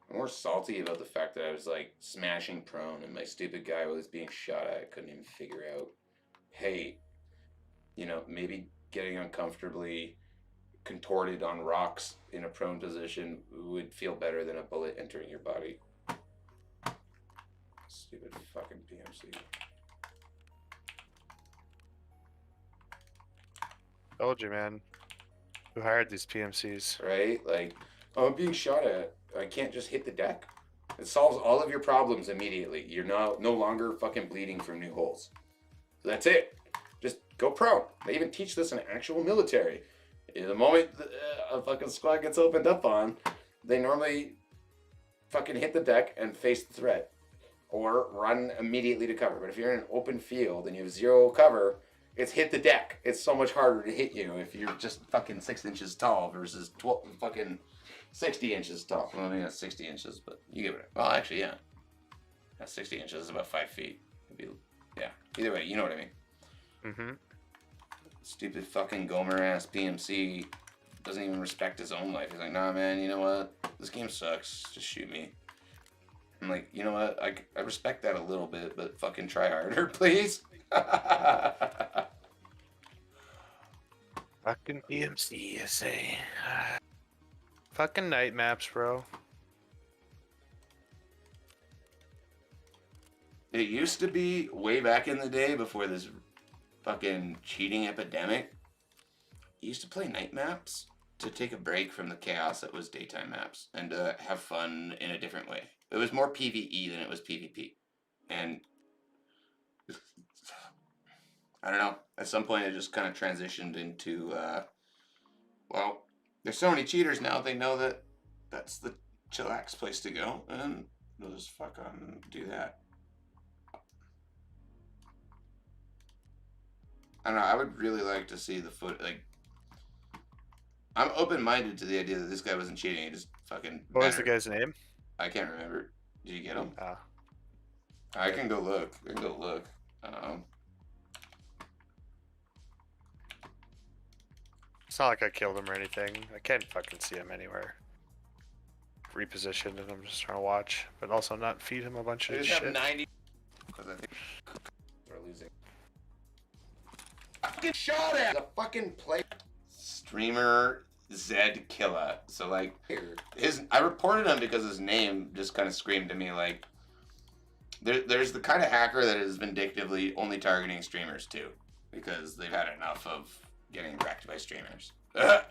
I'm more salty about the fact that I was like smashing prone and my stupid guy was being shot at. I couldn't even figure out, hey, you know, maybe getting uncomfortably contorted on rocks in a prone position would feel better than a bullet entering your body. Stupid fucking PMC. Told you, man. Who hired these PMCs? Right? Like, oh, I'm being shot at. I can't just hit the deck. It solves all of your problems immediately. You're no longer fucking bleeding from new holes. So that's it. Just go prone. They even teach this in actual military. The moment a fucking squad gets opened up on, they normally fucking hit the deck and face the threat. Or run immediately to cover. But if you're in an open field and you have zero cover, it's hit the deck. It's so much harder to hit you if you're just fucking 6 inches tall versus fucking 60 inches tall. Well, I mean, that's 60 inches, but you give it. Well, actually, yeah. That's 60 inches is about 5 feet. Yeah. Either way, you know what I mean. Mm-hmm. Stupid fucking Gomer ass PMC doesn't even respect his own life. He's like, nah, man, you know what? This game sucks. Just shoot me. I'm like, you know what? I respect that a little bit, but fucking try harder, please. Fucking PMC, I say. Fucking night maps, bro. It used to be way back in the day before this fucking cheating epidemic. You used to play night maps to take a break from the chaos that was daytime maps and to have fun in a different way. It was more PvE than it was PvP. And I don't know. At some point, it just kind of transitioned into, well, there's so many cheaters now, they know that that's the chillax place to go, and they'll just fucking do that. I don't know. I would really like to see the foot. Like, I'm open-minded to the idea that this guy wasn't cheating. He just fucking. What was the guy's name? I can't remember. Did you get him? Ah. I can go look. It's not like I killed him or anything. I can't fucking see him anywhere. Repositioned and I'm just trying to watch, but also not feed him a bunch I of just shit. have 90. Because I think we're losing. Fucking shot at the fucking play. Streamer Zed Killa. So like, I reported him because his name just kind of screamed to me like. There's the kind of hacker that is vindictively only targeting streamers too, because they've had enough of getting wrecked by streamers. I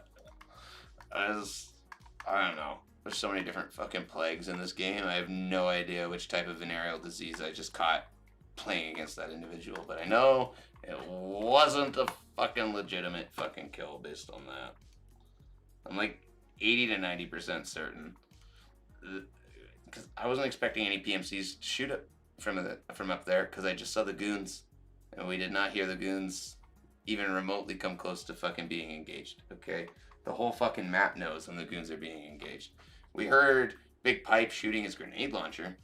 don't know. There's so many different fucking plagues in this game. I have no idea which type of venereal disease I just caught playing against that individual, but I know it wasn't a fucking legitimate fucking kill based on that. I'm like 80 to 90% certain. Because I wasn't expecting any PMCs to shoot it from up there because I just saw the goons. And we did not hear the goons even remotely come close to fucking being engaged, okay? The whole fucking map knows when the goons are being engaged. We heard Big Pipe shooting his grenade launcher.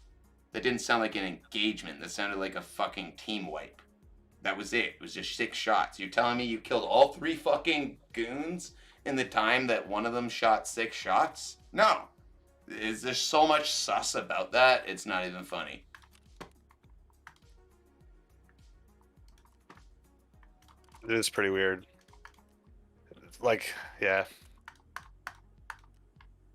That didn't sound like an engagement. That sounded like a fucking team wipe. That was it. It was just 6 shots. You're telling me you killed all 3 fucking goons in the time that one of them shot 6 shots? No. Is there so much sus about that? It's not even funny. It is pretty weird. Like, yeah.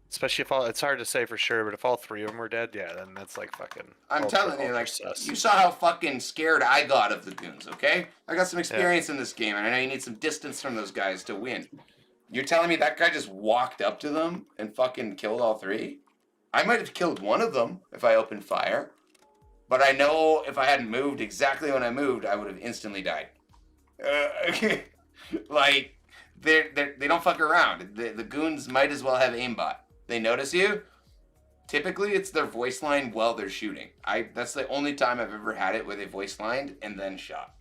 Especially if all, it's hard to say for sure, but if all 3 of them were dead, yeah, then that's like fucking. I'm ultra, telling you, ultra like, sus. you saw how fucking scared I got of the goons, okay? I got some experience in this game, and I know you need some distance from those guys to win. You're telling me that guy just walked up to them and fucking killed all 3? I might have killed one of them if I opened fire, but I know if I hadn't moved exactly when I moved, I would have instantly died. Like, they don't fuck around. The goons might as well have aimbot. They notice you. Typically, it's their voice line while they're shooting. That's the only time I've ever had it where they voice lined and then shot.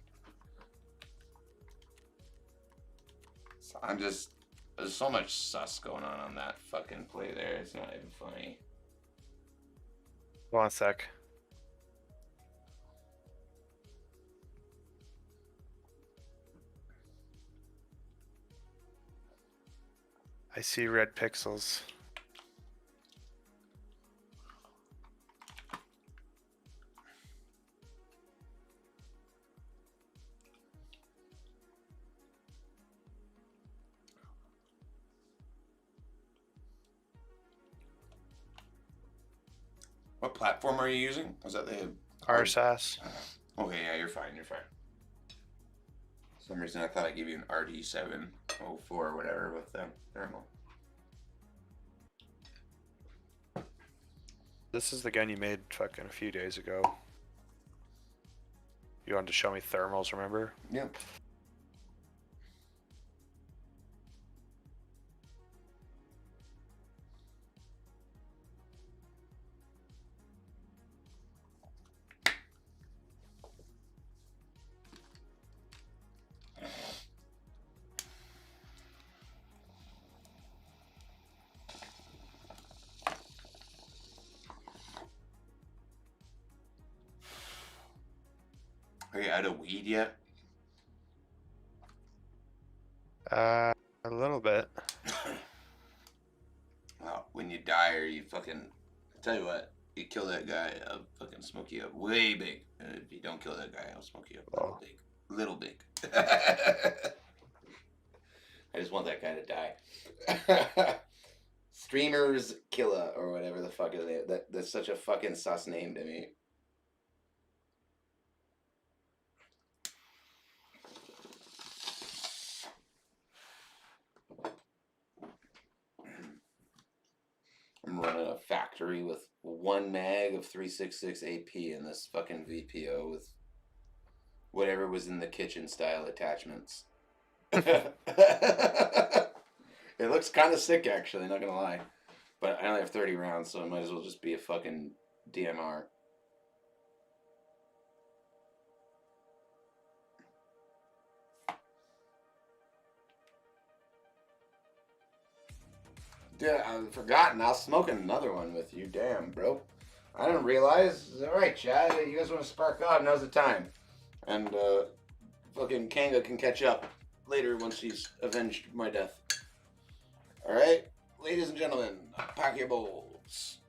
So there's so much sus going on that fucking play there. It's not even funny. Hold on a sec. I see red pixels. What platform are you using? Was that the RSAS. Okay, yeah, you're fine. You're fine. For some reason, I thought I'd give you an RD704 or whatever with the thermal. This is the gun you made fucking a few days ago. You wanted to show me thermals, remember? Yep. Are you out of weed yet? A little bit. Well, when you die or you fucking... I tell you what, you kill that guy, I'll fucking smoke you up way big. And if you don't kill that guy, I'll smoke you up little big. Little big. I just want that guy to die. Streamers Killa or whatever the fuck is it. That's such a fucking sus name to me. I'm running a factory with 1 mag of 366 AP in this fucking VPO with whatever was in the kitchen style attachments. It looks kind of sick, actually, not gonna lie. But I only have 30 rounds, so it might as well just be a fucking DMR. Dude, I've forgotten. I was smoking another one with you. Damn, bro. I didn't realize. Alright, Chad. You guys want to spark off? Now's the time. And, fucking Kanga can catch up later once he's avenged my death. Alright? Ladies and gentlemen, pack your bowls.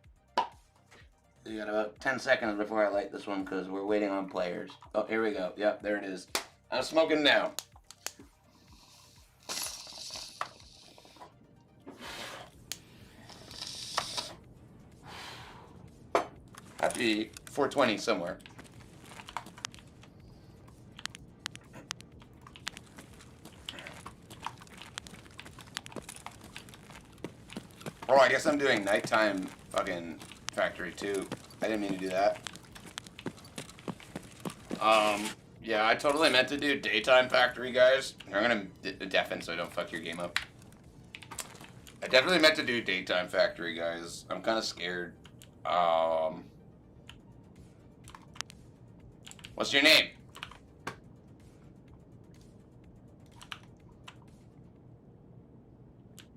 You got about 10 seconds before I light this one because we're waiting on players. Oh, here we go. Yep, there it is. I'm smoking now. Happy 420 somewhere. Oh, I guess I'm doing nighttime fucking factory too. I didn't mean to do that. Yeah, I totally meant to do Daytime Factory, guys. I'm gonna deafen so I don't fuck your game up. I definitely meant to do Daytime Factory, guys. I'm kind of scared. What's your name?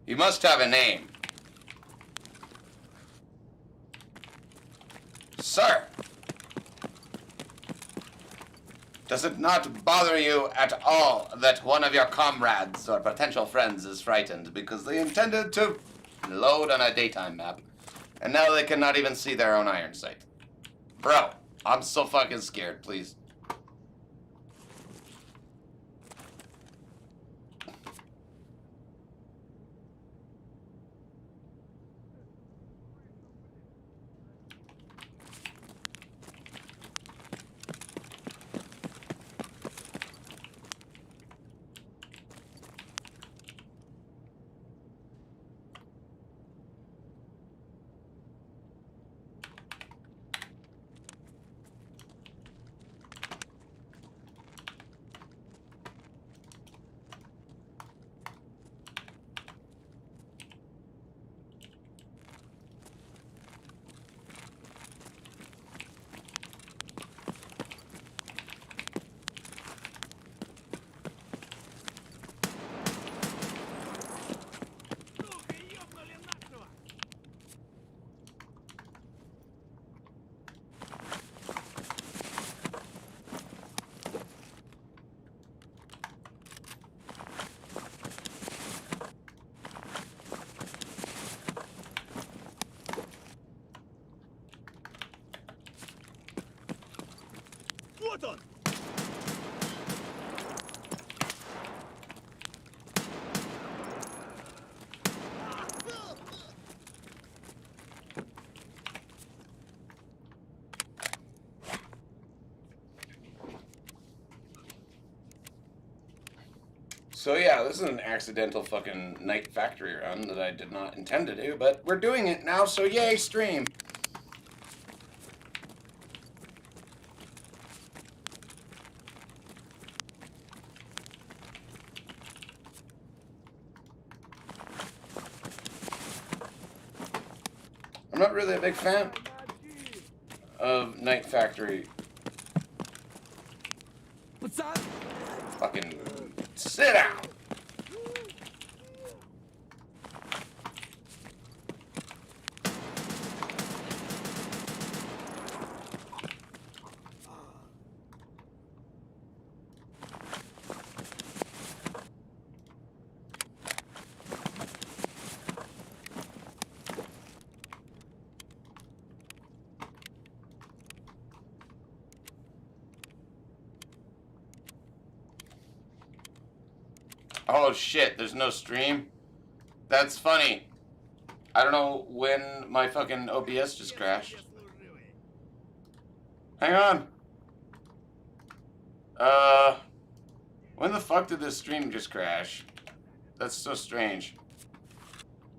You must have a name. Sir! Does it not bother you at all that one of your comrades or potential friends is frightened because they intended to load on a daytime map, and now they cannot even see their own iron sight? Bro, I'm so fucking scared, please. So yeah, this is an accidental fucking night factory run that I did not intend to do, but we're doing it now, so yay, stream! I'm not really a big fan of Night Factory. What's that? Fucking sit down! Oh shit, there's no stream? That's funny. I don't know when my fucking OBS just crashed. Hang on. When the fuck did this stream just crash? That's so strange.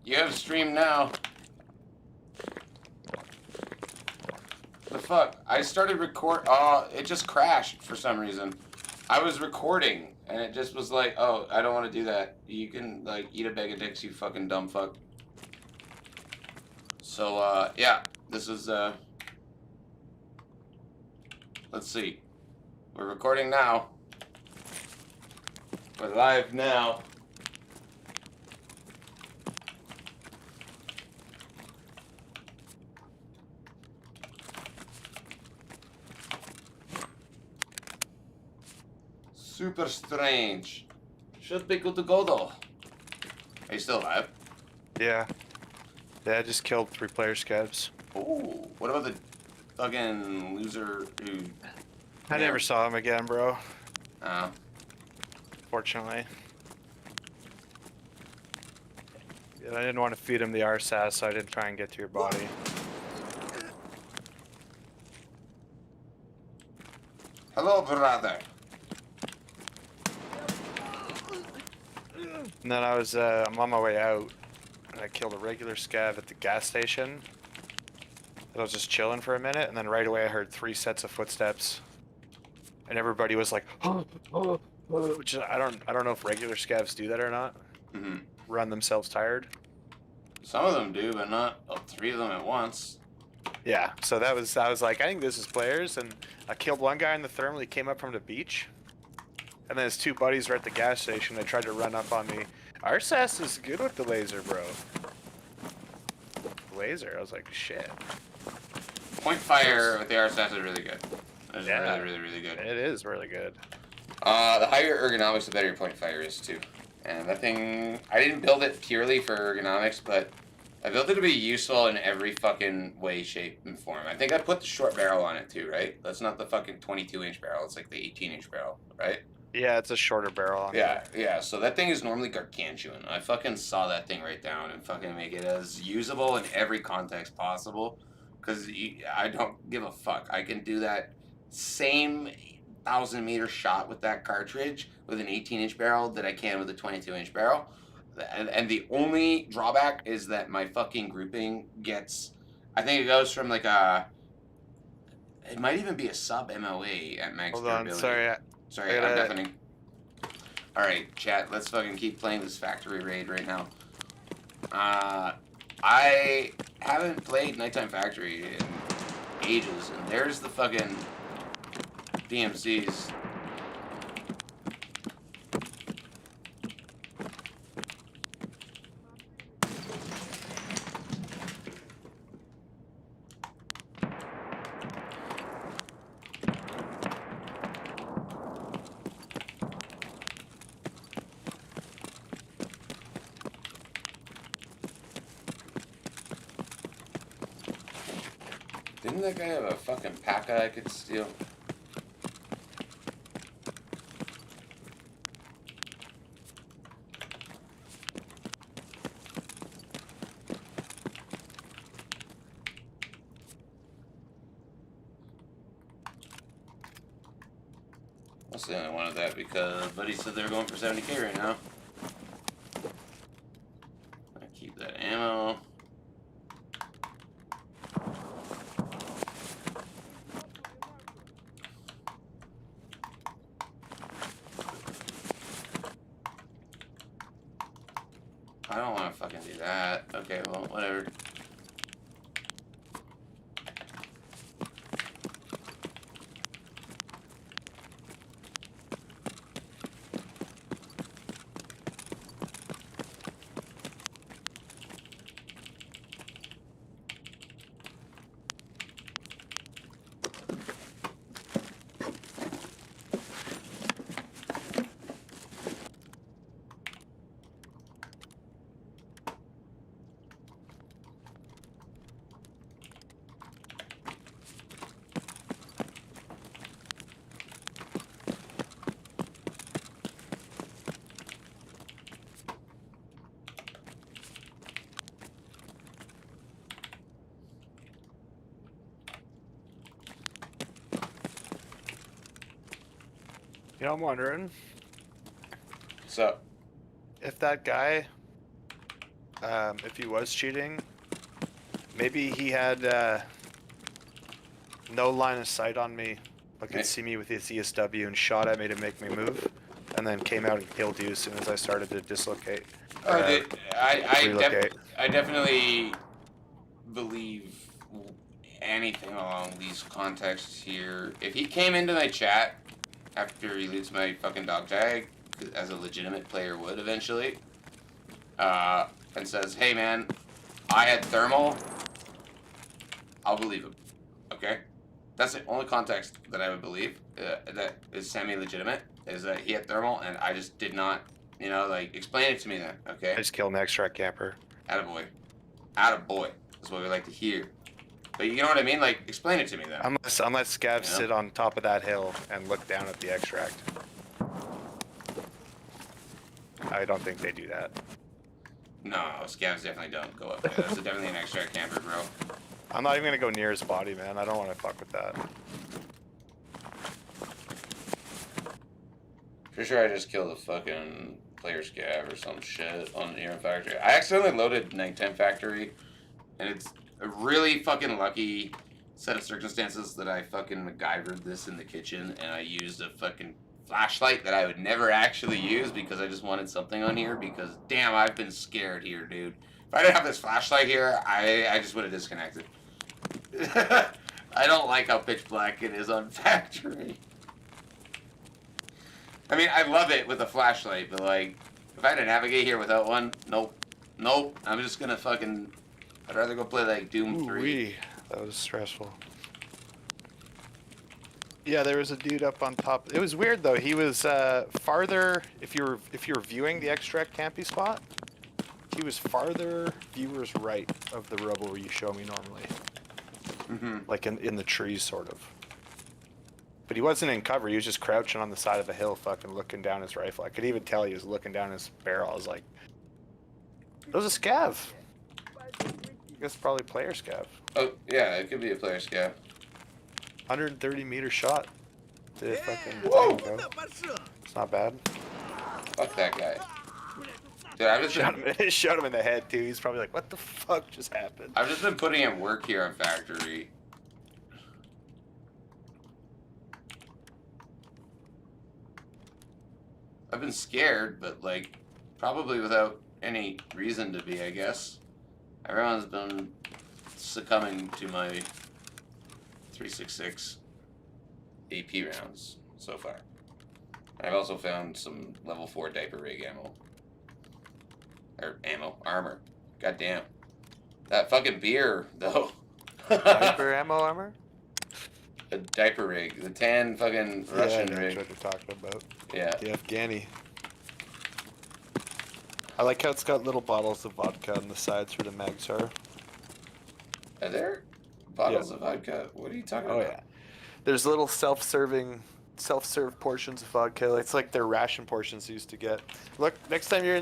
You have stream now. The fuck? I started it just crashed for some reason. I was recording, and it just was like, oh, I don't want to do that. You can, like, eat a bag of dicks, you fucking dumb fuck. So, yeah, this is, let's see. We're recording now. We're live now. Super strange. Should be good to go though. Are you still alive? Yeah. Yeah, I just killed 3 player scabs. Oh, what about the fucking loser who? I never saw him again, bro. Oh. Fortunately. Yeah, I didn't want to feed him the RSAS, so I didn't try and get to your body. Hello, brother. And then I'm on my way out, and I killed a regular scav at the gas station. I was just chilling for a minute, and then right away I heard 3 sets of footsteps. and everybody was like, which I don't know if regular scavs do that or not. Hmm. Run themselves tired. Some of them do, but not 3 of them at once. Yeah, so I was like, I think this is players, and I killed one guy in the thermal. He came up from the beach, and then his 2 buddies were at the gas station. They tried to run up on me. RSS is good with the laser, bro. Laser, I was like, shit. Point fire with the RSS is really good. It's Yeah. really, really, really good. It is really good. The higher ergonomics, the better your point fire is too. And that thing, I didn't build it purely for ergonomics, but I built it to be useful in every fucking way, shape, and form. I think I put the short barrel on it too, right? That's not the fucking 22-inch barrel. It's like the 18-inch barrel, right? Yeah, it's a shorter barrel on Yeah, yeah. So that thing is normally gargantuan. I fucking saw that thing right down and fucking make it as usable in every context possible. Because I don't give a fuck. I can do that same 1,000-meter shot with that cartridge with an 18-inch barrel that I can with a 22-inch barrel. And the only drawback is that my fucking grouping gets, I think it goes from like it might even be a sub MOA at max Hold on, durability. sorry. Sorry, I I'm gotta- deafening. Alright, chat, let's fucking keep playing this factory raid right now. I haven't played Nighttime Factory in ages, and there's the fucking DMCs. Didn't that guy have a fucking P.A.K.A I could steal? I'll say I wanted that because Buddy said they're going for 70k right now. I keep that ammo. I don't want to fucking do that. Okay, well, whatever. You know, I'm wondering So, if that guy, if he was cheating, maybe he had no line of sight on me, but could see me with his ESW and shot at me to make me move, and then came out and killed you as soon as I started to dislocate. Relocate. I definitely believe anything along these contexts here. If he came into my chat after he loots my fucking dog tag, as a legitimate player would eventually, and says, "Hey man, I had thermal," I'll believe him. Okay, that's the only context that I would believe that is semi-legitimate, is that he had thermal and I just did not, you know, like, explain it to me then. Okay. I just killed an extract camper. Attaboy. Attaboy. That's what we like to hear. But you know what I mean? Like, explain it to me then. Unless scavs Yeah. sit on top of that hill and look down at the extract. I don't think they do that. No, scavs definitely don't go up there. That's definitely an extract camper, bro. I'm not even gonna go near his body, man. I don't want to fuck with that. For sure I just killed a fucking player scav or some shit on the Factory. I accidentally loaded Nighttime Factory, and it's really fucking lucky set of circumstances that I fucking MacGyvered this in the kitchen, and I used a fucking flashlight that I would never actually use because I just wanted something on here. Because damn, I've been scared here, dude. If I didn't have this flashlight here, I just would have disconnected. I don't like how pitch black it is on Factory. I mean, I love it with a flashlight, but like, if I had to navigate here without one, nope. Nope. I'm just gonna fucking. I'd rather go play like Doom 3. Ooh-wee. That was stressful. Yeah, there was a dude up on top. It was weird though. He was farther. If you're viewing the extract campy spot, he was farther viewers right of the rubble where you show me normally. Like in the trees, sort of. But he wasn't in cover. He was just crouching on the side of a hill, fucking looking down his rifle. I could even tell he was looking down his barrel. I was like, "That was a scav." I guess probably player scav. Oh yeah, it could be a player scav. 130-meter shot. To fucking Whoa! go. It's not bad. Fuck that guy. Dude, I've just been, Shot him in the head too. He's probably like, "What the fuck just happened?" I've just been putting in work here on Factory. I've been scared, but like, probably without any reason to be, I guess. Everyone's been succumbing to my 366 AP rounds so far. I've also found some level 4 diaper rig ammo. Or armor. God damn. That fucking beer, though. Sniper ammo armor? A diaper rig. The tan fucking Russian Yeah, I know rig. what you're talking about. Yeah. The Afghani. I like how it's got little bottles of vodka on the sides where the mags are. Are there bottles of vodka? What are you talking Oh about? yeah. There's little self-serve portions of vodka. It's like their ration portions you used to get. Look, next time you're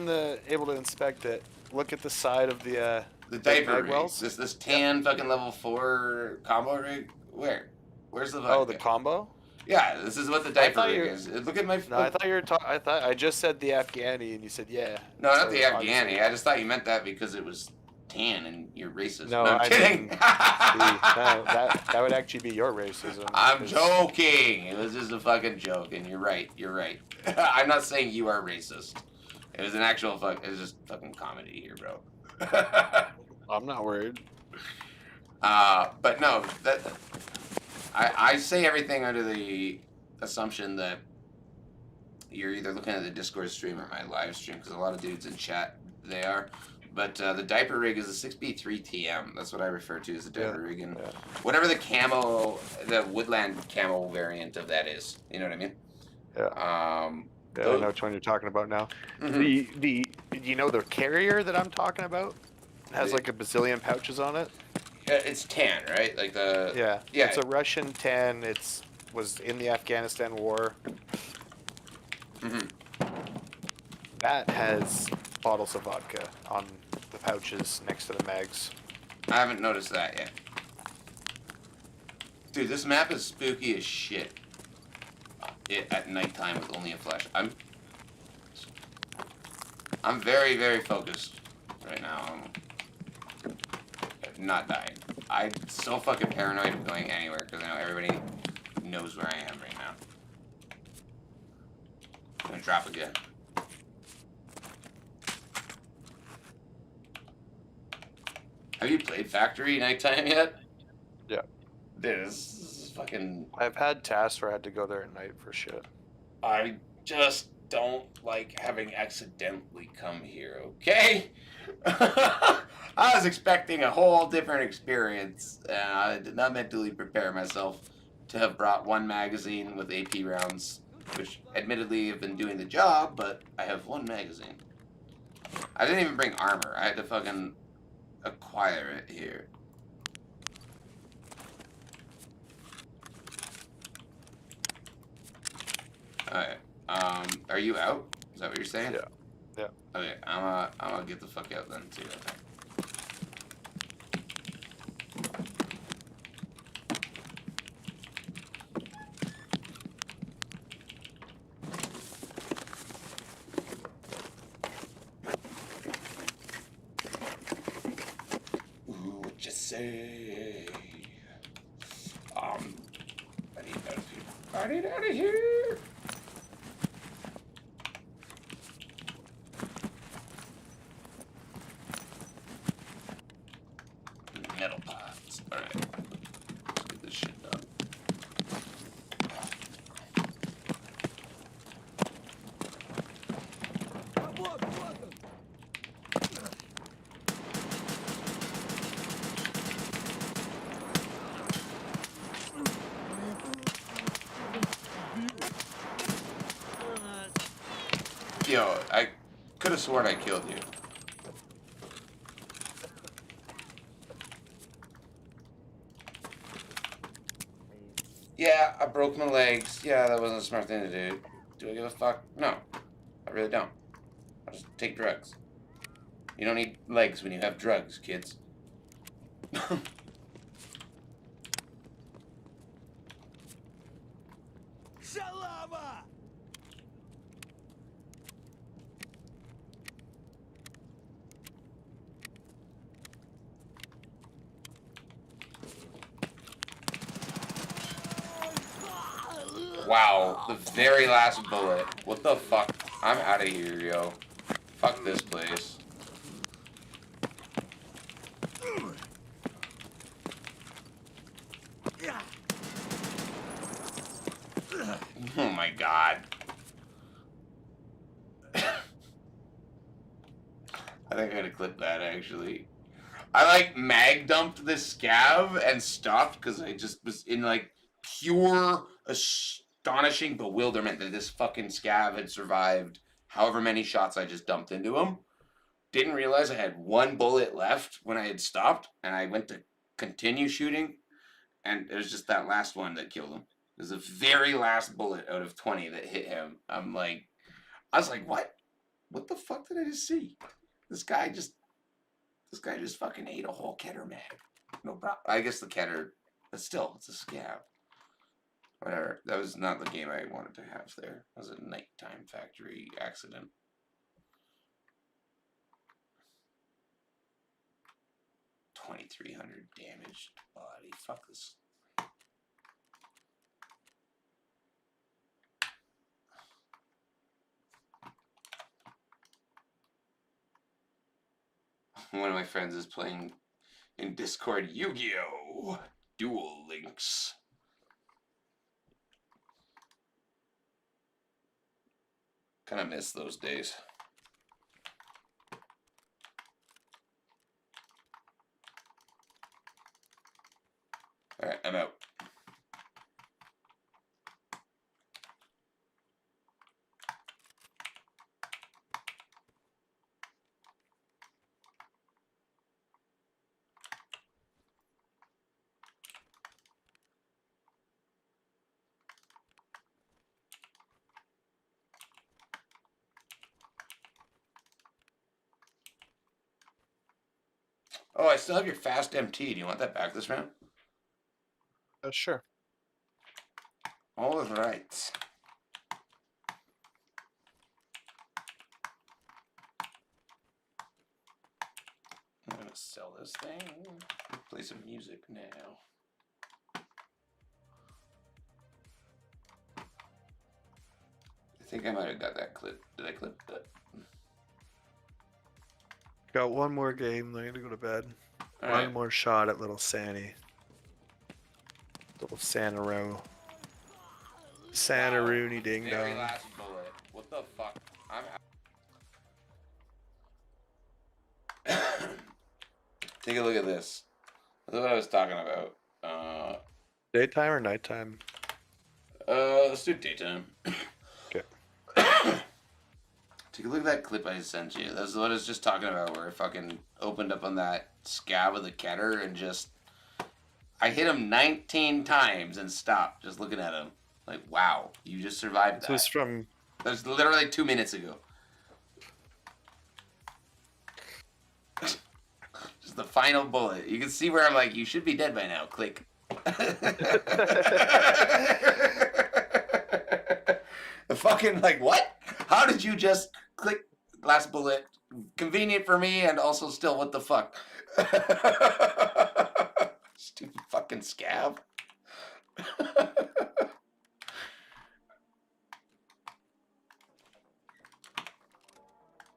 able to inspect it, look at the side of the The diaper mag rig. wells. This tan fucking level 4 combo rig? Where? Where's the vodka? Oh, the combo? Yeah, this is what the diaper thought rig you- is. Look at my. No, I thought you were I just said the Afghani and you said yeah. No, not So the obviously- Afghani. I just thought you meant that because it was tan and you're racist. No, I'm I kidding. didn't. that would actually be your racism. I'm 'cause- joking. It was just a fucking joke, and you're right. You're right. I'm not saying you are racist. It was an actual It was just fucking comedy here, bro. I'm not worried. But no, I say everything under the assumption that you're either looking at the Discord stream or my live stream, because a lot of dudes in chat they are. But the diaper rig is a 6B3 TM. That's what I refer to as the diaper rig, and whatever the woodland camo variant of that is. You know what I mean? Yeah. Yeah, I know which one you're talking about now. Mhm. The you know the carrier that I'm talking about has like a bazillion pouches on it. It's tan, right? Like the Yeah. Yeah. It's a Russian 10. Was in the Afghanistan war. Mhm. That has bottles of vodka on the pouches next to the mags. I haven't noticed that yet. Dude, this map is spooky as shit. At nighttime with only a flash. I'm very, very focused right now. I'm not dying. I'm so fucking paranoid of going anywhere because I know everybody knows where I am right now. I'm gonna drop again. Have you played Factory nighttime yet? Yeah. Dude, this is fucking. I've had tasks where I had to go there at night for shit. I just don't like having accidentally come here, okay? I was expecting a whole different experience, and I did not mentally prepare myself to have brought one magazine with AP rounds, which admittedly have been doing the job, but I have one magazine. I didn't even bring armor. I had to fucking acquire it here. Alright. Are you out? Is that what you're saying? Yeah. Yeah. Okay, I'm gonna get the fuck out then too, I think. Ooh, what you say? I need out of here. Metal pots. Alright. Let's get this shit done. Yo, I could have sworn I killed you. Yeah, I broke my legs. Yeah, that wasn't a smart thing to do. Do I give a fuck? No, I really don't. I'll just take drugs. You don't need legs when you have drugs, kids. Wow, the very last bullet. What the fuck? I'm out of here, yo. Fuck this place. Oh my god. I think I gotta clip that actually. I like mag dumped this scav and stopped because I just was in like pure astonishing bewilderment that this fucking scav had survived however many shots I just dumped into him. Didn't realize I had one bullet left when I had stopped, and I went to continue shooting, and it was just that last one that killed him. It was the very last bullet out of 20 that hit him. I was like, what? What the fuck did I just see? This guy just fucking ate a whole Keter mag. No problem. I guess the Keter, but still, it's a scab. Whatever. That was not the game I wanted to have there. That was a nighttime factory accident. $2,300 damaged body. Fuck this. One of my friends is playing in Discord Yu-Gi-Oh! Duel Links. Kind of miss those days. Alright, I'm out. Oh, I still have your fast MT. Do you want that back this round? Sure. All right. I'm gonna sell this thing. Play some music now. I think I might have got that clip. Did I clip that? Got one more game. I'm gonna go to bed. All One right. more shot at little Sandy. Little Santa Row. Santa Wow. Rooney Ding Very Dong. last bullet. What the fuck? I'm out. Take a look at this. That's what I was talking about. Daytime or nighttime? Let's do daytime. Okay. Take a look at that clip I sent you. That's what I was just talking about, where I fucking opened up on that scab with the Keter and just... I hit him 19 times and stopped just looking at him. Like, wow, you just survived This that. was from That was literally 2 minutes ago. Just the final bullet. You can see where I'm like, you should be dead by now. Click. The fucking, like, what? How did you just click last bullet? Convenient for me, and also still, what the fuck? Stupid fucking scab.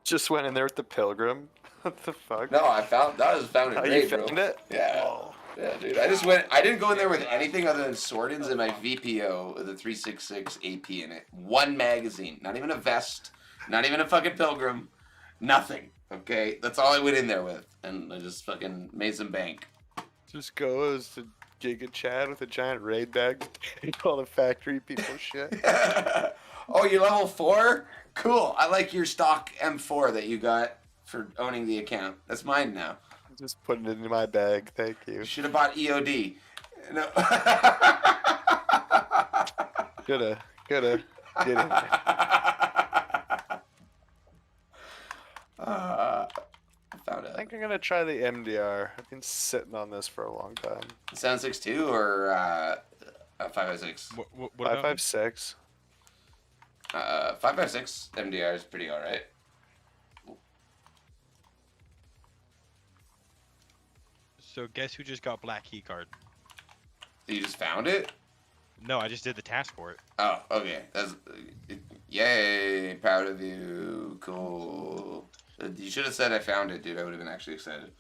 Just went in there with the pilgrim. What the fuck? No, that was found in Oh, you raid, bro. found it? Yeah. Oh. Yeah, dude. I didn't go in there with anything other than Swordins and my VPO with a 366 AP in it. One magazine. Not even a vest. Not even a fucking pilgrim. Nothing. Okay? That's all I went in there with. And I just fucking made some bank. Just go as to Giga Chad with a giant raid bag to take all the factory people shit. Oh, you're level 4? Cool. I like your stock M4 that you got for owning the account. That's mine now. Just putting it in my bag. Thank you. You should have bought EOD. No. Coulda. Get in. I found I out. think I'm gonna try the MDR. I've been sitting on this for a long time. 762 or 556? What about 556. 556 MDR is pretty alright. So guess who just got black key card? You just found it? No, I just did the task for it. Oh, okay. That's yay! Proud of you. Cool. You should have said I found it, dude. I would have been actually excited.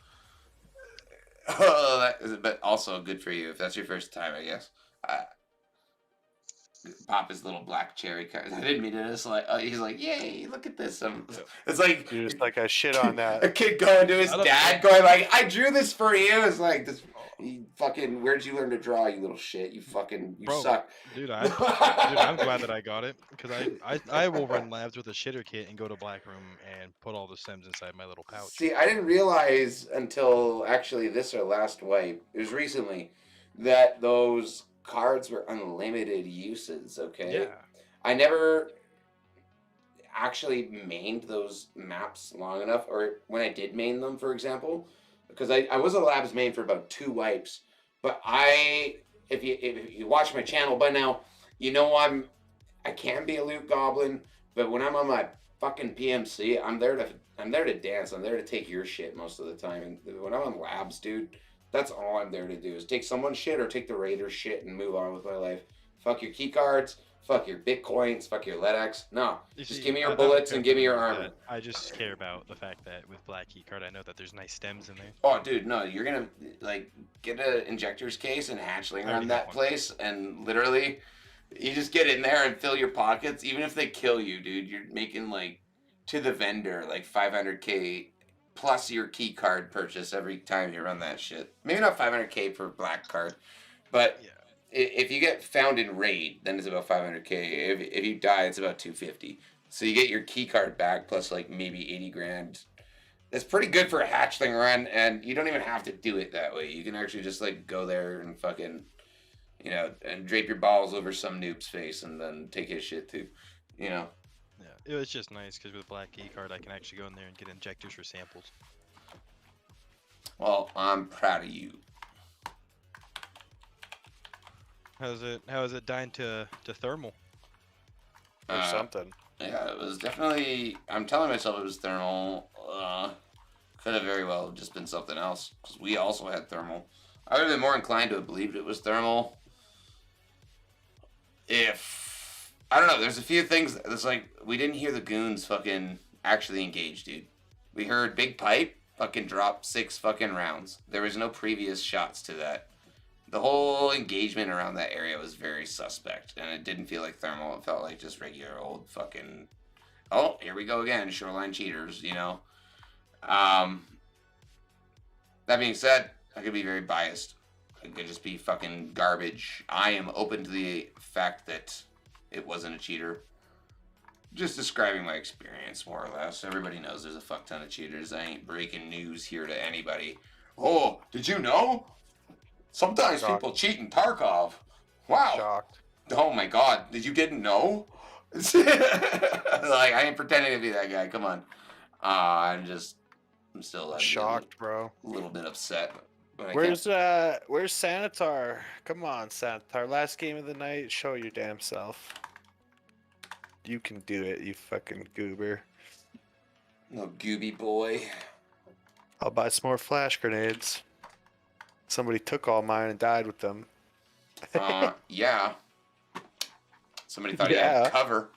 Oh, but also good for you if that's your first time, I guess. Pop his little black cherry card. I didn't mean it. It's like he's like, yay! Look at this. It's like You're just like, I shit on a that. kid going to his I love dad, going like, "I drew this for you." It's like this. You fucking, where'd you learn to draw, you little shit? You Bro, suck. Dude, I'm glad that I got it because I will run labs with a shitter kit and go to Black Room and put all the stems inside my little pouch. See, I didn't realize until actually this or last wipe, it was recently, that those cards were unlimited uses, okay? Yeah. I never actually mained those maps long enough, or when I did main them, for example, because I was a labs main for about 2 wipes, but if you watch my channel by now, you know I can be a loot goblin, but when I'm on my fucking PMC, I'm there to dance. I'm there to take your shit most of the time. And when I'm on labs, dude, that's all I'm there to do is take someone's shit or take the raider shit and move on with my life. Fuck your key cards. Fuck your bitcoins. Fuck your LEDX. No, just give me your bullets and give me your armor. I just care about the fact that with black key card, I know that there's nice stems in there. Oh, dude, no, you're gonna like get an injector's case and hatchling I already around that have one. place, and literally, you just get in there and fill your pockets. Even if they kill you, dude, you're making like to the vendor like 500k plus your key card purchase every time you run that shit. Maybe not 500k per black card, but Yeah. if you get found in raid, then it's about 500k. If you die, it's about 250. So you get your key card back plus like maybe 80 grand. That's pretty good for a hatchling run, and you don't even have to do it that way. You can actually just like go there and fucking, you know, and drape your balls over some noob's face and then take his shit too, you know. Yeah, it was just nice because with black key card, I can actually go in there and get injectors for samples. Well, I'm proud of you. How is it dying to thermal? Or something. Yeah, it was definitely. I'm telling myself it was thermal. Could have very well just been something else because we also had thermal. I would have been more inclined to have believed it was thermal. If I don't know, there's a few things. It's like we didn't hear the goons fucking actually engage, dude. We heard Big Pipe fucking drop 6 fucking rounds. There was no previous shots to that. The whole engagement around that area was very suspect, and it didn't feel like thermal. It felt like just regular old fucking. Oh, here we go again, shoreline cheaters. You know. That being said, I could be very biased. It could just be fucking garbage. I am open to the fact that it wasn't a cheater. Just describing my experience, more or less. Everybody knows there's a fuck ton of cheaters. I ain't breaking news here to anybody. Oh, did you know? Sometimes Shocked. people cheat in Tarkov. Wow. Shocked. Oh my god. Did you didn't know? Like, I ain't pretending to be that guy. Come on. I'm still Shocked, bro. a little bit upset. But I Where's Sanitar? Come on, Sanitar. Last game of the night. Show your damn self. You can do it, you fucking goober. no gooby boy. I'll buy some more flash grenades. Somebody took all mine and died with them. Yeah. Somebody thought he Yeah. had cover.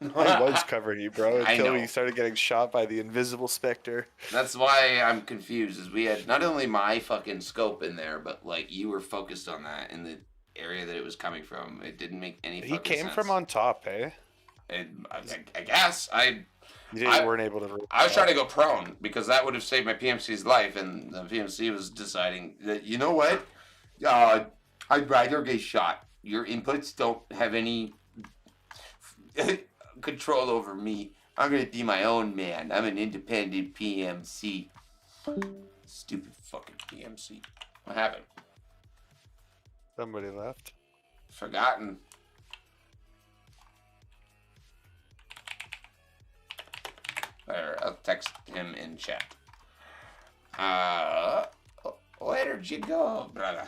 I was covering you, bro, I until know. we started getting shot by the invisible specter. That's why I'm confused. Is we had not only my fucking scope in there, but like you were focused on that in the area that it was coming from. It didn't make any He fucking came sense. from on top, eh? I guess You weren't able to. I was trying to go prone because that would have saved my PMC's life, and the PMC was deciding that, you know what, I'd rather get shot. Your inputs don't have any control over me. I'm gonna be my own man. I'm an independent PMC. Stupid fucking PMC. What happened? Somebody left. Forgotten. There, I'll text him in chat. Where'd you go, brother?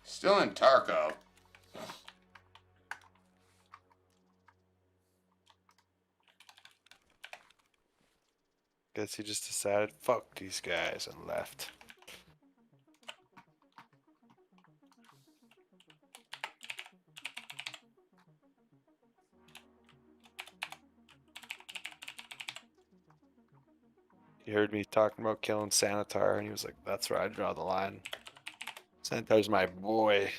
Still in Tarko. Guess he just decided, fuck these guys, and left. He heard me talking about killing Sanitar, and he was like, that's where I draw the line. Sanitar's my boy.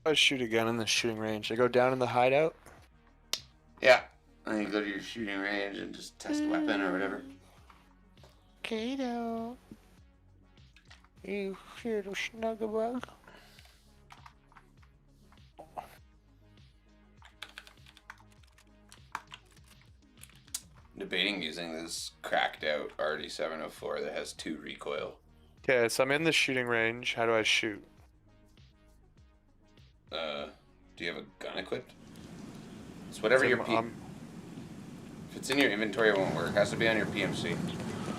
I shoot a gun in the shooting range. I go down in the hideout. Yeah. And you go to your shooting range and just test weapon or whatever. Kato. You little snuggabug. Debating using this cracked out RD704 that has 2 recoil. Okay, so I'm in the shooting range. How do I shoot? Do you have a gun equipped? It's whatever your P. If it's in your inventory, it won't work. It has to be on your PMC.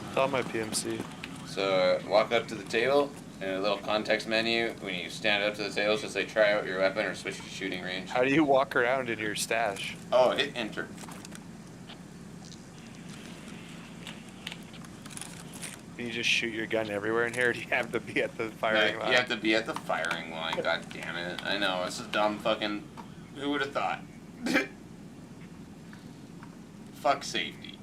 It's on my PMC. So walk up to the table, and a little context menu. When you stand up to the table, just say try out your weapon or switch to shooting range. How do you walk around in your stash? Oh, hit enter. Can you just shoot your gun everywhere in here, or do you have to be at the firing line? You have to be at the firing line. God damn it! I know this is dumb. Fucking. Who would have thought? Fuck safety.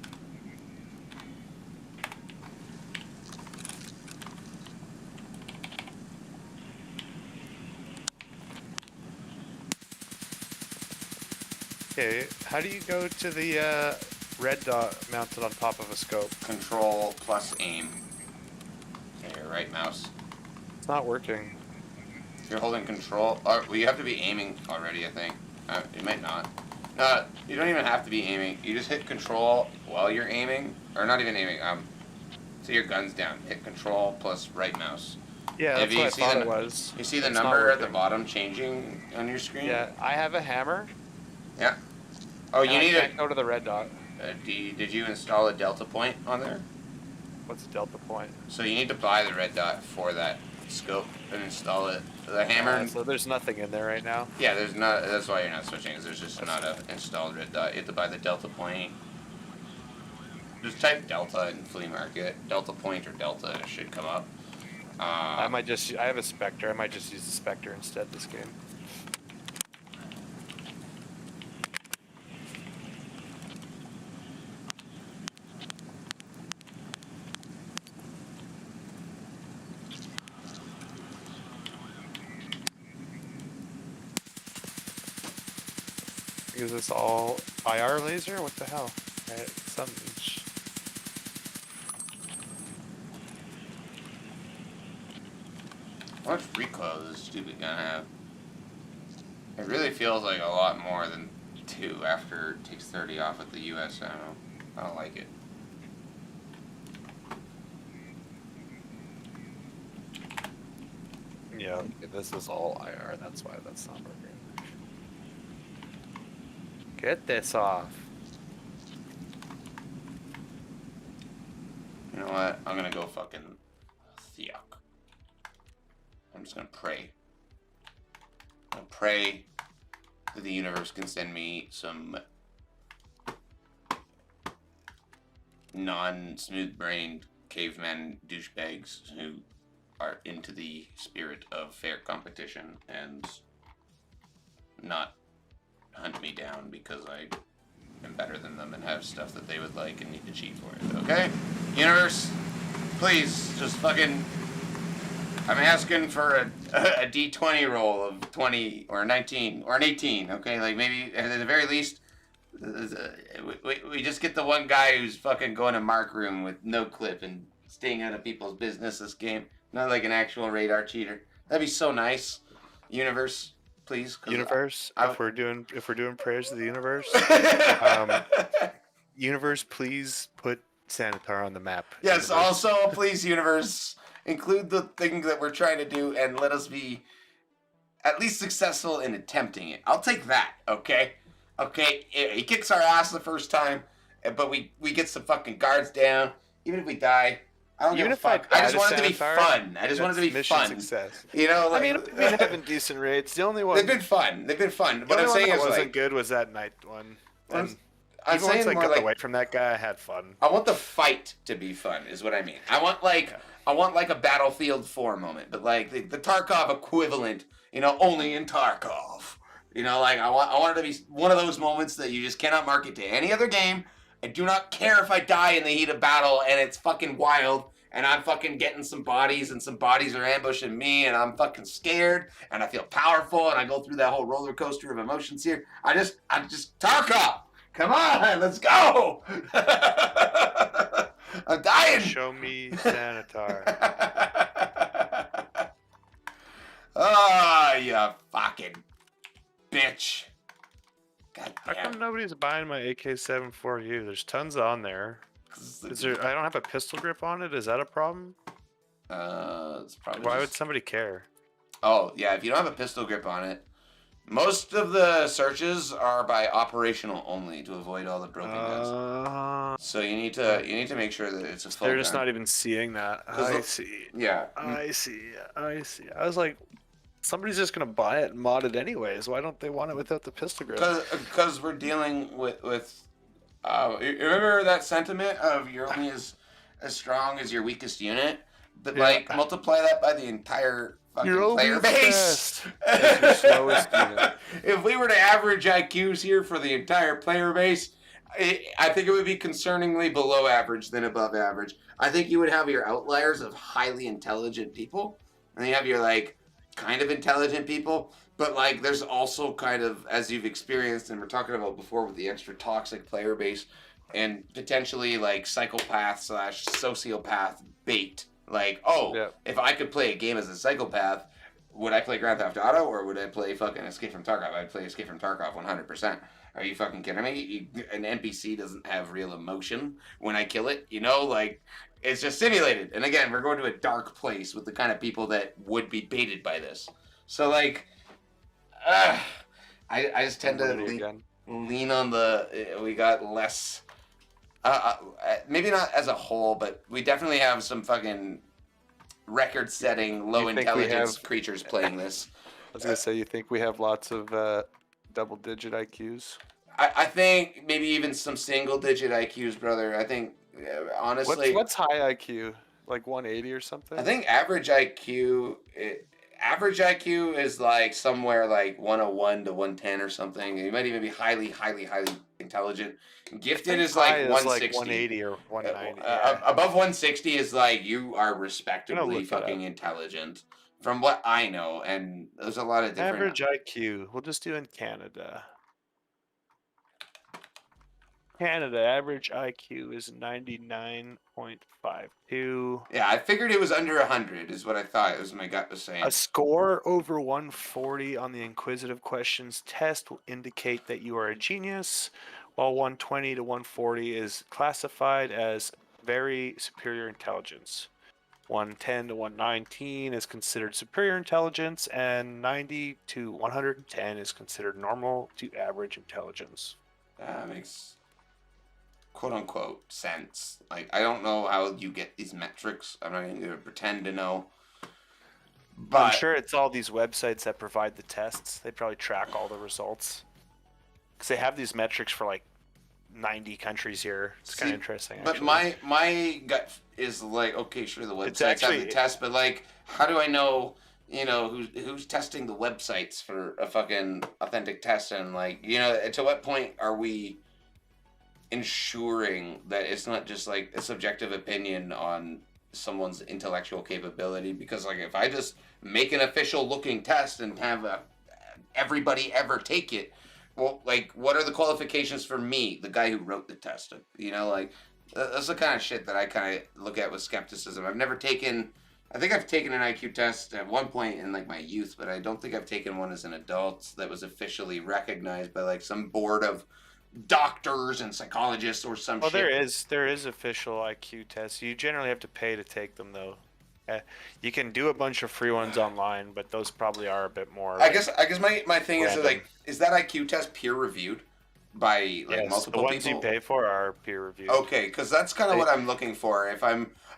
Okay, how do you go to the red dot mounted on top of a scope? Control plus aim. Okay, your right mouse. It's not working. If you're holding control, well, you have to be aiming already, I think. You might not. No, you don't even have to be aiming. You just hit control while you're aiming, or not even aiming. So your gun's down. Hit control plus right mouse. Yeah, that's what I thought it was. You see the It's not number at the working. bottom changing on your screen? Yeah, I have a hammer. Yeah. Oh, you and need I a. can't go to the red dot. Did you install a delta point on there? What's the delta point? So you need to buy the red dot for that scope and install it. The hammer. So there's nothing in there right now. Yeah, there's not. That's why you're not switching. Is there's just not a installed red dot. You have to buy the delta point. Just type delta in flea market, delta point or delta, and it should come up. I have a Spectre. I might just use the Spectre instead this game. Is this all IR laser? What the hell? Something. How much recoil does this stupid gun have? It really feels like a lot more than 2 after it takes 30 off with the US ammo. I don't like it. Yeah, this is all IR. That's why that's not working. Get this off. You know what? I'm gonna go fucking Theok. I'm just gonna pray. I'm gonna pray that the universe can send me some non-smooth-brained caveman douchebags who are into the spirit of fair competition and not hunt me down because I am better than them and have stuff that they would like and need to cheat for it. Okay? Universe, please, just fucking... I'm asking for a D20 roll of 20 or 19 or an 18, okay? Like maybe at the very least, we just get the one guy who's fucking going to mark room with no clip and staying out of people's business this game. Not like an actual radar cheater. That'd be so nice. Universe, please. Universe, if we're doing prayers to the universe, universe, please put Sanitar on the map. Yes. Universe. Also, please, universe, include the thing that we're trying to do and let us be at least successful in attempting it. I'll take that. Okay. Okay. He kicks our ass the first time, but we get some fucking guards down. Even if we die. I don't give a fuck. I just want it to be fun. I just want it to be mission fun. Success. You know, like, I mean, we've been having decent rates. The only one they've been fun. They've been fun. the What only I'm one saying that is wasn't like, good was that night one. And I'm even once saying I more got like away from that guy, I had fun. I want the fight to be fun. Is what I mean. I want like a Battlefield 4 moment, but like the Tarkov equivalent. You know, only in Tarkov. You know, like I want it to be one of those moments that you just cannot market to any other game. I do not care if I die in the heat of battle and it's fucking wild. And I'm fucking getting some bodies, and some bodies are ambushing me, and I'm fucking scared, and I feel powerful, and I go through that whole roller coaster of emotions here. I'm just Tarkov. Come on, let's go. I'm dying. Show me Sanitar. Ah, you fucking bitch. God How damn. come nobody's buying my AK-74U? There's tons on there. Is there? I don't have a pistol grip on it. Is that a problem? It's probably Why would just... somebody care? Oh, yeah, if you don't have a pistol grip on it, most of the searches are by operational only to avoid all the broken guns. So you need to make sure that it's a full They're just gun. not even seeing that. I see. Yeah. I see. I see. I was like, somebody's just gonna buy it and mod it anyways. Why don't they want it without the pistol grip? Because we're dealing with you remember that sentiment of you're only as strong as your weakest unit? But like multiply that by the entire fucking player base. As your slowest unit. If we were to average IQs here for the entire player base, I think it would be concerningly below average than above average. I think you would have your outliers of highly intelligent people, and you have your like kind of intelligent people, but like there's also kind of, as you've experienced and we're talking about before with the extra toxic player base and potentially like psychopath / sociopath bait. Like, if I could play a game as a psychopath, would I play Grand Theft Auto or would I play fucking Escape from Tarkov? I'd play Escape from Tarkov 100%. Are you fucking kidding me? An NPC doesn't have real emotion when I kill it, you know? Like, it's just simulated. And again, we're going to a dark place with the kind of people that would be baited by this. So, like, I just tend to lean on we got less... maybe not as a whole, but we definitely have some fucking record-setting, low-intelligence creatures playing this. I was gonna say, you think we have lots of double-digit IQs? I think maybe even some single-digit IQs, brother. I think, honestly... What's high IQ? like 180 or something. I think average IQ is like somewhere like 101 to 110 or something. You might even be highly, highly, highly intelligent. Gifted is like high is 160. like 180 or 190. Yeah. Above 160 is like you are respectably look that fucking up. intelligent, from what I know. And there's a lot of different. Average IQ. We'll just do in Canada. Canada average IQ is 99.52. Yeah, I figured it was under 100 is what I thought. It was my gut was saying. A score over 140 on the inquisitive questions test will indicate that you are a genius, while 120 to 140 is classified as very superior intelligence. 110 to 119 is considered superior intelligence, and 90 to 110 is considered normal to average intelligence. That makes quote unquote sense. Like, I don't know how you get these metrics. I'm not going to pretend to know. But I'm sure it's all these websites that provide the tests. They probably track all the results because they have these metrics for like 90 countries here. It's kind See, of interesting. But Actually. my gut is like, okay, sure, the It's websites actually- have the test, but like, how do I know? You know, who's testing the websites for a fucking authentic test? And like, you know, to what point are we ensuring that it's not just like a subjective opinion on someone's intellectual capability? Because like, if I just make an official looking test and have everybody ever take it, well, like, what are the qualifications for me, the guy who wrote the test? You know, like, that's the kind of shit that I kind of look at with skepticism. I've never taken, I think I've taken an IQ test at one point in like my youth, but I don't think I've taken one as an adult that was officially recognized by like some board of doctors and psychologists or some Well, shit. there is official IQ tests. You generally have to pay to take them though. You can do a bunch of free ones online, but those probably are a bit more. I guess my thing is random. like, is that IQ test peer reviewed by like Yes, multiple the ones people? you pay for are peer reviewed. Okay, because that's kind of what I'm looking for.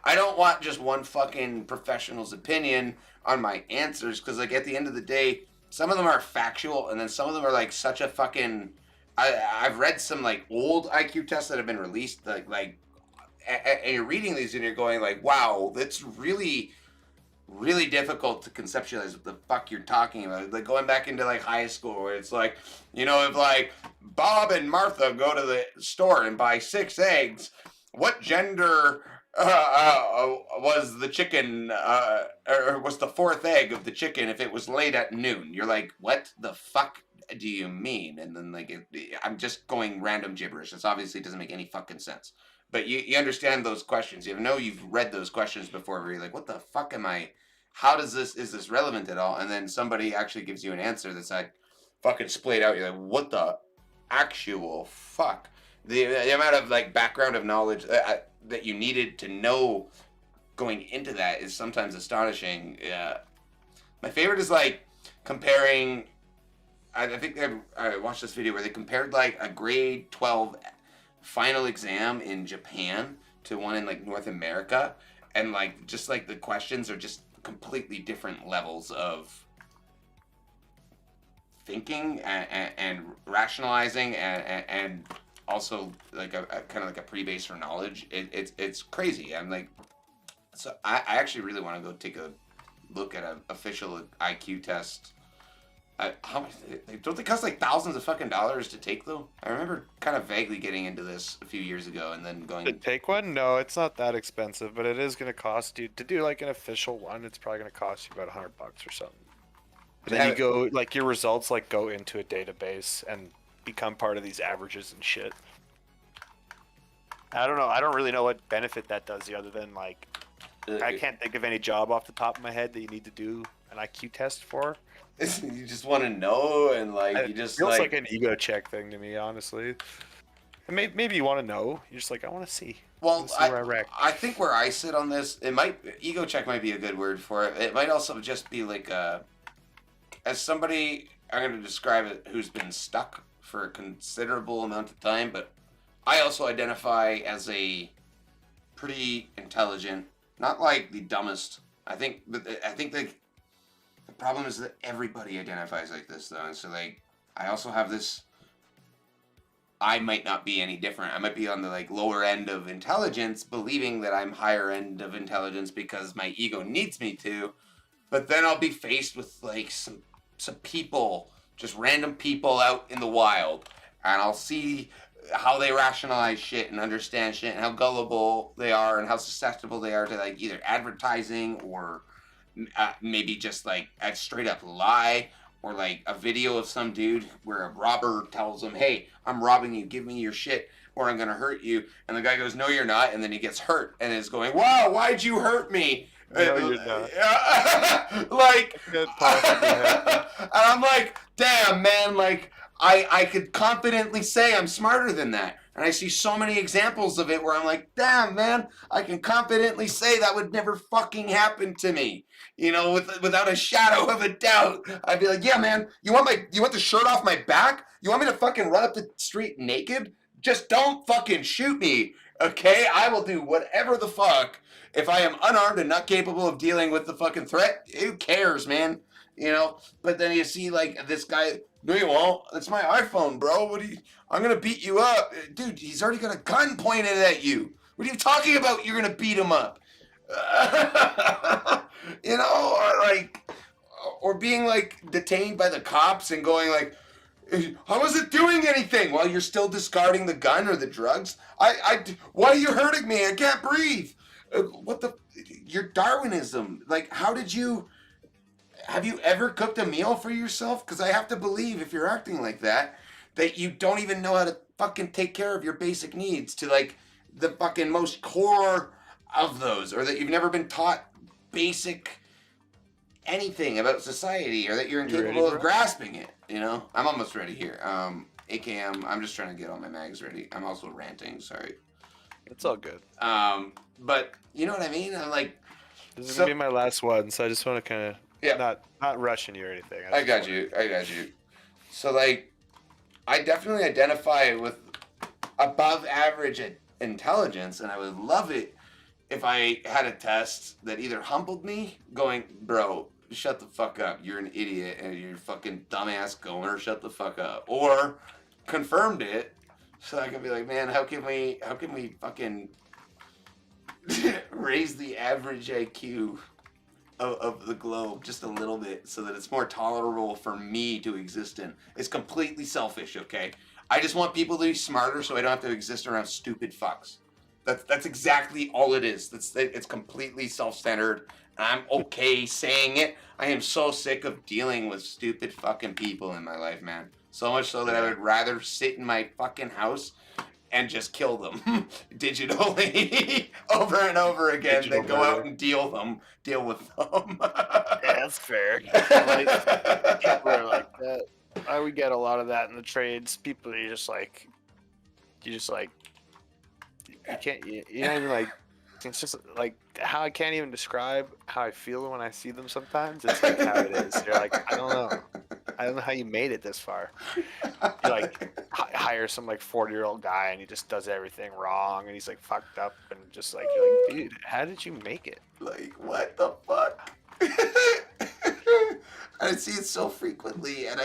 I don't want just one fucking professional's opinion on my answers, because like at the end of the day, some of them are factual, and then some of them are like such a fucking. I've read some like old IQ tests that have been released, and you're reading these and you're going like, wow, that's really, really difficult to conceptualize what the fuck you're talking about. Like going back into like high school where it's like, you know, if like Bob and Martha go to the store and buy 6 eggs, what gender was the chicken, or was the 4th egg of the chicken if it was laid at noon? You're like, what the fuck do you mean? And then like, I'm just going random gibberish. This obviously doesn't make any fucking sense. But you understand those questions. You've read those questions before where you're like, what the fuck am I, how is this relevant at all? And then somebody actually gives you an answer that's like fucking splayed out. You're like, what the actual fuck? The amount of like background of knowledge that you needed to know going into that is sometimes astonishing. My favorite is like comparing. I think I watched this video where they compared like a grade 12 final exam in Japan to one in like North America, and like just like the questions are just completely different levels of thinking and rationalizing and also like a kind of like a pre-base for knowledge. It's crazy. I'm like, so I actually really want to go take a look at an official IQ test. How much? Don't they cost like thousands of fucking dollars to take though? I remember kind of vaguely getting into this a few years ago and then going. To take one? No, it's not that expensive, but it is going to cost you to do like an official one. It's probably going to cost you about $100 or something. And then you go like your results like go into a database and become part of these averages and shit. I don't know. I don't really know what benefit that does you other than like I can't think of any job off the top of my head that you need to do an IQ test for. You just want to know, and like you just feels like an ego check thing to me, honestly. And maybe you want to know. You're just like, I want to see. Well, See where I rank. I think where I sit on this, ego check might be a good word for it. It might also just be like as somebody, I'm going to describe it, who's been stuck for a considerable amount of time, but I also identify as a pretty intelligent, not like the dumbest. I think the problem is that everybody identifies like this though, and so like I also have this I might not be any different. I might be on the like lower end of intelligence, believing that I'm higher end of intelligence because my ego needs me to. But then I'll be faced with like some people, just random people out in the wild, and I'll see how they rationalize shit and understand shit and how gullible they are and how susceptible they are to like either advertising or maybe just like a straight up lie or like a video of some dude where a robber tells him, "Hey, I'm robbing you. Give me your shit, or I'm gonna hurt you." And the guy goes, "No, you're not." And then he gets hurt and is going, "Wow, why'd you hurt me?" No, you're not. Like, Good possibly happen. and I'm like, damn, man, like, I could confidently say I'm smarter than that. And I see so many examples of it where I'm like, damn, man, I can confidently say that would never fucking happen to me. You know, without a shadow of a doubt. I'd be like, yeah, man, you want the shirt off my back? You want me to fucking run up the street naked? Just don't fucking shoot me, okay? I will do whatever the fuck. If I am unarmed and not capable of dealing with the fucking threat, who cares, man? You know? But then you see, like, this guy, no, you won't. That's my iPhone, bro. I'm gonna beat you up. Dude, he's already got a gun pointed at you. What are you talking about? You're gonna beat him up. You know? Or being, like, detained by the cops and going, like, I wasn't doing anything while you're still discarding the gun or the drugs. Why are you hurting me? I can't breathe. Your Darwinism. Like, have you ever cooked a meal for yourself? Because I have to believe if you're acting like that you don't even know how to fucking take care of your basic needs to like the fucking most core of those, or that you've never been taught basic anything about society, or that you're incapable of grasping it. You know, I'm almost ready here. AKM, I'm just trying to get all my mags ready. I'm also ranting, sorry. It's all good. But you know what I mean? I'm like, This is gonna be my last one, so I just want to kind of yeah, not rushing you or anything. I got you. So like, I definitely identify with above average intelligence, and I would love it if I had a test that either humbled me, going, bro, shut the fuck up, you're an idiot, and you're fucking dumbass goner, shut the fuck up, or confirmed it, so I can be like, man, how can we fucking raise the average IQ of the globe just a little bit so that it's more tolerable for me to exist in. It's completely selfish, okay? I just want people to be smarter so I don't have to exist around stupid fucks. That's exactly all it is. It's completely self-centered. I'm okay saying it. I am so sick of dealing with stupid fucking people in my life, man. So much so that I would rather sit in my fucking house and just kill them digitally over and over again than go out and deal with them. Yeah, that's fair. Like, people are like that. I would get a lot of that in the trades. People, you can't, you're not even like, it's just like how I can't even describe how I feel when I see them sometimes. It's like how it is. You're like, I don't know how you made it this far. You like hire some like 40-year-old guy and he just does everything wrong and he's like fucked up and just like, you're like, dude, how did you make it? Like, what the fuck? I see it so frequently, and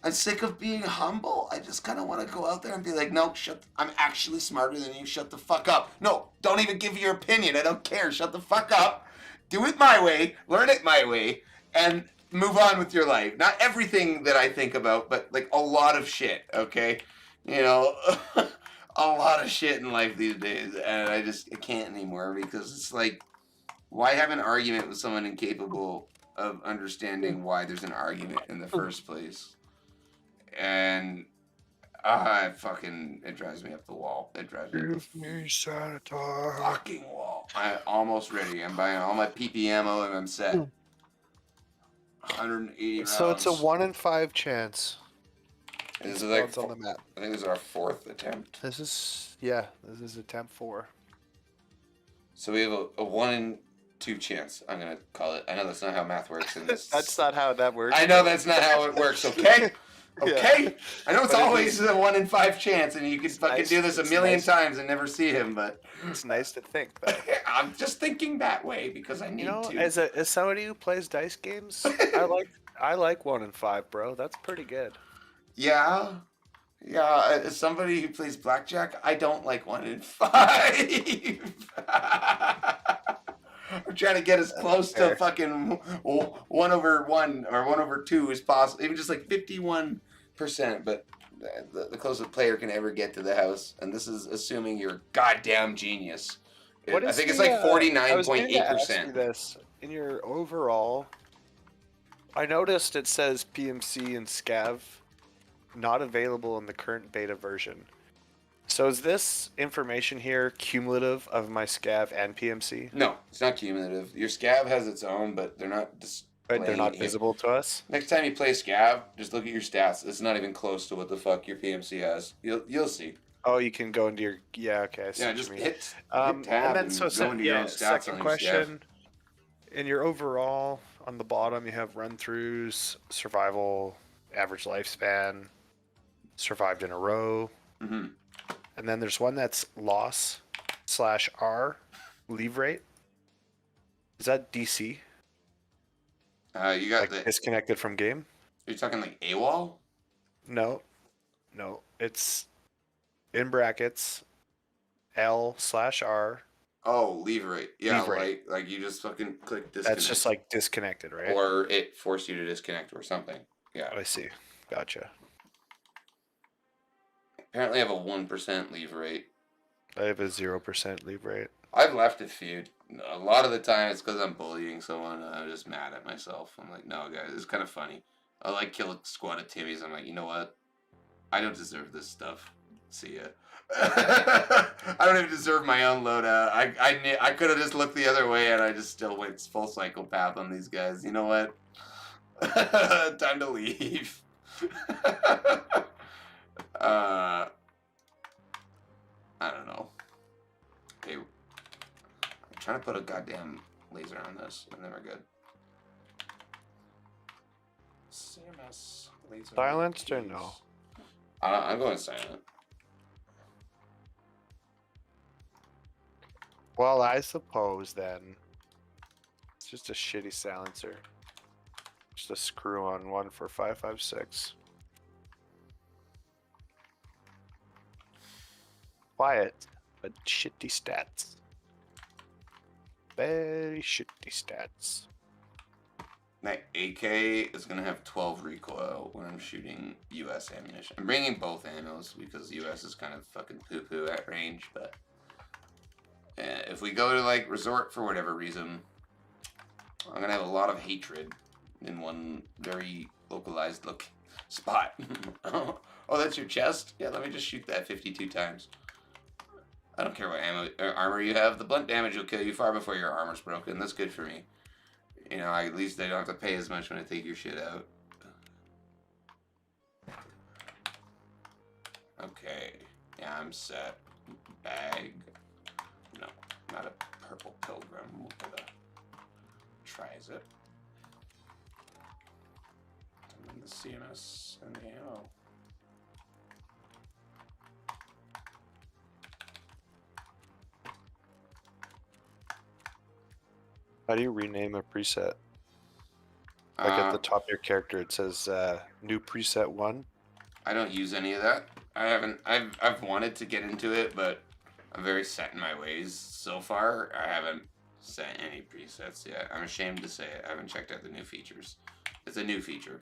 I'm sick of being humble. I just kind of want to go out there and be like, no, I'm actually smarter than you. Shut the fuck up. No, don't even give your opinion. I don't care. Shut the fuck up. Do it my way. Learn it my way. And move on with your life. Not everything that I think about, but like a lot of shit, okay? You know, a lot of shit in life these days. And I can't anymore because it's like, why have an argument with someone incapable of understanding why there's an argument in the first place? And it drives me up the wall. It drives me up the fucking wall. I'm almost ready. I'm buying all my PP ammo and I'm set. 180 rounds. So it's a 1 in 5 chance. This is like It's on the map. I think this is our 4th attempt. This is attempt 4. So we have a 1 in 2 chance. I'm gonna call it. I know that's not how math works in this. That's not how that works. I know that's not how it works. Okay. Okay, Yeah. I know it's But always a 1 in 5 chance, and you can fucking do this a million times and never see him. But It's nice to think though. I'm just thinking that way because I need You know, to. as somebody who plays dice games, I like 1 in 5, bro. That's pretty good. Yeah, Yeah, as somebody who plays blackjack, I don't like 1 in 5. I'm trying to get as close to fair. fucking 1/1 or 1/2 as possible, even just like 51%. But the closest player can ever get to the house, and this is assuming you're a goddamn genius. What I is think it's the, like I was going to ask you 49.8%. this. In your overall, I noticed it says PMC and Scav not available in the current beta version. So is this information here cumulative of my Scav and PMC? No, it's not cumulative. Your Scav has its own, but they're not But they're displaying not it here. visible to us? Next time you play Scav, just look at your stats. It's not even close to what the fuck your PMC has. You'll see. Oh, you can go into your... Yeah, okay, I see Yeah, what just you mean. hit And tab then, and so, go into your own stats second on your Scav. question. In your overall, on the bottom, you have run-throughs, survival, average lifespan, survived in a row. Mm-hmm. And then there's one that's loss/R, leave rate. Is that DC? You got Like the. disconnected from game? You're talking like AWOL? No. It's in brackets L/R. Oh, leave rate. Yeah, Leave rate. like you just fucking click disconnect. That's just like disconnected, right? Or it forced you to disconnect or something. Yeah. I see. Gotcha. Apparently, I have a 1% leave rate. I have a 0% leave rate. I've left a few. A lot of the time, it's because I'm bullying someone. And I'm just mad at myself. I'm like, no, guys, it's kind of funny. I like kill a squad of Timmies. I'm like, you know what? I don't deserve this stuff. See ya. I don't even deserve my own loadout. I could have just looked the other way, and I just still went full psychopath on these guys. You know what? Time to leave. I don't know. Okay, I'm trying to put a goddamn laser on this, and then we're good. CMS laser. Silenced or no? I'm going silent. Well, I suppose then it's just a shitty silencer. Just a screw-on one for 5.56. Quiet, but shitty stats. Very shitty stats. My AK is gonna have 12 recoil when I'm shooting US ammunition. I'm bringing both ammos because US is kind of fucking poo-poo at range, but if we go to like resort for whatever reason, I'm gonna have a lot of hatred in one very localized look spot. Oh, that's your chest? Yeah, let me just shoot that 52 times. I don't care what armor you have. The blunt damage will kill you far before your armor's broken. That's good for me. You know, at least I don't have to pay as much when I take your shit out. Okay. Yeah, I'm set. Bag. No, not a purple pilgrim. We'll get a tri-zip. And then the CMS and the ammo. How do you rename a preset? Like at the top of your character, it says new preset 1. I don't use any of that. I haven't. I've wanted to get into it, but I'm very set in my ways. So far, I haven't set any presets yet. I'm ashamed to say it. I haven't checked out the new features. It's a new feature.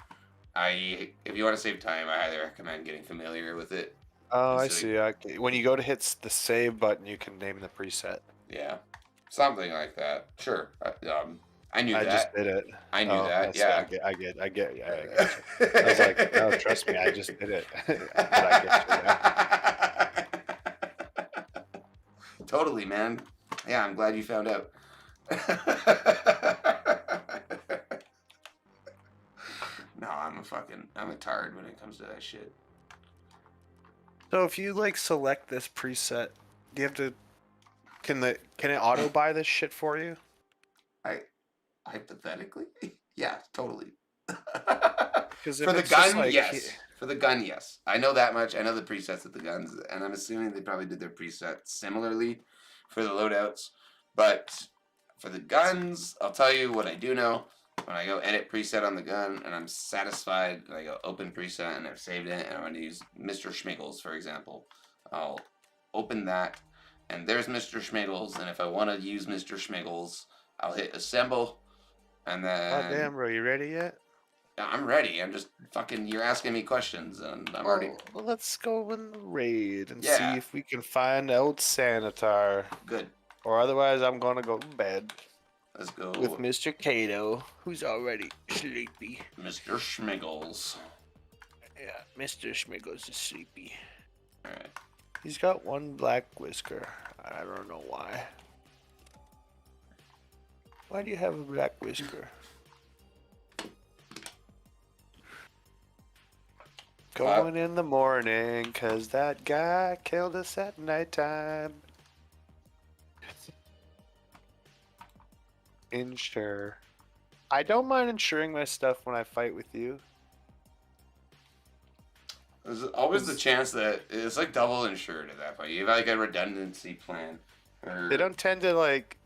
If you want to save time, I highly recommend getting familiar with it. Oh, I So- see. Okay. When you go to hit the save button, you can name the preset. Yeah, something like that. Sure. I knew I that. just did it. I knew Oh, that. that's- Yeah. I get. Yeah, I got you. I was like, no, trust me, I just did it. But I get you. Yeah. Totally, man. Yeah, I'm glad you found out. No, I'm a tard when it comes to that shit. So if you like select this preset, do you have to? Can it auto buy this shit for you? Hypothetically, yeah, totally. Because For the gun, yes. For the gun, yes. I know that much. I know the presets of the guns, and I'm assuming they probably did their presets similarly for the loadouts. But for the guns, I'll tell you what I do know. when I go edit preset on the gun and I'm satisfied, and I go open preset and I've saved it, and I want to use Mr. Schmiggles, for example, I'll open that, and there's Mr. Schmiggles, and if I want to use Mr. Schmiggles, I'll hit assemble, and then God damn, bro, you ready yet? I'm ready. I'm just fucking. You're asking me questions, and I'm already Well, let's go in the raid and Yeah. see if we can find old Sanitar. good. Or otherwise, I'm gonna go to bed Let's go, with Mr. Kato, who's already sleepy. Mr. Schmiggles. Yeah, Mr. Schmiggles is sleepy. All right. He's got one black whisker. I don't know why. Why do you have a black whisker? Going in the morning, 'cause that guy killed us at nighttime. Insure. I don't mind insuring my stuff when I fight with you. There's always the chance that it's like double insured at that point. You have like a redundancy plan. Or... They don't tend to like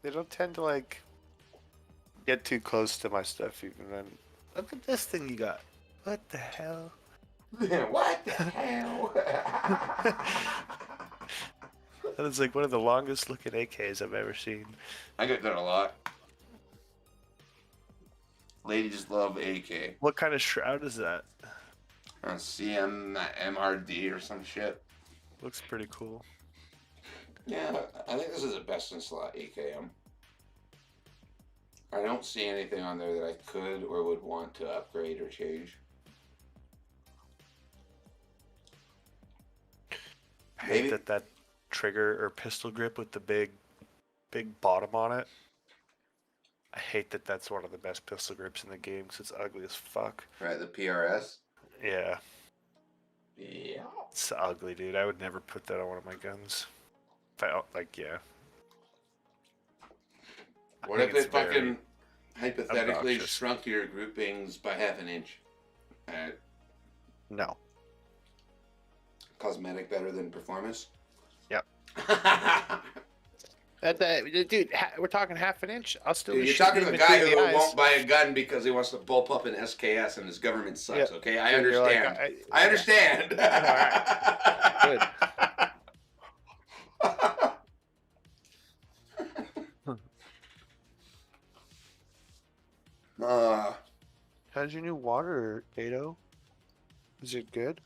get too close to my stuff even then. Look at this thing you got. What the hell? What the hell? That is like one of the longest looking AKs I've ever seen. I get that a lot. Ladies love AK. What kind of shroud is that? CM MRD or some shit. Looks pretty cool. Yeah, I think this is a best in slot AKM. I don't see anything on there that I could or would want to upgrade or change. I hate that trigger or pistol grip with the big bottom on it. I hate that that's one of the best pistol grips in the game because it's ugly as fuck. Right, the PRS. Yeah, Yeah. it's ugly, dude. I would never put that on one of my guns. If I, like, yeah. What think if it's it fucking very hypothetically obnoxious. shrunk your groupings by half an inch? No. Cosmetic better than performance? Yep. Dude, we're talking half an inch. I'll still. Dude, be you're talking to shooting the guy between who the eyes. won't buy a gun because he wants to bulk up an SKS and his government sucks, Yeah. okay? I Dude, you're like, understand. I understand. Good. How's your new water, Kato? Is it good?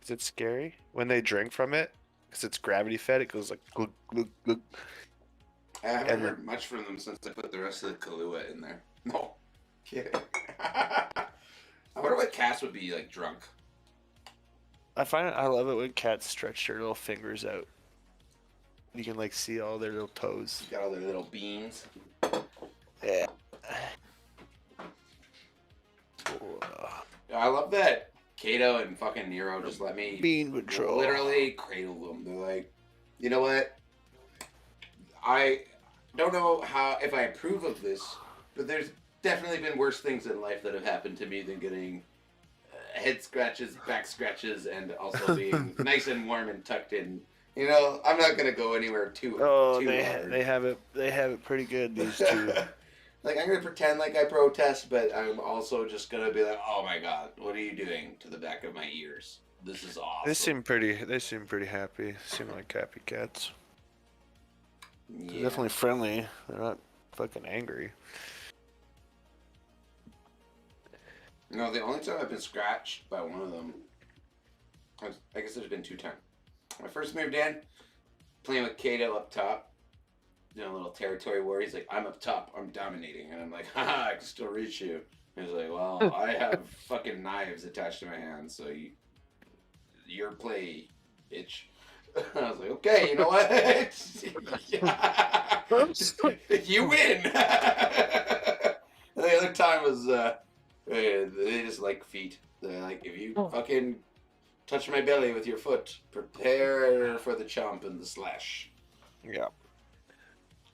Is it scary when they drink from it? Because it's gravity fed. It goes like glug glug glug. I haven't And heard much from them since I put the rest of the Kahlua in there. No. Kidding. I wonder what cats would be like drunk. I love it when cats stretch their little fingers out. You can like see all their little toes. Got all their little beans. Yeah. I love that Kato and fucking Nero just let me Bean patrol. literally cradle them. They're like, you know what? I don't know how if I approve of this, but there's definitely been worse things in life that have happened to me than getting head scratches, back scratches, and also being nice and warm and tucked in. You know, I'm not gonna go anywhere too. Oh, too they hard. have it pretty good. These two. Like, I'm gonna pretend like I protest, but I'm also just gonna be like, oh my god, what are you doing to the back of my ears? This is awesome. They seem pretty happy. Seem like happy cats. They're Yeah. definitely friendly. They're not fucking angry. No, the only time I've been scratched by one of them, I guess there's been 2 times. When I first moved in, playing with Kato up top, doing a little territory war. He's like, I'm up top, I'm dominating. And I'm like, haha, I can still reach you. And he's like, well, I have fucking knives attached to my hands, so your play, bitch. I was like, okay, you know what? You win. The other time was, they just like feet. They're like, if you fucking touch my belly with your foot, prepare for the chomp and the slash. Yeah.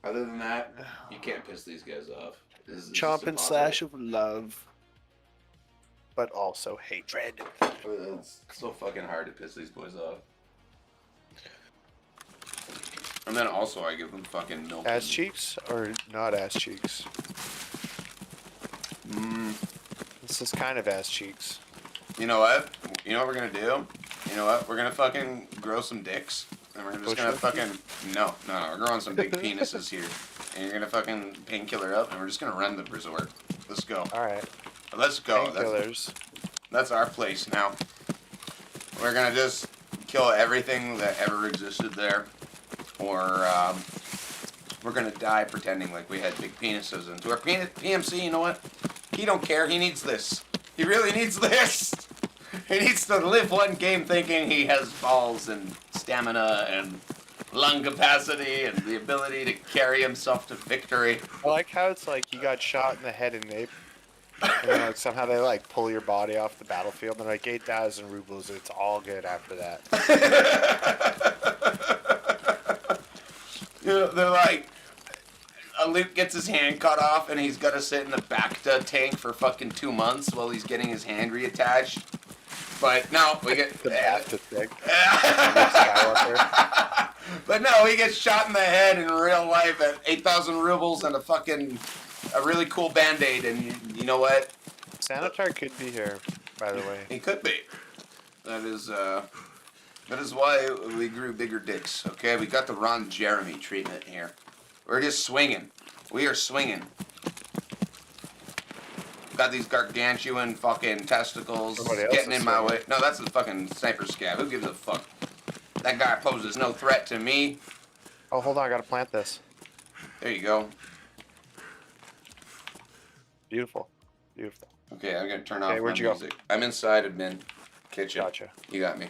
Other than that, you can't piss these guys off. This is Chomp and impossible. slash of love, but also hatred. It's so fucking hard to piss these boys off. And then also I give them fucking milk. Ass cheeks or not ass cheeks? This is kind of ass cheeks. You know what? You know what we're gonna do? You know what? We're gonna fucking grow some dicks, and we're just gonna fucking no. We're growing some big penises here, and you're gonna fucking painkiller up, and we're just gonna run the resort. Let's go. All right. Let's go. Painkillers. That's our place now. We're gonna just kill everything that ever existed there, or we're gonna die pretending like we had big penises. And to our PMC, you know what? He don't care. He needs this. He really needs this. He needs to live one game thinking he has balls and stamina and lung capacity and the ability to carry himself to victory. I like how it's like you got shot in the head and nape, and then like somehow they like pull your body off the battlefield. And they're like 8,000 rubles. It's all good after that. You know, they're like, Luke gets his hand cut off and he's got to sit in the Bacta tank for fucking 2 months while he's getting his hand reattached. But no, we get The BAFTA thing. But no, he gets shot in the head in real life at 8,000 rubles and a really cool band-aid. And you know what? Sanitar could be here, by the way. He could be. That is why we grew bigger dicks. Okay, we got the Ron Jeremy treatment here. We're just swinging. We are swinging. Got these gargantuan fucking testicles Somebody else getting is in my way. swinging. No, that's the fucking sniper scab. Who gives a fuck? That guy poses no threat to me. Oh, hold on. I gotta plant this. There you go. Beautiful. Beautiful. Okay, I'm gonna turn Okay, off where'd my you go? music. I'm inside admin kitchen. Gotcha. You got me.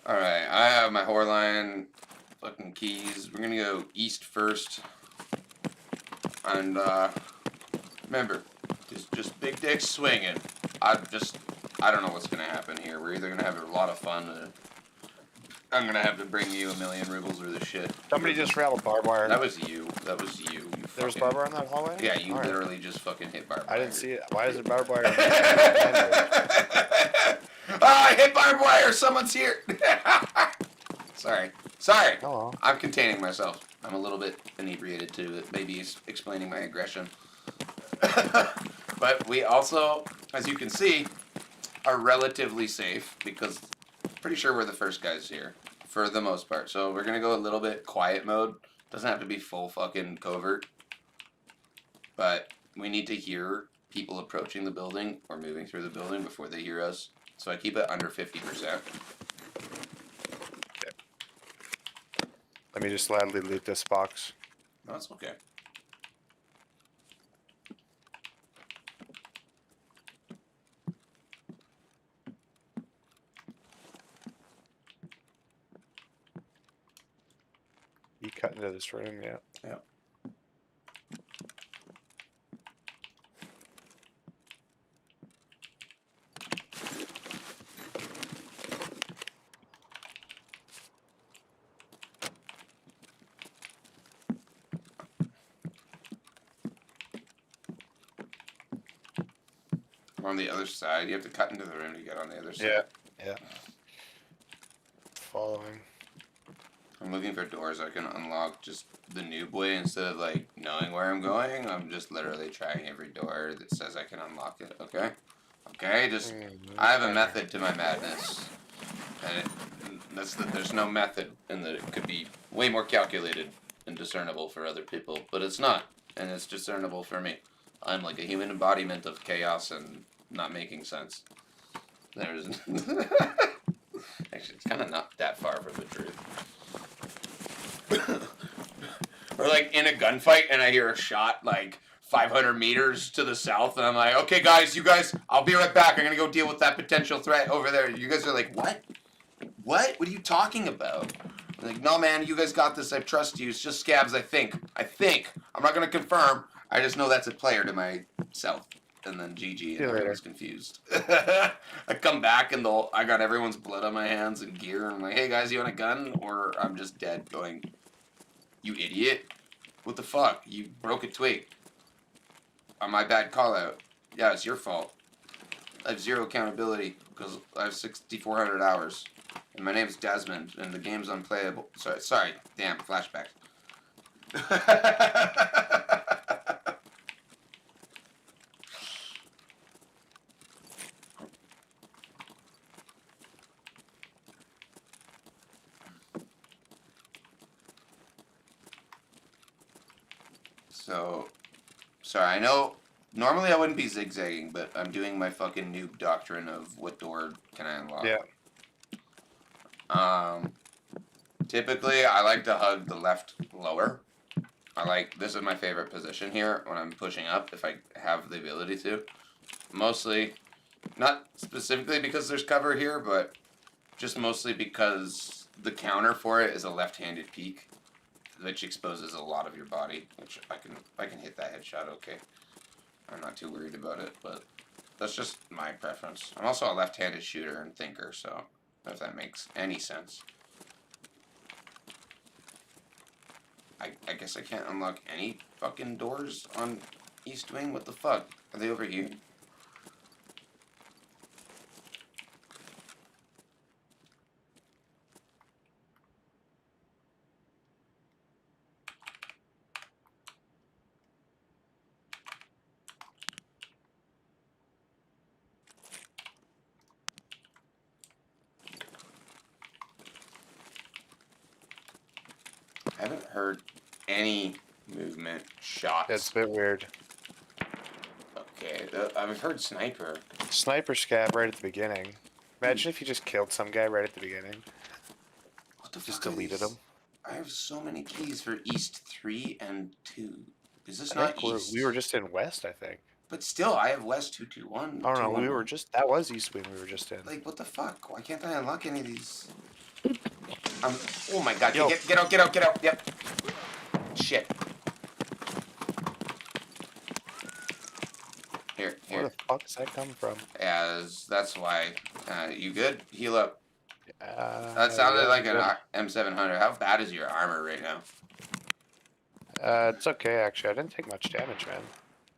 Alright, I have my Horline fucking keys. We're gonna go east first. And, remember, just big dicks swinging. I don't know what's gonna happen here. We're either gonna have a lot of fun, or I'm gonna have to bring you 1,000,000 rubles worth of shit. Somebody just rattled barbed wire. That was you. That was you. You There was fucking- barbed wire in that hallway? Yeah, you All right. literally just fucking hit barbed wire. I didn't see it. Why is it barbed wire? I hit barbed wire! Someone's here! Sorry. Hello. I'm containing myself. I'm a little bit inebriated too. It may be explaining my aggression. But we also, as you can see, are relatively safe because pretty sure we're the first guys here for the most part. So we're gonna go a little bit quiet mode. Doesn't have to be full fucking covert. But we need to hear people approaching the building or moving through the building before they hear us. So I keep it under 50%. Let me just loudly loot this box. No, that's okay. You cut into this room, yeah. Yep. On the other side, you have to cut into the room to get on the other side. Yeah. Following. I'm looking for doors I can unlock just the noob way instead of like knowing where I'm going. I'm just literally trying every door that says I can unlock it. Okay? Okay, just I have a method to my madness. And there's no method and that it could be way more calculated and discernible for other people, but it's not, and it's discernible for me. I'm like a human embodiment of chaos and not making sense. There's actually it's kind of not that far from the truth. Or like in a gunfight and I hear a shot like 500 meters to the south and I'm like, okay guys, you guys, I'll be right back. I'm gonna go deal with that potential threat over there. You guys are like, what? What? What are you talking about? I'm like, no man, you guys got this. I trust you. It's just scabs, I think. I'm not gonna confirm. I just know that's a player to my south. And then GG and everyone's confused. I come back and I got everyone's blood on my hands and gear and I'm like, hey guys, you want a gun? Or I'm just dead going, you idiot. What the fuck? You broke a twig. On my bad call out. Yeah, it's your fault. I have zero accountability because I have 6,400 hours. And my name's Desmond and the game's unplayable. Sorry, damn, flashback. So, sorry, I know normally I wouldn't be zigzagging, but I'm doing my fucking noob doctrine of what door can I unlock. Yeah. Typically I like to hug the left lower. This is my favorite position here when I'm pushing up if I have the ability to. Mostly, not specifically because there's cover here, but just mostly because the counter for it is a left-handed peek, which exposes a lot of your body, which I can hit that headshot okay. I'm not too worried about it, but that's just my preference. I'm also a left-handed shooter and thinker, so if that makes any sense. I guess I can't unlock any fucking doors on East Wing? What the fuck? Are they over here? I haven't heard any movement shots. It's a bit weird. Okay, I've heard sniper. Sniper scab right at the beginning. Imagine if you just killed some guy right at the beginning. What the Just fuck are deleted these? him. I have so many keys for East 3 and 2. Is this I not think East? we were just in West, I think. But still, I have West 221. Oh no, we 211. were just, that was East Wing we were just in. Like, what the fuck? Why can't I unlock any of these? Oh my god, Yo. get out, get out, get out. Yep. Shit. Here, Where here. the fuck does that come from? That's why. You good? Heal up. That Sounded like an M700. How bad is your armor right now? It's okay actually. I didn't take much damage, man.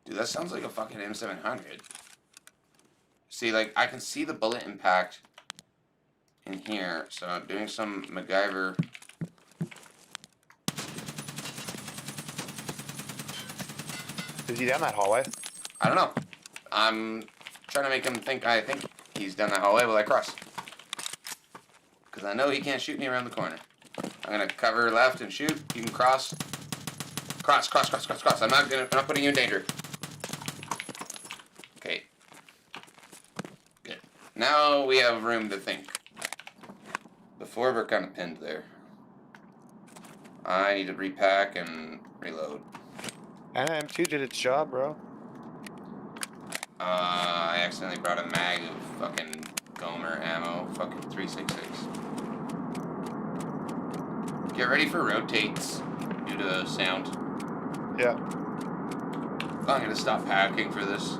Dude, that sounds like a fucking M700. See, like, I can see the bullet impact in here, so I'm doing some MacGyver. Is he down that hallway? I don't know. I'm trying to make him think I think he's down that hallway while I cross. Because I know he can't shoot me around the corner. I'm going to cover left and shoot. You can cross. Cross, cross, cross, cross, cross. I'm not putting you in danger. Okay. Good. Now we have room to think. Before we're kind of pinned there. I need to repack and reload. And M2 did its job, bro. I accidentally brought a mag of fucking Gomer ammo. Fucking 366. Get ready for rotates due to sound. Yeah. I'm gonna stop packing for this.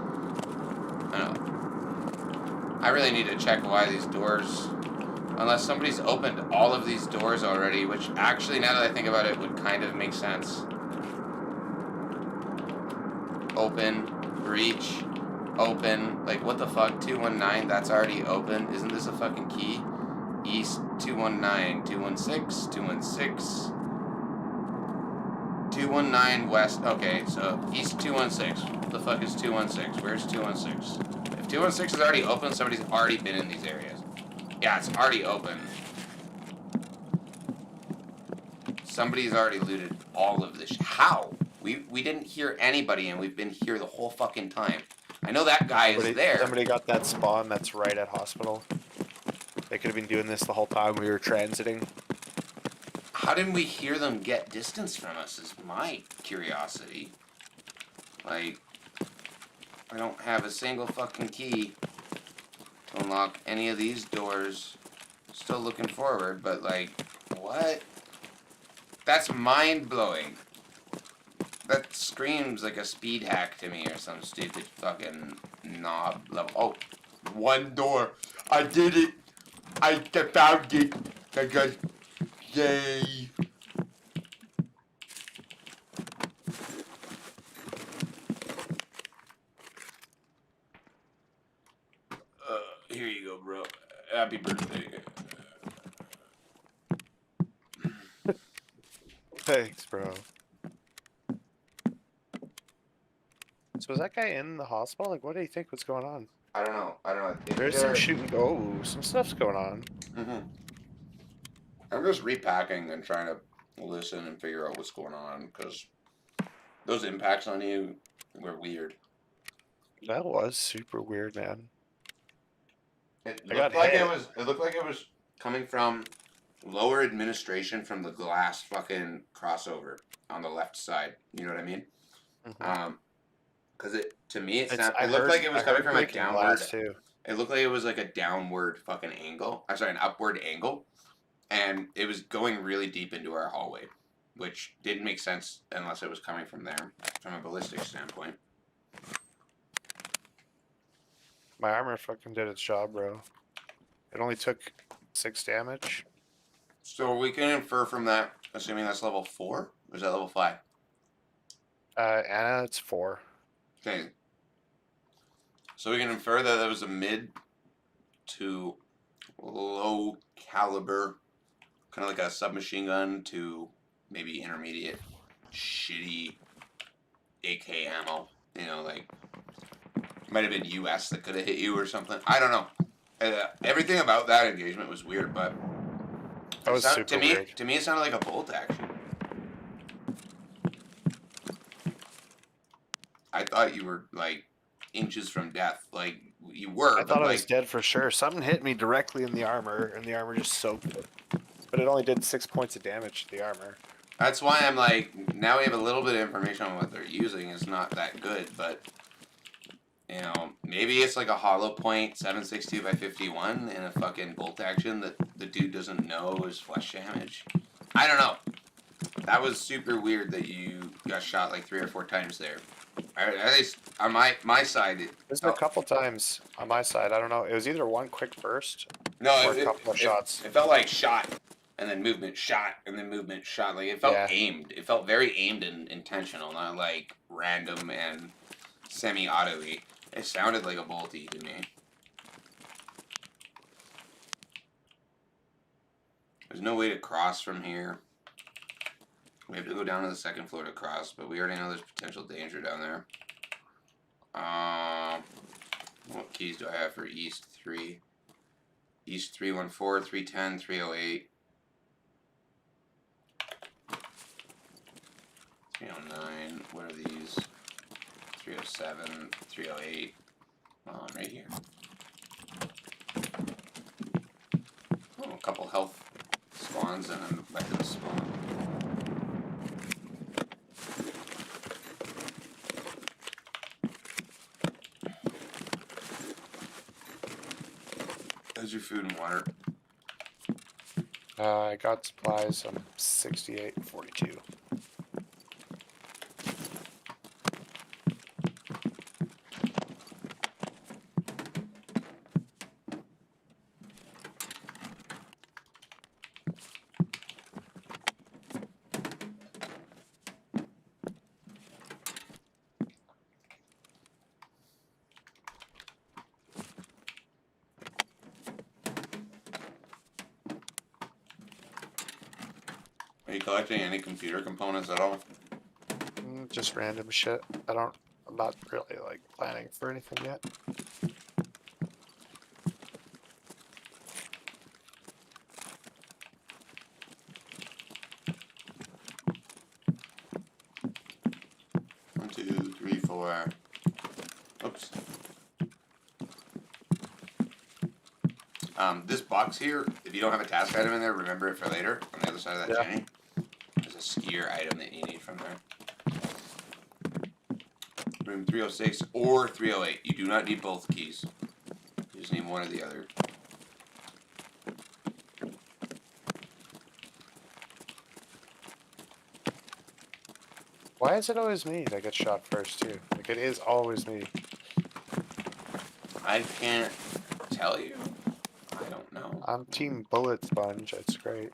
I really need to check why these doors, unless somebody's opened all of these doors already, which actually, now that I think about it, would kind of make sense. Open, breach, open, like what the fuck, 219, that's already open. Isn't this a fucking key? East 219, 216, 216. 219 west, okay, so east 216. What the fuck is 216? Where's 216? If 216 is already open, somebody's already been in these areas. Yeah, it's already open. Somebody's already looted all of this. How? We didn't hear anybody and we've been here the whole fucking time. I know that guy is there. Somebody got that spawn that's right at hospital. They could have been doing this the whole time we were transiting. How didn't we hear them get distance from us is my curiosity. Like, I don't have a single fucking key to unlock any of these doors. Still looking forward, but like, what? That's mind-blowing. That screams like a speed hack to me or some stupid fucking knob level. Oh, one door. I did it. I found it. I got, yay. Here you go, bro. Happy birthday. Thanks, bro. Was that guy in the hospital? Like, what do you think was going on? I don't know. I don't know. If There's some shooting. Oh, some stuff's going on. Mm-hmm. I'm just repacking and trying to listen and figure out what's going on because those impacts on you were weird. That was super weird, man. It I looked got like hit. it was. It looked like it was coming from lower administration from the glass fucking crossover on the left side. You know what I mean? Mhm. Because it to me It's, it looked like it was coming from a breaking downward. glass too. It looked like it was like a downward fucking angle. I'm sorry, an upward angle, and it was going really deep into our hallway, which didn't make sense unless it was coming from there, from a ballistic standpoint. My armor fucking did its job, bro. It only took 6 damage. So we can infer from that, assuming that's level 4, or is that level 5? Anna, it's 4. Okay. So we can infer that was a mid to low caliber, kind of like a submachine gun to maybe intermediate, shitty AK ammo. You know, like might have been US that could have hit you or something. I don't know. Everything about that engagement was weird, but That was super weird. To me, it sounded like a bolt action. I thought you were like inches from death. Like you were. I but thought I like, was dead for sure. Something hit me directly in the armor, and the armor just soaked it. But it only did 6 points of damage to the armor. That's why I'm like, now we have a little bit of information on what they're using. It's not that good, but you know, maybe it's like a hollow point 762 by 51 in a fucking bolt action that the dude doesn't know is flesh damage. I don't know. That was super weird that you got shot like 3 or 4 times there. At least on my side. There's been a couple times on my side. I don't know. It was either one quick burst No, or a couple of shots. It felt like shot, and then movement, shot, and then movement, shot. Like it felt Yeah. aimed. It felt very aimed and intentional, not like random and semi-auto-y. It sounded like a bolty to me. There's no way to cross from here. We have to go down to the second floor to cross, but we already know there's potential danger down there. What keys do I have for East 3? East 314, 310, 308. 309. What are these? 307, 308. Right here. Oh, a couple health spawns and I'm back to the spawn. How's your food and water? I got supplies. I'm 68 and 42. Are you collecting any computer components at all? Just random shit. I'm not really like planning for anything yet. One, two, three, four. Oops. This box here, if you don't have a task item in there, remember it for later on the other side of that chain. There's a skier item that you need from there. Room 306 or 308. You do not need both keys. You just need one or the other. Why is it always me that gets shot first too? Like it is always me. I can't tell you. I don't know. I'm team bullet sponge. It's great.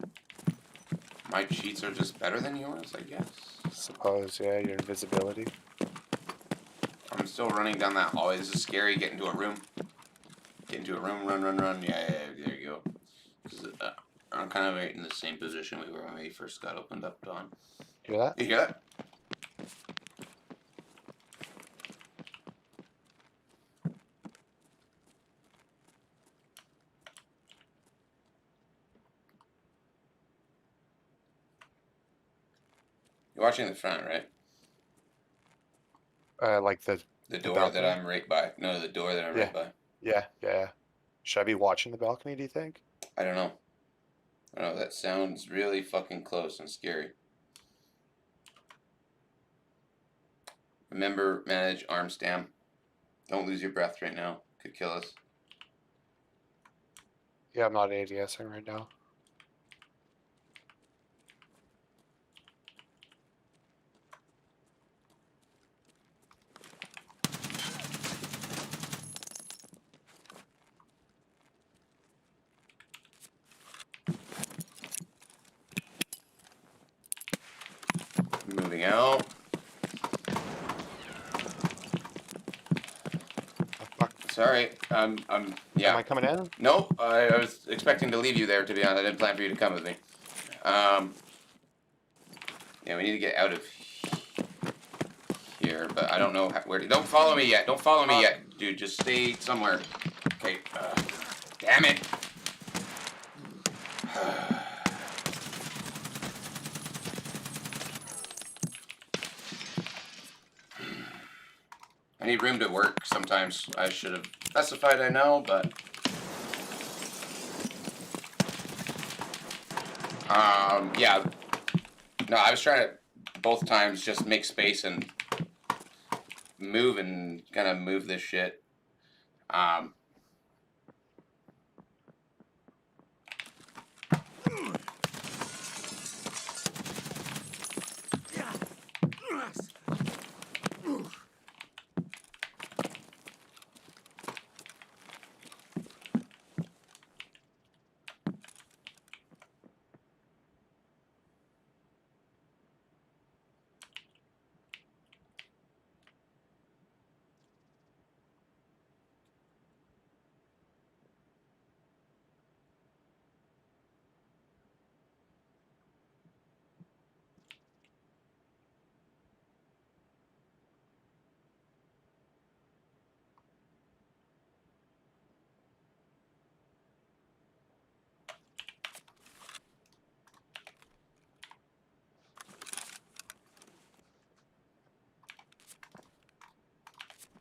My cheats are just better than yours, I guess. Suppose, yeah, your invisibility. I'm still running down that hallway. This is scary. Get into a room. Get into a room. Run, run, run. Yeah, there you go. I'm kind of right in the same position we were when we first got opened up, Dawn. Hear that? You hear that? watching the front, right? Like the The door that balcony? I'm right by. No, the door that I'm Yeah. right by. Yeah. Should I be watching the balcony? Do you think? I don't know. I don't know. That sounds really fucking close and scary. Remember, manage arm stam. Don't lose your breath right now. Could kill us. Yeah, I'm not ADSing right now. Moving out. Oh, fuck. Sorry. Yeah. Am I coming in? No, I was expecting to leave you there, to be honest. I didn't plan for you to come with me. Yeah, we need to get out of here, but I don't know where to. Don't follow me yet. Don't follow me yet, dude. Just stay somewhere. Okay. Damn it. I need room to work sometimes. I should have specified, I know, but... yeah. No, I was trying to, both times, just make space and move and kind of move this shit.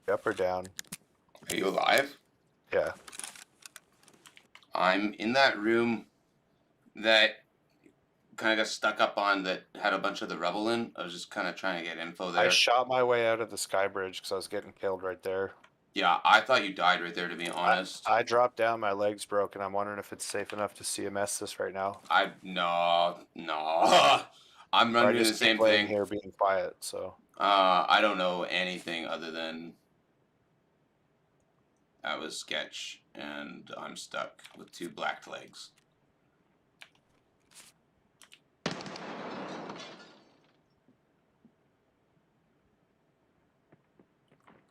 Up or down? Are you alive? Yeah. I'm in that room that kind of got stuck up on that had a bunch of the rubble in. I was just kind of trying to get info there. I shot my way out of the sky bridge because I was getting killed right there. Yeah, I thought you died right there, to be honest. I dropped down, my leg's broken. I'm wondering if it's safe enough to CMS this right now. No. I'm Or I wondering the just keep same laying thing. here being quiet, so. I don't know anything other than that was sketch, and I'm stuck with two black legs.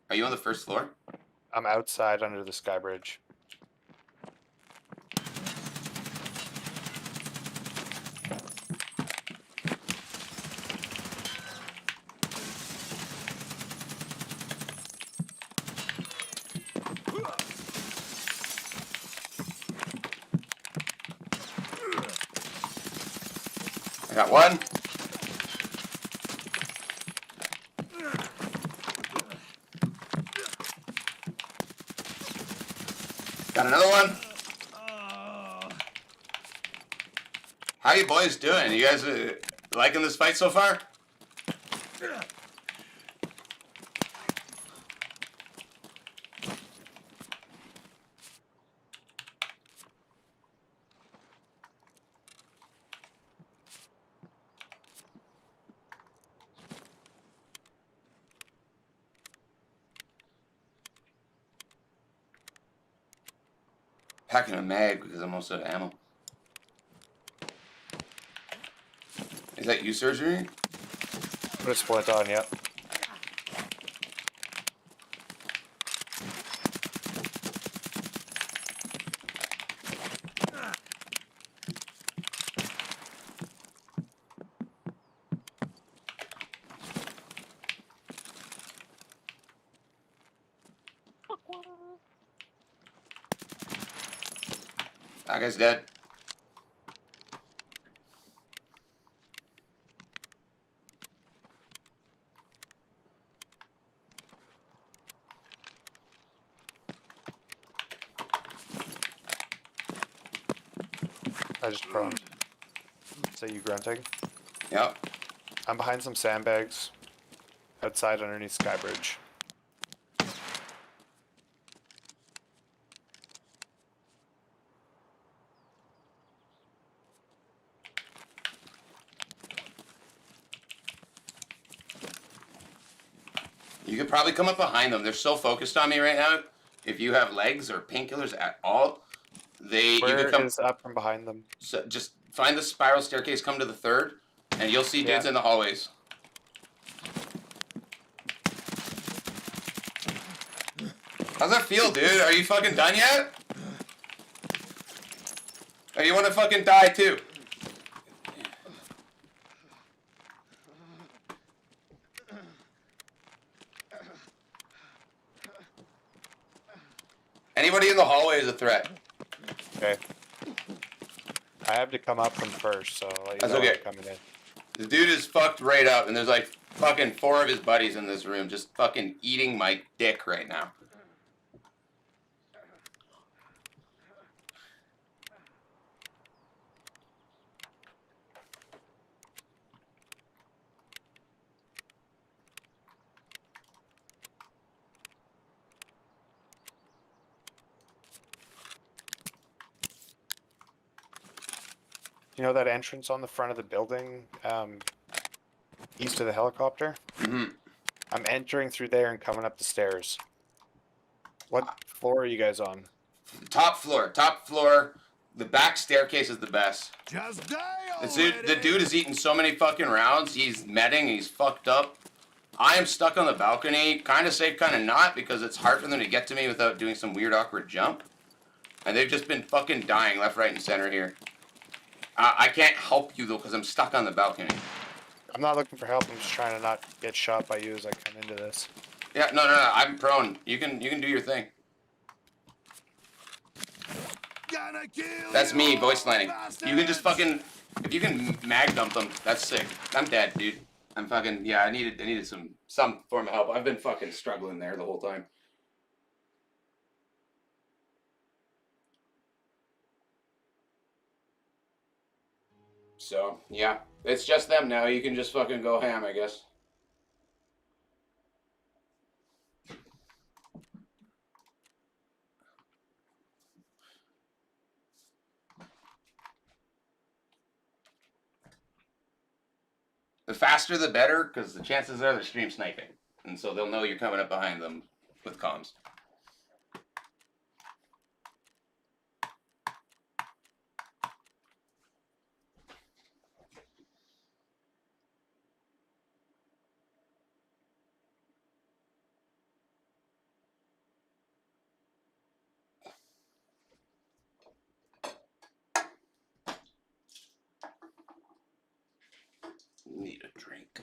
Are you on the first floor? I'm outside under the sky bridge. I got one. Got another one. How you boys doing? You guys liking this fight so far? Packing a mag because I'm almost out of ammo. Is that you, surgery? Put a splint on, yep. That guy's dead. I just proned. So you grunting? Yep. I'm behind some sandbags. Outside underneath Skybridge. You could probably come up behind them. They're so focused on me right now. If you have legs or painkillers at all, you Where could come. is up from behind them? So just find the spiral staircase, come to the third, and you'll see dudes Yeah. in the hallways. How's that feel, dude? Are you fucking done yet? Or you want to fucking die too? Anybody in the hallway is a threat. Okay. I have to come up from first, so I'll let you That's know when okay. I'm coming in. The dude is fucked right up, and there's like fucking 4 of his buddies in this room just fucking eating my dick right now. You know that entrance on the front of the building, east of the helicopter? Mm-hmm. I'm entering through there and coming up the stairs. What floor are you guys on? Top floor. The back staircase is the best. Just die The dude is eating so many fucking rounds. He's medding. He's fucked up. I am stuck on the balcony. Kind of safe, kind of not, because it's hard for them to get to me without doing some weird, awkward jump. And they've just been fucking dying left, right, and center here. I can't help you, though, because I'm stuck on the balcony. I'm not looking for help. I'm just trying to not get shot by you as I come into this. Yeah, no. I'm prone. You can do your thing. That's me, voice lining. You can just fucking... If you can mag dump them, that's sick. I'm dead, dude. I'm fucking... Yeah, I needed some form of help. I've been fucking struggling there the whole time. So, yeah. It's just them now. You can just fucking go ham, I guess. The faster the better, because the chances are they're stream sniping. And so they'll know you're coming up behind them with comms. Need a drink.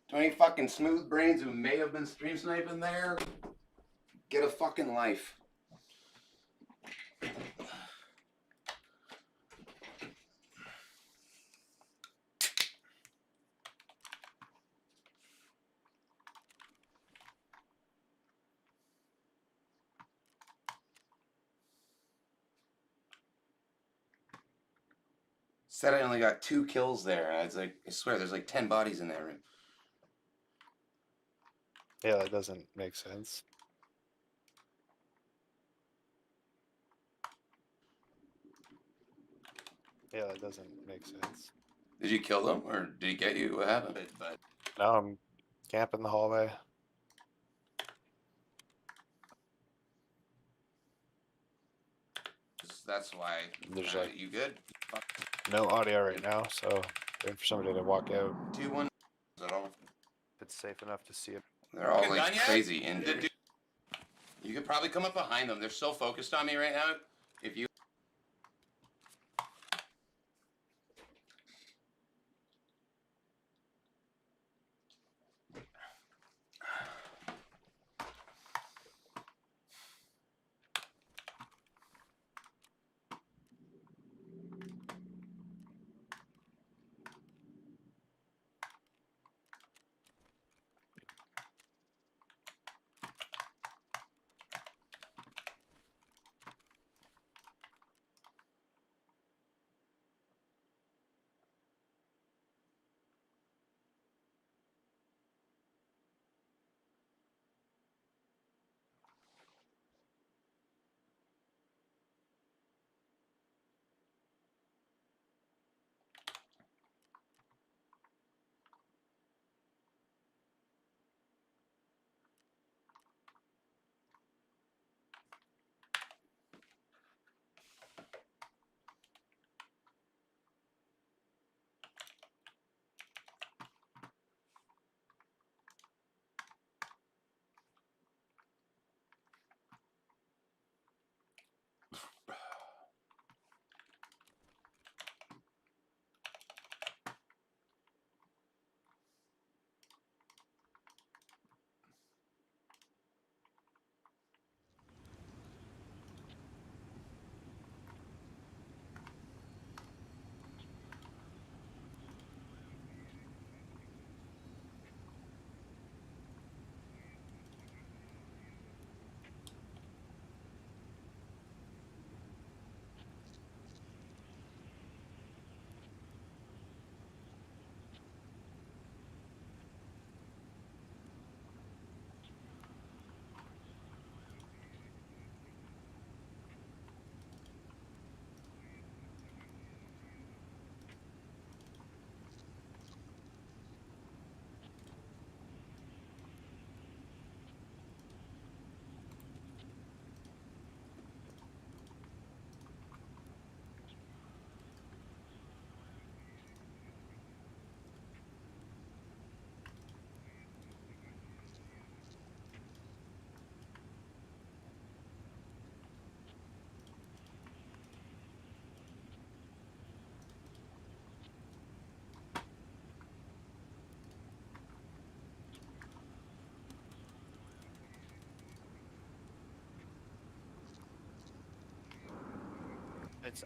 To any fucking smooth brains who may have been stream sniping there, get a fucking life. Said I only got 2 kills there. I was like, I swear, there's like 10 bodies in that room. Yeah, that doesn't make sense. Yeah, that doesn't make sense. Did you kill them, or did he get you? What happened? But No, I'm camping in the hallway. that's why. There's like you good? no audio right now, so waiting for somebody to walk out. 2-1. Is that all? If it's safe enough to see it. They're all Fucking like done yet? crazy injured. You could probably come up behind them. They're so focused on me right now. If you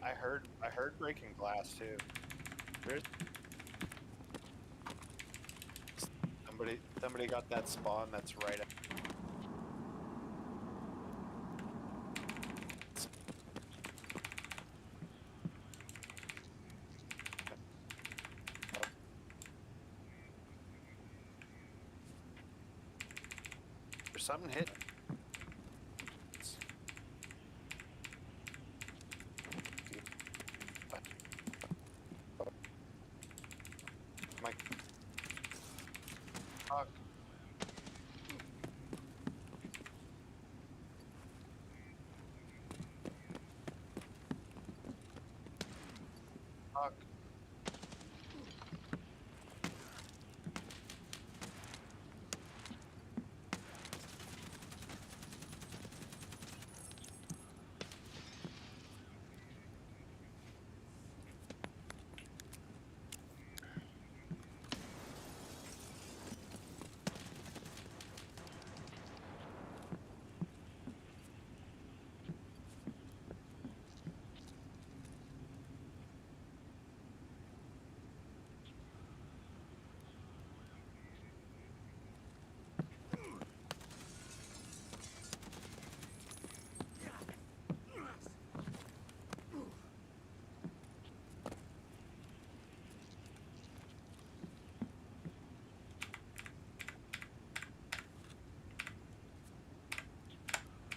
I heard breaking glass too. There's somebody got that spawn that's right at there's something hit. My fuck. Fuck.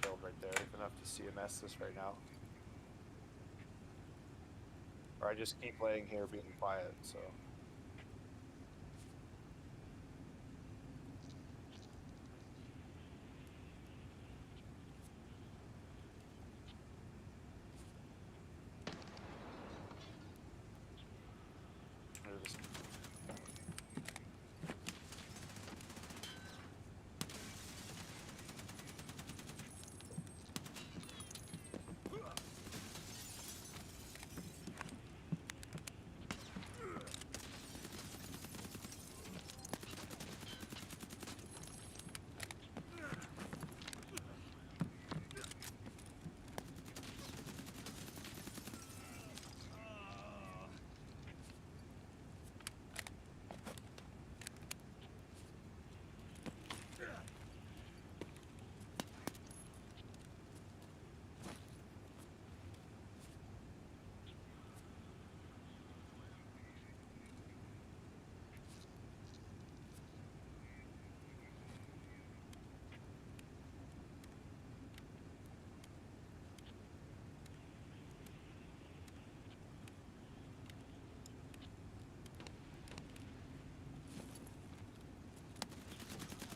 Killed right there. Enough to CMS this right now. Or I just keep laying here being quiet, so. There's this-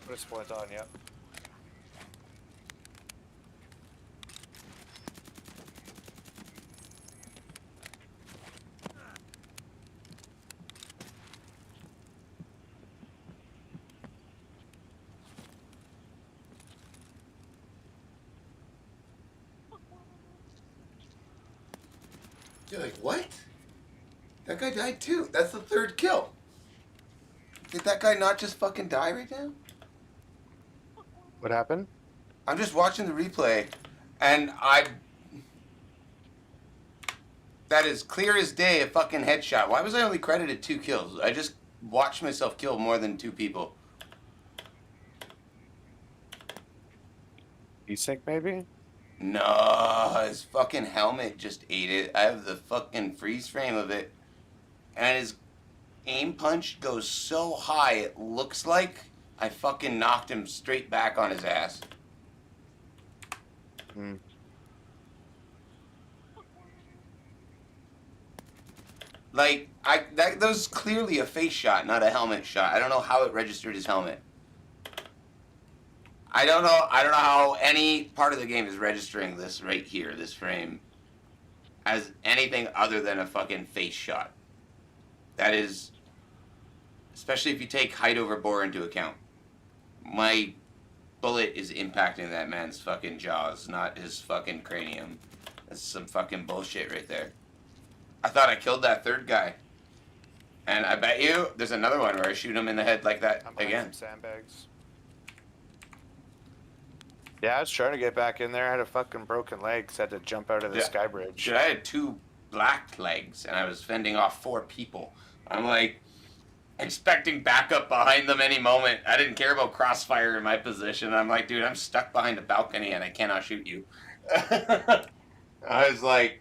Put a splint on, yep. You're like, what? That guy died too. That's the third kill. Did that guy not just fucking die right now? What happened? I'm just watching the replay, and that is clear as day a fucking headshot. Why was I only credited 2 kills? I just watched myself kill more than 2 people. Desync maybe? No, his fucking helmet just ate it. I have the fucking freeze frame of it, and his aim punch goes so high it looks like I fucking knocked him straight back on his ass. Hmm. Like that was clearly a face shot, not a helmet shot. I don't know how it registered his helmet. I don't know how any part of the game is registering this right here, this frame, as anything other than a fucking face shot. That is, especially if you take height over bore into account. My bullet is impacting that man's fucking jaws, not his fucking cranium. That's some fucking bullshit right there. I thought I killed that third guy. And I bet you there's another one where I shoot him in the head like that I'm behind again. some sandbags. Yeah, I was trying to get back in there. I had a fucking broken leg, so I had to jump out of the Yeah. sky bridge. Shit, I had 2 black legs and I was fending off 4 people. I'm like expecting backup behind them any moment. I didn't care about crossfire in my position. I'm like, dude, I'm stuck behind a balcony and I cannot shoot you. I was like,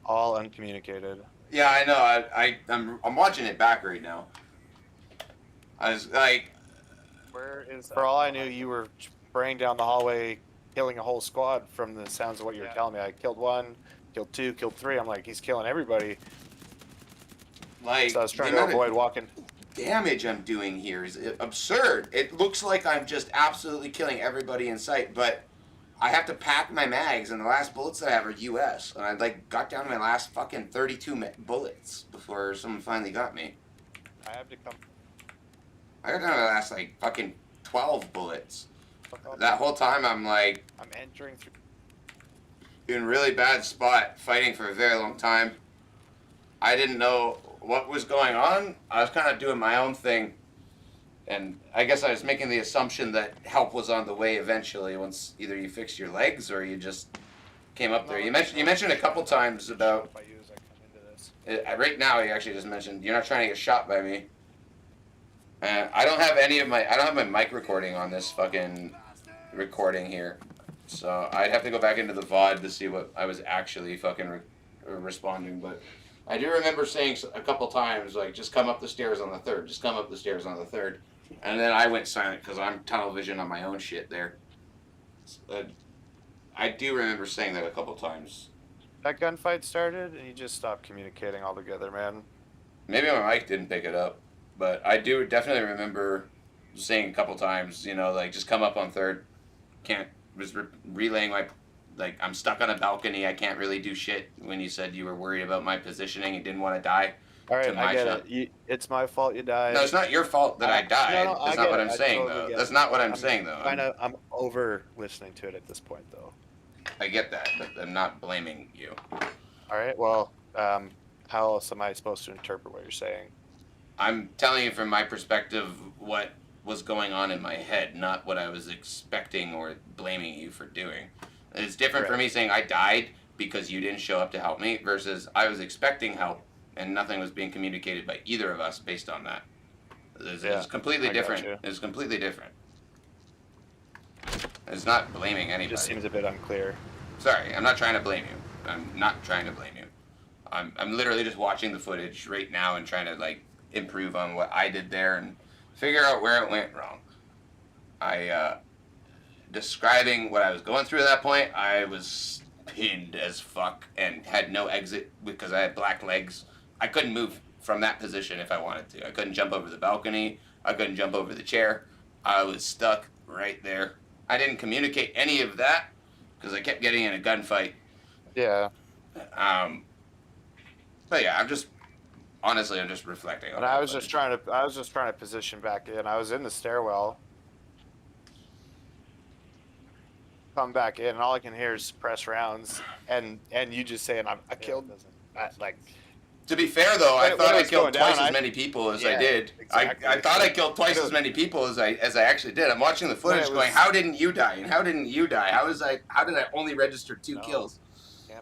All uncommunicated. yeah, I know. I'm watching it back right now. I was like, Where is that? For all I knew, you were spraying down the hallway, killing a whole squad from the sounds of what you were telling me. I killed 1, killed 2, killed 3. I'm like, he's killing everybody. So I was trying the to amount of avoid walking. damage I'm doing here is absurd. It looks like I'm just absolutely killing everybody in sight, but I have to pack my mags, and the last bullets that I have are US, and I like got down to my last fucking 32 bullets before someone finally got me. I have to come. I got down to my last like fucking 12 bullets. That whole time I'm like I'm entering through. in a really bad spot, fighting for a very long time. I didn't know what was going on. I was kind of doing my own thing. And I guess I was making the assumption that help was on the way eventually once either you fixed your legs or you just came up there. You mentioned a couple times about right now you actually just mentioned you're not trying to get shot by me. I don't have my mic recording on this fucking recording here. So I'd have to go back into the VOD to see what I was actually fucking responding, but I do remember saying a couple times, like, just come up the stairs on the 3rd, just come up the stairs on the 3rd. And then I went silent because I'm tunnel vision on my own shit there. I do remember saying that a couple times. That gunfight started, and you just stopped communicating altogether, man. Maybe my mic didn't pick it up, but I do definitely remember saying a couple times, you know, like, just come up on 3rd. Was relaying my, like, I'm stuck on a balcony, I can't really do shit when you said you were worried about my positioning and didn't want to die. All right, I get it. It's my fault you died. No, it's not your fault that I died. No, That's not what I'm saying, though. That's not what I'm saying, though. I'm over listening to it at this point, though. I get that, but I'm not blaming you. All right, well, how else am I supposed to interpret what you're saying? I'm telling you from my perspective what was going on in my head, not what I was expecting or blaming you for doing. It's different for me saying I died because you didn't show up to help me versus I was expecting help and nothing was being communicated by either of us based on that. It's completely different. It's completely different. It's not blaming anybody. It just seems a bit unclear. Sorry, I'm not trying to blame you. I'm not trying to blame you. I'm literally just watching the footage right now and trying to like improve on what I did there and figure out where it went wrong. Describing what I was going through at that point, I was pinned as fuck and had no exit because I had black legs. I couldn't move from that position if I wanted to. I couldn't jump over the balcony. I couldn't jump over the chair. I was stuck right there. I didn't communicate any of that because I kept getting in a gunfight. Yeah. But yeah, I'm just reflecting on And I was just trying to position back in. I was in the stairwell. Come back in, and all I can hear is suppressed rounds, and you just saying I killed. Like, to be fair though, I thought I killed twice as I many people as I did. Exactly. I thought I killed twice as many people as I actually did. I'm watching the footage, going, how didn't you die? And how didn't you die? How did I only register 2 kills?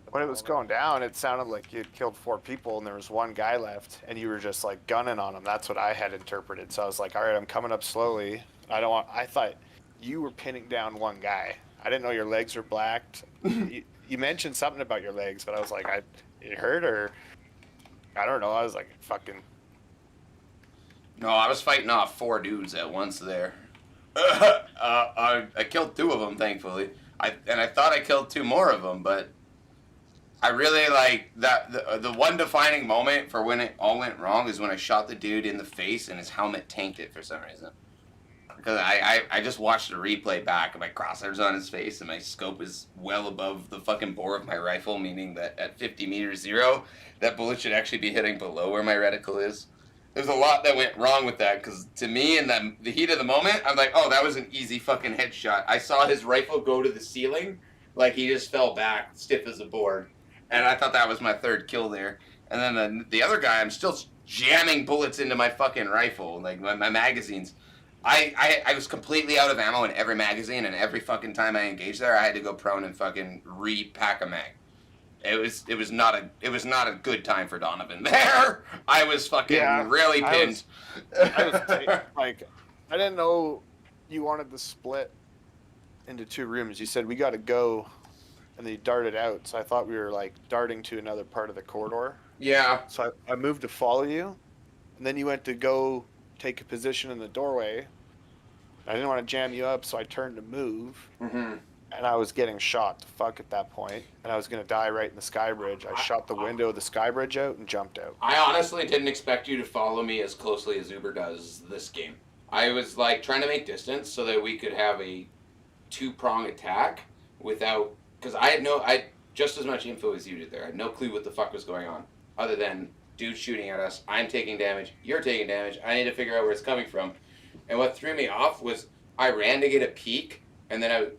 When it was going down, it sounded like you had killed 4 people and there was 1 guy left, and you were just like gunning on him. That's what I had interpreted. So I was like, all right, I'm coming up slowly. I thought you were pinning down 1 guy. I didn't know your legs were blacked. You mentioned something about your legs, but I was like, it hurt or I don't know. I was like, fucking. No, I was fighting off 4 dudes at once there. I killed 2 of them, thankfully. I thought I killed 2 more of them, but I really like that. The one defining moment for when it all went wrong is when I shot the dude in the face and his helmet tanked it for some reason. Because I just watched the replay back and my crosshairs on his face and my scope is well above the fucking bore of my rifle, meaning that at 50 meters 0, that bullet should actually be hitting below where my reticle is. There's a lot that went wrong with that because to me in the heat of the moment, I'm like, oh, that was an easy fucking headshot. I saw his rifle go to the ceiling like he just fell back stiff as a board. And I thought that was my 3rd kill there. And then the other guy, I'm still jamming bullets into my fucking rifle, like my magazines. I was completely out of ammo in every magazine, and every fucking time I engaged there, I had to go prone and fucking repack a mag. It was not a good time for Donovan there. I was fucking Yeah, really I pinned. was like, I didn't know you wanted the split into 2 rooms. You said we got to go, and then you darted out. So I thought we were like darting to another part of the corridor. Yeah. So I moved to follow you, and then you went to go take a position in the doorway. I didn't want to jam you up, so I turned to move, Mm-hmm. and I was getting shot to fuck at that point, and I was gonna die right in the sky bridge. I shot the window of the sky bridge out and jumped out. I honestly didn't expect you to follow me as closely as Uber does this game. I was like trying to make distance so that we could have a two-prong attack without, because I just as much info as you did there. I had no clue what the fuck was going on, other than dude shooting at us. I'm taking damage. You're taking damage. I need to figure out where it's coming from. And what threw me off was I ran to get a peek, and then I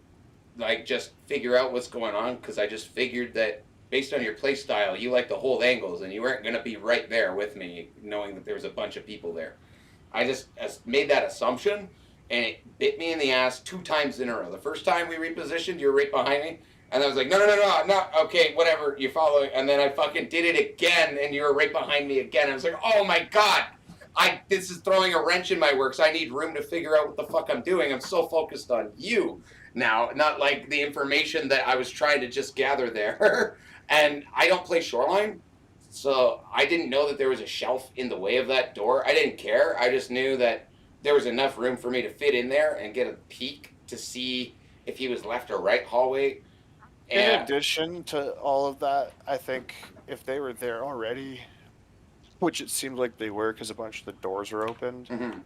like just figure out what's going on because I just figured that based on your play style, you like to hold angles, and you weren't gonna be right there with me, knowing that there was a bunch of people there. I just made that assumption, and it bit me in the ass 2 times in a row. The first time we repositioned, you were right behind me, and I was like, no, okay, whatever, you're following. And then I fucking did it again, and you were right behind me again. I was like, oh my god, this is throwing a wrench in my works. I need room to figure out what the fuck I'm doing. I'm so focused on you now, not like the information that I was trying to just gather there. And I don't play Shoreline, so I didn't know that there was a shelf in the way of that door. I didn't care. I just knew that there was enough room for me to fit in there and get a peek to see if he was left or right hallway. In And addition to all of that, I think if they were there already, which it seemed like they were because a bunch of the doors were opened, mhm.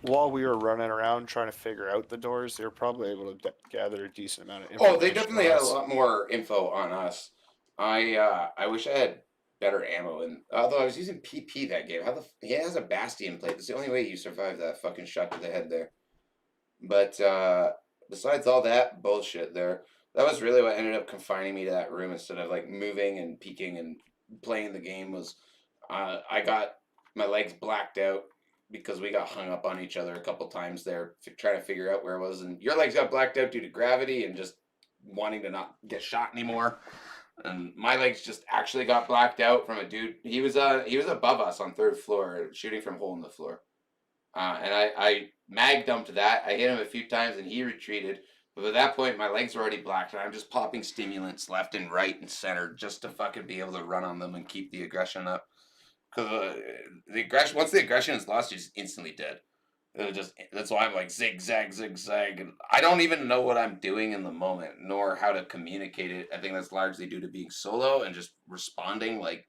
while we were running around trying to figure out the doors, they were probably able to gather a decent amount of information. Oh, they definitely had a lot more info on us. I wish I had better ammo, and although I was using PP that game, he has a Bastion plate. That's the only way you survive that fucking shot to the head there. But besides all that bullshit there, that was really what ended up confining me to that room instead of like moving and peeking and playing the game. Was I got my legs blacked out because we got hung up on each other a couple times there trying to figure out where it was, and your legs got blacked out due to gravity and just wanting to not get shot anymore. And my legs just actually got blacked out from a dude. He was above us on 3rd floor, shooting from hole in the floor. And I mag dumped that. I hit him a few times and he retreated. But at that point, my legs were already blacked, and I'm just popping stimulants left and right and center just to fucking be able to run on them and keep the aggression up. Because once the aggression is lost, you're just instantly dead. That's why I'm like zigzag, zigzag, and I don't even know what I'm doing in the moment, nor how to communicate it. I think that's largely due to being solo and just responding like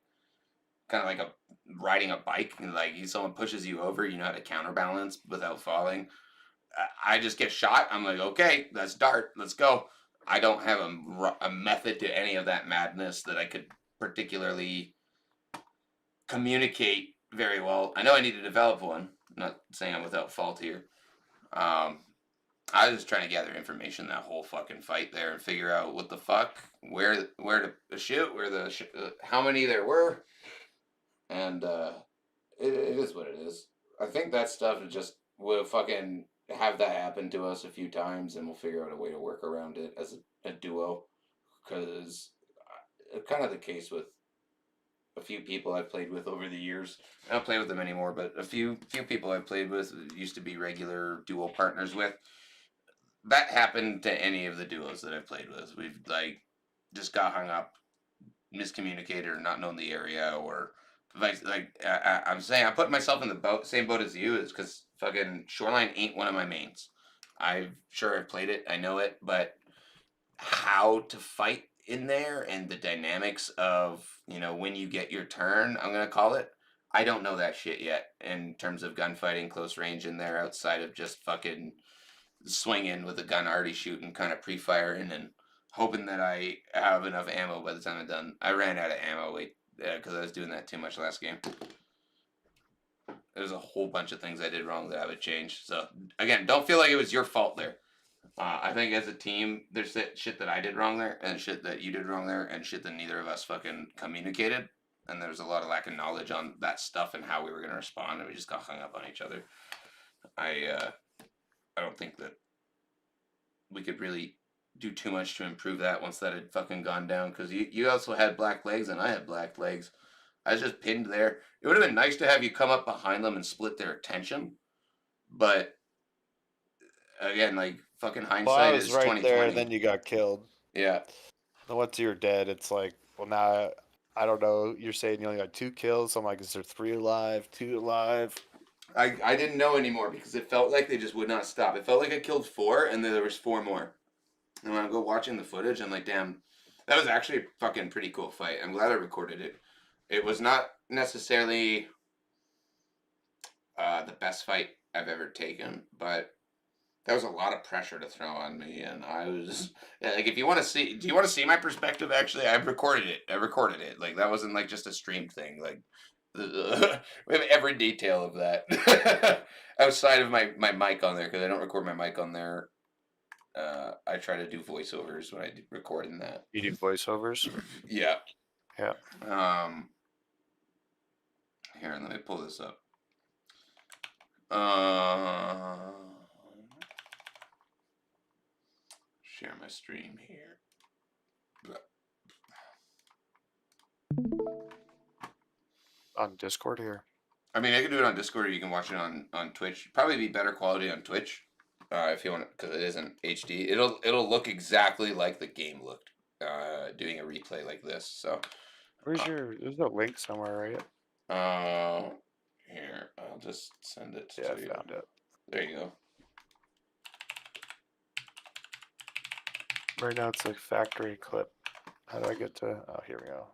kind of like a riding a bike, and like someone pushes you over, you know how to counterbalance without falling. I just get shot. I'm like, okay, that's dart. Let's go. I don't have a method to any of that madness that I could particularly communicate very well. I know I need to develop one. I'm not saying I'm without fault here. I was just trying to gather information that whole fucking fight there and figure out what the fuck, where to shoot, how many there were, and it is what it is. I think that stuff is just will fucking have that happen to us a few times, and we'll figure out a way to work around it as a duo, because kind of the case with a few people I've played with over the years. I don't play with them anymore, but a few people I've played with used to be regular duo partners with. That happened to any of the duos that I've played with. We've like just got hung up, miscommunicated, or not known the area, or I'm saying I'm putting myself in the same boat as you, is because fucking Shoreline ain't one of my mains. I've played it, I know it, but how to fight in there and the dynamics of when you get your turn, I'm gonna call it, I don't know that shit yet in terms of gunfighting close range in there, outside of just fucking swinging with a gun already shooting, kind of pre-firing and hoping that I have enough ammo by the time I'm done. I ran out of ammo because I was doing that too much last game. There's a whole bunch of things I did wrong that I would change. So again, don't feel like it was your fault there. I think as a team, there's shit that I did wrong there, and shit that you did wrong there, and shit that neither of us fucking communicated. And there's a lot of lack of knowledge on that stuff and how we were going to respond, and we just got hung up on each other. I don't think that we could really do too much to improve that once that had fucking gone down. Because you also had black legs and I had black legs. I was just pinned there. It would have been nice to have you come up behind them and split their attention, but again, like fucking Well, I hindsight was is right 2020. there, and then you got killed. Yeah, And once you're dead, it's like, well, now I don't know. You're saying you only got 2 kills. So I'm like, is there 3 alive, 2 alive? I didn't know anymore because it felt like they just would not stop. It felt like I killed 4 and then there was 4 more. And when I go watching the footage, I'm like, damn, that was actually a fucking pretty cool fight. I'm glad I recorded it. It was not necessarily the best fight I've ever taken, but that was a lot of pressure to throw on me, and I was yeah, like, if you want to see, do you want to see my perspective? Actually, I recorded it. Like that wasn't like just a stream thing. Like we have every detail of that outside of my mic on there because I don't record my mic on there. I try to do voiceovers when I record in that. You do voiceovers? Yeah. Yeah. Here, let me pull this up. Share my stream here. On Discord here. I mean, I can do it on Discord, or you can watch it on Twitch. Probably be better quality on Twitch, if you want, because it isn't HD. It'll look exactly like the game looked, doing a replay like this. So, Where's there's a link somewhere, right? Here, I'll just send it Yeah, to I you. found it. There you go. Right now it's a factory clip. How do I get to? Oh, here we go.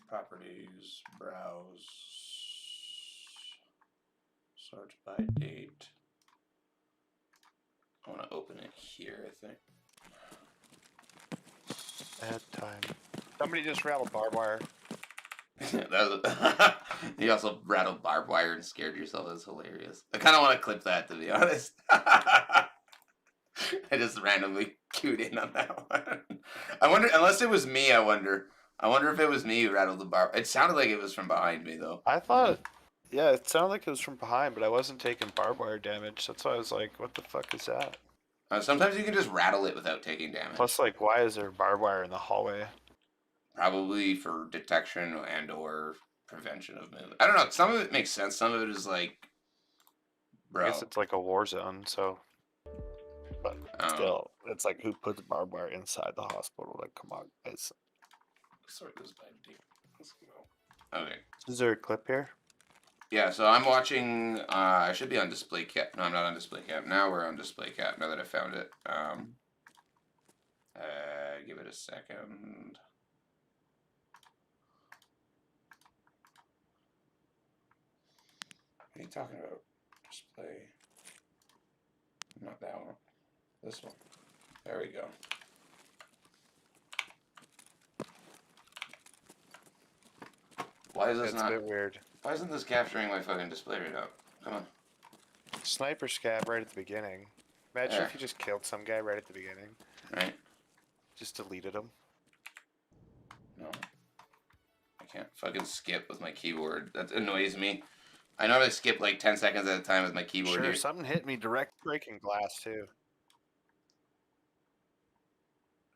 Properties, browse, sort by date. I want to open it here, I think. Add time. Somebody just rattled barbed wire. That was you also rattled barbed wire and scared yourself. That's hilarious. I kind of want to clip that, to be honest. I just randomly cued in on that one. I wonder, unless it was me, I wonder if it was me who rattled the bar. It sounded like it was from behind me, though. I thought, yeah, it sounded like it was from behind, but I wasn't taking barbed wire damage. That's why I was like, what the fuck is that? Sometimes you can just rattle it without taking damage. Plus, like, why is there barbed wire in the hallway? Probably for detection and or prevention of movement. I don't know. Some of it makes sense. Some of it is like, bro. I guess it's like a war zone, so. But still, it's like, who puts barbed wire inside the hospital? Like, come on, guys. Sort this by date. Let's go. Okay. Is there a clip here? Yeah, so I'm watching. I should be on display cap. No, I'm not on display cap. Now we're on display cap. Now that I found it. Give it a second. What are you talking about? Display. Not that one. This one. There we go. Why is this It's not? a bit weird. Why isn't this capturing my fucking display right now? Come on. Sniper scab right at the beginning. Imagine There. if you just killed some guy right at the beginning. Right? Just deleted him. No. I can't fucking skip with my keyboard. That annoys me. I normally skip like 10 seconds at a time with my keyboard Sure, here. something hit me direct breaking glass too.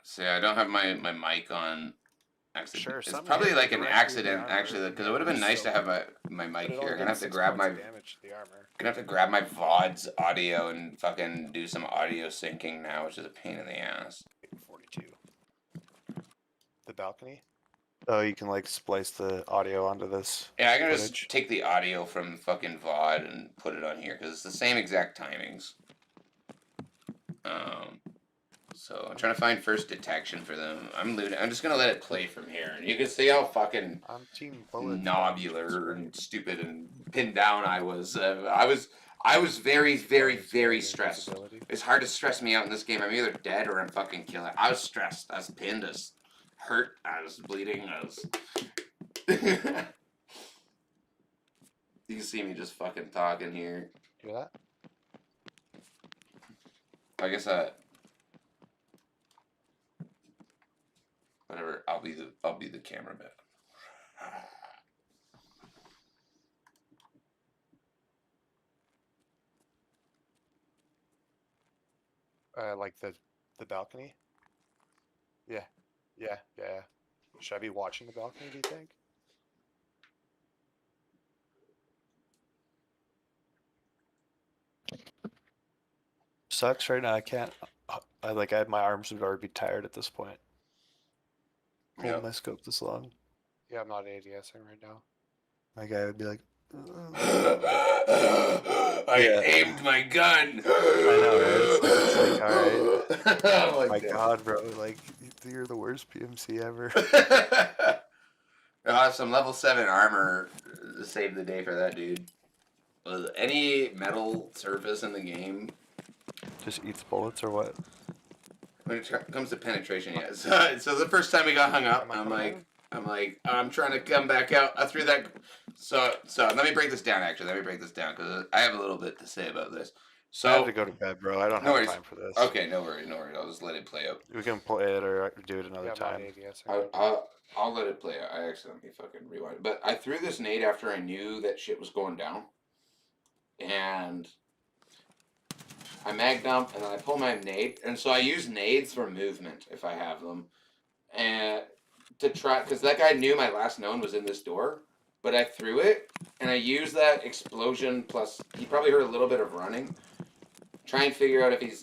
See, I don't have my mic on. Actually, Sure, it's something probably hit me like an directly in the accident, armor. actually, because it would have been nice to have my mic here. I'm gonna have to grab my damage to the armor. gonna have to grab my VOD's audio and fucking do some audio syncing now, which is a pain in the ass. 42. The balcony? Oh, you can like splice the audio onto this. Yeah, I can footage. just take the audio from fucking VOD and put it on here because it's the same exact timings. So I'm trying to find first detection for them. I'm just gonna let it play from here, and you can see how fucking I'm team bullet. nobular and stupid and pinned down I was. I was very, very, very stressed. It's hard to stress me out in this game. I'm either dead or I'm fucking killing. I was stressed. I was pinned. I was hurt. I was bleeding. I was. You can see me just fucking talking here. Hear that? I guess whatever. I'll be the cameraman. Like the balcony. Yeah, yeah, yeah. Should I be watching the balcony? Do you think? Sucks right now. I can't. My arms would already be tired at this point. Holding Yep. my scope this long. Yeah, I'm not ADSing right now. My guy would be like, I Yeah. aimed my gun. I know, right? It's like, all right. oh my god, bro! Like, you're the worst PMC ever. I'll have some level 7 armor to save the day for that dude. With any metal surface in the game, Just eats bullets or what? when it comes to penetration, yeah. So the first time we got hung up, Am I I'm coming like, in? I'm trying to come back out. I threw that. So let me break this down. Actually, let me break this down because I have a little bit to say about this. I have So to go to bed, bro. I don't No have worries. time for this. okay, no worries. I'll just let it play out. We can play it or do it another Yeah, I'm not time. ADSing. I'll let it play out. I accidentally fucking rewind. But I threw this nade after I knew that shit was going down, and I mag dump, and then I pull my nade, and so I use nades for movement if I have them, and to try because that guy knew my last known was in this door, but I threw it, and I used that explosion plus he probably heard a little bit of running. Try and figure out if he's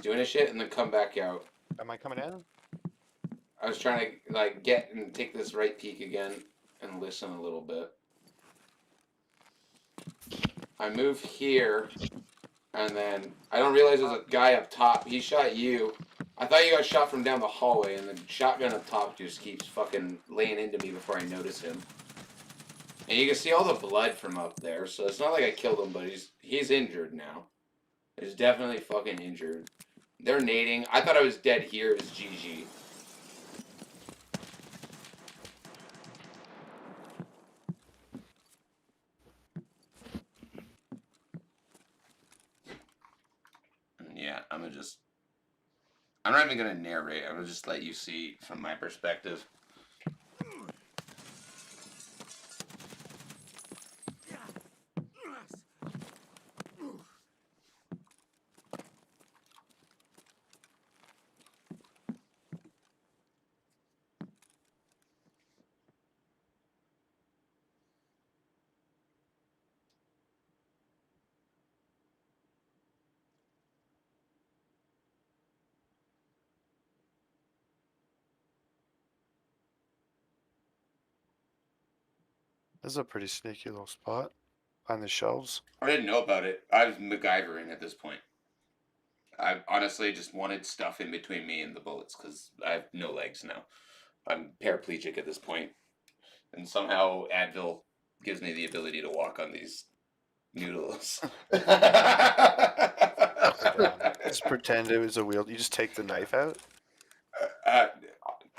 doing his shit, and then come back out. Am I coming in? I was trying to like get and take this right peek again and listen a little bit. I move here, and then I don't realize there's a guy up top. He shot you. I thought you got shot from down the hallway, and the shotgun up top just keeps fucking laying into me before I notice him. And you can see all the blood from up there, so it's not like I killed him, but he's injured now. He's definitely fucking injured. They're nading. I thought I was dead here. It was GG. Yeah, I'm not even gonna narrate. I'm gonna just let you see from my perspective. This is a pretty sneaky little spot. Behind the shelves. I didn't know about it. I was MacGyvering at this point. I honestly just wanted stuff in between me and the bullets because I have no legs now. I'm paraplegic at this point, and somehow Advil gives me the ability to walk on these noodles. Just pretend it was a wheel. You just take the knife out. uh,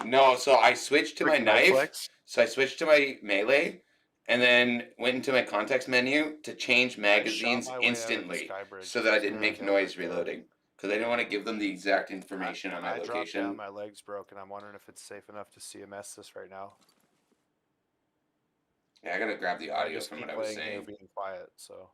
no, so I switched to my Freaking knife. flex. So I switched to my melee, and then went into my context menu to change magazines my way out of the instantly, sky bridge. so that I didn't Yeah, make yeah, noise yeah. reloading, because I didn't want to give them the exact information on my I dropped location. down. My leg's broken. I'm wondering if it's safe enough to CMS this right now. Yeah, I gotta grab the I audio just from keep what I was laying here saying. being quiet. So.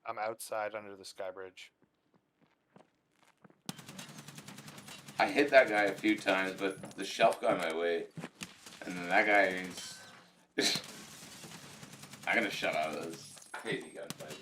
I'm outside under the sky bridge. I hit that guy a few times, but the shelf got in my way, and then that guy is. I'm gonna shut out of this crazy gunfight.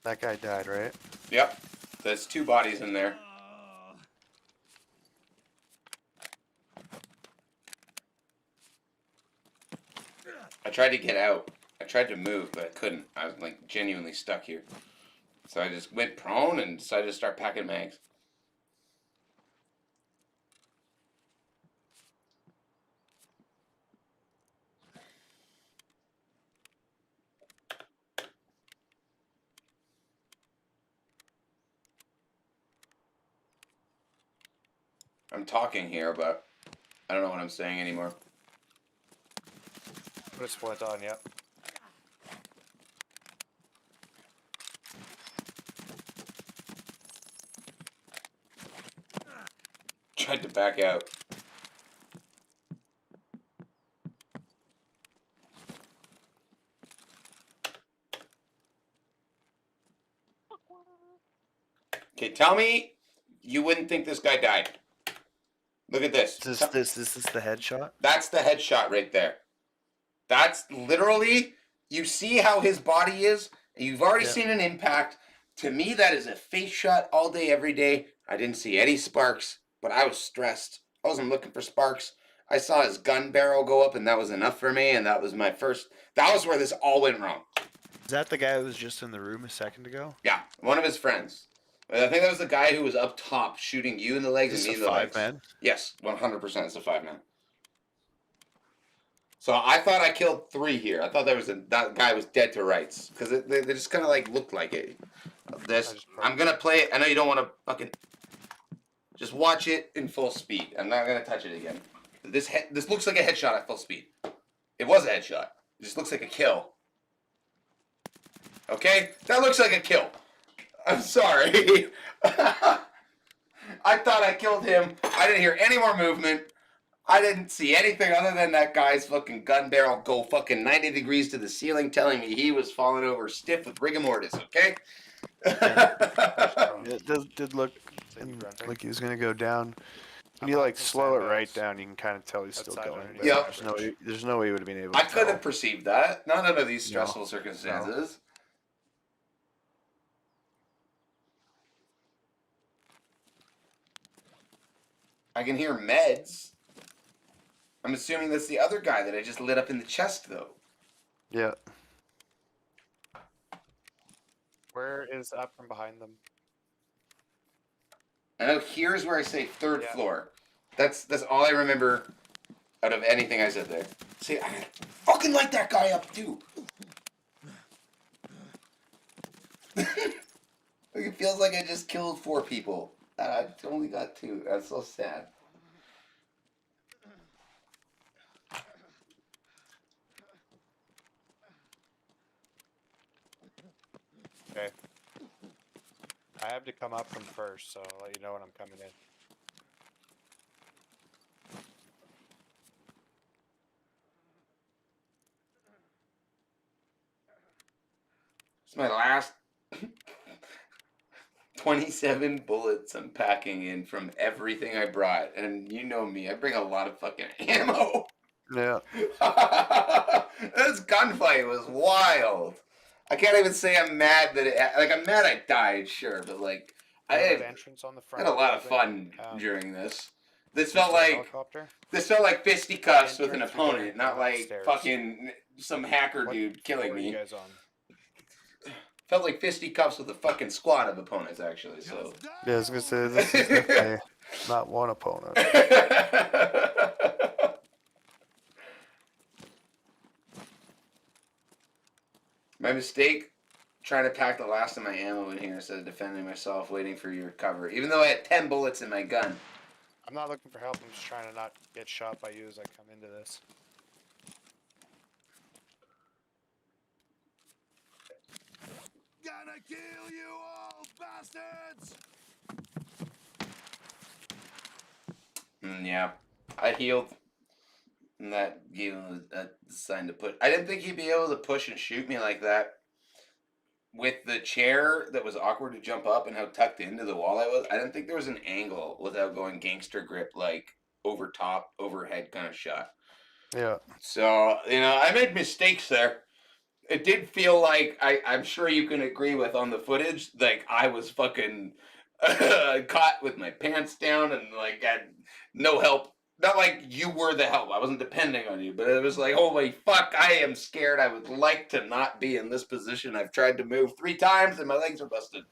That guy died, right? Yep, there's 2 bodies in there. I tried to get out. I tried to move, but I couldn't. I was like genuinely stuck here. So I just went prone and decided to start packing mags. I'm talking here, but I don't know what I'm saying anymore. Put a splint on, yep. Tried to back out. Okay, tell me you wouldn't think this guy died. Look at this. This is the headshot? That's the headshot right there. That's literally, you see how his body is? You've already seen an impact. To me, that is a face shot all day, every day. I didn't see any sparks, but I was stressed. I wasn't looking for sparks. I saw his gun barrel go up, and that was enough for me, and that was my first... That was where this all went wrong. Is that the guy who was just in the room a second ago? Yeah, one of his friends. I think that was the guy who was up top shooting you in the legs and me in the legs. Man? Yes, 100% it's a 5-man. So I thought I killed 3 here. I thought that guy was dead to rights. Because they just kind of like looked like it. I'm going to play it. I know you don't want to fucking... Just watch it in full speed. I'm not going to touch it again. This looks like a headshot at full speed. It was a headshot. It just looks like a kill. Okay? That looks like a kill. I'm sorry. I thought I killed him. I didn't hear any more movement. I didn't see anything other than that guy's fucking gun barrel go fucking 90 degrees to the ceiling telling me he was falling over stiff with rigor mortis, okay? It did look like he was going to go down. When you like slow it right down, you can kind of tell he's still going. But Yep. There's no way he would have been able to I could tell. have perceived that. Not under these stressful circumstances. I can hear meds. I'm assuming that's the other guy that I just lit up in the chest, though. Yeah. Where is up from behind them? I know here's where I say third floor. That's all I remember out of anything I said there. See, I fucking light that guy up, too. It feels like I just killed 4 people. I only got 2. That's so sad. Okay. I have to come up from first, so I'll let you know when I'm coming in. It's my last 27 bullets I'm packing in from everything I brought. And you know me, I bring a lot of fucking ammo. Yeah. This gunfight was wild. I can't even say I'm mad that I'm mad I died, sure, but like I had entrance on the front. a lot of fun during this. This felt like fisticuffs with an opponent, not like fucking some hacker dude killing me. You guys on? Felt like fisticuffs with a fucking squad of opponents, actually. So Yeah, I was gonna say this is definitely not one opponent. My mistake, trying to pack the last of my ammo in here instead of defending myself, waiting for your cover. Even though I had 10 bullets in my gun. I'm not looking for help. I'm just trying to not get shot by you as I come into this. Gonna kill you all, bastards! Yeah, I healed. And that gave him a sign to put. I didn't think he'd be able to push and shoot me like that. With the chair that was awkward to jump up and how tucked into the wall I was, I didn't think there was an angle without going gangster grip, like over top, overhead kind of shot. Yeah. So, I made mistakes there. It did feel like, I'm sure you can agree with on the footage, like I was fucking caught with my pants down and like had no help not like you were the help. I wasn't depending on you, but it was like, holy fuck, I am scared. I would like to not be in this position. I've tried to move 3 times and my legs are busted,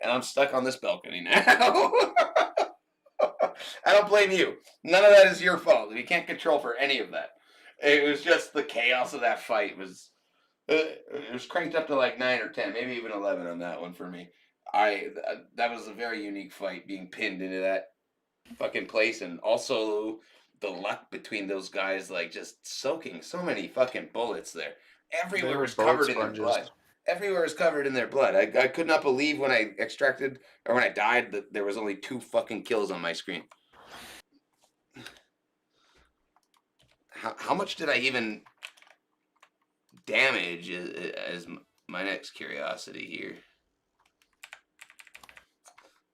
and I'm stuck on this balcony now. I don't blame you. None of that is your fault. You can't control for any of that. It was just the chaos of that fight was. It was cranked up to like 9 or 10, maybe even 11 on that one for me. That was a very unique fight, being pinned into that fucking place, and also the luck between those guys, like just soaking so many fucking bullets there. Everywhere were was bullet covered in their sponges. blood. Everywhere was covered in their blood. I could not believe when I extracted or when I died that there was only 2 fucking kills on my screen. How much did I even damage as my next curiosity here?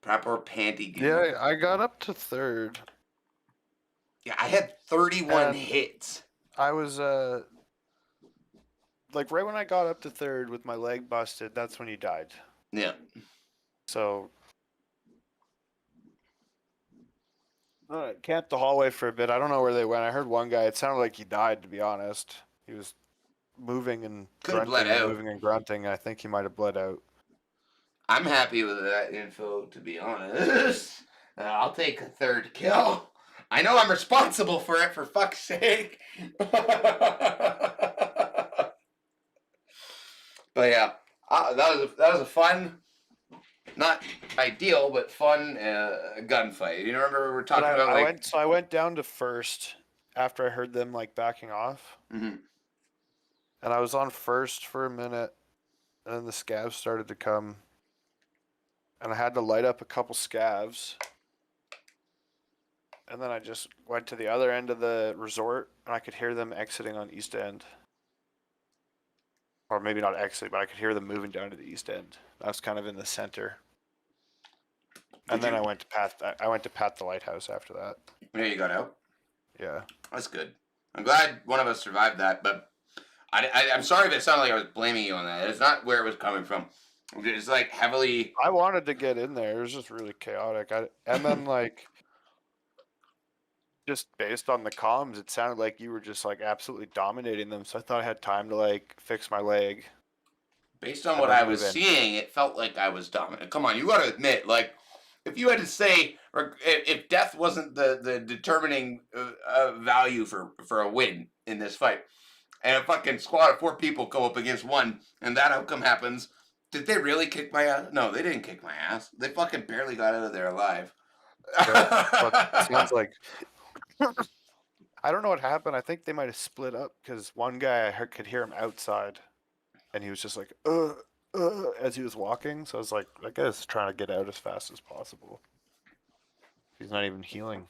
Proper panty goo. Yeah, I got up to 3rd. Yeah, I had 31 And- hits. I was like right when I got up to 3rd with my leg busted, that's when you died. Yeah. So camped the hallway for a bit. I don't know where they went. I heard one guy. It sounded like he died, to be honest. He was moving and Could've grunting, bled and out. moving and grunting. I think he might have bled out. I'm happy with that info, to be honest. I'll take a 3rd kill. I know I'm responsible for it, for fuck's sake. But yeah, that was a fun, not ideal, but fun gunfight. You remember we were talking But about like. I went down to 1st after I heard them like backing off, Mhm. and I was on 1st for a minute, and then the scavs started to come, and I had to light up a couple scavs. And then I just went to the other end of the resort, and I could hear them exiting on East End. Or maybe not exiting, but I could hear them moving down to the East End. I was kind of in the center. And then I went to pat the lighthouse after that. Yeah, you got out. Yeah. That's good. I'm glad one of us survived that, but I'm sorry if it sounded like I was blaming you on that. It's not where it was coming from. It's like heavily. I wanted to get in there. It was just really chaotic. And then like just based on the comms, it sounded like you were just like absolutely dominating them. So I thought I had time to like fix my leg. Based on And what then I was move in. seeing, it felt like I was dominant. Come on, you got to admit, like, if you had to say, or if death wasn't the determining value for a win in this fight, and a fucking squad of 4 people go up against 1, and that outcome happens, did they really kick my ass? No, they didn't kick my ass. They fucking barely got out of there alive. But it sounds like I don't know what happened. I think they might have split up because one guy could hear him outside, and he was just like as he was walking. So I was like, I guess trying to get out as fast as possible. He's not even healing.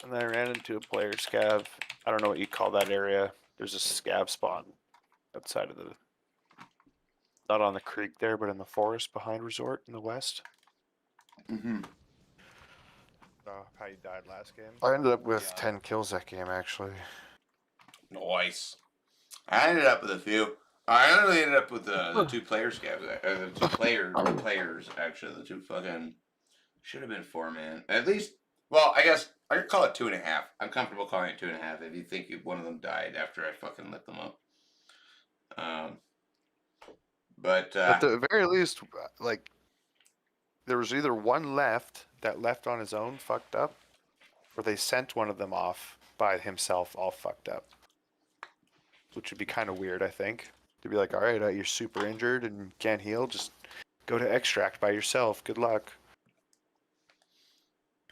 And then I ran into a player scav. I don't know what you call that area. There's a scav spot outside of the, not on the creek there, but in the forest behind resort in the west. Mm-hmm. How you died last game? I ended up with 10 kills that game, actually. Nice. I ended up with a few. I only ended up with the 2 player scabs. The 2 players, actually. The 2 fucking. Should have been 4, man. At least. Well, I guess I could call it 2.5. I'm comfortable calling it 2.5 if you think one of them died after I fucking lit them up. But At the very least, like, there was either one left that left on his own fucked up, or they sent one of them off by himself all fucked up. Which would be kind of weird, I think. To be like, all right, you're super injured and can't heal, just go to extract by yourself. Good luck.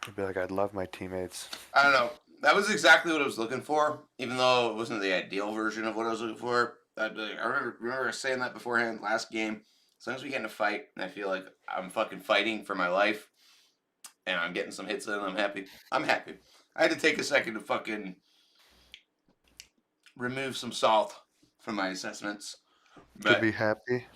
I'd be like, I'd love my teammates. I don't know. That was exactly what I was looking for, even though it wasn't the ideal version of what I was looking for. I remember saying that beforehand last game. As long as we get in a fight, and I feel like I'm fucking fighting for my life, and I'm getting some hits in, I'm happy. I'm happy. I had to take a second to fucking remove some salt from my assessments. To be happy.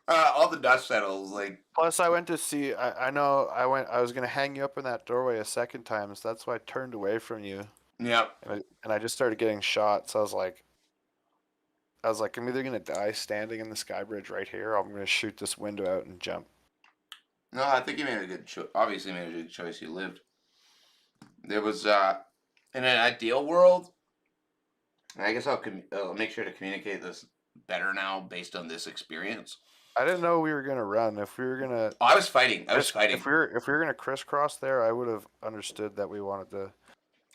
All the dust settles, like. Plus, I went to see. I know. I was gonna hang you up in that doorway a second time, so that's why I turned away from you. Yep. And I just started getting shot. So I was like, I'm either gonna die standing in the sky bridge right here, or I'm gonna shoot this window out and jump. No, I think you made a good choice. Obviously, made a good choice. You lived. There was in an ideal world. And I guess I'll make sure to communicate this better now based on this experience. I didn't know we were gonna run. If we were gonna, Oh, I was fighting. I was fighting. if we were gonna crisscross there, I would have understood that we wanted to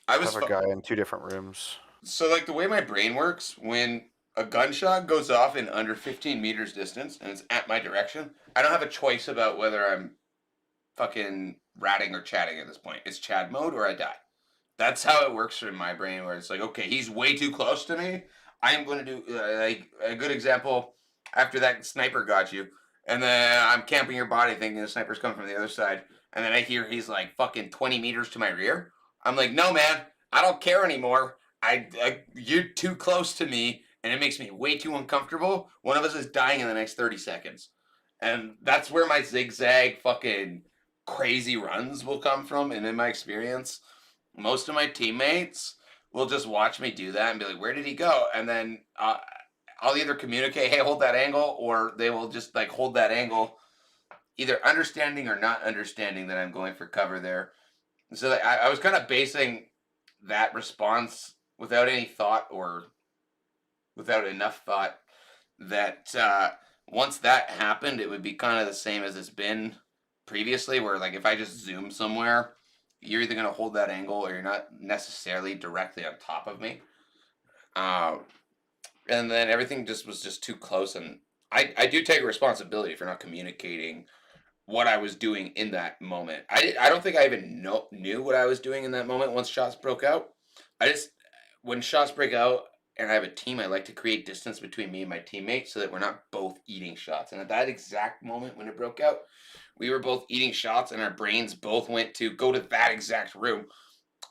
I was have a guy in 2 different rooms. So, like, the way my brain works, when a gunshot goes off in under 15 meters distance and it's at my direction, I don't have a choice about whether I'm fucking ratting or chatting at this point. It's Chad mode or I die. That's how it works in my brain, where it's like, okay, he's way too close to me. I'm going to do, like, a good example after that sniper got you, and then I'm camping your body thinking the sniper's coming from the other side, and then I hear he's like fucking 20 meters to my rear. I'm like, no, man, I don't care anymore. You're too close to me, and it makes me way too uncomfortable. One of us is dying in the next 30 seconds. And that's where my zigzag fucking crazy runs will come from. And in my experience, most of my teammates will just watch me do that and be like, where did he go? And then I'll either communicate, hey, hold that angle, or they will just like hold that angle, either understanding or not understanding that I'm going for cover there. So like, I was kind of basing that response without any thought or without enough thought that once that happened, it would be kind of the same as it's been previously, where like if I just zoom somewhere, you're either going to hold that angle or you're not necessarily directly on top of me. And then everything was just too close. And I do take responsibility for not communicating what I was doing in that moment. I don't think I even knew what I was doing in that moment once shots broke out. When shots break out and I have a team, I like to create distance between me and my teammates so that we're not both eating shots. And at that exact moment when it broke out, we were both eating shots and our brains both went to go to that exact room.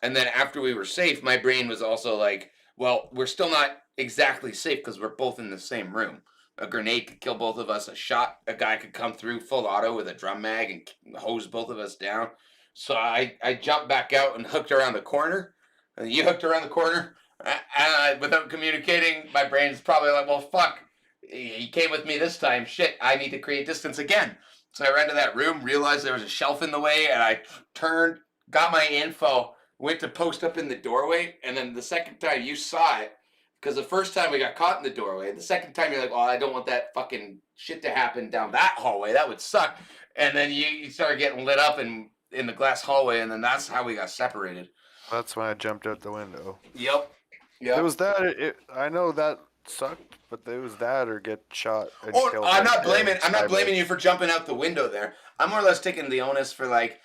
And then after we were safe, my brain was also like, well, we're still not exactly safe because we're both in the same room. A grenade could kill both of us. A guy could come through full auto with a drum mag and hose both of us down. So I jumped back out and hooked around the corner. And you hooked around the corner. And without communicating, my brain's probably like, well, fuck. He came with me this time. Shit, I need to create distance again. So I ran to that room, realized there was a shelf in the way, and I turned, got my info, went to post up in the doorway, and then the second time you saw it, because the first time we got caught in the doorway, the second time you're like, oh, I don't want that fucking shit to happen down that hallway. That would suck. And then you started getting lit up in the glass hallway, and then that's how we got separated. That's when I jumped out the window. Yep. It was that. I know that sucked, but it was that or get shot and Oh, killed. I'm not by blaming you for jumping out the window there. I'm more or less taking the onus for like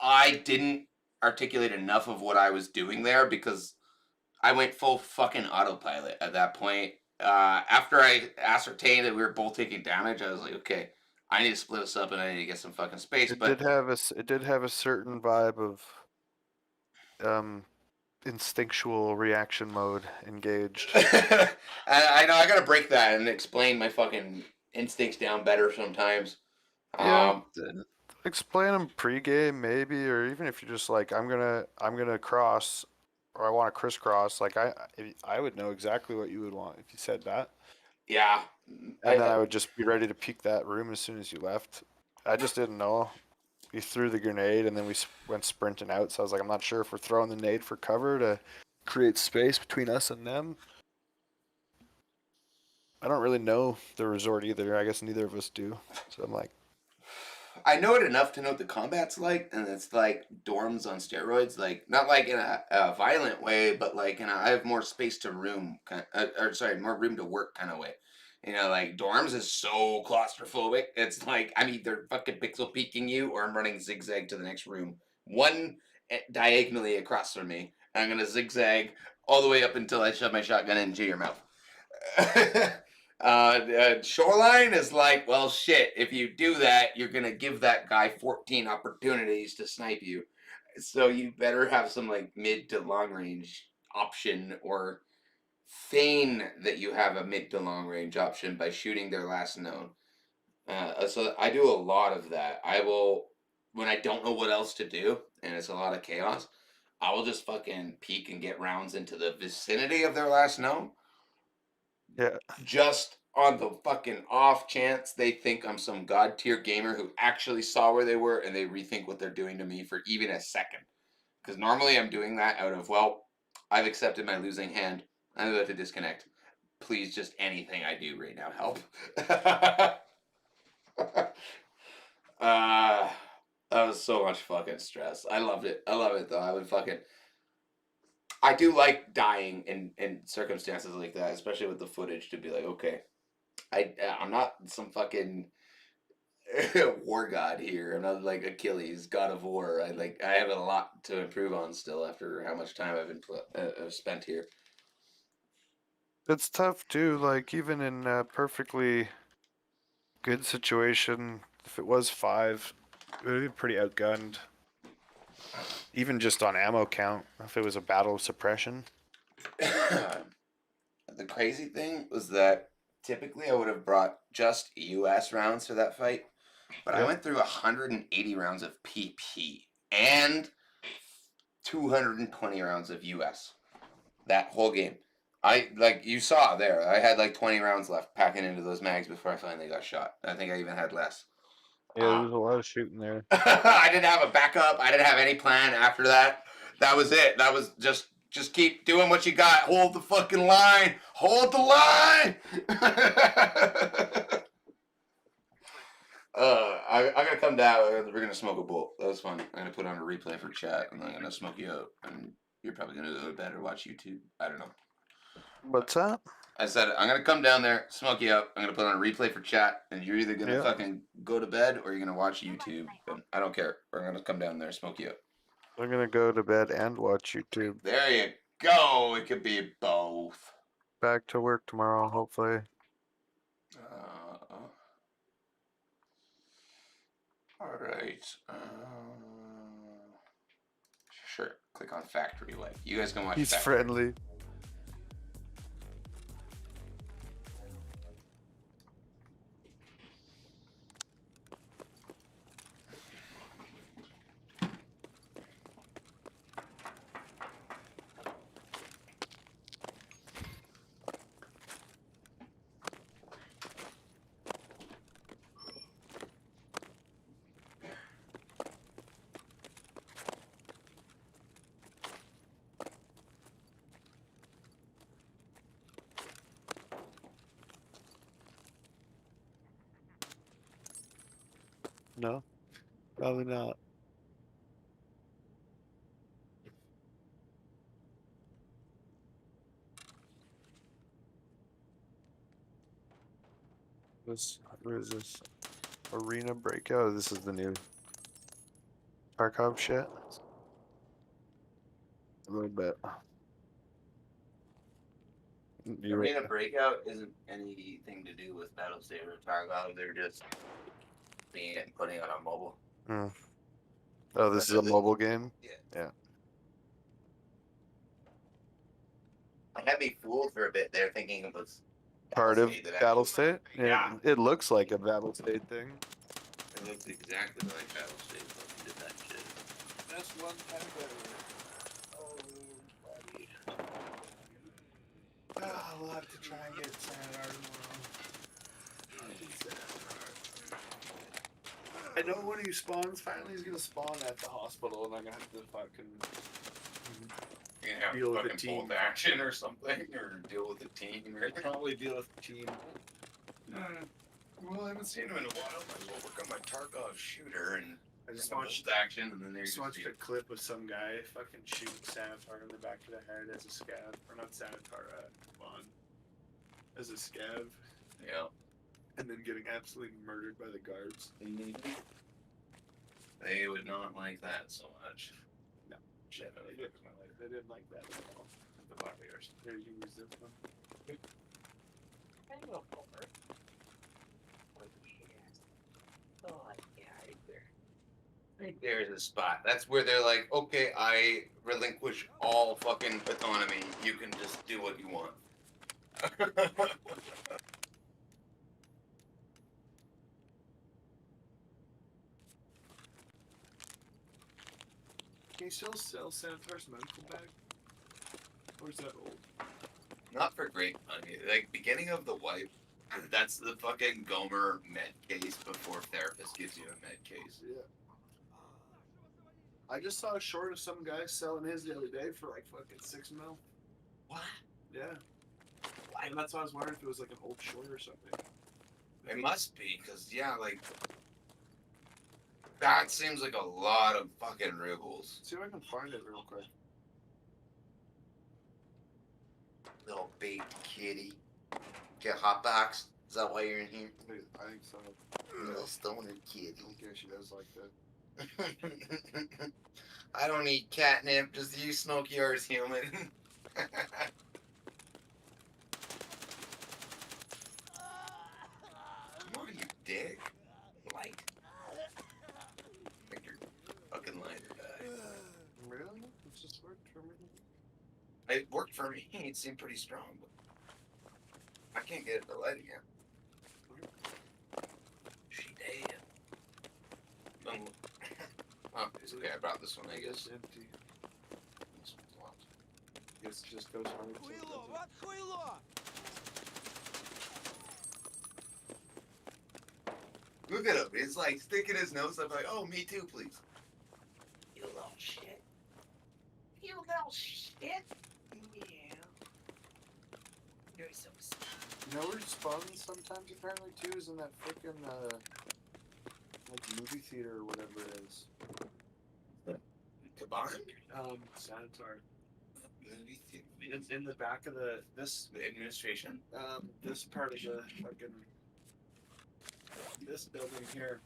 I didn't articulate enough of what I was doing there because I went full fucking autopilot at that point. After I ascertained that we were both taking damage, I was like, okay, I need to split us up and I need to get some fucking space. It But did have a certain vibe of instinctual reaction mode engaged. I know I gotta break that and explain my fucking instincts down better sometimes. Yeah, explain them pregame maybe, or even if you're just like, I'm gonna cross, or I want to crisscross. Like I would know exactly what you would want if you said that, Yeah. and then I would just be ready to peek that room as soon as you left. I just didn't know. You threw the grenade, and then we went sprinting out. So I was like, I'm not sure if we're throwing the nade for cover to create space between us and them. I don't really know the resort either. I guess neither of us do. So I'm like, I know it enough to know what the combat's like, and it's like dorms on steroids. Like not like in a violent way, but like I have more space to room, more room to work kind of way. You know, like dorms is so claustrophobic. It's like I'm either fucking pixel peeking you, or I'm running zigzag to the next room, one diagonally across from me, and I'm gonna zigzag all the way up until I shove my shotgun into your mouth. Shoreline is like, well, shit. If you do that, you're gonna give that guy 14 opportunities to snipe you. So you better have some like mid to long range option, or feign that you have a mid to long range option by shooting their last known. So I do a lot of that. I will, when I don't know what else to do and it's a lot of chaos, I will just fucking peek and get rounds into the vicinity of their last known. yeah, Just on the fucking off chance they think I'm some god tier gamer who actually saw where they were and they rethink what they're doing to me for even a second. Because normally I'm doing that out of, well, I've accepted my losing hand. I'm about to disconnect. Please, just anything I do right now help. That was so much fucking stress. I loved it. I love it though. I do like dying in circumstances like that, especially with the footage. To be like, okay, I'm not some fucking war god here. I'm not like Achilles, god of war. I have a lot to improve on still after how much time I've spent here. It's tough too. Like even in a perfectly good situation, if it was 5, it would be pretty outgunned. Even just on ammo count, if it was a battle of suppression. The crazy thing was that typically I would have brought just US rounds for that fight, but I Yep. went through 180 rounds of PP and 220 rounds of US that whole game. You saw there, I had like 20 rounds left packing into those mags before I finally got shot. I think I even had less. Yeah, there was a lot of shooting there. I didn't have a backup. I didn't have any plan after that. That was it. That was just keep doing what you got. Hold the fucking line. Hold the line. I'm gonna come down. We're gonna smoke a bowl. That was fun. I'm gonna put on a replay for chat, and I'm gonna smoke you out. And you're probably gonna go to bed or watch YouTube. I don't know. What's that? I said I'm gonna come down there, smoke you up. I'm gonna put on a replay for chat, and you're either gonna Yeah. fucking go to bed or you're gonna watch YouTube. And I don't care. We're gonna come down there, smoke you up. I'm gonna go to bed and watch YouTube. There you go. It could be both. Back to work tomorrow, hopefully. All right. Sure. Click on Factory Life. You guys can watch. He's Factory. friendly. No, probably not. Where is this? Arena Breakout? This is the new Tarkov shit. A little bit. Arena Breakout isn't anything to do with Battlestate or Tarkov. They're just being it and putting it on mobile. Oh, this is a mobile game? Yeah. I had me fooled for a bit there, thinking it was Part of Battlestate that Battlestate? Yeah. It looks like a Battlestate thing. It looks exactly like Battlestate when you did that shit. That's one kind of better. We'll have to try and get Sanatar tomorrow. I know when he spawns, finally he's gonna spawn at the hospital, and I'm gonna have to fucking You're gonna have deal with the fucking team. bolt action or something, or deal with the team. Or probably deal with the team. Well, I haven't seen him in a while. Might as well work on my Tarkov shooter and I just bolt watched action, and then there's Just watched a clip of some guy fucking shooting Sanatar in the back of the head as a scav, or not Sanatar, Vaughn, as a scav, Yeah. and then getting absolutely murdered by the guards. They would not like that so much. No, shit, they didn't like that at all. The Warriors. They used it. I think there's a spot. That's where they're like, okay, I relinquish all fucking autonomy. You can just do what you want. Can you still sell Sanatar's medical bag? Or is that old? Not for great money. Like beginning of the wipe, That's the fucking Gomer med case before therapist gives you a med case. Yeah. I just saw a short of some guy selling his the other day for like fucking $6 million. What? Yeah. And that's why I was wondering if it was like an old short or something. It must be, because, yeah, like, that seems like a lot of fucking rubles. See if I can find it real quick. Little baby kitty. Get hot box? Is that why you're in here? I think so. Little stoner kitty. I don't care if she does like that. I don't eat catnip, just you, Smokey, are as human. Come on, you dick. Light. Make your fucking lighter die. Really? It's just worked for me. It worked for me. It seemed pretty strong, but I can't get it to light again. She dead. Oh, it's okay. I brought this one, I guess. It's empty. This one's locked. Guess it just goes hard. So it doesn't- Look at him. It's like sticking his nose up like, oh, me too, please. You little shit. You little shit. Yeah. You're so sweet. You know where it spawns sometimes apparently too is in that freaking like movie theater or whatever it is. Caban? Sanitar. It's in the back of this administration. this part of the fucking this building here.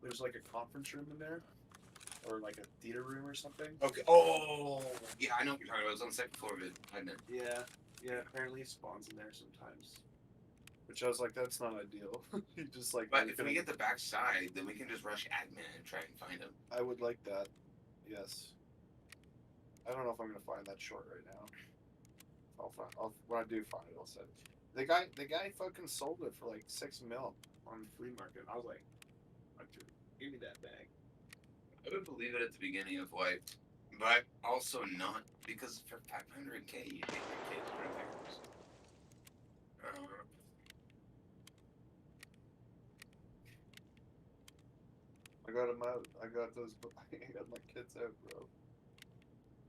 There's like a conference room in there. Or like a theater room or something. Okay. Oh, yeah, I know what you're talking about. It was on the second floor of it. I know. Yeah. Yeah, apparently it spawns in there sometimes. Which I was like, that's not ideal. You just like But if we get the back side, then we can just rush admin and try and find him. I would like that. Yes. I don't know if I'm gonna find that short right now. When I do find it, I'll send it. The guy fucking sold it for like $6 million on the flea market. I was like, give me that bag. I would believe it at the beginning of White, but also not, because for 500K, you take your kids for repairs. I got him out. I got those. I got my kids out, bro.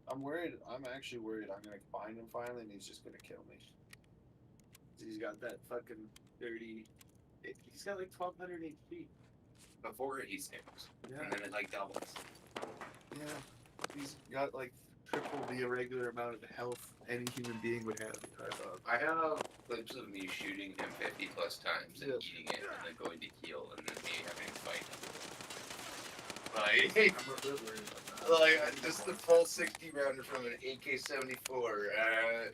I'm worried. I'm actually worried. I'm gonna find him finally, and he's just gonna kill me. He's got that fucking dirty. He's got like 1,200 HP. Before he sticks, Yeah. and then it like doubles. Yeah. He's got like triple the irregular amount of health any human being would have. I have clips of me shooting him 50 plus times and Yeah. eating it, and then going to heal, and then me having to fight him. Like, I'm a bit worried about that. like just the full 60 rounder from an AK-74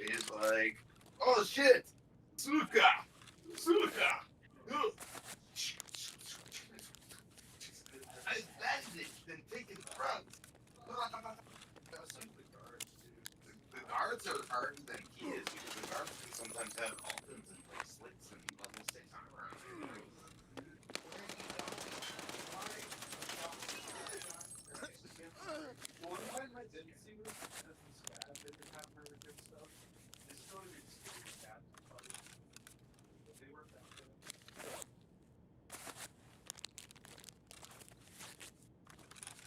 is like, oh shit, Suka, Ugh. I landed it, then taken the front. The guards are harder than he is, because the guards can sometimes have Altons and like slits and level 6 on around. One time I didn't see this as the stab didn't have very good stuff. This is going to be the stupid stab, but they worked out good.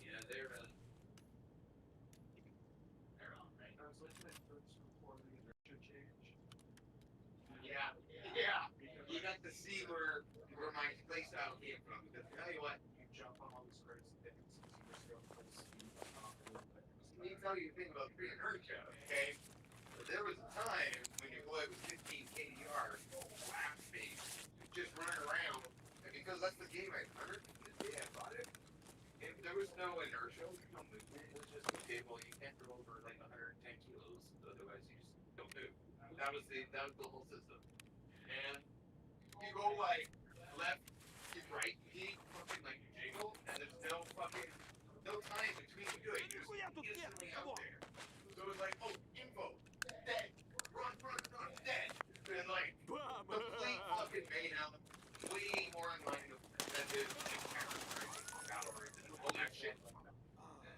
Yeah, they're on right. I was looking at first before the inertia change. Yeah. You got to see where my playstyle came from, because I tell you what, You jump on all these crazy things and you just go full speed. let me tell you the thing about pre-inertia, okay? But there was a time when your boy was 15 KDR, flat face, just running around, and because that's the game I learned from the day I bought it, if there was no inertia, no movement, it was just, okay, well, you can't go over like 110 kilos, otherwise you just don't move. That was the whole system. And you go like left, right, peak, fucking like you jiggle, and there's no time between you doing it. You're just instantly out there. So it was like, oh, info, dead, run, dead. And like, complete fucking mayhem, way more in line with than the battle royale and all that shit.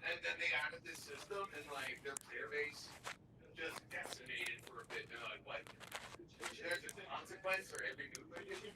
And then they added this system, and like their player base just decimated for a bit. They're like, what? There's a consequence consequence or every new edition.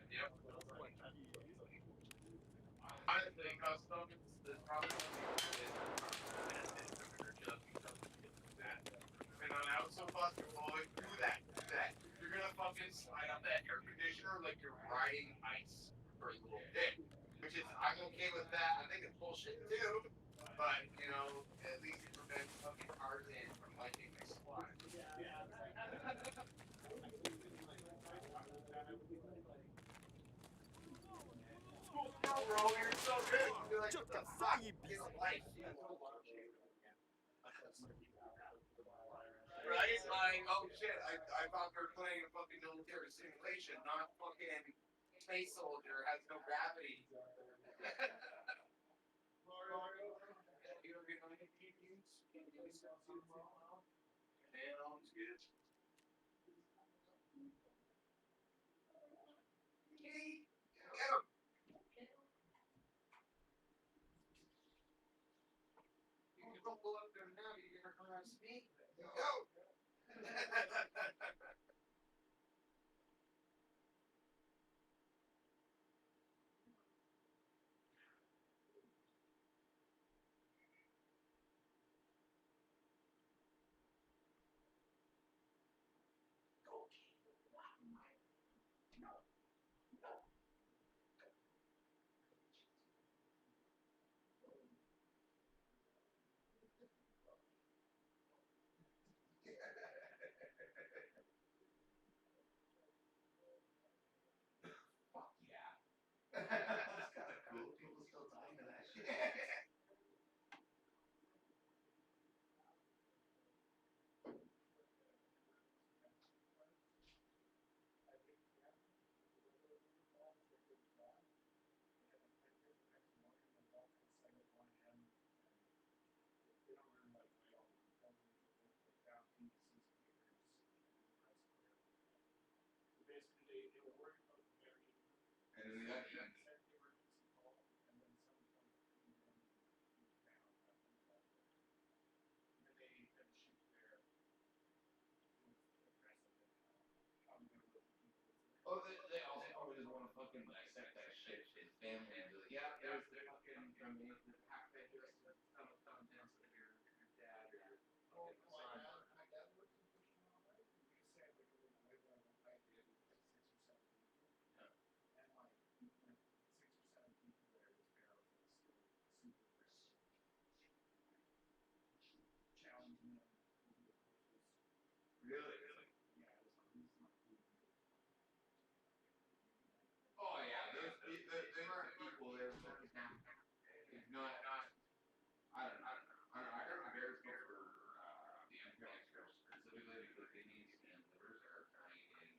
Yep. Honestly, customs is probably one of the and I was so fucking always do that. You're gonna fucking slide up that air conditioner like you're riding ice for a little bit. Which is I'm okay with that. I think it's bullshit too. But you know, at least it prevents fucking Tarzan from liking my squad. No, bro, you're so good. You're like, what the fuck is life? Right? Like, oh shit, I thought they were playing a fucking military simulation, not fucking space soldier has no gravity. Get him! You don't go up there now, you're gonna harass me. Go! Fuck yeah. That's kind of cool. People still dying to that shit. And then oh, they always want to fucking dissect that shit. His family and be like, yeah, there's the fucking from me, the half that just come down to your dad or your fucking son. Really? Oh yeah, there aren't people there fucking half. If not, I don't know. I heard bears go for the MPX specifically because kidneys and livers are high in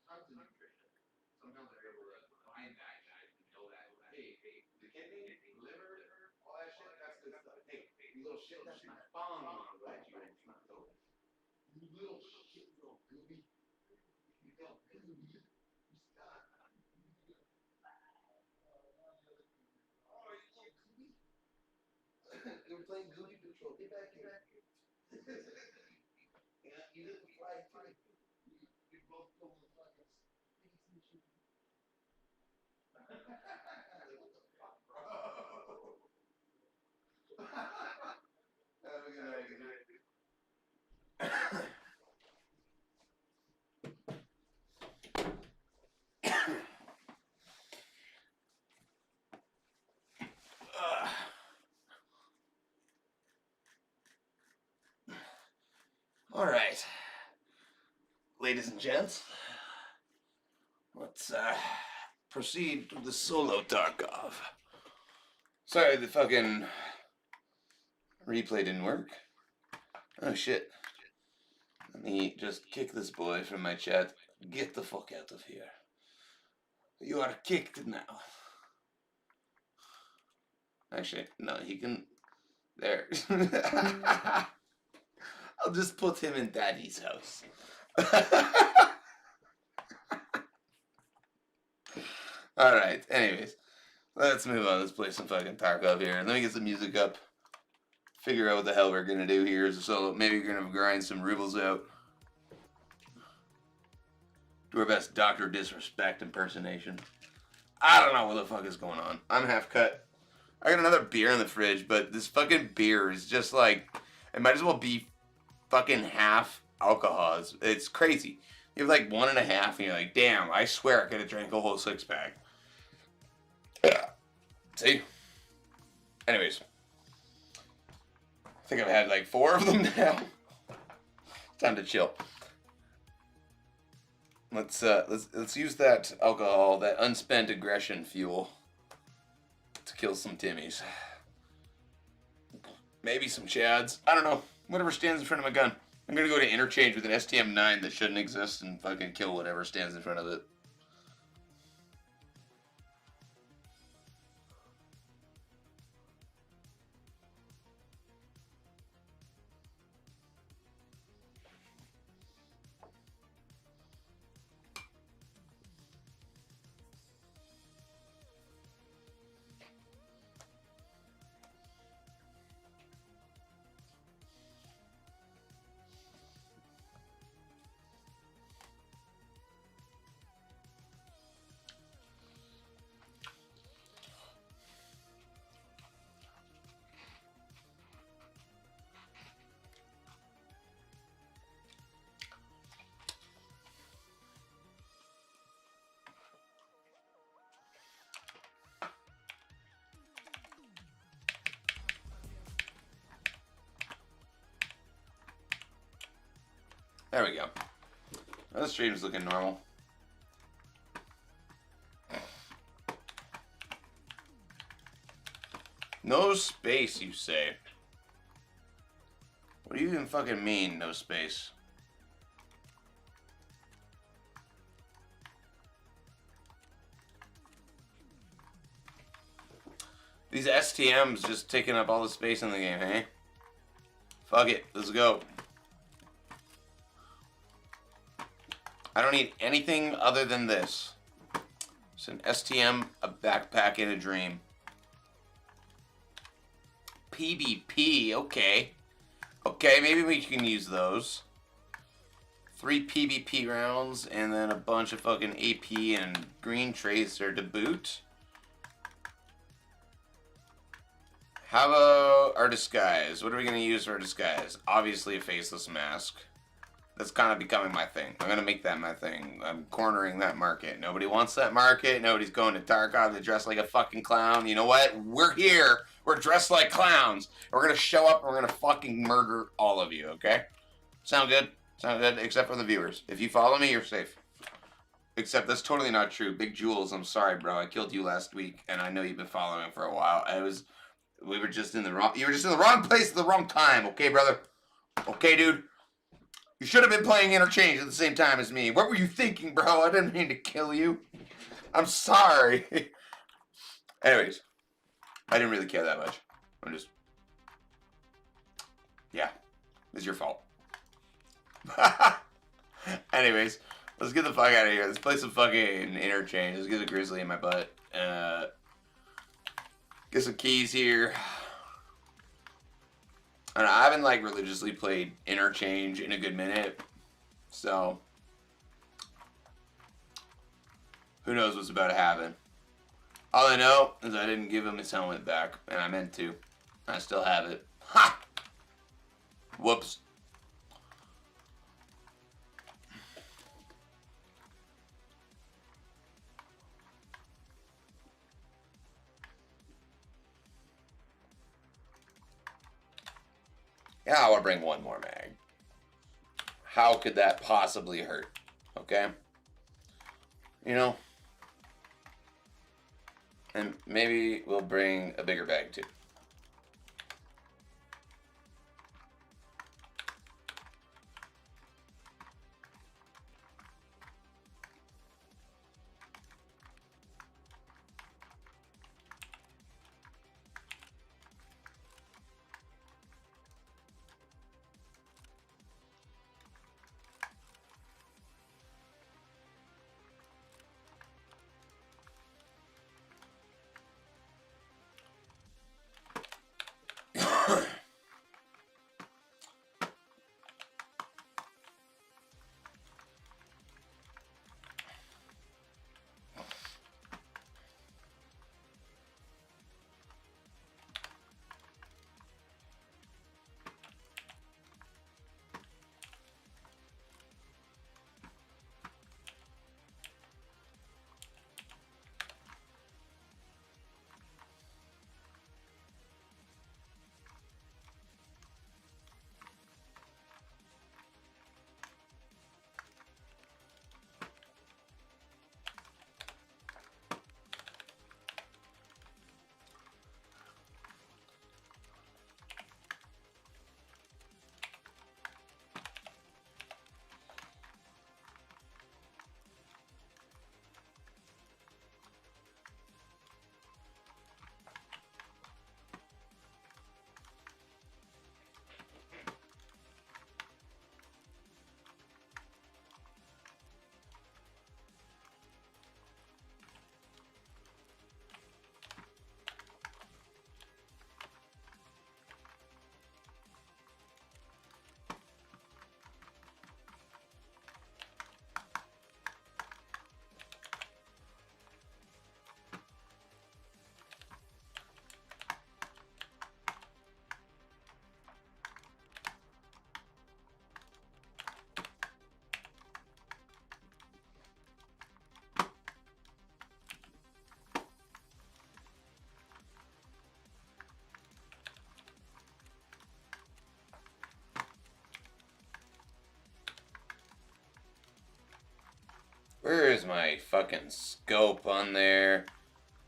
tons of nutrition. Sometimes they're able to find that shit and know that, hey, the kidney, liver, all that shit, that's good stuff. Hey, you little shit, that's my phone. Glad you it's not open. You little shit, little gooby. You little gooby. Stop. Oh, you little gooby. You were playing Gooby Patrol. Get back here. Yeah, you didn't fly too. You both pulled the fucking space mission. Like, what the fuck, bro? Have a good night, dude. All right, ladies and gents, let's proceed to the solo Tarkov. Sorry, the fucking replay didn't work. Oh shit. Let me just kick this boy from my chat. Get the fuck out of here. You are kicked now. Actually, no, he can... There. I'll just put him in Daddy's house. Alright, anyways. Let's move on. Let's play some fucking Tarkov here. And let me get some music up. Figure out what the hell we're gonna do here as a solo. Maybe we're gonna grind some rubles out. Do our best Dr. Disrespect impersonation. I don't know what the fuck is going on. I'm half cut. I got another beer in the fridge, but this fucking beer is just like... It might as well be fucking half alcohol. It's crazy. You have like 1.5 and you're like, damn, I swear I could have drank a whole 6-pack. Yeah. See? Anyways. I think I've had like 4 of them now. Time to chill. Let's use that alcohol, that unspent aggression fuel, to kill some Timmies. Maybe some Chads. I don't know. Whatever stands in front of my gun. I'm gonna go to interchange with an STM-9 that shouldn't exist and fucking kill whatever stands in front of it. There we go. Well, the stream's looking normal. No space, you say? What do you even fucking mean, no space? These STMs just taking up all the space in the game, hey? Fuck it, let's go. I don't need anything other than this. It's an STM, a backpack, and a dream. PvP, okay. Okay, maybe we can use those. 3 PvP rounds, and then a bunch of fucking AP and green tracer to boot. How about our disguise? What are we going to use for our disguise? Obviously a faceless mask. That's kind of becoming my thing. I'm going to make that my thing. I'm cornering that market. Nobody wants that market. Nobody's going to Tarkov to dress like a fucking clown. You know what? We're here. We're dressed like clowns. We're going to show up and we're going to fucking murder all of you, okay? Sound good? Sound good? Except for the viewers. If you follow me, you're safe. Except that's totally not true. Big Jules, I'm sorry, bro. I killed you last week, and I know you've been following for a while. We were just in the wrong... You were just in the wrong place at the wrong time, okay, brother? Okay, dude? You should have been playing interchange at the same time as me. What were you thinking, bro? I didn't mean to kill you. I'm sorry. Anyways, I didn't really care that much. I'm just... Yeah, it's your fault. Anyways, let's get the fuck out of here. Let's play some fucking interchange. Let's get a grizzly in my butt. Get some keys here. I don't know, I haven't like religiously played interchange in a good minute, so who knows what's about to happen. All I know is I didn't give him his helmet back, and I meant to. I still have it. Ha! Whoops. Yeah, I want to bring one more mag. how could that possibly hurt? Okay? You know? And maybe we'll bring a bigger bag too. Where is my fucking scope on there?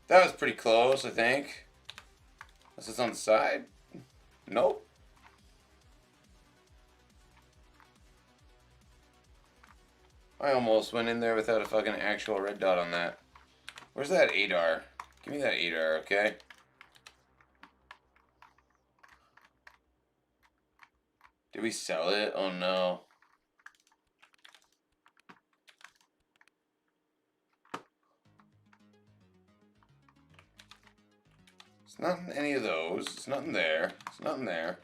That was pretty close, I think. This is on the side? Nope. I almost went in there without a fucking actual red dot on that. Where's that ADAR? Give me that ADAR, okay? Did we sell it? Oh no. It's not in any of those. It's nothing there. It's nothing there.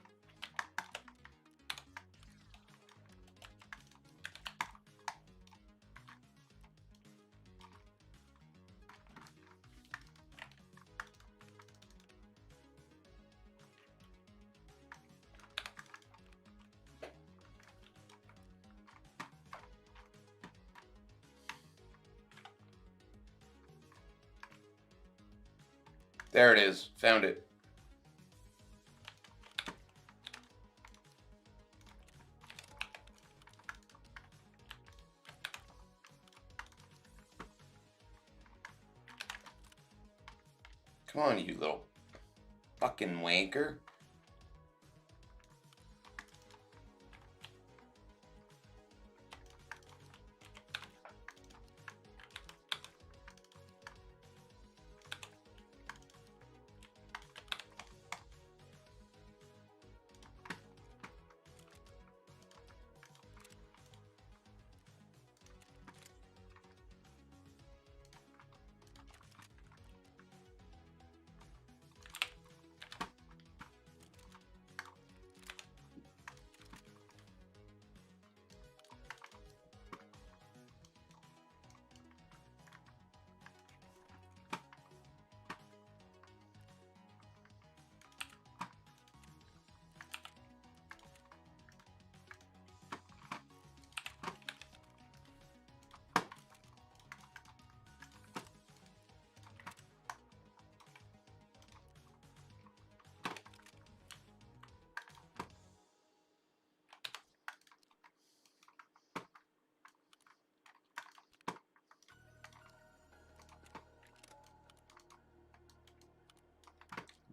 There it is. Found it. Come on, you little fucking wanker.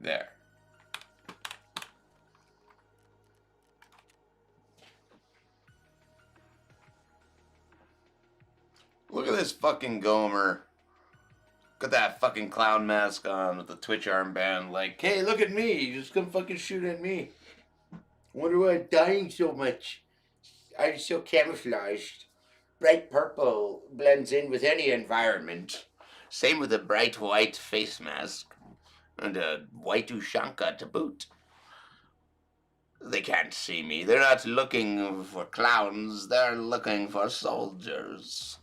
There. Look at this fucking Gomer. Got that fucking clown mask on with the Twitch armband. Like, hey, look at me. You just come fucking shoot at me. Wonder why I'm dying so much. I'm so camouflaged. Bright purple blends in with any environment. Same with a bright white face mask. And a white Ushanka to boot. They can't see me. They're not looking for clowns. They're looking for soldiers.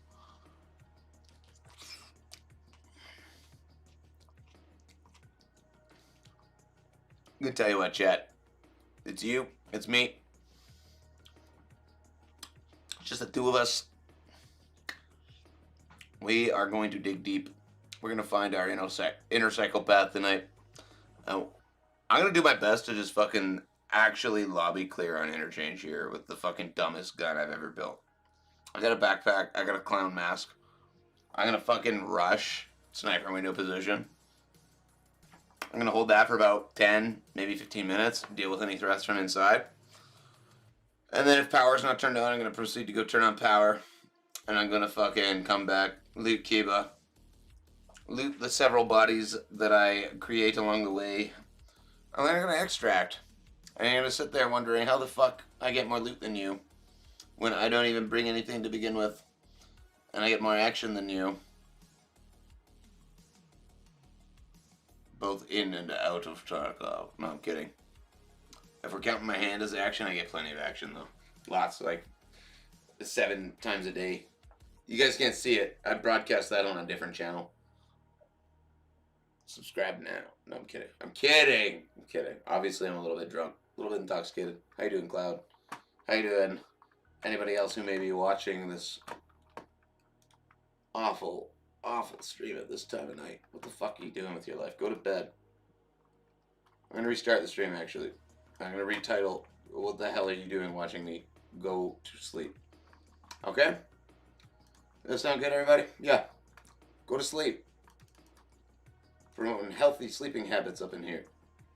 I'm gonna tell you what, chat. It's you. It's me. It's just the two of us. We are going to dig deep. We're gonna find our inner psychopath tonight. I'm gonna do my best to just fucking actually lobby clear on interchange here with the fucking dumbest gun I've ever built. I got a backpack. I got a clown mask. I'm gonna fucking rush sniper window position. I'm gonna hold that for about 10, maybe 15 minutes, deal with any threats from inside. And then if power's not turned on, I'm gonna proceed to go turn on power. And I'm gonna fucking come back, loot Kiba, loot the several bodies that I create along the way. And then I'm gonna extract. And I'm gonna sit there wondering how the fuck I get more loot than you when I don't even bring anything to begin with. And I get more action than you. Both in and out of Tarkov. No, I'm kidding. If we're counting my hand as action, I get plenty of action though. Lots, like 7 times a day. You guys can't see it. I broadcast that on a different channel. Subscribe now. No, I'm kidding. I'm kidding. I'm kidding. Obviously, I'm a little bit drunk. A little bit intoxicated. How you doing, Cloud? How you doing? Anybody else who may be watching this awful stream at this time of night? What the fuck are you doing with your life? Go to bed. I'm gonna restart the stream, actually. I'm gonna retitle, what the hell are you doing watching me go to sleep? Okay? Does that sound good, everybody? Yeah. Go to sleep. Promoting healthy sleeping habits up in here.